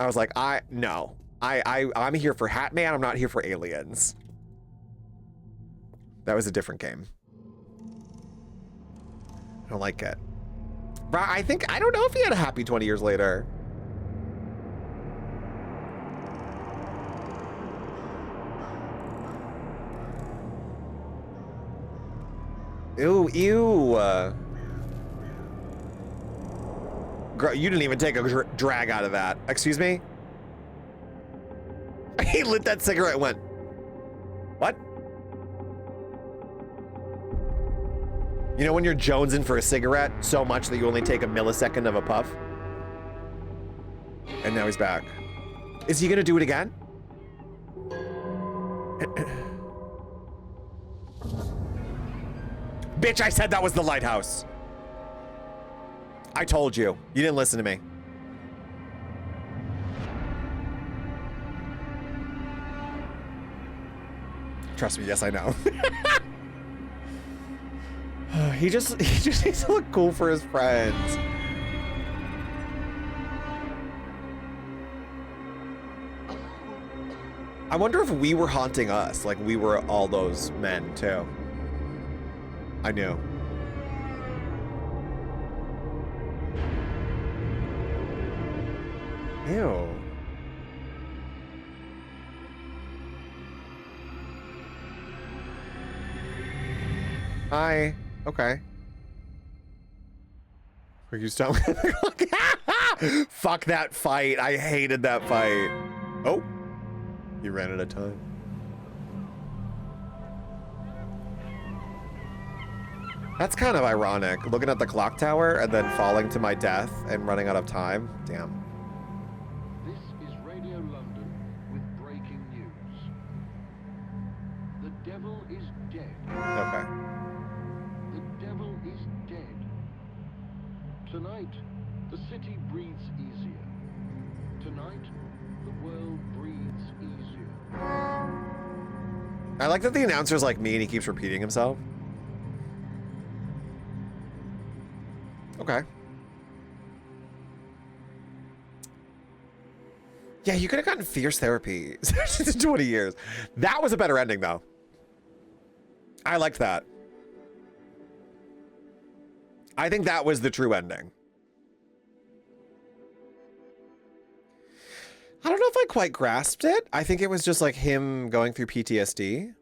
I was like, I'm here for Hat Man. I'm not here for aliens. That was a different game. I don't like it. But I don't know if he had a happy 20 years later. Ew, ew. Girl, you didn't even take a drag out of that. Excuse me? He lit that cigarette and went, what? You know when you're jonesing for a cigarette so much that you only take a millisecond of a puff? And now he's back. Is he gonna do it again? Bitch, I said that was the lighthouse. I told you. You didn't listen to me. Trust me, yes, I know. He just needs to look cool for his friends. I wonder if we were haunting us, like we were all those men too. I knew. Ew. Hi. Okay. Are you still? Fuck that fight. I hated that fight. Oh. You ran out of time. That's kind of ironic. Looking at the clock tower and then falling to my death and running out of time. Damn. This is Radio London with breaking news. The devil is dead. Okay. The devil is dead. Tonight, the city breathes easier. Tonight, the world breathes easier. I like that the announcer's like me and he keeps repeating himself. Okay. Yeah, you could have gotten fierce therapy in 20 years. That was a better ending, though. I liked that. I think that was the true ending. I don't know if I quite grasped it. I think it was just like him going through PTSD.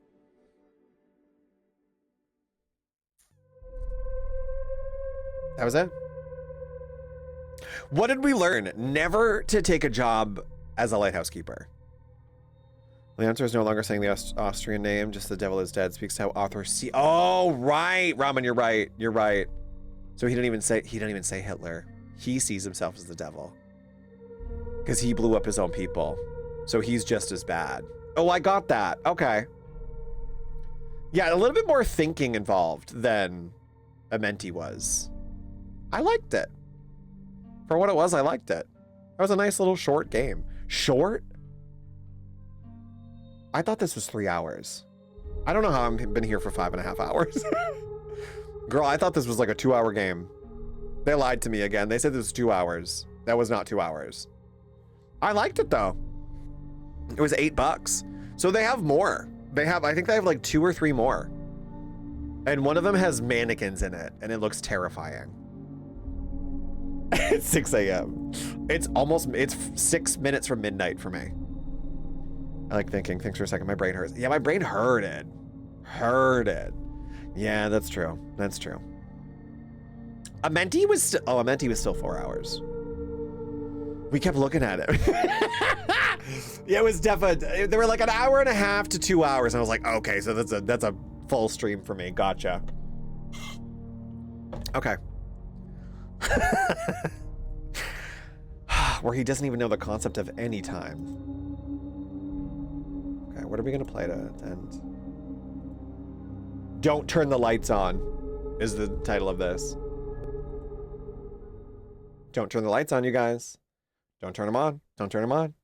That was it. What did we learn? Never to take a job as a lighthouse keeper. The answer is no longer saying the Austrian name, just the devil is dead speaks to how authors see. Oh, right. Ramen, you're right. You're right. So he didn't even say Hitler. He sees himself as the devil. Because he blew up his own people. So he's just as bad. Oh, I got that. Okay. Yeah, a little bit more thinking involved than Amenti was. I liked it. For what it was, I liked it. That was a nice little short game. Short? I thought this was 3 hours. I don't know how I've been here for 5.5 hours. Girl, I thought this was like a 2-hour game. They lied to me again. They said this was 2 hours. That was not 2 hours. I liked it though. It was $8. So they have more. I think they have like 2 or 3 more. And one of them has mannequins in it, and it looks terrifying. It's 6 a.m. It's 6 minutes from midnight for me. I like thinking. Thanks for a second. My brain hurts. Yeah, my brain heard it. Heard it. Yeah, that's true. That's true. Amenti was still 4 hours. We kept looking at it. Yeah, it was definitely, they were like an hour and a half to 2 hours. And I was like, okay, so that's a full stream for me. Gotcha. Okay. Where he doesn't even know the concept of any time. Okay, what are we gonna play to end? Don't turn the lights on is the title of this. Don't turn the lights on, you guys. Don't turn them on. Don't turn them on.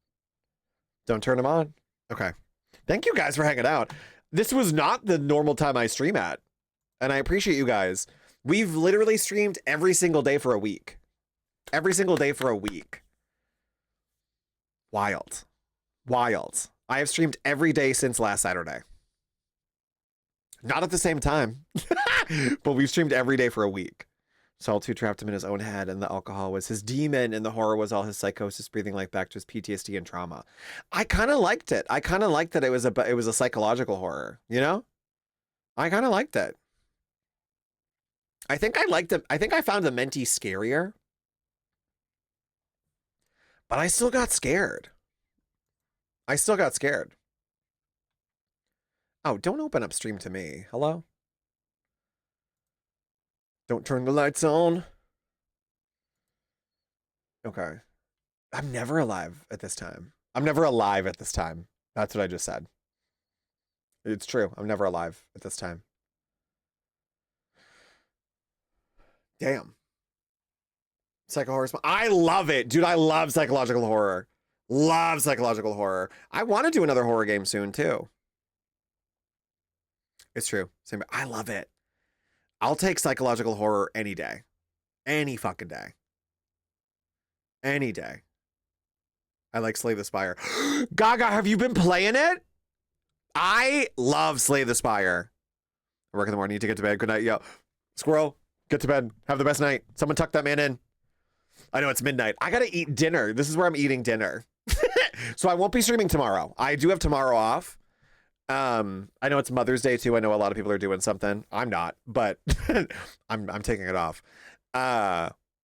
Don't turn them on. Okay. Thank you guys for hanging out. This was not the normal time I stream at. And I appreciate you guys. We've literally streamed every single day for a week. Every single day for a week. Wild. Wild. I have streamed every day since last Saturday. Not at the same time. But we've streamed every day for a week. Saul 2 trapped him in his own head, and the alcohol was his demon, and the horror was all his psychosis, breathing life back to his PTSD and trauma. I kind of liked it. I kind of liked that it was a psychological horror, you know? I kind of liked it. I think I liked it. I think I found the Menti scarier. But I still got scared. I still got scared. Oh, don't open up stream to me. Hello? Don't turn the lights on. Okay. I'm never alive at this time. I'm never alive at this time. That's what I just said. It's true. I'm never alive at this time. Damn. Psycho horror. I love it. Dude, I love psychological horror. Love psychological horror. I want to do another horror game soon, too. It's true. Same. I love it. I'll take psychological horror any day. Any fucking day. Any day. I like Slay the Spire. Gaga, have you been playing it? I love Slay the Spire. I work in the morning. Need to get to bed. Good night, yo. Squirrel, get to bed. Have the best night. Someone tuck that man in. I know it's midnight. I gotta eat dinner. This is where I'm eating dinner. So I won't be streaming tomorrow. I do have tomorrow off. I know it's Mother's Day too. I know a lot of people are doing something. I'm not, but I'm taking it off.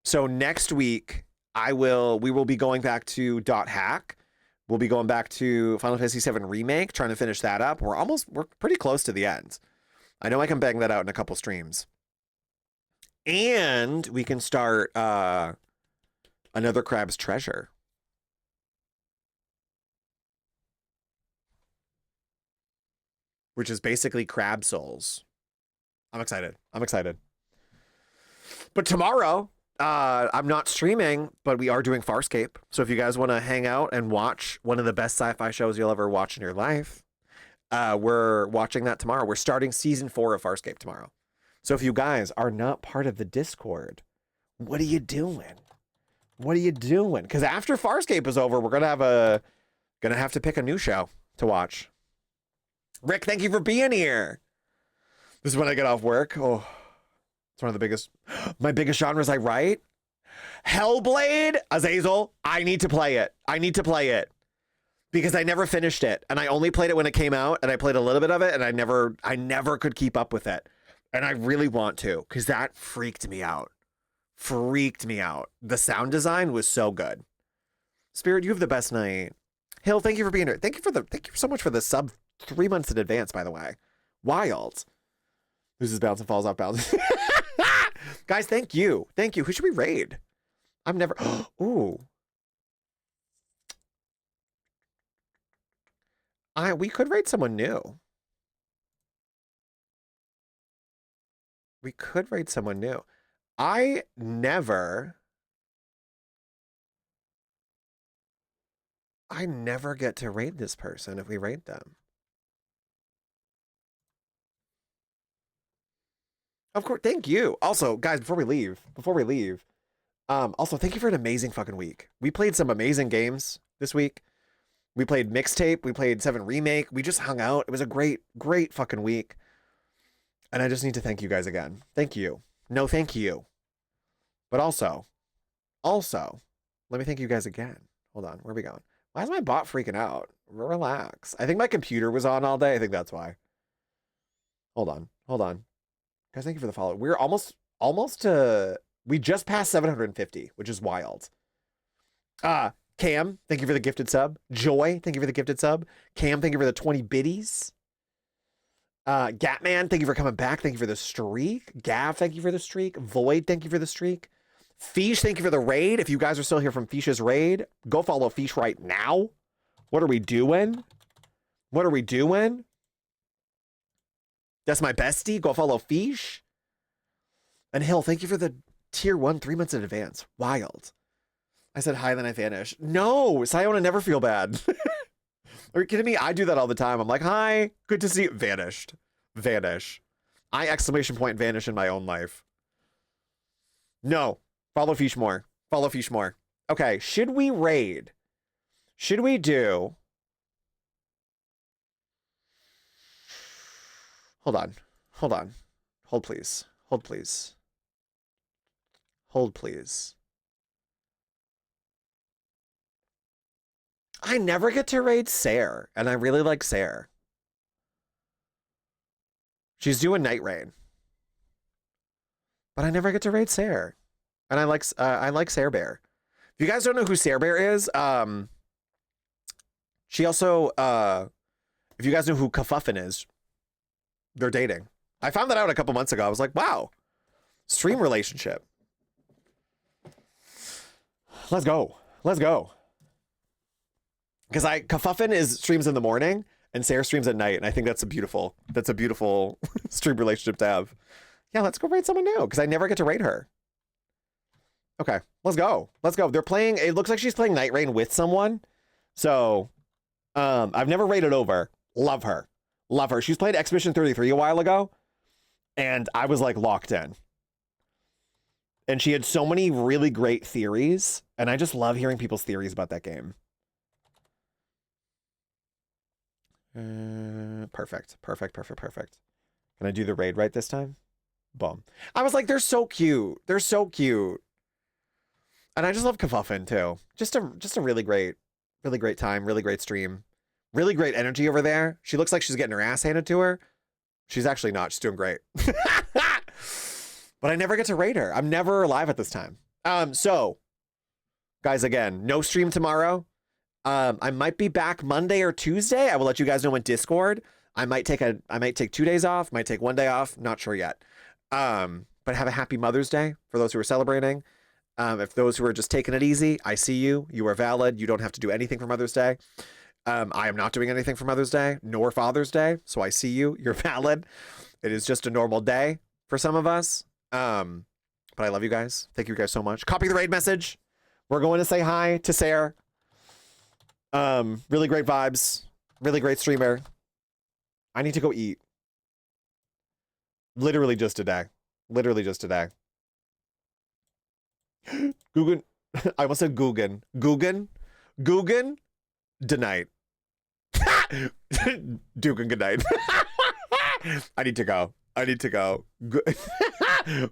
So next week we will be going back to .hack. We'll be going back to Final Fantasy VII Remake, trying to finish that up. We're pretty close to the end. I know I can bang that out in a couple streams. And we can start another Crab's Treasure. Which is basically crab souls. I'm excited. I'm excited. But tomorrow, I'm not streaming, but we are doing Farscape. So if you guys want to hang out and watch one of the best sci-fi shows you'll ever watch in your life, we're watching that tomorrow. We're starting season 4 of Farscape tomorrow. So if you guys are not part of the Discord, what are you doing? What are you doing? Because after Farscape is over, we're gonna have to pick a new show to watch. Rick, thank you for being here. This is when I get off work. Oh, it's one of the my biggest genres I write. Hellblade, Azazel, I need to play it. I need to play it. Because I never finished it. And I only played it when it came out, and I played a little bit of it, and I never could keep up with it. And I really want to, because that freaked me out. Freaked me out. The sound design was so good. Spirit, you have the best night. Hill, thank you for being here. Thank you so much for the sub 3 months in advance, by the way. Wild. Loses bounce and falls off bounds. Guys, thank you. Thank you. Who should we raid? I'm never... Ooh. We could raid someone new. We could raid someone new. I never get to raid this person if we raid them. Of course, thank you. Also, guys, before we leave, Also, thank you for an amazing fucking week. We played some amazing games this week. We played Mixtape. We played 7 Remake. We just hung out. It was a great, great fucking week. And I just need to thank you guys again. Thank you. No, thank you. But also, let me thank you guys again. Hold on. Where are we going? Why is my bot freaking out? Relax. I think my computer was on all day. I think that's why. Hold on. Guys, thank you for the follow. We're almost to... We just passed 750, which is wild. Cam, thank you for the gifted sub. Joy, thank you for the gifted sub. Cam, thank you for the 20 biddies. Gatman, thank you for coming back. Thank you for the streak. Gav, thank you for the streak. Void, thank you for the streak. Fish, thank you for the raid. If you guys are still here from Fish's raid, go follow Fish right now. What are we doing? That's my bestie. Go follow Fish. And Hill, thank you for the tier 1 3 months in advance. Wild. I said hi, then I vanished. No, Siona, never feel bad. Are you kidding me? I do that all the time. I'm like, hi, good to see you. Vanished. Vanish. I exclamation point vanish in my own life. No. Follow Fish more. Okay, should we raid? Should we do... Hold on. Hold, please. I never get to raid Sarah, and I really like Sarah. She's doing Night Rain. But I never get to raid Sarah. And I like Sarah Bear. If you guys don't know who Sarah Bear is, she also, if you guys know who Kafuffin is, they're dating. I found that out a couple months ago. I was like, wow, stream relationship. Let's go. Because Kafuffin streams in the morning and Sarah streams at night, and I think that's a beautiful stream relationship to have. Yeah, let's go raid someone new, because I never get to raid her. Okay, let's go. They're playing, it looks like she's playing Night Rain with someone. So, I've never raided over. Love her. She was playing Expedition 33 a while ago, and I was like locked in. And she had so many really great theories, and I just love hearing people's theories about that game. Perfect. Can I do the raid right this time? Boom. I was like, they're so cute. And I just love Kafuffin too. Just a really great time, really great stream. Really great energy over there. She looks like she's getting her ass handed to her. She's actually not. She's doing great. But I never get to raid her. I'm never live at this time. So, guys, again, no stream tomorrow. I might be back Monday or Tuesday. I will let you guys know in Discord. I might take 2 days off, might take 1 day off, not sure yet. But have a happy Mother's Day for those who are celebrating. If those who are just taking it easy, I see you. You are valid. You don't have to do anything for Mother's Day. I am not doing anything for Mother's Day, nor Father's Day. So I see you. You're valid. It is just a normal day for some of us. But I love you guys. Thank you guys so much. Copy the raid message. We're going to say hi to Sarah. Really great vibes. Really great streamer. I need to go eat. Literally just today. Guggen. I almost said Guggen. Guggen. Denight. Dugan, good night. I need to go.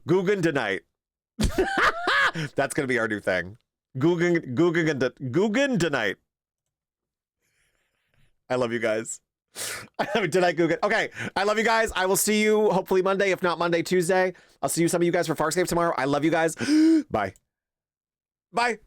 Guggen tonight. That's gonna be our new thing. Guggen tonight. I love you guys. Did I Google it? Okay, I love you guys. I will see you hopefully Monday, if not Monday, Tuesday. I'll see you, some of you guys, for Farscape tomorrow. I love you guys. Bye. Bye.